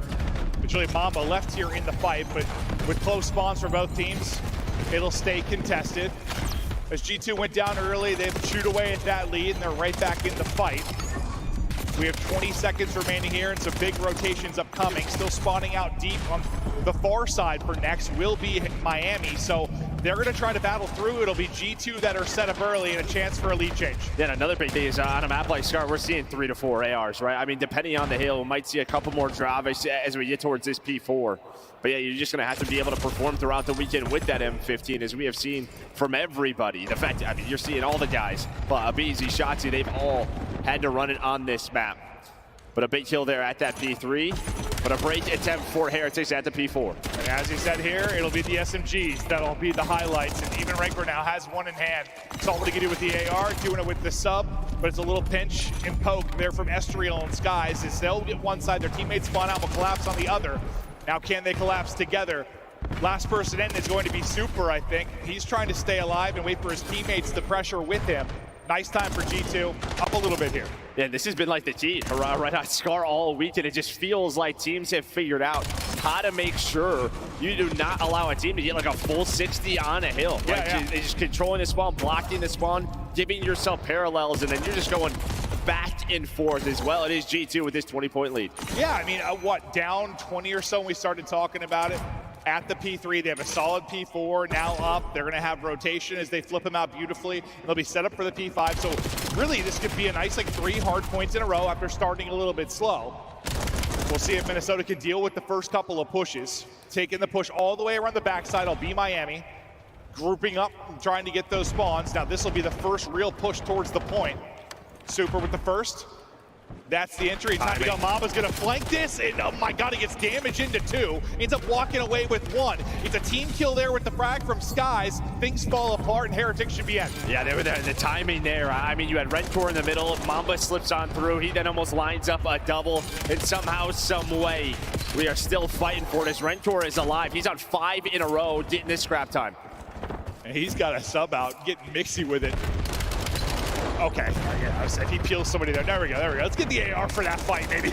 It's really Mamba left here in the fight, but with close spawns for both teams, it'll stay contested. As G2 went down early, they chewed away at that lead, and they're right back in the fight. We have 20 seconds remaining here, and some big rotations upcoming. Still spawning out deep on the far side for next will be Miami, so they're going to try to battle through. It'll be G2 that are set up early and a chance for a lead change. Then another big thing is on a map like Scar, we're seeing 3 to 4 ARs, right? I mean, depending on the hill, we might see a couple more drives as we get towards this P4. But yeah, you're just going to have to be able to perform throughout the weekend with that M15, as we have seen from everybody. The fact, I mean, you're seeing all the guys, Abizi, Shotzzy, they've all had to run it on this map. But a big kill there at that P3, but a break attempt for Heretics at the P4. And as he said here, it'll be the SMGs that'll be the highlights, and even Ranker now has one in hand. Saw what he can do with the AR, doing it with the sub, but it's a little pinch and poke there from Estriel and Skies, as they'll get one side, their teammates spawn out, will collapse on the other. Now can they collapse together? Last person in is going to be Super, I think. He's trying to stay alive and wait for his teammates to pressure with him. Nice time for G2, up a little bit here. Yeah, this has been like the key right on Scar all week, and it just feels like teams have figured out how to make sure you do not allow a team to get like a full 60 on a hill. Yeah, like yeah. just controlling the spawn, blocking the spawn, giving yourself parallels, and then you're just going back and forth as well. It is G2 with this 20-point lead. Yeah, I mean, down 20 or so when we started talking about it. At the P3, they have a solid P4 now up. They're going to have rotation as they flip them out beautifully. They'll be set up for the P5. So really, this could be a nice 3 hard points in a row after starting a little bit slow. We'll see if Minnesota can deal with the first couple of pushes. Taking the push all the way around the backside, will be Miami. Grouping up, trying to get those spawns. Now this will be the first real push towards the point. Super with the first. That's the entry. Time to go. Mamba's going to flank this, and oh my god, he gets damage into 2. Ends up walking away with 1. It's a team kill there with the frag from Skies. Things fall apart, and Heretics should be in. Yeah, they were there. The timing there. I mean, you had Rentor in the middle. Mamba slips on through. He then almost lines up a double, and somehow, some way, we are still fighting for this. Rentor is alive. He's on 5 in a row, getting this scrap time. And he's got a sub out, getting mixy with it. Okay, yeah, I said he peels somebody there. There we go, there we go. Let's get the AR for that fight, maybe.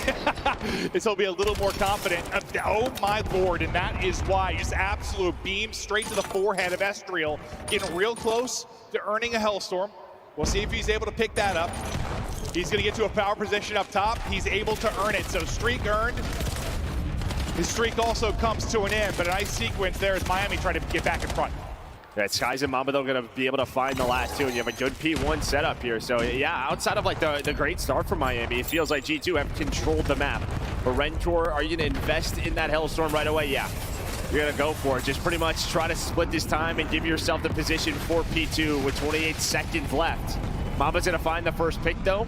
This will be a little more confident. Oh my lord, and that is why. Just absolute beam straight to the forehead of Estriel, getting real close to earning a Hellstorm. We'll see if he's able to pick that up. He's gonna get to a power position up top. He's able to earn it, so streak earned. His streak also comes to an end, but a nice sequence there as Miami trying to get back in front. Yeah, Skies and Mamba, they're going to be able to find the last 2, and you have a good P1 setup here. So, yeah, outside of, like, the great start from Miami, it feels like G2 have controlled the map. But Rentor, are you going to invest in that Hellstorm right away? Yeah. You're going to go for it. Just pretty much try to split this time and give yourself the position for P2 with 28 seconds left. Mamba's going to find the first pick, though.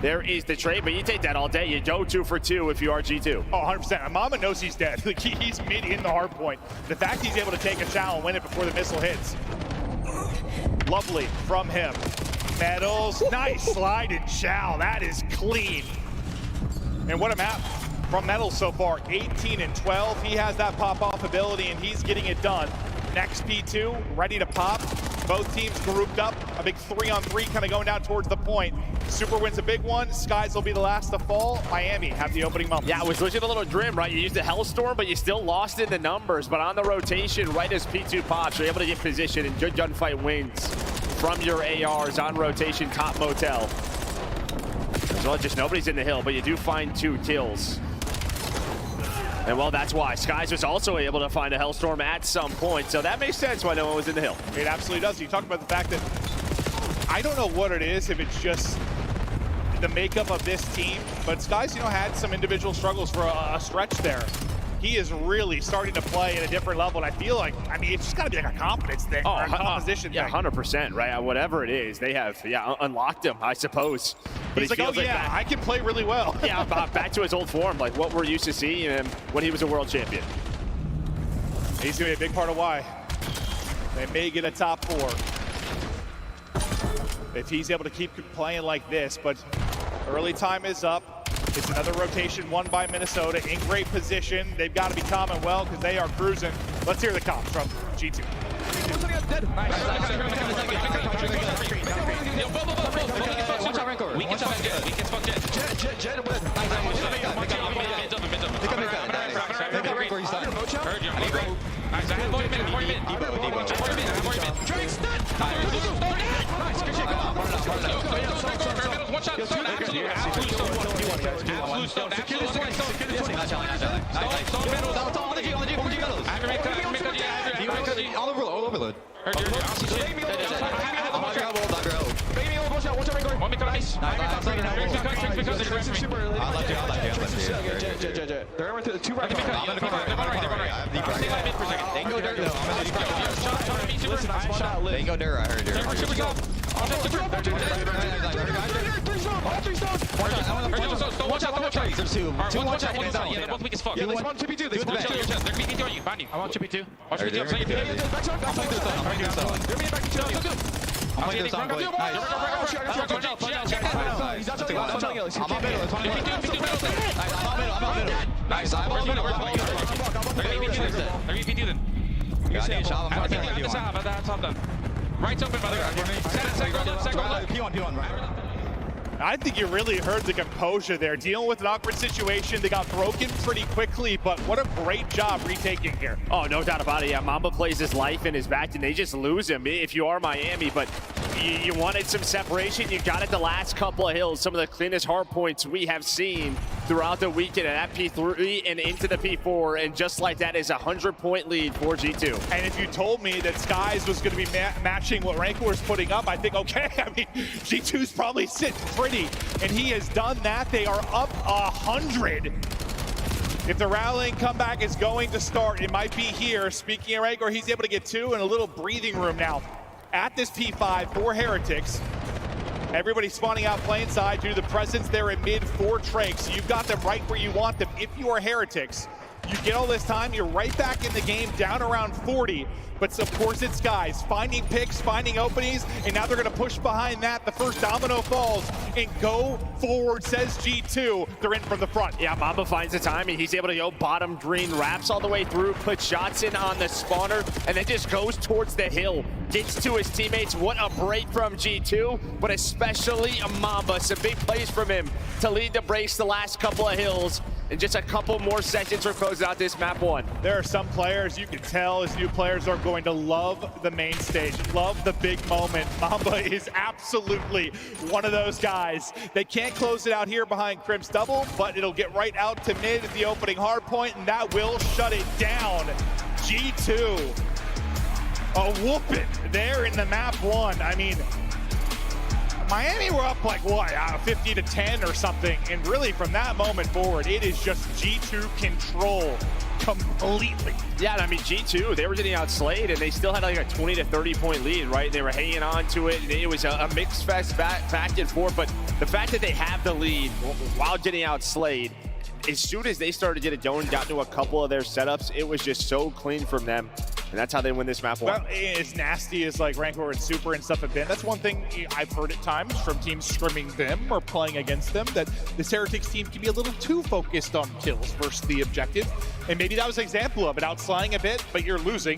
There is the trade, but you take that all day. You go 2 for 2 if you are G2. Oh, 100%. Mamba knows he's dead. Like, he's mid in the hard point. The fact he's able to take a chow and win it before the missile hits. Lovely from him. Metals, nice slide and chow. That is clean. And what a map from Metals so far. 18 and 12. He has that pop-off ability, and he's getting it done. Next P2, ready to pop. Both teams grouped up. A big 3-on-3 kind of going down towards the point. Super wins a big one. Skies will be the last to fall. Miami have the opening moment. Yeah, it was looking a little grim, right? You used the Hellstorm, but you still lost in the numbers. But on the rotation, right as P2 pops, you're able to get position, and good gunfight wins from your ARs on rotation, top motel. As well, just nobody's in the hill, but you do find 2 kills. And well, that's why Skies was also able to find a Hellstorm at some point. So that makes sense why no one was in the hill. It absolutely does. You talk about the fact that I don't know what it is, if it's just the makeup of this team, but Sky's, had some individual struggles for a stretch there. He is really starting to play at a different level, and I feel like, it's just got to be like a confidence thing, or a composition thing. 100%, right? Whatever it is, they have, unlocked him, I suppose. But he's like, I can play really well. Yeah, back to his old form, like what we're used to seeing him when he was a world champion. He's going to be a big part of why they may get a top 4. If he's able to keep playing like this, but early time is up. It's another rotation won by Minnesota in great position. They've got to be calming well because they are cruising. Let's hear the comms from G2. I think you really heard the composure there. Dealing with an awkward situation, they got broken pretty quickly, but what a great job retaking here. Oh, no doubt about it. Yeah, Mamba plays his life in his back, and they just lose him if you are Miami, but you wanted some separation. You got it the last couple of hills. Some of the cleanest hard points we have seen throughout the weekend at P3 and into the P4, and just like that is a 100-point lead for G2. And if you told me that Skies was going to be matching what Rancor was putting up, I think, okay, G2's probably sitting pretty, and he has done that. They are up 100. If the rallying comeback is going to start, it might be here. Speaking of Rancor, he's able to get 2 and a little breathing room now at this P5 for Heretics. Everybody spawning out plain side due to the presence there in mid for Drake. So you've got them right where you want them. If you are Heretics, you get all this time, you're right back in the game, down around 40. But of course it's Skies finding picks, finding openings, and now they're gonna push behind that. The first domino falls and go forward, says G2. They're in from the front. Yeah, Mamba finds the time, and he's able to go bottom green, wraps all the way through, puts shots in on the spawner, and then just goes towards the hill. Gets to his teammates. What a break from G2, but especially Mamba. Some big plays from him to lead the brace the last couple of hills. And just a couple more seconds for closing out this map 1. There are some players you can tell as new players are going to love the main stage, love the big moment. Mamba is absolutely one of those guys. They can't close it out here behind Crim's double, but it'll get right out to mid at the opening hard point, and that will shut it down. G2, a whooping there in the map 1. I mean, Miami were up like, what, 50 to 10 or something, and really from that moment forward, it is just G2 control completely. Yeah, I mean, G2, they were getting outslayed, and they still had like a 20 to 30 point lead, right? They were hanging on to it, and it was a mixed fest back and forth, but the fact that they have the lead while getting outslayed, as soon as they started to get it going, got into a couple of their setups, it was just so clean from them. And that's how they win this map 1. Well, as nasty as like Rancor and Super and stuff have been, that's one thing I've heard at times from teams scrimming them or playing against them, that this Heretics team can be a little too focused on kills versus the objective. And maybe that was an example of it, outslaying a bit, but you're losing.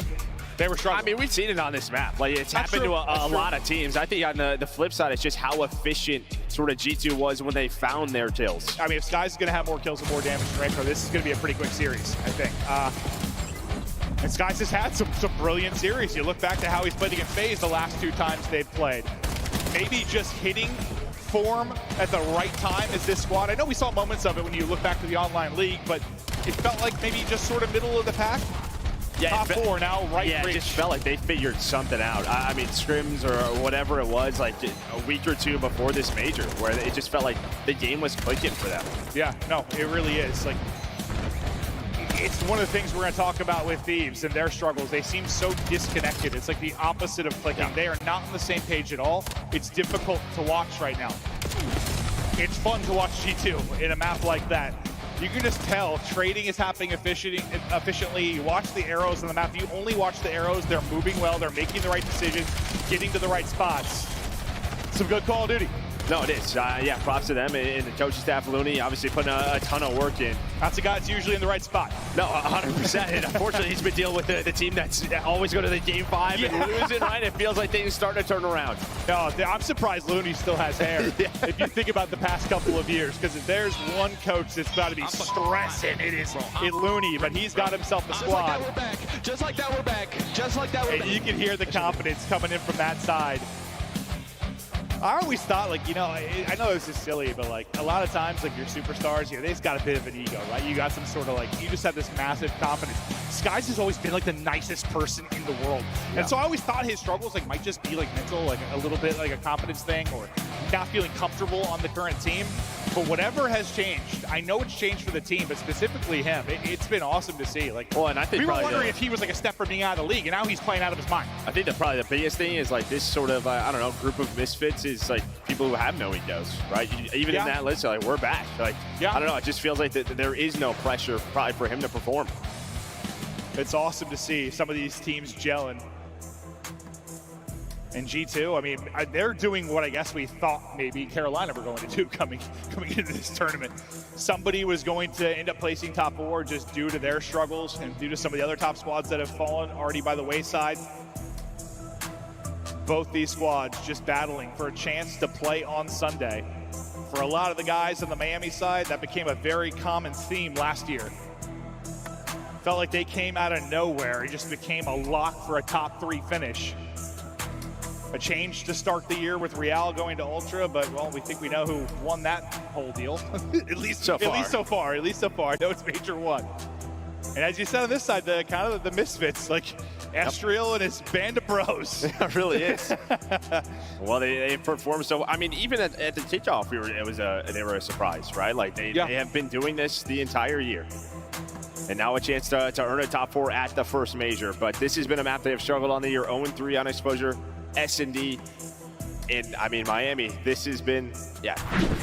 They were struggling. I mean, we've seen it on this map. Like, it's happened to a lot of teams. I think on the flip side, it's just how efficient sort of G2 was when they found their kills. I mean, if Sky's going to have more kills and more damage than Rancor, this is going to be a pretty quick series, I think. And Skies has had some brilliant series. You look back to how he's played against FaZe the last 2 times they've played. Maybe just hitting form at the right time as this squad. I know we saw moments of it when you look back to the online league, but it felt like maybe just sort of middle of the pack. top 4 now, right? Yeah, it just felt like they figured something out. I mean, scrims or whatever it was, like a week or two before this major, where it just felt like the game was clicking for them. Yeah, no, it really is. Like, it's one of the things we're going to talk about with Thieves and their struggles. They seem so disconnected. It's like the opposite of clicking. They are not on the same page at all. It's difficult to watch right now. It's fun to watch G2 in a map like that. You can just tell trading is happening efficiently. You watch the arrows on the map. You only watch the arrows. They're moving well. They're making the right decisions, getting to the right spots. Some good Call of Duty. No, it is. Yeah, props to them and the coaching staff. Looney obviously putting a ton of work in. That's a guy that's usually in the right spot. No, 100%. And unfortunately, he's been dealing with the team that's always going to the game 5 and losing, right? It feels like things starting to turn around. No, I'm surprised Looney still has hair. If you think about the past couple of years, because if there's one coach that's got to be stressing, it's Looney, but he's got himself a squad. Just like that, we're back. Just like that, we're back. And you can hear the confidence coming in from that side. I always thought, like, you know, I know this is silly, but like a lot of times, like your superstars, you know, they've got a bit of an ego, right? You got some sort of like, you just have this massive confidence. Skies has always been like the nicest person in the world. And so I always thought his struggles like might just be like mental, like a little bit like a confidence thing or not feeling comfortable on the current team. But whatever has changed, I know it's changed for the team, but specifically him, it's been awesome to see. Like, well, and I think we were wondering if he was like a step from being out of the league, and now he's playing out of his mind. I think that probably the biggest thing is like this sort of, I don't know, group of misfits is like people who have no egos, right? Even in that list, like, we're back. Like, I don't know, it just feels like that there is no pressure probably for him to perform. It's awesome to see some of these teams gelling. And G2, I mean, they're doing what I guess we thought maybe Carolina were going to do coming into this tournament. Somebody was going to end up placing top 4 just due to their struggles and due to some of the other top squads that have fallen already by the wayside. Both these squads just battling for a chance to play on Sunday. For a lot of the guys on the Miami side, that became a very common theme last year. Felt like they came out of nowhere. It just became a lock for a top 3 finish. A change to start the year with Real going to Ultra, but, well, we think we know who won that whole deal. At least so far. I know it's Major 1. And as you said on this side, the kind of the misfits, like Estriel and his band of bros. It really is. Well, they performed so. I mean, even at the kickoff, they were a surprise, right? Like they have been doing this the entire year. And now a chance to earn a top 4 at the first major. But this has been a map they have struggled on the year. 0-3 on exposure. S&D, and I mean Miami, this has been,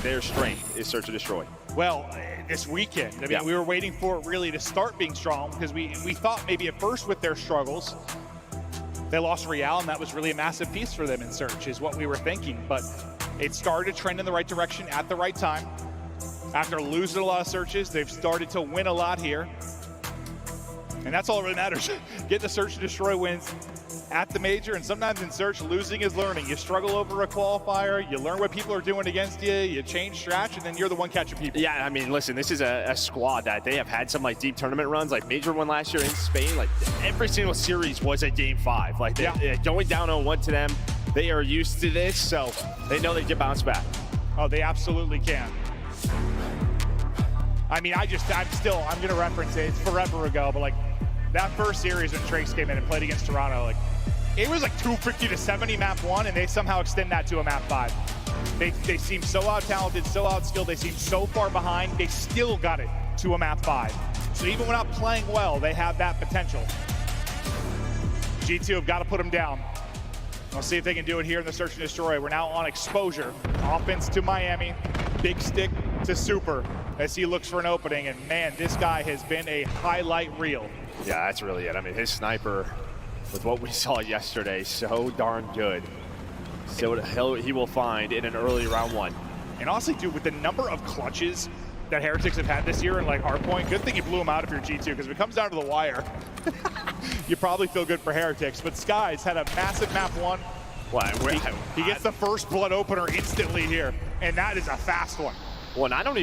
their strength is search and destroy. Well, this weekend, I mean, we were waiting for it really to start being strong because we thought maybe at first with their struggles, they lost Real, and that was really a massive piece for them in search is what we were thinking. But it started to trend in the right direction at the right time. After losing a lot of searches, they've started to win a lot here. And that's all that really matters. Get the search and destroy wins at the major, and sometimes in search, losing is learning. You struggle over a qualifier, you learn what people are doing against you, you change strat, and then you're the one catching people. Yeah, I mean, listen, this is a squad that they have had some like deep tournament runs, like Major 1 last year in Spain. Like every single series was a game 5. Like going down 0-1 to them, they are used to this, so they know they can bounce back. Oh, they absolutely can. I mean, I'm going to reference it. It's forever ago, but like that first series when Trace came in and played against Toronto, like it was like 250-70 map 1, and they somehow extend that to a map 5. They seem so out-talented, so out-skilled. They seem so far behind. They still got it to a map 5. So even without playing well, they have that potential. G2 have got to put them down. We'll see if they can do it here in the search and destroy. We're now on exposure. Offense to Miami. Big stick to Super as he looks for an opening. And man, this guy has been a highlight reel. Yeah, that's really it. I mean, his sniper, with what we saw yesterday, so darn good. So he will find in an early round 1. And honestly, dude, with the number of clutches that Heretics have had this year in like hardpoint, good thing you blew him out if you're G2, because if it comes down to the wire, you probably feel good for Heretics. But Skies had a massive map 1. He gets the first blood opener instantly here, and that is a fast one. Well, and I don't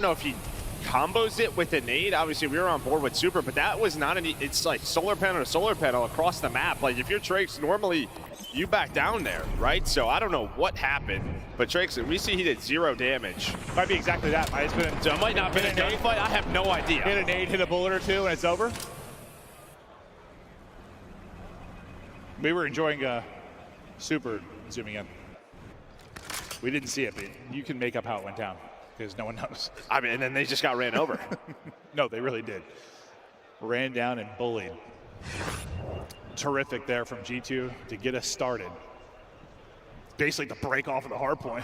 know if he combos it with a nade. Obviously, we were on board with Super, but that was not it's like solar panel to solar panel across the map. Like if you're Trace, normally you back down there, right? So I don't know what happened, but Trace, we see he did 0 damage. Might be exactly that. So it might not have been a gunfight. I have no idea. Hit a nade, hit a bullet or two, and it's over. We were enjoying Super zooming in. We didn't see it, but you can make up how it went down because no one knows. I mean, and then they just got ran over. No, they really did. Ran down and bullied. Terrific there from G2 to get us started. Basically to break off of the hard point.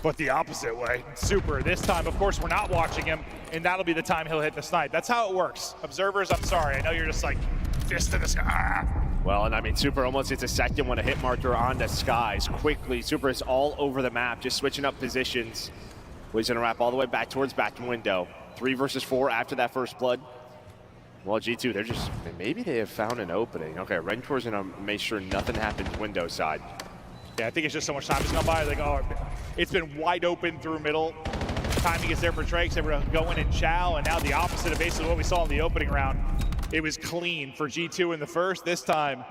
But the opposite way. Super. This time, of course, we're not watching him, and that'll be the time he'll hit the snipe. That's how it works. Observers, I'm sorry. I know you're just like, fist in the sky. Well, and I mean, Super almost gets a second one, a hit marker on the skies. Quickly, Super is all over the map, just switching up positions. He's gonna wrap all the way back towards back window. 3 versus 4 after that first blood. Well, G2, they're just, maybe they have found an opening. Okay, Rentor's gonna make sure nothing happens window side. Yeah, I think it's just so much time has gone by. Like, oh, it's been wide open through middle. Timing is there for Trakes. They were going in Chow, and now the opposite of basically what we saw in the opening round. It was clean for G2 in the first. This time,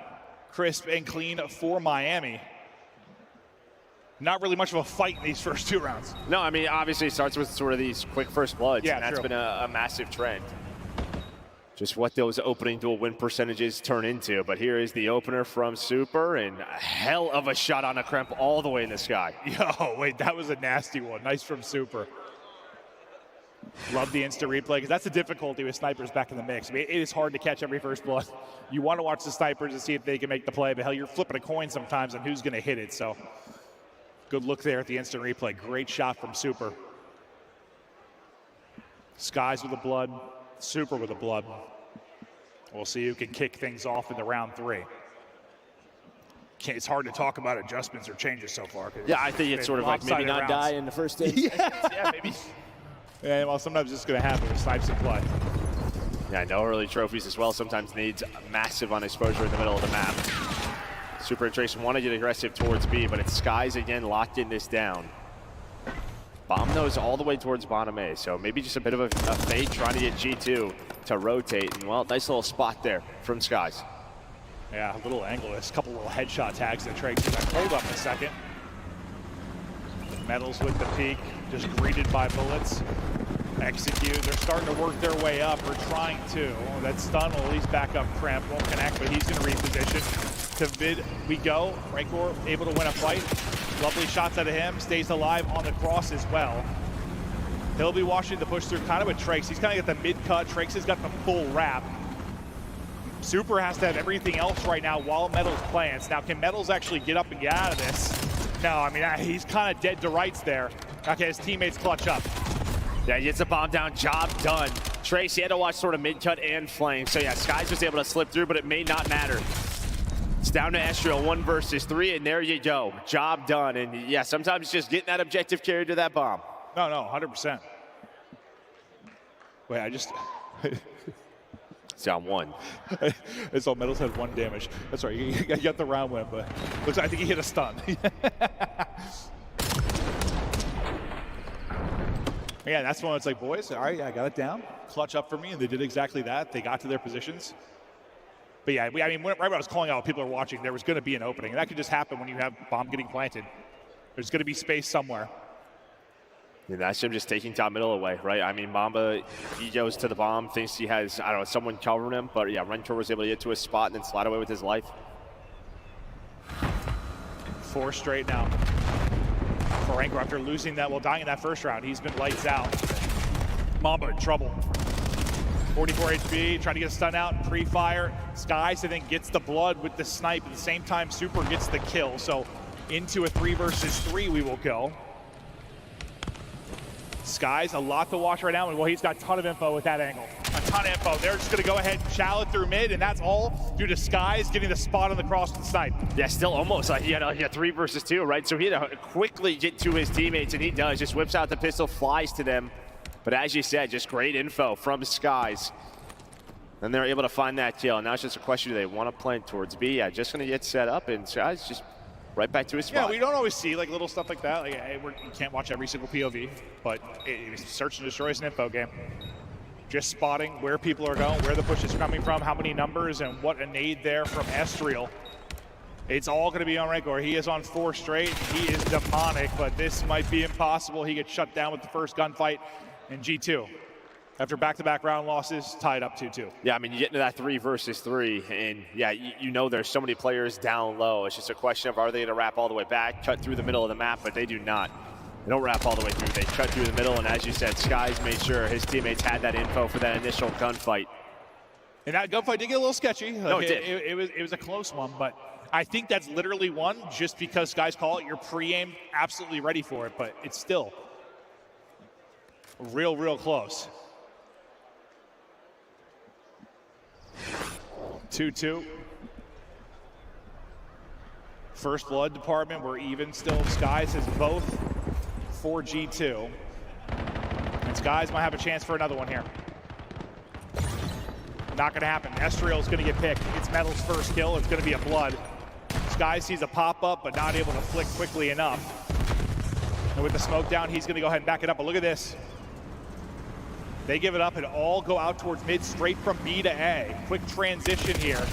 crisp and clean for Miami. Not really much of a fight in these first 2 rounds. No, I mean, obviously it starts with sort of these quick first bloods, yeah, and that's true. been a massive trend. Just what those opening duel win percentages turn into. But here is the opener from Super, and a hell of a shot on a Kremp all the way in the sky. Yo, wait, that was a nasty one. Nice from Super. Love the instant replay, because that's the difficulty with snipers back in the mix. I mean, it is hard to catch every first blood. You want to watch the snipers and see if they can make the play, but hell, you're flipping a coin sometimes on who's going to hit it. So good look there at the instant replay. Great shot from Super. Skies with the blood, Super with the blood. We'll see who can kick things off in the round 3. It's hard to talk about adjustments or changes so far. Yeah, I think it's sort of like maybe not die in the first stage. Yeah, maybe. Yeah, well, sometimes it's going to happen with snipes in play. Yeah, no early trophies as well. Sometimes needs massive on exposure in the middle of the map. Super and Trace want to get aggressive towards B, but it's Skies again locking this down. Bomb those all the way towards bottom A, so maybe just a bit of a fade trying to get G2 to rotate. And well, nice little spot there from Skies. Yeah, a little angle. There's a couple little headshot tags that Trace got hold up in a second. Metals with the peak, just greeted by bullets. Execute. They're starting to work their way up, or trying to. Oh, that stun will at least back up Kremp. Won't connect, but he's going to reposition. To mid we go. Rancor able to win a fight. Lovely shots out of him. Stays alive on the cross as well. He'll be watching the push through kind of with Trakes. He's kind of got the mid cut. Trakes has got the full wrap. Super has to have everything else right now while Metals plants. Now, can Metals actually get up and get out of this? No, I mean, he's kind of dead to rights there. Okay, his teammates clutch up. Yeah, he gets the bomb down, job done. Trace, he had to watch sort of mid-cut and flank. So yeah, Skies was able to slip through, but it may not matter. It's down to Estriel, 1 versus 3, and there you go. Job done. And yeah, sometimes just getting that objective carried to that bomb. No, 100%. Wait, I just... It's down 1. It's all Metals had 1 damage. That's right, you got the round win, but looks like I think he hit a stun. Yeah, that's when it's like, boys, all right, I got it down. Clutch up for me, and they did exactly that. They got to their positions. But yeah, I mean, right when I was calling out, people are watching, there was going to be an opening. And that could just happen when you have bomb getting planted. There's going to be space somewhere. Yeah, that's him just taking top middle away, right? I mean, Mamba, he goes to the bomb, thinks he has, I don't know, someone covering him. But yeah, Rentor was able to get to his spot and then slide away with his life. 4 straight now. For Rancor after losing that, well, dying in that first round, he's been lights out. Mamba in trouble. 44 HP, trying to get a stun out, pre-fire. Skies, I think, gets the blood with the snipe. At the same time, Super gets the kill. So into a 3 versus 3 we will go. Skies, a lot to watch right now. And well, he's got a ton of info with that angle. A ton of info. They're just going to go ahead and chow it through mid, and that's all due to Skies getting the spot on the cross with the snipe. Yeah, still almost. He had 3 versus 2, right? So he had to quickly get to his teammates, and he does. Just whips out the pistol, flies to them. But as you said, just great info from Skies. And they're able to find that kill. Now it's just a question, do they want to play towards B? Yeah, just going to get set up, and Skies just right back to his spot. Yeah, we don't always see like little stuff like that. Like, you can't watch every single POV, but it's search and destroy is an info game. Just spotting where people are going, where the push is coming from, how many numbers, and what a nade there from Estriel. It's all going to be on Rancor. He is on 4 straight. He is demonic, but this might be impossible. He gets shut down with the first gunfight in G2. After back-to-back round losses, tied up 2-2. Yeah, I mean, you get into that 3 versus 3, and yeah, you know there's so many players down low. It's just a question of are they going to wrap all the way back, cut through the middle of the map, but they do not. They don't wrap all the way through. They cut through the middle, and as you said, Skies made sure his teammates had that info for that initial gunfight. And that gunfight did get a little sketchy. No, it did. It was a close one, but I think that's literally one just because Skies call it. You're pre-aim, absolutely ready for it, but it's still real close. 2-2. First blood department, we're even still. Skies has both for G2. And Skies might have a chance for another one here. Not gonna happen. Estriel's gonna get picked. It's Metal's first kill. It's gonna be a blood. Skies sees a pop-up, but not able to flick quickly enough. And with the smoke down, he's gonna go ahead and back it up. But look at this. They give it up and all go out towards mid, straight from B to A. Quick transition here.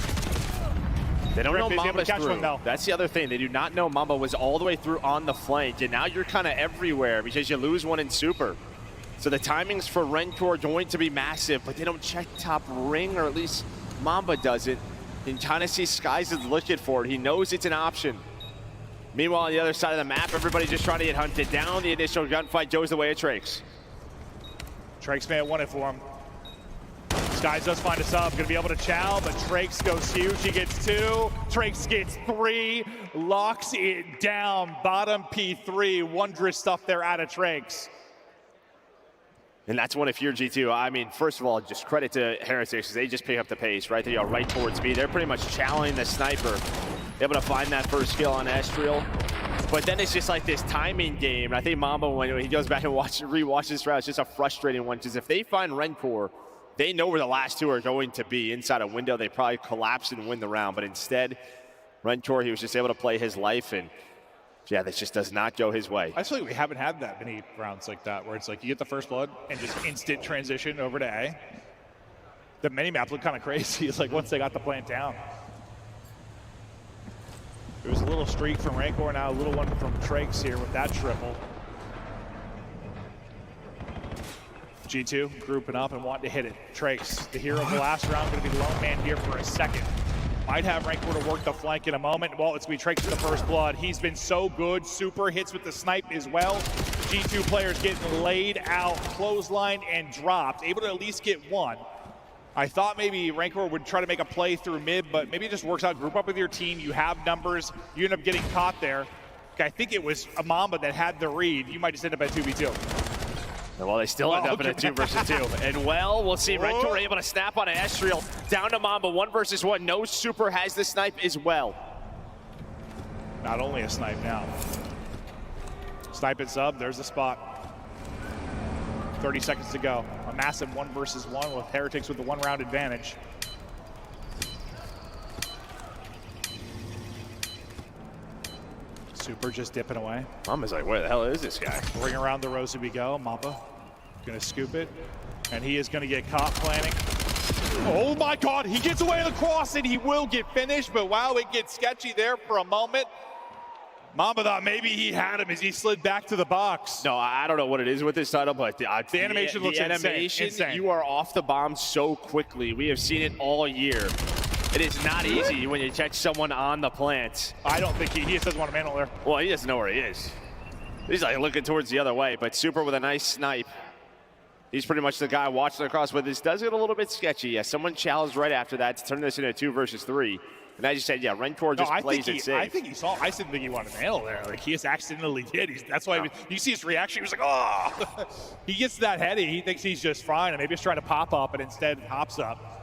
They don't know Mamba's catch through. One, though. That's the other thing. They do not know Mamba was all the way through on the flank, and now you're kind of everywhere because you lose one in Super. So the timings for Rencor are going to be massive, but they don't check top ring, or at least Mamba doesn't. And kind of see Skies is looking for it. He knows it's an option. Meanwhile, on the other side of the map, everybody's just trying to get hunted down. The initial gunfight goes the way of Trakes. Trakes may have won it for him. Skies does find a sub, gonna be able to chow, but Trakes goes huge. He gets 2, Trakes gets 3, locks it down. Bottom P3, wondrous stuff there out of Trakes. And that's one if you're G2. I mean, first of all, just credit to Heretics, because they just pick up the pace, right? They go right towards me. They're pretty much challenging the sniper, able to find that first kill on Estriel. But then it's just like this timing game. I think Mamba, when he goes back and rewatches this round, it's just a frustrating one, because if they find Rencor, they know where the last 2 are going to be. Inside a window, they probably collapse and win the round. But instead, Rencor, he was just able to play his life, and yeah, this just does not go his way. I feel like we haven't had that many rounds like that, where it's like you get the first blood and just instant transition over to A. The mini-map looked kind of crazy. It's like once they got the plant down. It was a little streak from Rancor, now a little one from Trakes here with that triple. G2 grouping up and wanting to hit it. Trakes, the hero of the last round, going to be the lone man here for a second. Might have Rancor to work the flank in a moment. Well, it's going to be Trakes with the first blood. He's been so good. Super hits with the snipe as well. G2 players getting laid out, clothesline and dropped. Able to at least get one. I thought maybe Rancor would try to make a play through mid, but maybe it just works out. Group up with your team. You have numbers. You end up getting caught there. I think it was a Mamba that had the read. You might just end up at 2v2. Well, they still end up in a 2 versus 2. And well, we'll see. Rencor able to snap on an Estriel. Down to Mamba, 1 versus 1. No Super has the snipe as well. Not only a snipe now. Snipe and sub, there's the spot. 30 seconds to go. A massive 1 versus 1 with Heretics with the 1 round advantage. Super just dipping away. Mamba's like, where the hell is this guy? Ring around the rosy we go. Mamba gonna scoop it. And he is gonna get caught planning. Oh my God, he gets away with the cross and he will get finished, but wow, it gets sketchy there for a moment. Mamba thought maybe he had him as he slid back to the box. No, I don't know what it is with this title, but the animation looks insane. You are off the bomb so quickly. We have seen it all year. It is not easy when you catch someone on the plant. I don't think he just doesn't want to mantle there. Well, he doesn't know where he is. He's like looking towards the other way, but Super with a nice snipe. He's pretty much the guy watching across, but this does get a little bit sketchy. Yeah, someone challenged right after that to turn this into a 2 versus 3. And as you said, yeah, Rencor just plays it safe. I think he saw. I didn't think he wanted to mantle there. Like he just accidentally did. That's why you see his reaction. He was like, oh. He gets that heady. He thinks he's just fine, and maybe he's trying to pop up, and instead hops up.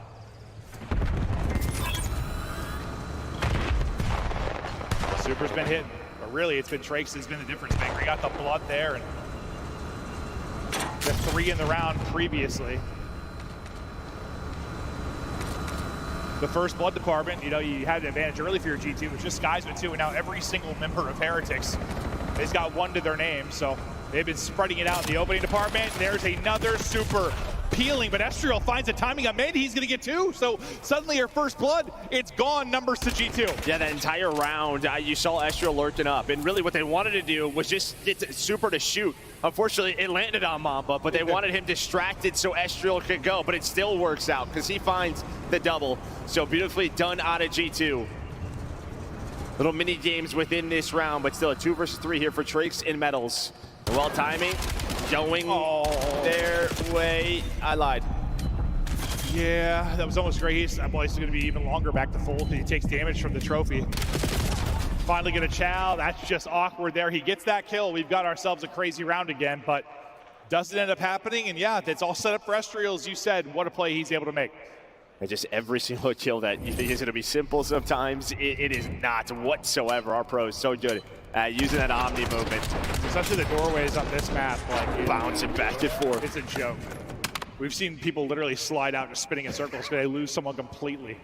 Super's been hit, but really it's been Trakes has been the difference maker. He got the blood there, and the 3 in the round previously. The first blood department, you know, you had an advantage early for your G2. It was just Skies with 2, and now every single member of Heretics has got 1 to their name. So they've been spreading it out in the opening department. There's another Super peeling, but Estriel finds a timing on mid. He's going to get 2, so suddenly her first blood, it's gone, numbers to G2. Yeah, that entire round, you saw Estriel lurking up, and really what they wanted to do was just get Super to shoot. Unfortunately, it landed on Mamba, but they wanted him distracted so Estriel could go, but it still works out because he finds the double. So beautifully done out of G2. Little mini games within this round, but still a 2 versus 3 here for Trakes and Metals. Well timing, going their way. I lied. Yeah, that was almost great. That boy's going to be even longer back to full because he takes damage from the trophy. Finally get a chow. That's just awkward there. He gets that kill. We've got ourselves a crazy round again, but doesn't end up happening. And yeah, it's all set up for Estriel, as you said. What a play he's able to make. And just every single kill that you think is going to be simple sometimes, it is not whatsoever. Our pro is so good at using that Omni movement. Especially the doorways on this map. Like, bouncing back and forth. It's a joke. We've seen people literally slide out just spinning in circles because they lose someone completely.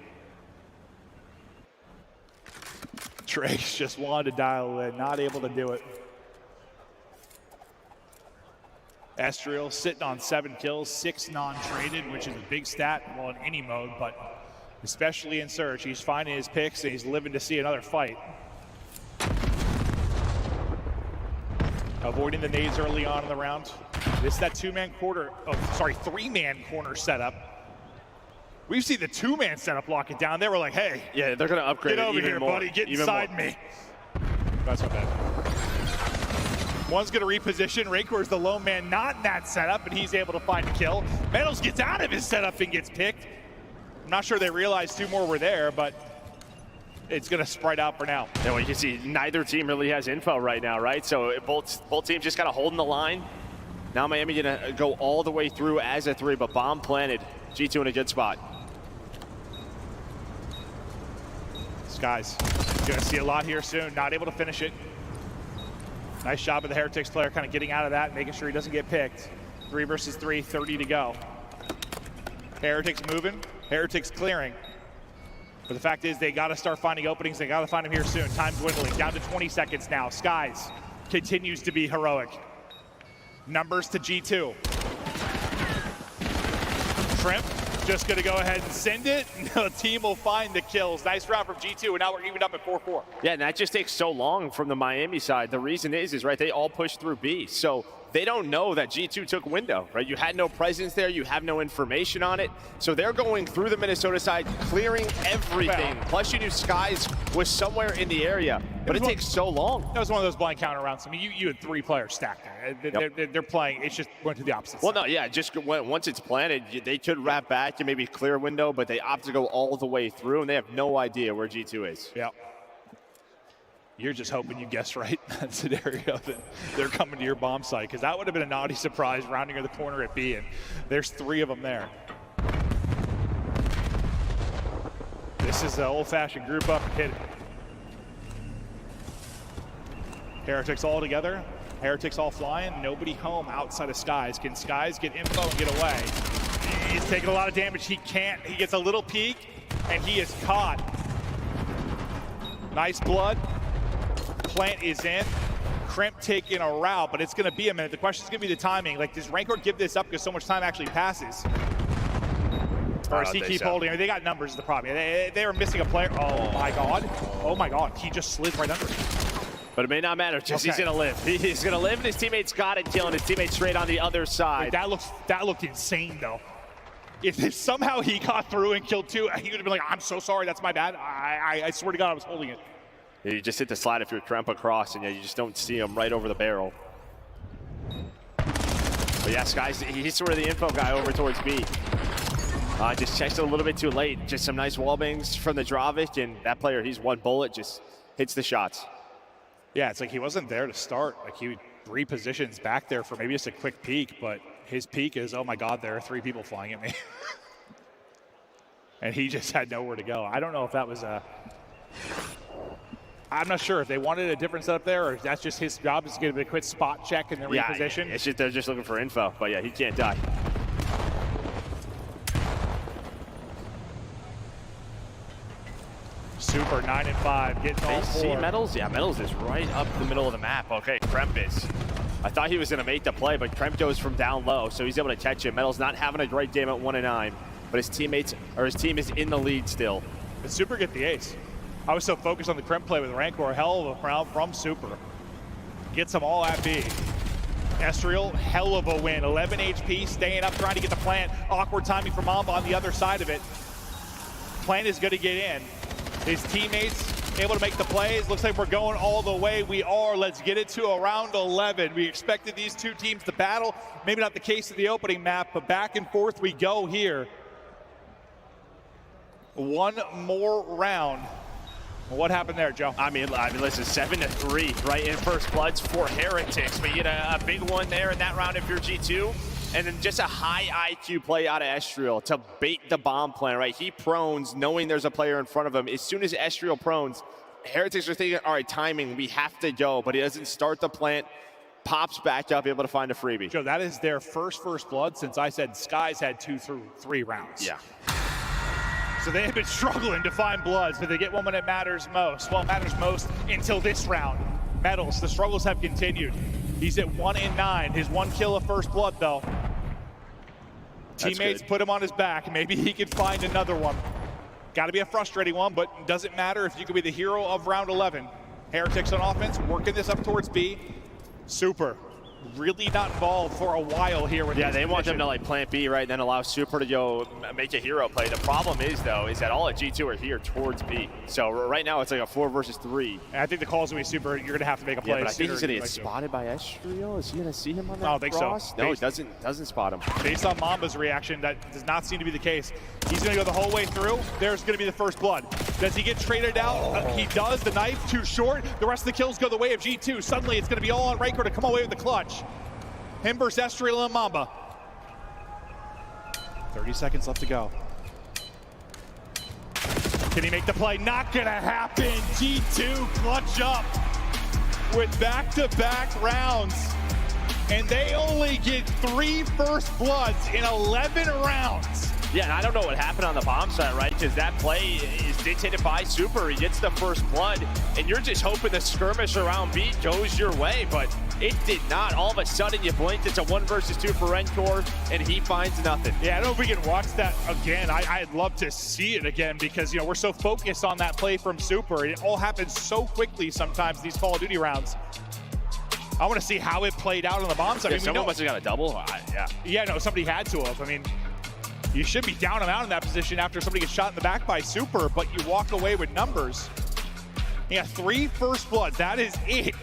Trakes just wanted to dial in, not able to do it. Estriel sitting on 7 kills, 6 non-traded, which is a big stat, well, in any mode, but especially in Surge. He's finding his picks and he's living to see another fight. Avoiding the nades early on in the round. This is that 3-man corner setup. We've seen the 2-man setup lock it down. They were like, hey. Yeah, they're going to upgrade it even more. Get over here, buddy. Get inside me. That's not bad. One's going to reposition. Rakor's the lone man not in that setup, and he's able to find a kill. Metals gets out of his setup and gets picked. I'm not sure they realized 2 more were there, but it's going to spread out for now. Yeah, well, you can see neither team really has info right now, right? So both teams just kind of holding the line. Now Miami going to go all the way through as a 3, but bomb planted. G2 in a good spot. Skies going to see a lot here soon. Not able to finish it. Nice job of the Heretics player kind of getting out of that, making sure he doesn't get picked. 3 versus 3, 30 to go. Heretics moving, Heretics clearing. But the fact is they got to start finding openings. They got to find them here soon. Time dwindling, down to 20 seconds now. Skies continues to be heroic. Numbers to G2. Shrimp just going to go ahead and send it. The team will find the kills. Nice round from G2, and now we're evened up at 4-4. Yeah, and that just takes so long from the Miami side. The reason is right, they all pushed through B. So they don't know that G2 took window, right? You had no presence there. You have no information on it. So they're going through the Minnesota side, clearing everything. Well, plus you knew Skies was somewhere in the area, but it takes so long. That was one of those blind counter rounds. I mean, you had 3 players stacked there. They're playing, it's just went to the opposite side. No, yeah, just once it's planted, they could wrap back and maybe clear a window, but they opt to go all the way through, and they have no idea where G2 is. Yeah. You're just hoping you guess right in that scenario that they're coming to your bomb site, because that would have been a naughty surprise rounding the corner at B, and there's 3 of them there. This is the old-fashioned group up and hit it. Heretics all together. Heretics all flying. Nobody home outside of Skies. Can Skies get info and get away? He's taking a lot of damage. He can't. He gets a little peek, and he is caught. Nice blood. Plant is in. Crimp taking a route, but it's going to be a minute. The question is going to be the timing. Like, does Rancor give this up because so much time actually passes? Or does he keep holding? I mean, they got numbers is the problem. They are missing a player. Oh, my God. Oh, my God. He just slid right under it. But it may not matter, just he's going to live. He's going to live, and his teammates got it, killing his teammates straight on the other side. That looked insane, though. If somehow he got through and killed 2, he would have been like, I'm so sorry, that's my bad. I swear to God, I was holding it. Yeah, you just hit the slide if you're Crimp across, and you just don't see him right over the barrel. But yeah, Skies, he's sort of the info guy over towards B. Just checks it a little bit too late. Just some nice wall bangs from the Dravic, and that player, he's 1 bullet, just hits the shots. Yeah, it's like he wasn't there to start. Like, he repositions back there for maybe just a quick peek, but his peek is, oh my God, there are 3 people flying at me. And he just had nowhere to go. I don't know if that was a... I'm not sure if they wanted a different setup there, or if that's just his job is going to be a quick spot check and then reposition. Yeah, it's just, they're just looking for info, but yeah, he can't die. Super 9 and 5, getting all 4. See Metals? Yeah, Metals is right up the middle of the map. Okay, Kremp is I thought he was going to make the play, but Kremp goes from down low, so he's able to catch it. Metal's not having a great game at 1-9, but his team is in the lead still. The Super get the ace. I was so focused on the Kremp play with Rancor. Hell of a round from Super. Gets them all at B. Ezreal, hell of a win. 11 HP, staying up, trying to get the plant. Awkward timing for Mamba on the other side of it. Plant is going to get in. His teammates able to make the plays. Looks like we're going all the way. We are. Let's get it to around 11. We expected these two teams to battle. Maybe not the case of the opening map, but back and forth we go here. One more round. What happened there, Joe? I mean, listen, 7-3 right in first bloods for Heretics. But you get a big one there in that round if you're G2. And then just a high IQ play out of Ezreal to bait the bomb plan, right? He prones knowing there's a player in front of him. As soon as Ezreal prones, Heretics are thinking, all right, timing, we have to go. But he doesn't start the plant, pops back up, able to find a freebie. Joe, that is their first blood since I said Skies had 2 through 3 rounds. Yeah. So they have been struggling to find bloods, but they get one when it matters most. Well, it matters most until this round. Metals, the struggles have continued. He's at 1-9. His 1 kill of first blood, though. Teammates put him on his back. Maybe he can find another one. Got to be a frustrating one, but doesn't matter if you can be the hero of round 11. Heretics on offense, working this up towards B. Super. Really not involved for a while here. With they want them to like plant B, right, and then allow Super to go make a hero play. The problem is, though, is that all at G2 are here towards B. So right now it's like a 4 versus 3. And I think the call's going to be Super. You're going to have to make a play. Yeah, but I think he's going to get spotted by Ezreal. Is he going to see him on that I don't think cross? so. No, he doesn't spot him. Based on Mamba's reaction, that does not seem to be the case. He's going to go the whole way through. There's going to be the first blood. Does he get traded out? He does. The knife too short. The rest of the kills go the way of G2. Suddenly it's going to be all on Rancor to come away with the clutch. Him versus Ezreal and Mamba. 30 seconds left to go. Can he make the play? Not gonna happen. G2 clutch up with back-to-back rounds. And they only get 3 first bloods in 11 rounds. Yeah, and I don't know what happened on the bomb side, right? Because that play is dictated by Super. He gets the first blood, and you're just hoping the skirmish around B goes your way, but it did not. All of a sudden, you blinked, it's a 1 versus 2 for Rancor, and he finds nothing. Yeah, I don't know if we can watch that again. I'd love to see it again because, you know, we're so focused on that play from Super. It all happens so quickly sometimes these Call of Duty rounds. I want to see how it played out on the bomb side. Yeah, someone must have got a double. Yeah, no, somebody had to have. I mean, you should be down and out in that position after somebody gets shot in the back by Super, but you walk away with numbers. Yeah, 3 first bloods. That is it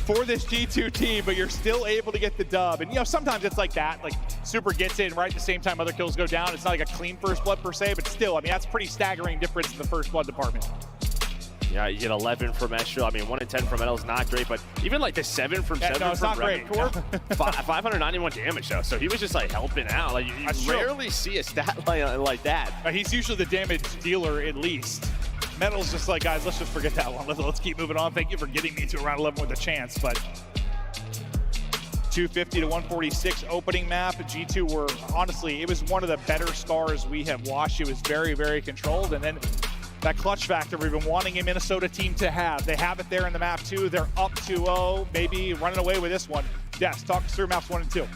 for this G2 team, but you're still able to get the dub. And, you know, sometimes it's like that. Like, Super gets in right at the same time other kills go down. It's not like a clean first blood per se, but still, I mean, that's a pretty staggering difference in the first blood department. Yeah, you get 11 from Ezreal. I mean, 1 in 10 from Metal is not great, but even like the 7 from 7 no, it's from not great. 591 damage though. So he was just like helping out. Like you rarely see a stat like that. He's usually the damage dealer at least. Metal's just like, guys, let's just forget that one. Let's keep moving on. Thank you for getting me to around 11 with a chance, but 250 to 146 opening map. G2 were, honestly, it was one of the better scars we have watched. It was very, very controlled, and then that clutch factor we've been wanting a Minnesota team to have. They have it there in the map too. They're up 2-0, maybe running away with this one. Yes, talk us through maps 1 and 2.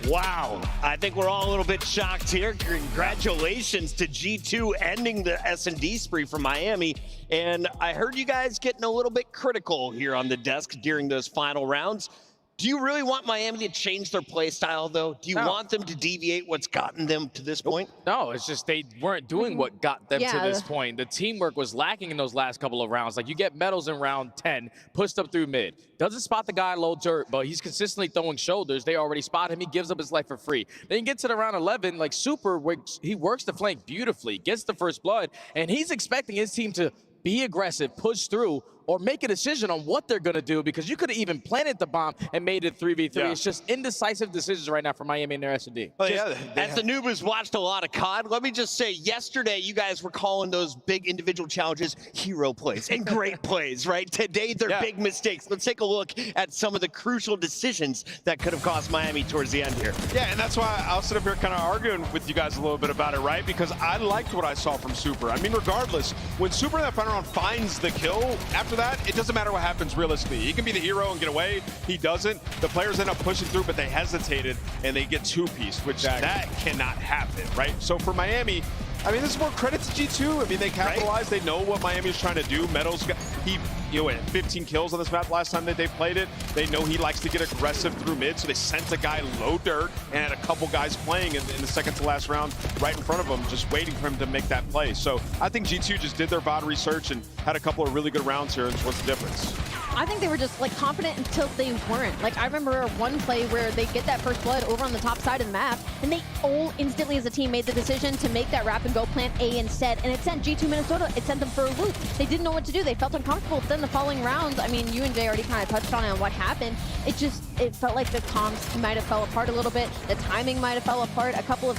Wow, I think we're all a little bit shocked here. Congratulations to G2 ending the S&D spree from Miami. And I heard you guys getting a little bit critical here on the desk during those final rounds. Do you really want Miami to change their play style, though? Do you want them to deviate what's gotten them to this point? No, it's just they weren't doing what got them to this point. The teamwork was lacking in those last couple of rounds. Like, you get Metals in round 10, pushed up through mid. Doesn't spot the guy low dirt, but he's consistently throwing shoulders. They already spot him. He gives up his life for free. Then you get to the round 11, like Super, he works the flank beautifully, gets the first blood, and he's expecting his team to be aggressive, push through, or make a decision on what they're going to do, because you could have even planted the bomb and made it 3v3. Yeah. It's just indecisive decisions right now for Miami and their S&D. Oh, yeah, as the noob who's watched a lot of COD, let me just say, yesterday you guys were calling those big individual challenges hero plays and great plays, right? Today they're big mistakes. Let's take a look at some of the crucial decisions that could have cost Miami towards the end here. Yeah, and that's why I'll sit up here kind of arguing with you guys a little bit about it, right? Because I liked what I saw from Super. I mean, regardless, when Super in that final round finds the kill, after that, it doesn't matter what happens realistically. He can be the hero and get away. He doesn't. The players end up pushing through, but they hesitated and they get two-piece, which that cannot happen, right? So for Miami, I mean, this is more credit to G2. I mean, they capitalized. They know what Miami is trying to do. Meadows, he had 15 kills on this map last time that they played it. They know he likes to get aggressive through mid, so they sent a guy low dirt and had a couple guys playing in the second to last round right in front of him, just waiting for him to make that play. So I think G2 just did their VOD research and had a couple of really good rounds here, and what's the difference? I think they were just like confident until they weren't. Like I remember one play where they get that first blood over on the top side of the map, and they all instantly as a team made the decision to make that wrap and go plant A instead, and it sent G2 Minnesota, it sent them for a loop. They didn't know what to do. They felt uncomfortable. But then the following rounds, I mean, you and Jay already kind of touched on it and what happened. It felt like the comms might have fell apart a little bit. The timing might have fell apart. A couple of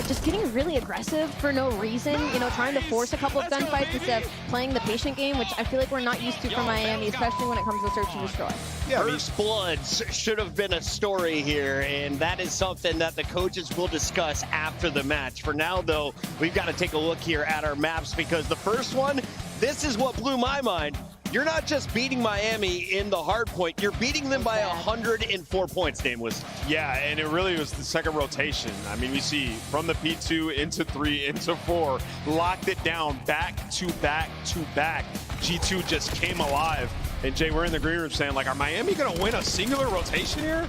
just getting really aggressive for no reason, you know, trying to force a couple of gunfights instead of playing the patient game, which I feel like we're not used to from Miami, especially when it comes to search and destroy. Yeah, First Bloods should have been a story here, and that is something that the coaches will discuss after the match. For now, though, we've got to take a look here at our maps, because the first one, this is what blew my mind. You're not just beating Miami in the hard point, you're beating them by 104 points, Nameless. Yeah, and it really was the second rotation. I mean, we see from the P2 into 3 into 4, locked it down back to back to back. G2 just came alive. And Jay, we're in the green room saying, like, are Miami going to win a singular rotation here?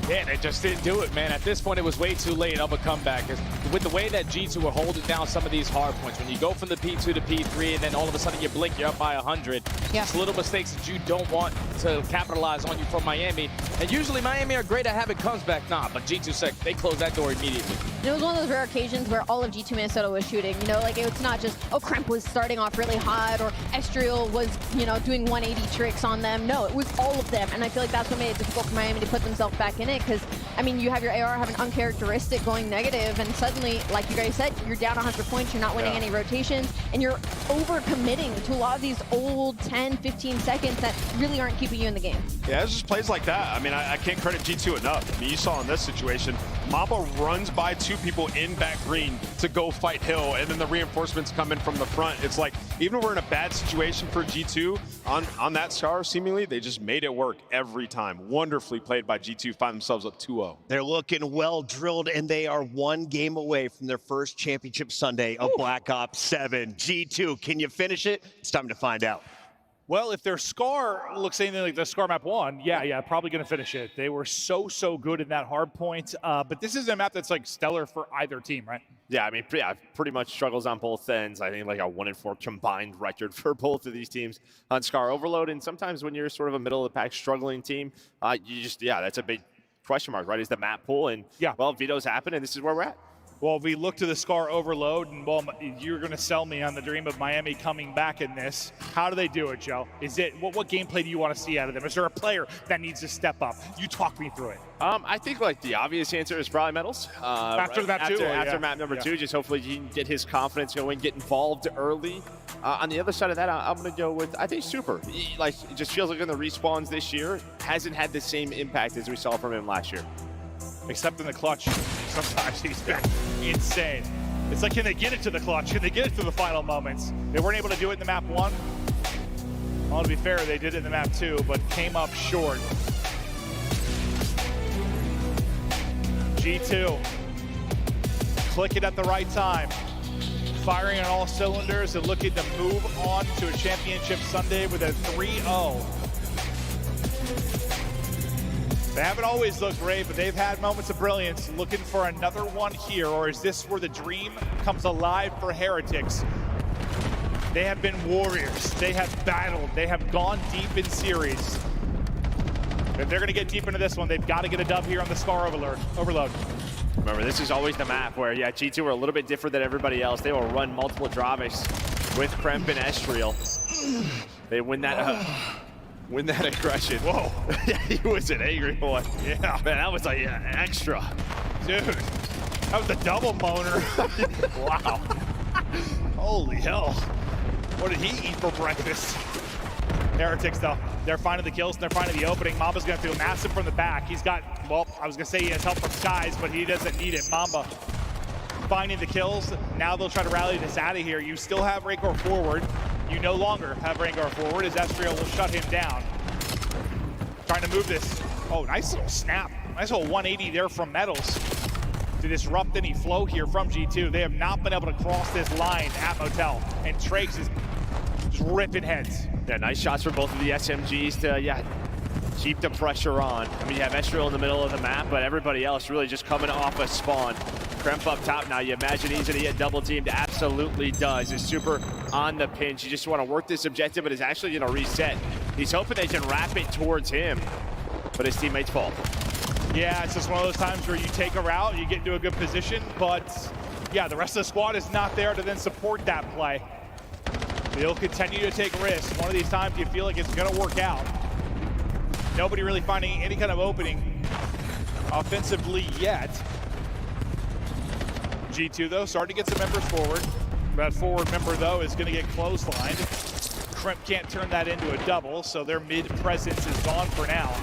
Yeah, they just didn't do it, man. At this point, it was way too late of a comeback. With the way that G2 were holding down some of these hard points, when you go from the P2 to P3 and then all of a sudden you blink, you're up by 100. Yeah. It's little mistakes that you don't want to capitalize on you from Miami. And usually Miami are great at having comes back. Nah, but G2 said they closed that door immediately. It was one of those rare occasions where all of G2 Minnesota was shooting. You know, like it's not just, oh, Kremp was starting off really hot or Estriel was, you know, doing 180 tricks on them. No, it was all of them. And I feel like that's what made it difficult for Miami to put themselves back in it, because, I mean, you have your AR have an uncharacteristic going negative, and suddenly, like you guys said, you're down 100 points, you're not winning any rotations, and you're over-committing to a lot of these old 10, 15 seconds that really aren't keeping you in the game. Yeah, it's just plays like that. I mean, I can't credit G2 enough. I mean, you saw in this situation, Mamba runs by 2 people in back green to go fight Hill, and then the reinforcements come in from the front. It's like, even if we're in a bad situation for G2, on that Scar, seemingly, they just made it work every time. Wonderfully played by G2, find themselves up 2-0. They're looking well drilled, and they are 1 game away from their first championship Sunday of Black Ops 7. G2, can you finish it? It's time to find out. Well, if their Scar looks anything like the Scar map 1, yeah, probably going to finish it. They were so good in that hard point. But this is a map that's like stellar for either team, right? Yeah, I mean, pretty much struggles on both ends. I think like a 1-4 combined record for both of these teams on Scar Overload. And sometimes when you're sort of a middle of the pack struggling team, that's a big question mark, right? Is the map pool, and well, vetoes happen, and this is where we're at. Well, if we look to the Scar Overload, and well, you're going to sell me on the dream of Miami coming back in this. How do they do it, Joe? Is it what gameplay do you want to see out of them? Is there a player that needs to step up? You talk me through it. I think like the obvious answer is probably Metals. After map 2? After map number 2, just hopefully he can get his confidence going, get involved early. On the other side of that, I'm going to go with, I think, Super. It just feels like in the respawns this year, hasn't had the same impact as we saw from him last year. Except in the clutch. Sometimes he's been insane. It's like, can they get it to the clutch? Can they get it to the final moments? They weren't able to do it in the map 1. Well, to be fair, they did it in the map 2, but came up short. G2, clicking at the right time. Firing on all cylinders and looking to move on to a championship Sunday with a 3-0. They haven't always looked great, but they've had moments of brilliance. Looking for another one here, or is this where the dream comes alive for Heretics? They have been warriors. They have battled. They have gone deep in series. If they're going to get deep into this one, they've got to get a dub here on the Scar Overload. Remember, this is always the map where, G2 are a little bit different than everybody else. They will run multiple Draviks with Kremp and Estriel. They win that... Win that aggression. Whoa. Yeah, he was an angry one. Yeah. Man, that was like extra. Dude, that was a double moaner. Wow. Holy hell. What did he eat for breakfast? Heretics, though. They're finding the kills and they're finding the opening. Mamba's going to feel massive from the back. He's got, well, I was going to say he has help from Skies, but he doesn't need it. Mamba finding the kills. Now they'll try to rally this out of here. You still have Rakor forward. You no longer have Rengar forward as Ezreal will shut him down. Trying to move this. Oh, nice little snap. Nice little 180 there from Metals to disrupt any flow here from G2. They have not been able to cross this line at Motel, and Trakes is just ripping heads. Yeah, nice shots for both of the SMGs to, keep the pressure on. I mean, you have Ezreal in the middle of the map, but everybody else really just coming off a spawn. Kremp up top now. You imagine he's going to get double teamed. Absolutely does. Is super on the pinch. You just want to work this objective, but it's actually going to reset. He's hoping they can wrap it towards him, but his teammates fall. Yeah, it's just one of those times where you take a route, you get into a good position, but yeah, the rest of the squad is not there to then support that play. They'll continue to take risks. One of these times you feel like it's going to work out. Nobody really finding any kind of opening offensively yet. G2, though, starting to get some members forward. That forward member, though, is going to get clotheslined. Kremp can't turn that into a double, so their mid presence is gone for now.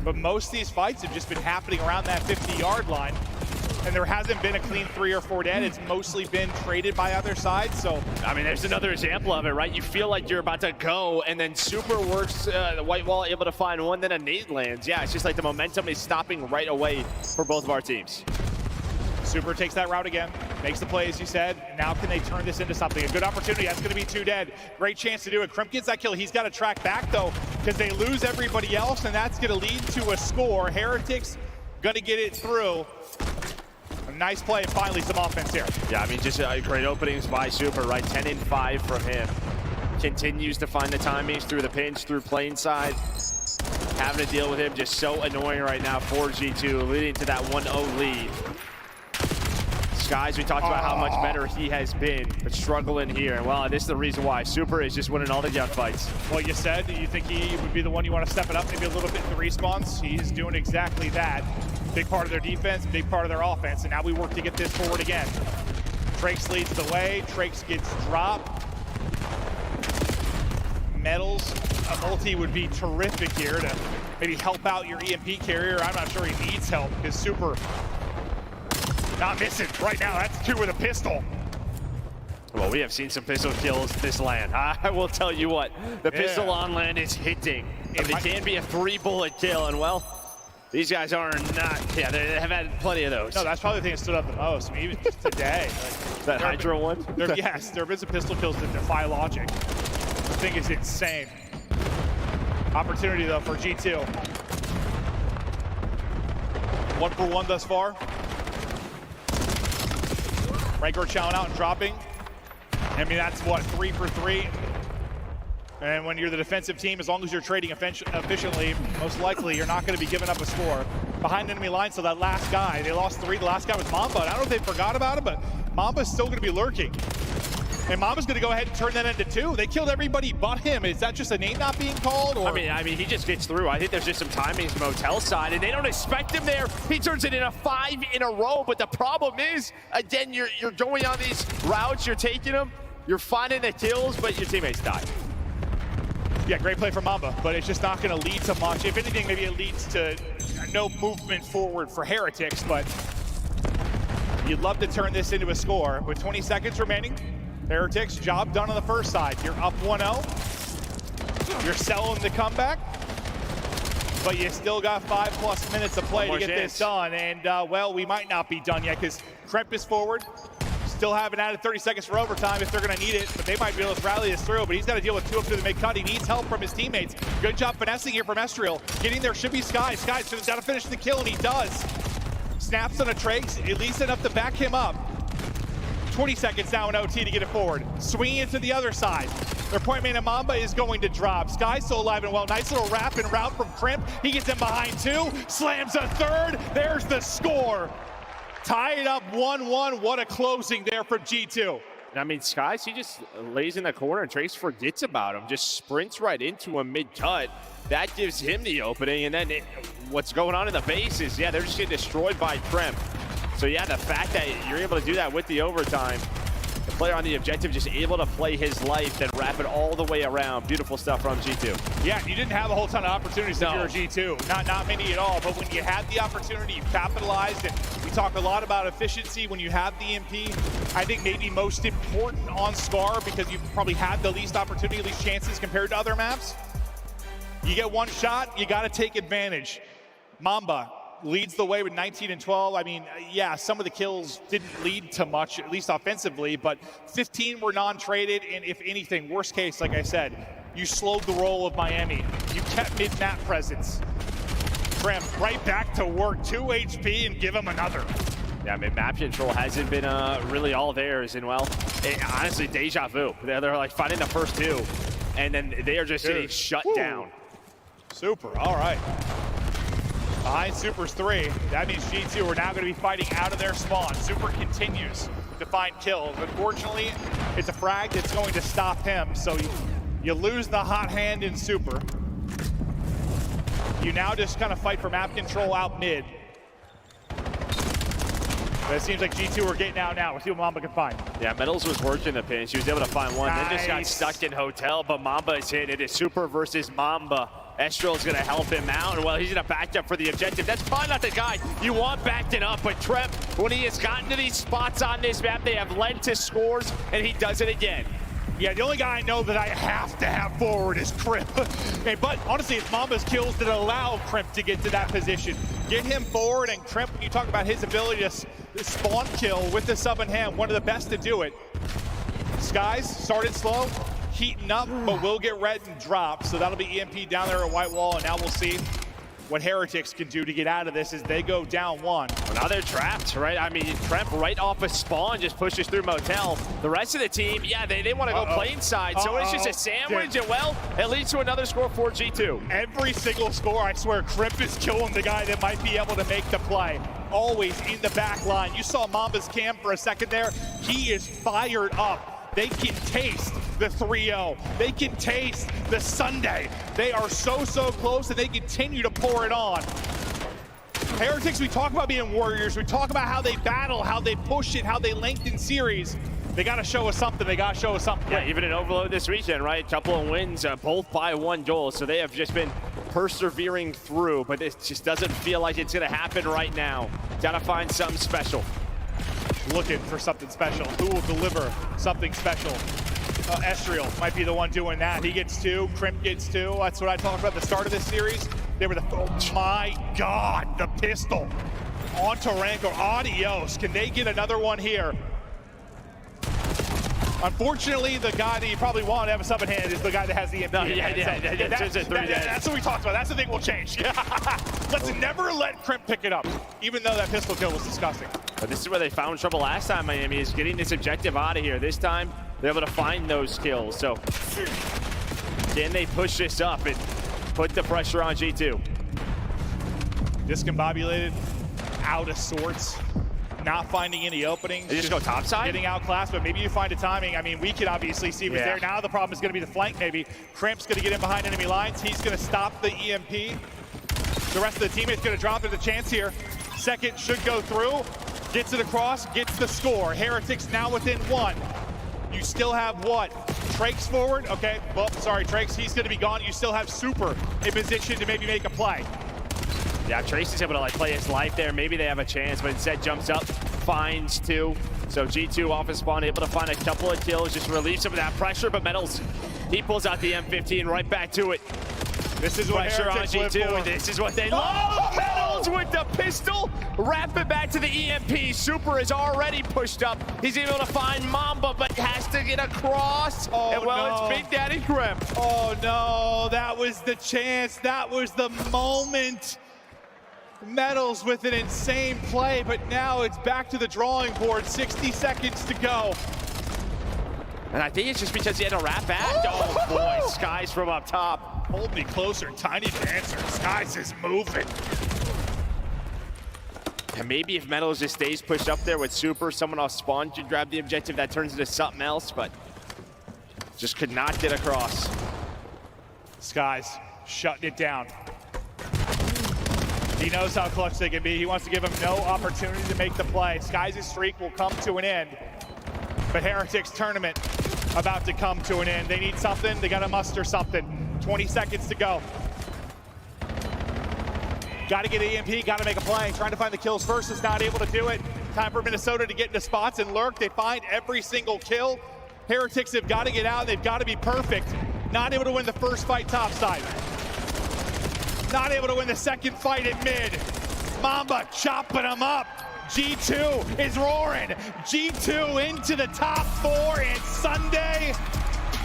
But most of these fights have just been happening around that 50-yard line, and there hasn't been a clean 3 or 4 dead. It's mostly been traded by other sides, so... I mean, there's another example of it, right? You feel like you're about to go, and then Super works the white wall, able to find one, then a nade lands. Yeah, it's just like the momentum is stopping right away for both of our teams. Super takes that route again, makes the play, as you said. Now can they turn this into something? A good opportunity. That's going to be 2 dead. Great chance to do it. Kremp gets that kill. He's got to track back, though, because they lose everybody else, and that's going to lead to a score. Heretics going to get it through. A nice play, and finally some offense here. Yeah, I mean, just great openings by Super, right? 10 and 5 from him. Continues to find the timings through the pinch, through plane side. Having to deal with him just so annoying right now for G2, leading to that 1-0 lead. Guys, we talked about how much better he has been, but struggling here. And well, this is the reason why Super is just winning all the gunfights. Well, you said you think he would be the one you want to step it up maybe a little bit in the respawns. He's doing exactly that. Big part of their defense, big part of their offense, and now we work to get this forward again. Trakes leads the way. Trakes gets dropped. Metals, a multi would be terrific here to maybe help out your EMP carrier. I'm not sure he needs help because Super not missing right now. That's 2 with a pistol. Well, we have seen some pistol kills this land. I will tell you what, the pistol on land is hitting. If it can be a 3-bullet kill, and well, these guys are not, they have had plenty of those. No, that's probably the thing that stood up the most. I mean, even just today. That Hydra one? Yes, there have been some pistol kills that defy logic. The thing is insane. Opportunity, though, for G2. 1 for 1 thus far. Rengar chowing out and dropping. I mean, that's what, 3 for 3. And when you're the defensive team, as long as you're trading efficiently, most likely you're not going to be giving up a score. Behind enemy line, so that last guy, they lost 3. The last guy was Mamba. And I don't know if they forgot about him, but Mamba's still going to be lurking. And Mamba's going to go ahead and turn that into 2. They killed everybody but him. Is that just a name not being called? Or? I mean, he just gets through. I think there's just some timings Motel side, and they don't expect him there. He turns it into 5 in a row, but the problem is, again, you're going on these routes, you're taking them, you're finding the kills, but your teammates die. Yeah, great play from Mamba, but it's just not going to lead to much. If anything, maybe it leads to no movement forward for Heretics, but you'd love to turn this into a score. With 20 seconds remaining, Heretics, job done on the first side. You're up 1-0. You're selling the comeback, but you still got 5+ minutes to play to get this done. And, well, we might not be done yet because Kremp is forward. Still haven't added 30 seconds for overtime if they're going to need it, but they might be able to rally this through. But he's got to deal with 2 up to the mid-cut. He needs help from his teammates. Good job finessing here from Ezreal. Getting there should be Sky. Sky's got to finish the kill, and he does. Snaps on a Trakes, at least enough to back him up. 20 seconds now in OT to get it forward. Swinging it to the other side. Their point man Mamba is going to drop. Sky's still alive and well. Nice little wrap and route from Kremp. He gets in behind 2, slams a 3rd. There's the score. Tie it up 1-1. What a closing there from G2. I mean, Skies, he just lays in the corner and Trace forgets about him. Just sprints right into a mid-cut. That gives him the opening. And then what's going on in the base is, they're just getting destroyed by Kremp. So yeah, the fact that you're able to do that with the overtime, the player on the objective, just able to play his life and wrap it all the way around. Beautiful stuff from G2. Yeah, you didn't have a whole ton of opportunities if you're a G2. Not many at all, but when you had the opportunity, you capitalized, and we talk a lot about efficiency when you have the EMP. I think maybe most important on Scar because you've probably had the least opportunity, least chances compared to other maps. You get one shot, you got to take advantage. Mamba leads the way with 19 and 12. I mean, yeah, some of the kills didn't lead to much, at least offensively, but 15 were non-traded, and if anything, worst case, like I said, you slowed the roll of Miami. You kept mid-map presence. Trim, right back to work, 2 HP, and give him another. Yeah, I mean, map control hasn't been really all theirs, and well, honestly, deja vu. They're like finding the first 2, and then they are just getting shut down. Super, all right. Behind Super's 3, that means G2 are now going to be fighting out of their spawn. Super continues to find kills. Unfortunately, it's a frag that's going to stop him, so you lose the hot hand in Super. You now just kind of fight for map control out mid. But it seems like G2 are getting out now. We'll see what Mamba can find. Yeah, Metals was working the pin. She was able to find one. Then just got stuck in Hotel, but Mamba is hit. It is Super versus Mamba. Estral is going to help him out, and well, he's going to back up for the objective. That's probably not the guy you want backed up, but Trep, when he has gotten to these spots on this map, they have led to scores, and he does it again. Yeah, the only guy I know that I have to have forward is Crimp. Okay, but honestly, it's Mamba's kills that allow Crimp to get to that position. Get him forward, and Crimp, when you talk about his ability to spawn kill with the sub in hand, one of the best to do it. Skies started slow, heating up, but will get red and drop. So that'll be EMP down there at White Wall, and now we'll see what Heretics can do to get out of this as they go down 1. Well, now they're trapped, right? I mean, Tremp right off a spawn just pushes through Motel. The rest of the team, yeah, they want to go plane side, so it's just a sandwich, and well, it leads to another score for G2. Every single score, I swear, Crimp is killing the guy that might be able to make the play. Always in the back line. You saw Mamba's cam for a second there. He is fired up. They can taste the 3-0. They can taste the Sunday. They are so close, and they continue to pour it on. Heretics, we talk about being warriors. We talk about how they battle, how they push it, how they lengthen series. They got to show us something. They got to show us something. Yeah, even in Overload this weekend, right? A couple of wins, both by 1 goal. So they have just been persevering through, but it just doesn't feel like it's going to happen right now. Got to find something special. Looking for something special. Who will deliver something special? Estriel might be the one doing that. He gets 2, Crimp gets 2. That's what I talked about at the start of this series. They were oh my God, the pistol on Taranko. Adios. Can they get another one here? Unfortunately, the guy that you probably want to have a sub in hand is the guy that has the EMP. That's what we talked about. That's the thing we'll change. Let's never let Crimp pick it up, even though that pistol kill was disgusting. But this is where they found trouble last time, Miami, is getting this objective out of here. This time, they're able to find those kills. So, can they push this up and put the pressure on G2? Discombobulated, out of sorts. Not finding any openings. They just go topside? Getting outclassed, but maybe you find a timing. I mean, we could obviously see what's there. Now the problem is going to be the flank, maybe. Crimp's going to get in behind enemy lines. He's going to stop the EMP. The rest of the teammates going to drop it a chance here. Second should go through. Gets it across, gets the score. Heretics now within 1. You still have what? Trakes forward? Okay, well, sorry, Trakes, he's going to be gone. You still have Super in position to maybe make a play. Yeah, Tracy's able to like play his life there. Maybe they have a chance, but instead jumps up, finds 2. So G2 off his spawn, able to find a couple of kills, just relieve some of that pressure, but Metals, he pulls out the M15 right back to it. This is what pressure on G2, this is what they love. Metals with the pistol, wrap it back to the EMP. Super is already pushed up. He's able to find Mamba, but has to get across. And well, it's Big Daddy Crimp. Oh no, that was the chance, that was the moment. Metals with an insane play, but now it's back to the drawing board. 60 seconds to go. And I think it's just because he had to wrap back. Oh boy, Skies from up top. Hold me closer, Tiny Dancer. Skies is moving. And maybe if Metals just stays pushed up there with Super, someone off spawn can grab the objective, that turns into something else, but just could not get across. Skies shutting it down. He knows how clutch they can be. He wants to give him no opportunity to make the play. Skies' streak will come to an end. But Heretics tournament about to come to an end. They need something, they gotta muster something. 20 seconds to go. Gotta get EMP, gotta make a play. Trying to find the kills first, is not able to do it. Time for Minnesota to get into spots and lurk. They find every single kill. Heretics have gotta get out, they've gotta be perfect. Not able to win the first fight topside. Not able to win the second fight at mid. Mamba chopping him up. G2 is roaring. G2 into the top 4, and Sunday,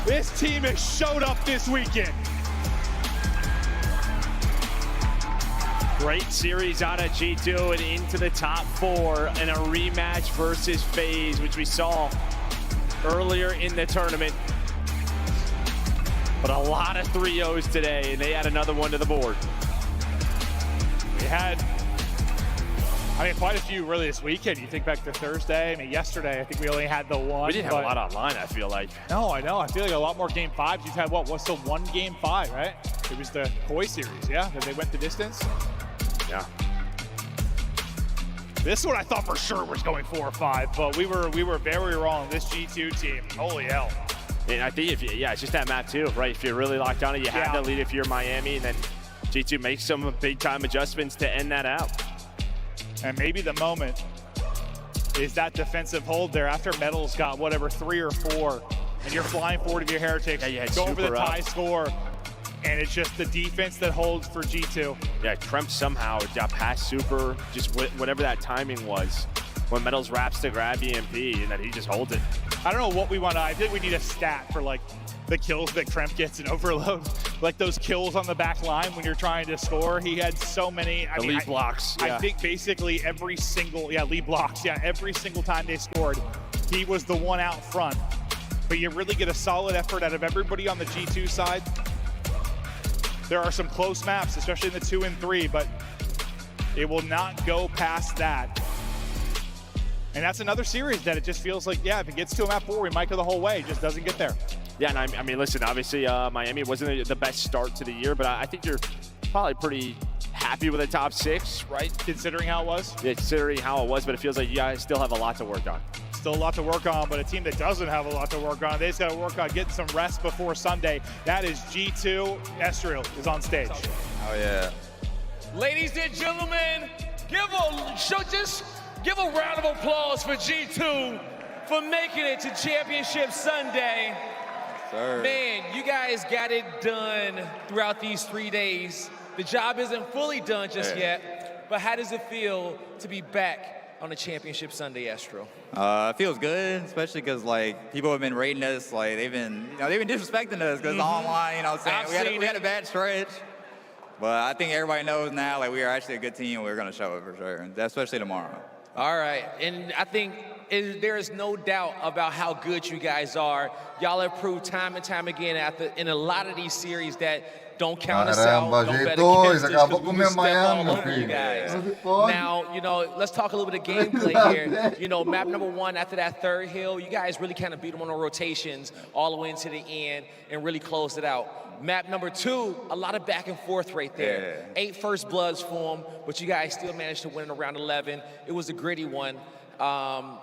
this team has showed up this weekend. Great series out of G2 and into the top 4 in a rematch versus FaZe, which we saw earlier in the tournament. But a lot of 3-0s today, and they add another one to the board. We had, quite a few really this weekend. You think back to Thursday, yesterday, I think we only had the one. We didn't have a lot online, I feel like. No, I know. I feel like a lot more game 5s. You've had, what's the one game 5, right? It was the Koi series, yeah? That they went the distance? Yeah. This one I thought for sure was going 4 or 5, but we were very wrong. This G2 team, holy hell. And I think it's just that map too, right? If you're really locked on it, you have to lead if you're Miami, and then G2 makes some big time adjustments to end that out. And maybe the moment is that defensive hold there after Metals got whatever 3 or 4, and you're flying forward of your Heretics, go over the tie score, and it's just the defense that holds for G2. Yeah, Kremp somehow got past Super, just whatever that timing was, when Metals wraps to grab EMP, and then he just holds it. I don't know what we want to, I think we need a stat for like the kills that Kremp gets in Overload. Like those kills on the back line when you're trying to score. He had so many. Lead blocks. I think basically every single, lead blocks. Yeah, every single time they scored, he was the one out front. But you really get a solid effort out of everybody on the G2 side. There are some close maps, especially in the 2 and 3, but it will not go past that. And that's another series that it just feels like, if it gets to a map 4, we might go the whole way. It just doesn't get there. Yeah, and listen, obviously Miami wasn't the best start to the year, but I think you're probably pretty happy with the top 6, right? Considering how it was? Yeah, considering how it was, but it feels like you guys still have a lot to work on. Still a lot to work on, but a team that doesn't have a lot to work on, they just got to work on getting some rest before Sunday. That is G2. Ezreal is on stage. Oh, yeah. Ladies and gentlemen, give a round of applause for G2 for making it to Championship Sunday. Sir. Man, you guys got it done throughout these 3 days. The job isn't fully done just yet, but how does it feel to be back on a Championship Sunday, Astro? It feels good, especially because people have been rating us, they've been disrespecting us because online, we had a bad stretch. But I think everybody knows now, we are actually a good team. We're gonna show it for sure, especially tomorrow. All right, and I think there is no doubt about how good you guys are. Y'all have proved time and time again in a lot of these series that don't count us out, don't bet against us, because we will step all over you guys. Now, let's talk a little bit of gameplay here. Map number 1, after that third hill, you guys really kind of beat them on the rotations all the way into the end and really closed it out. Map number 2, a lot of back and forth right there. 8 first bloods for them, but you guys still managed to win in around 11. It was a gritty one. How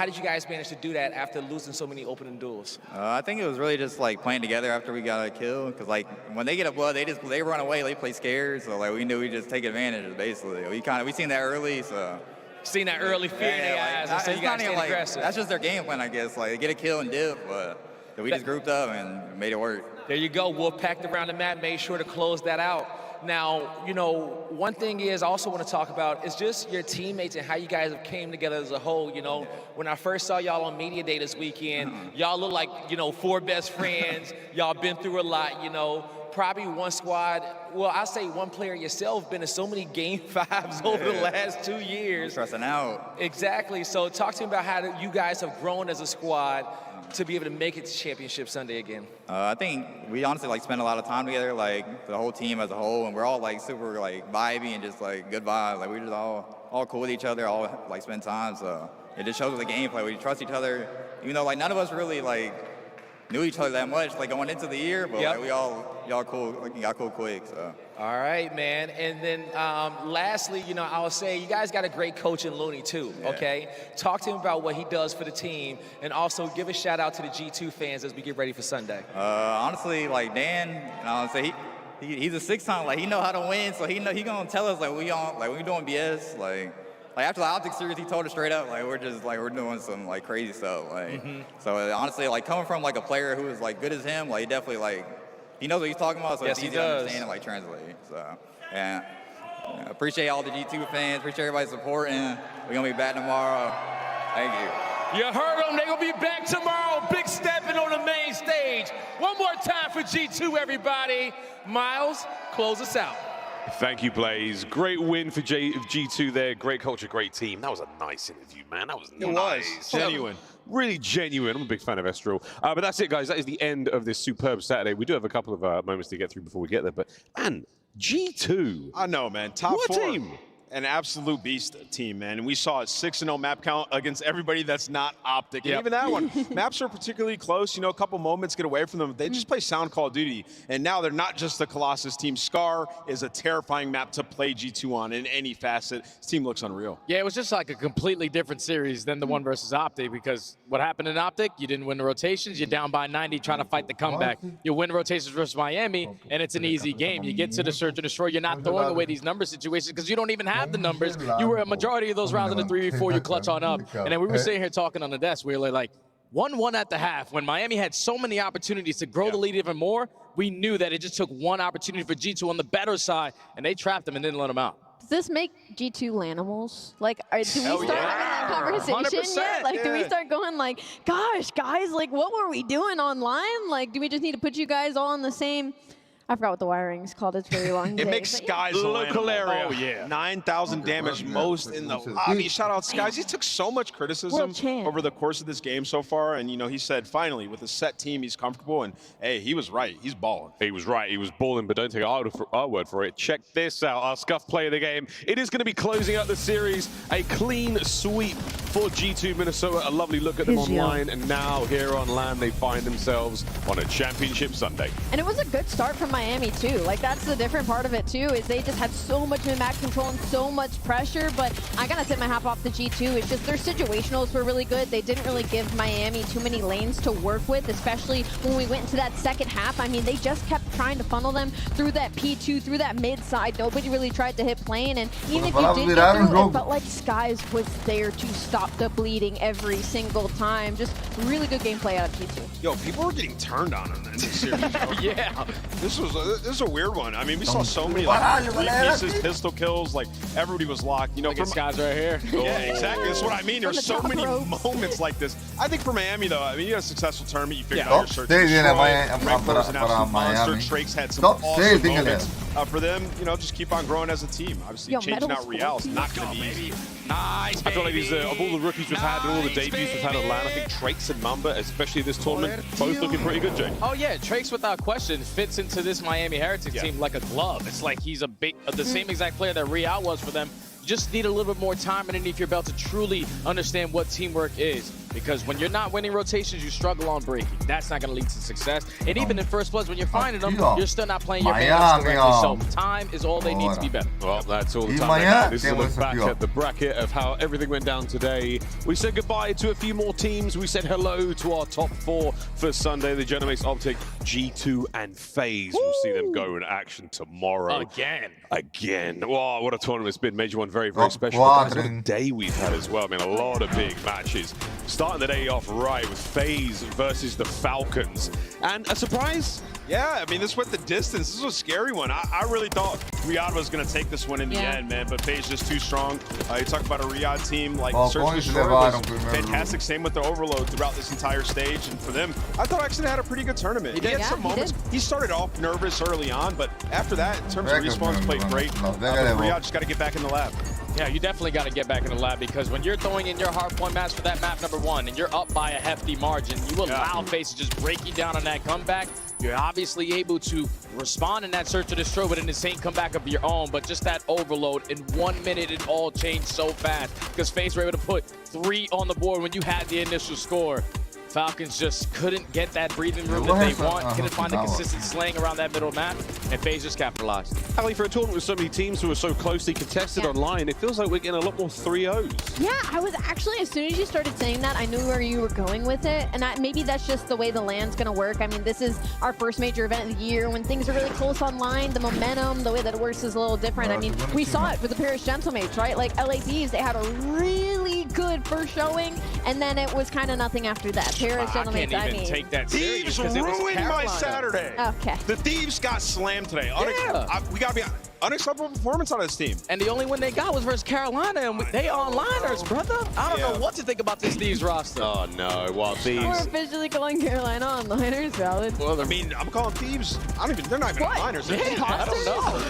did you guys manage to do that after losing so many opening duels? I think it was really just playing together after we got a kill, because when they get a blood, they run away, they play scared, so we knew we just take advantage of it, basically. We seen that early, so. Seen that early fear in their eyes, so you guys stayed aggressive. That's just their game plan, I guess. They get a kill and dip, but we just grouped up and made it work. There you go. Wolf packed around the map, made sure to close that out. Now, one thing is I also want to talk about is just your teammates and how you guys have came together as a whole. When I first saw y'all on Media Day this weekend, y'all look like, 4 best friends. Y'all been through a lot, probably one squad. Well, I say one player yourself been in so many game 5s over the last 2 years. Stressing out. Exactly. So talk to me about how you guys have grown as a squad to be able to make it to Championship Sunday again. I think we honestly spend a lot of time together, the whole team as a whole, and we're all super vibey and just good vibes. We just all cool with each other, all spend time. So it just shows with the gameplay. We trust each other, even though none of us really knew each other that much going into the year, but we all cool, got cool quick. So All right, man. And then lastly, you know, I'll say you guys got a great coach in Looney too, okay? Talk to him about what he does for the team, and also give a shout out to the G2 fans as we get ready for Sunday. Honestly, like Dan, I say he's a 6-time, like he know how to win, so he gonna tell us like we doing BS, like after the Optic series, he told us straight up, like we're doing some like crazy stuff, like so honestly, like coming from like a player who is like good as him, like he definitely like he knows what he's talking about, so it's easy to understand and like translate. So yeah, appreciate all the G2 fans, appreciate everybody's support, and we're gonna be back tomorrow. Thank you. You heard them. They're going to be back tomorrow. Big stepping on the main stage. One more time for G2, everybody. Miles, close us out. Thank you, Blaze. Great win for G2 there. Great culture, great team. That was a nice interview, man. That was nice. Genuine. Really genuine. I'm a big fan of Estral. But that's it, guys. That is the end of this superb Saturday. We do have a couple of moments to get through before we get there. But, man, G2. I know, man. Top what 4. Team? An absolute beast team, man. And we saw a 6-0 map count against everybody that's not Optic. And even that one, maps are particularly close. You know, a couple moments get away from them. They just play sound Call of Duty. And now they're not just the Colossus team. Scar is a terrifying map to play G2 on in any facet. This team looks unreal. Yeah, it was just like a completely different series than the one versus Optic, because what happened in Optic, you didn't win the rotations. You're down by 90 trying to fight the comeback. You win rotations versus Miami, and it's an easy game. You get to the Search and Destroy. You're not throwing away these number situations because you don't even have the numbers. You were a majority of those rounds in the 3v4, you clutch on up. And then we were sitting here talking on the desk. We were like, 1-1 at the half. When Miami had so many opportunities to grow the lead even more, we knew that it just took one opportunity for G2 on the better side, and they trapped him and didn't let him out. Does this make G2 Lanimals? Like, do we start having that conversation yet? Like, do we start going like, gosh, guys, like, what were we doing online? Like, do we just need to put you guys all in the same... I forgot what the wiring's called. It's very long. It makes Skies a local area. Oh, yeah. 9,000 damage, most in the lobby. Shout out Skies. He took so much criticism over the course of this game so far. And, you know, he said, finally, with a set team, he's comfortable. And, hey, he was right. He's balling. He was right. He was balling, but don't take our word for it. Check this out. Our Scuff play of the game. It is going to be closing out the series. A clean sweep for G2 Minnesota. A lovely look at them online. And now here on LAN, they find themselves on a championship Sunday. And it was a good start from Miami too. Like, that's the different part of it too, is they just had so much map control and so much pressure. But I gotta tip my hat off to G2. It's just their situationals were really good. They didn't really give Miami too many lanes to work with, especially when we went into that second half. I mean, they just kept trying to funnel them through that P2, through that mid side. Nobody really tried to hit plane, and even if you did get through, it felt like Skies was there to stop the bleeding every single time. Just really good gameplay out of G2. Yo, people were getting turned on in this series. Yeah. This is a weird one. I mean, we saw so many like 3 pieces, pistol kills, like everybody was locked. You know, Look at Skies right here. Yeah, exactly. That's what I mean. There's so many moments like this. I think for Miami, though, I mean, you had a successful tournament. You figured out your search. Rainbow's an absolute monster. Trakes had some awesome moments. For them, you know, just keep on growing as a team. Obviously, changing out Real is not going to be easy. Nice, I feel like these, of all the rookies we've had and all the debuts we've had on LAN, I think Trakes and Mamba, especially this tournament, both looking pretty good, Jay. Oh yeah, Trakes without question fits into this Miami Heretics team like a glove. It's like he's the same exact player that Real was for them. You just need a little bit more time underneath your belt to truly understand what teamwork is. Because when you're not winning rotations, you struggle on breaking. That's not going to lead to success. And even in First Bloods, when you're finding them, you're still not playing your banners correctly. So time is all they need to be better. Well, that's all the time they have. This is a look back at the bracket of how everything went down today. We said goodbye to a few more teams. We said hello to our top 4 for Sunday. The Genomics Optic, G2, and FaZe. We'll see them go in action tomorrow. Again. Wow, what a tournament it's been. Major one, very, very special. What a day we've had as well. I mean, a lot of big matches. Starting the day off right with FaZe versus the Falcons. And a surprise? Yeah, I mean, this went the distance. This was a scary one. I really thought Riyadh was going to take this one in the end, man, but FaZe just too strong. You talk about a Riyadh team, like Search and Destroy was fantastic. Same with the Overload throughout this entire stage. And for them, I thought actually had a pretty good tournament. He had some moments. He started off nervous early on, but after that, in terms of respawns, played great. Riyadh just got to get back in the lab. Yeah, you definitely got to get back in the lab, because when you're throwing in your hardpoint match for that map number 1 and you're up by a hefty margin, you allow FaZe to just break you down on that comeback. You're obviously able to respond in that Search and Destroy with an insane comeback of your own, but just that Overload, in 1 minute, it all changed so fast, because FaZe were able to put 3 on the board when you had the initial score. Falcons just couldn't get that breathing room that they want, couldn't find the consistent slaying around that middle map. and FaZe just capitalized. Ali, for a tournament with so many teams who are so closely contested online, it feels like we're getting a lot more 3-0s. Yeah, I was actually, as soon as you started saying that, I knew where you were going with it. And maybe that's just the way the LAN's going to work. I mean, this is our first major event of the year. When things are really close online, the momentum, the way that it works is a little different. I mean, we saw it with the Paris Gentlemates, right? Like LA Thieves, they had a really good first showing, and then it was kind of nothing after that. Paris Gentlemates, I can't even take that serious. Thieves ruined my Saturday. Okay. The Thieves got slammed today. We got to be unacceptable performance on this team. And the only win they got was versus Carolina, and they onliners, brother. I don't know what to think about this Thieves roster. Oh no, well, Thieves. We're officially calling Carolina onliners, valid. Well, I mean, I'm calling Thieves. They're not even onliners. Yeah, I don't know.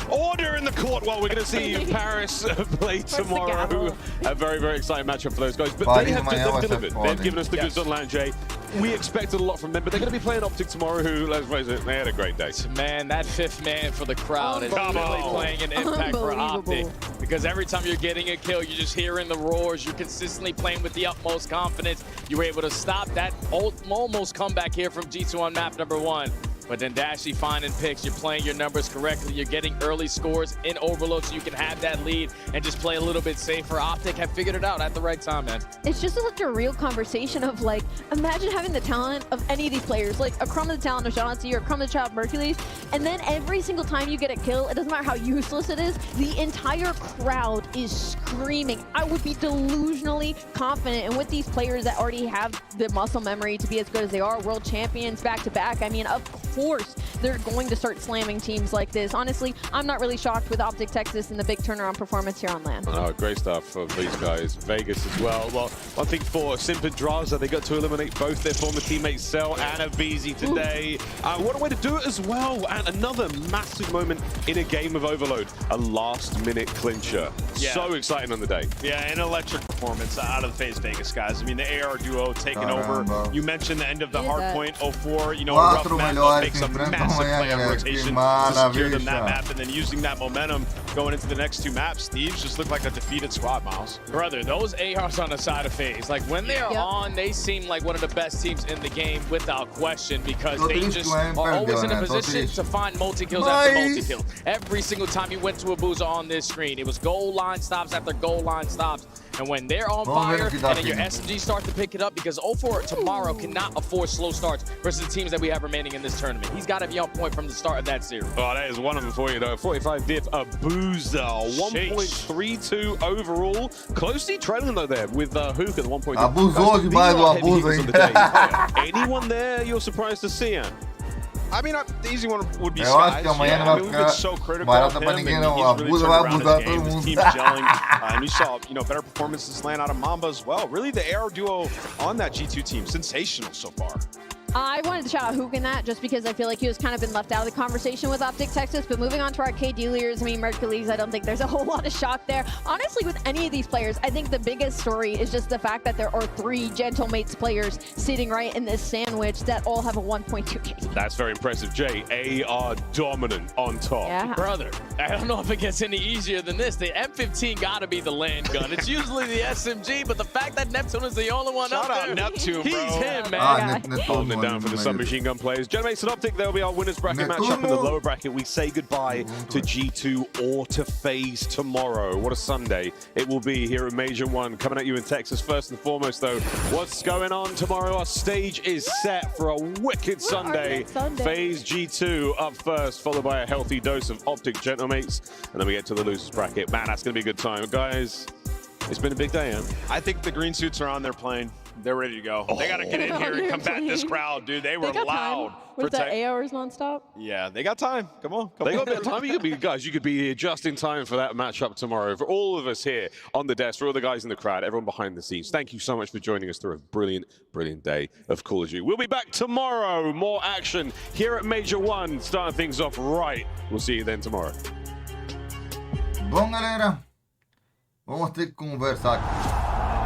Order in the court. Well, we're going to see Paris play tomorrow. A very, very exciting matchup for those guys. But they have delivered. They've given us the goods on LAN, Jay. We expected a lot from them, but they're going to be playing Optic tomorrow, who, let's face it, they had a great day. Man, that fifth man for the crowd is really playing an impact for Optic. Because every time you're getting a kill, you're just hearing the roars. You're consistently playing with the utmost confidence. You were able to stop that almost comeback here from G2 on map number 1. But then Dashy finding picks, you're playing your numbers correctly, you're getting early scores in Overload so you can have that lead and just play a little bit safer. Optic have figured it out at the right time, man. It's just such a real conversation of like, imagine having the talent of any of these players, like a crumb of the talent of Shanti or a crumb of the child of Mercules, and then every single time you get a kill, it doesn't matter how useless it is, the entire crowd is screaming. I would be delusionally confident, and with these players that already have the muscle memory to be as good as they are, world champions back-to-back, I mean, of course they're going to start slamming teams like this. Honestly, I'm not really shocked with Optic Texas and the big turnaround performance here on LAN. Oh, great stuff for these guys. Vegas as well. Well, I think for Simp and Draza, they got to eliminate both their former teammates, Cell and aBeZy today. What a way to do it as well. And another massive moment in a game of Overload. A last-minute clincher. Yeah. So exciting on the day. Yeah, an electric performance out of the FaZe Vegas guys. I mean, the AR duo taking over. You mentioned the end of the Hardpoint 04, you know, a rough map makes a massive play on rotation to secure them that map, and then using that momentum going into the next 2 maps. Thieves just look like a defeated squad, Miles. Brother, those ARs on the side of FaZe, like when they are on, they seem like one of the best teams in the game without question, because they just are always in a position to find multi-kills after multi-kills. Every single time you went to aBeZy on this screen, it was goal line stops after goal line stops. And when they're on fire, and then your SMG start to pick it up, because 04 tomorrow cannot afford slow starts versus the teams that we have remaining in this tournament. He's got to be on point from the start of that series. Oh, that is one of them for you, though. 45 diff, aBeZy. 1.32 overall. Closely trailing, though, there with Hook at the 1.2. Abusou demais o abuso, hein? Anyone there you're surprised to see, Ann? I mean, the easy one would be Eu acho Skies. que amanhã não vai we've been so critical barata of pra him, ninguém, and não. he's O really Abuso turned vai around abusar his todo game. His mundo. team's gelling, and you saw, better performances land out of Mamba as well. Really, the AR duo on that G2 team, sensational so far. I wanted to shout out Hook in that just because I feel like he was kind of been left out of the conversation with Optic Texas. But moving on to our K-Dealers, I mean, Mercules, I don't think there's a whole lot of shock there. Honestly, with any of these players, I think the biggest story is just the fact that there are 3 Gentlemates players sitting right in this sandwich that all have a 1.2 KD. That's very impressive, Jay. AR dominant on top. Yeah. Brother, I don't know if it gets any easier than this. The M15 got to be the land gun. It's usually the SMG, but the fact that Neptune is the only one Shout up out there. Neptune, bro. He's him, man. Holding it down for the submachine gun players. Gentlemates and Optic, they'll be our winners bracket matchup in the lower bracket. We say goodbye to G2 or to FaZe tomorrow. What a Sunday it will be here at Major 1. Coming at you in Texas. First and foremost, though, what's going on tomorrow? Our stage is set for a wicked Sunday. FaZe G2 up first, followed by a healthy dose of Optic Gentlemates. And then we get to the losers bracket. Man, that's going to be a good time. Guys, it's been a big day, huh? I think the green suits are on their plane. They're ready to go. They got to get in here and combat this crowd, dude. They were loud. Was that ARs nonstop? Yeah, they got time. Come on. They got a bit of time. You could be here just in time for that matchup tomorrow. For all of us here on the desk, for all the guys in the crowd, everyone behind the scenes, thank you so much for joining us through a brilliant, brilliant day of Call of Duty. We'll be back tomorrow. More action here at Major 1, starting things off right. We'll see you then tomorrow. Bom, galera, vamos ter que conversar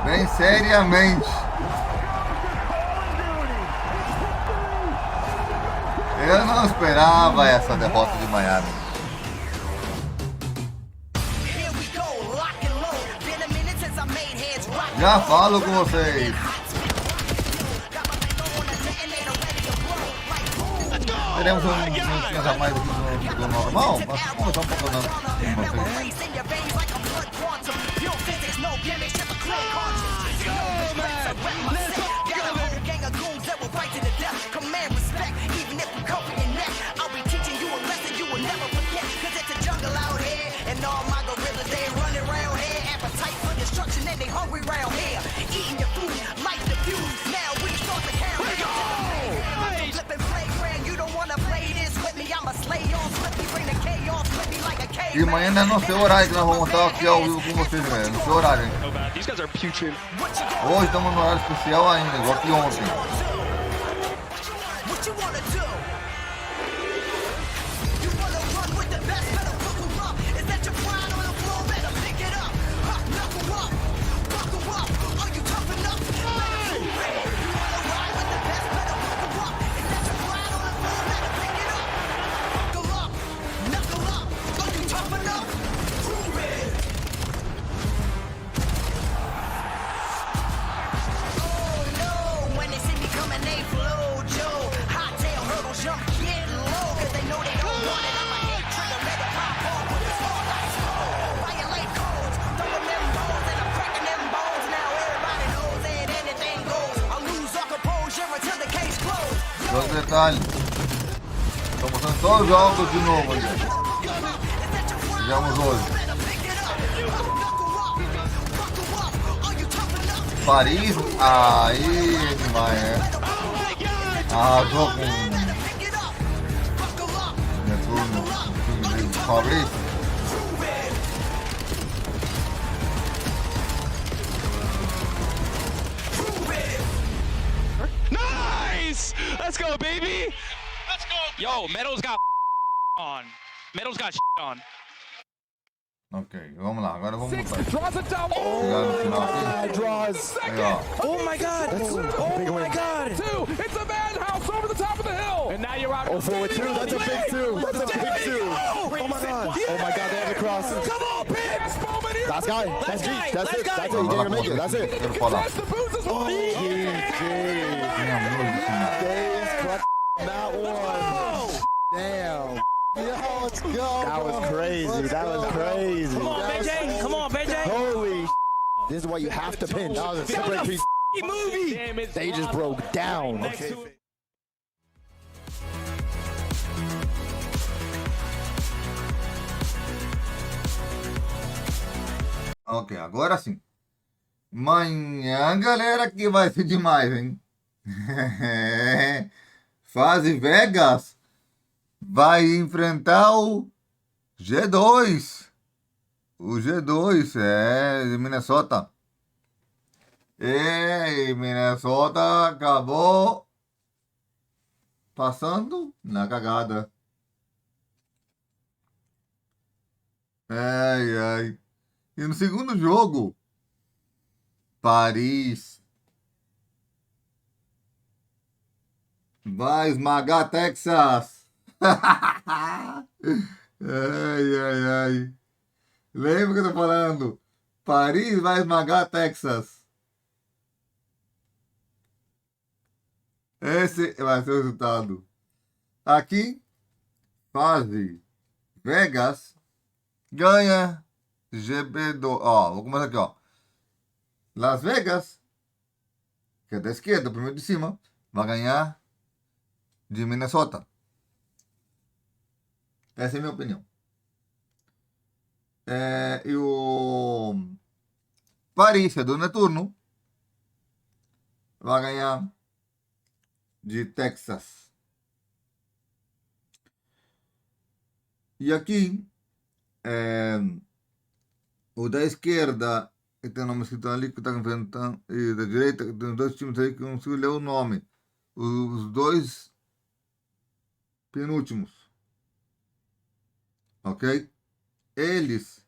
bem seriamente. Eu não esperava essa derrota de Miami. Já falo com vocês. Let's go! Teremos minutinhos a mais aqui do normal, mas vamos começar um pouco E amanhã não é no seu horário que nós vamos estar aqui ao vivo com vocês, galera. No seu horário, hein? Hoje estamos no horário especial ainda, igual que ontem. Dois detalhes. Estou mostrando todos os jogos de novo aí. Fizemos hoje. Paris, aí vai, arrasou com Netuno, o time de Fabrício. Nice! Let's go, baby! Let's go! Yo, Meadows got on. Meadows got on. Ok, vamos lá, agora vamos botar. Draws it down. Chegar no final aqui. Draws. Aí, ó. Oh my god! Oh my god! Two! It's a madhouse over the top of the hill! And now you're out. Oh, forward two. That's a big two. That's a big two. Oh my god. Oh my god, they have a cross. Come on, Pins! Last guy. That's Geek. That's it. That's it. You're gonna make it. That's it. That's the boots as well. That one. Damn. Yo, let's go. That was crazy. That was crazy. Come on, BJ. Come on, BJ. Holy. This is why you have to pin. That was a super piece. Movie. They just broke down. Okay. Ok, agora sim. Amanhã, galera, que vai ser demais, hein? Fase Vegas vai enfrentar o G2. O G2 é de Minnesota. E Minnesota acabou passando na cagada. Ai, ai. E no segundo jogo, Paris vai esmagar Texas. Ai, ai, ai. Lembra que eu tô falando? Paris vai esmagar Texas. Esse vai ser o resultado. Aqui, fase Vegas ganha GB2. Ó, vou começar aqui, ó. Las Vegas, que é da esquerda, o primeiro de cima, vai ganhar de Minnesota. Essa é a minha opinião. E o Paris, que é do Netuno, vai ganhar de Texas. E aqui, o da esquerda, que tem o nome escrito ali, que está enfrentando, e da direita, que tem os dois times aí que eu não consigo ler o nome. Os dois penúltimos. Ok? Eles,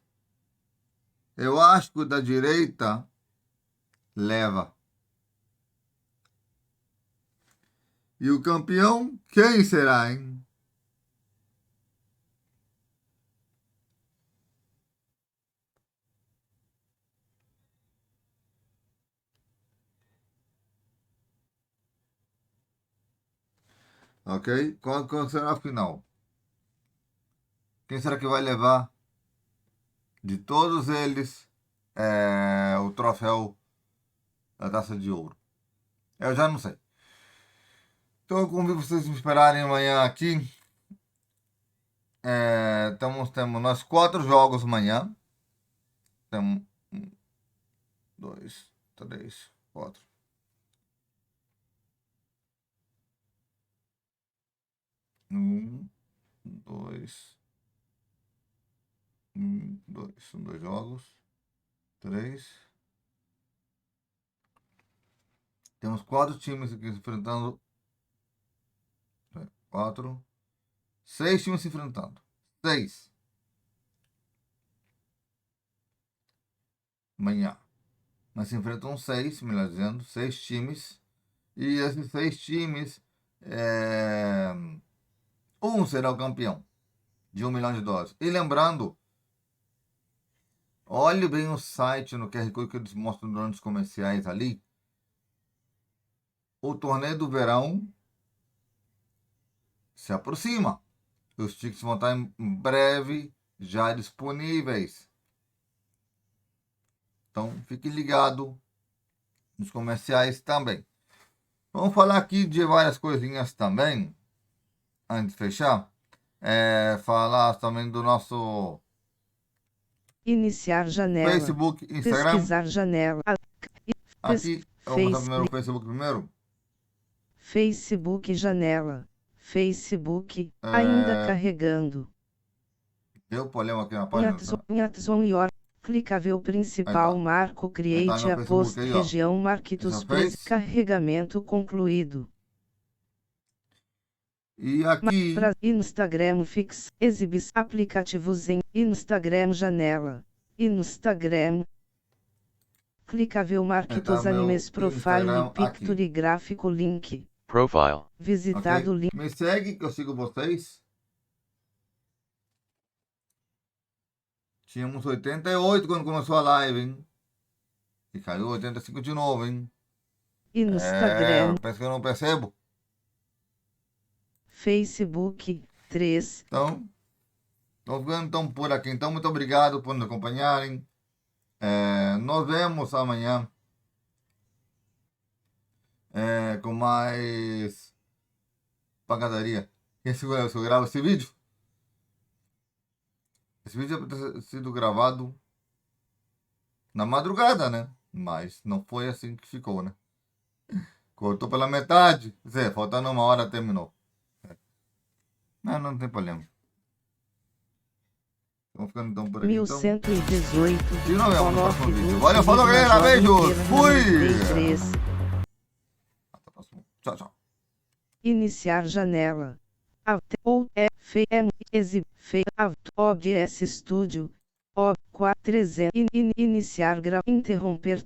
eu acho que o da direita leva. E o campeão, quem será, hein? Ok? Qual será a final? Quem será que vai levar de todos eles o troféu da Taça de Ouro? Eu já não sei. Então eu convido vocês a me esperarem amanhã aqui. Temos nós 4 jogos amanhã. Temos 1, 2, 3, 4. São 2 jogos. 3. Temos 4 times aqui se enfrentando. 4. 6 times se enfrentando. 6. Amanhã. Mas se enfrentam 6, melhor dizendo, 6 times. E esses 6 times, um será o campeão de $1 milhão. E lembrando, olhe bem o site no QR Code que eles mostram durante os comerciais ali. O torneio do verão se aproxima. Os tickets vão estar em breve já disponíveis. Então, fique ligado nos comerciais também. Vamos falar aqui de várias coisinhas também. Antes de fechar. Falar também do nosso... Iniciar janela. Facebook, Instagram. Pesquisar janela. Aqui, vamos mostrar primeiro o Facebook primeiro. Facebook janela. Facebook, ainda carregando. Deu problema aqui na página. Clicável principal, marco, create a post, região, marquitos, carregamento concluído. E aqui... Instagram fix, exibis aplicativos em Instagram janela. Instagram. Clicável, marquitos, animes, profile, picture, gráfico, link. Profile. Visitado link. Me segue que eu sigo vocês. Tínhamos 88 quando começou a live, hein? E caiu 85 de novo, hein? Instagram. Parece que eu não percebo. Facebook 3. Então, estou ficando por aqui. Então, muito obrigado por nos acompanharem. Nos vemos amanhã. Com mais pancadaria. Quem segura se eu gravo esse vídeo? Esse vídeo deve ter sido gravado na madrugada, né? Mas não foi assim que ficou, né? Cortou pela metade. Faltando 1 hora terminou. Não tem problema. Vamos ficando então por aqui. 1118. E nos vemos no próximo vídeo. Valeu, falou galera. Beijos. Fui. Até o próximo. Tchau, tchau. Iniciar janela. OBS Studio. O 4 300. Iniciar grau. Interromper.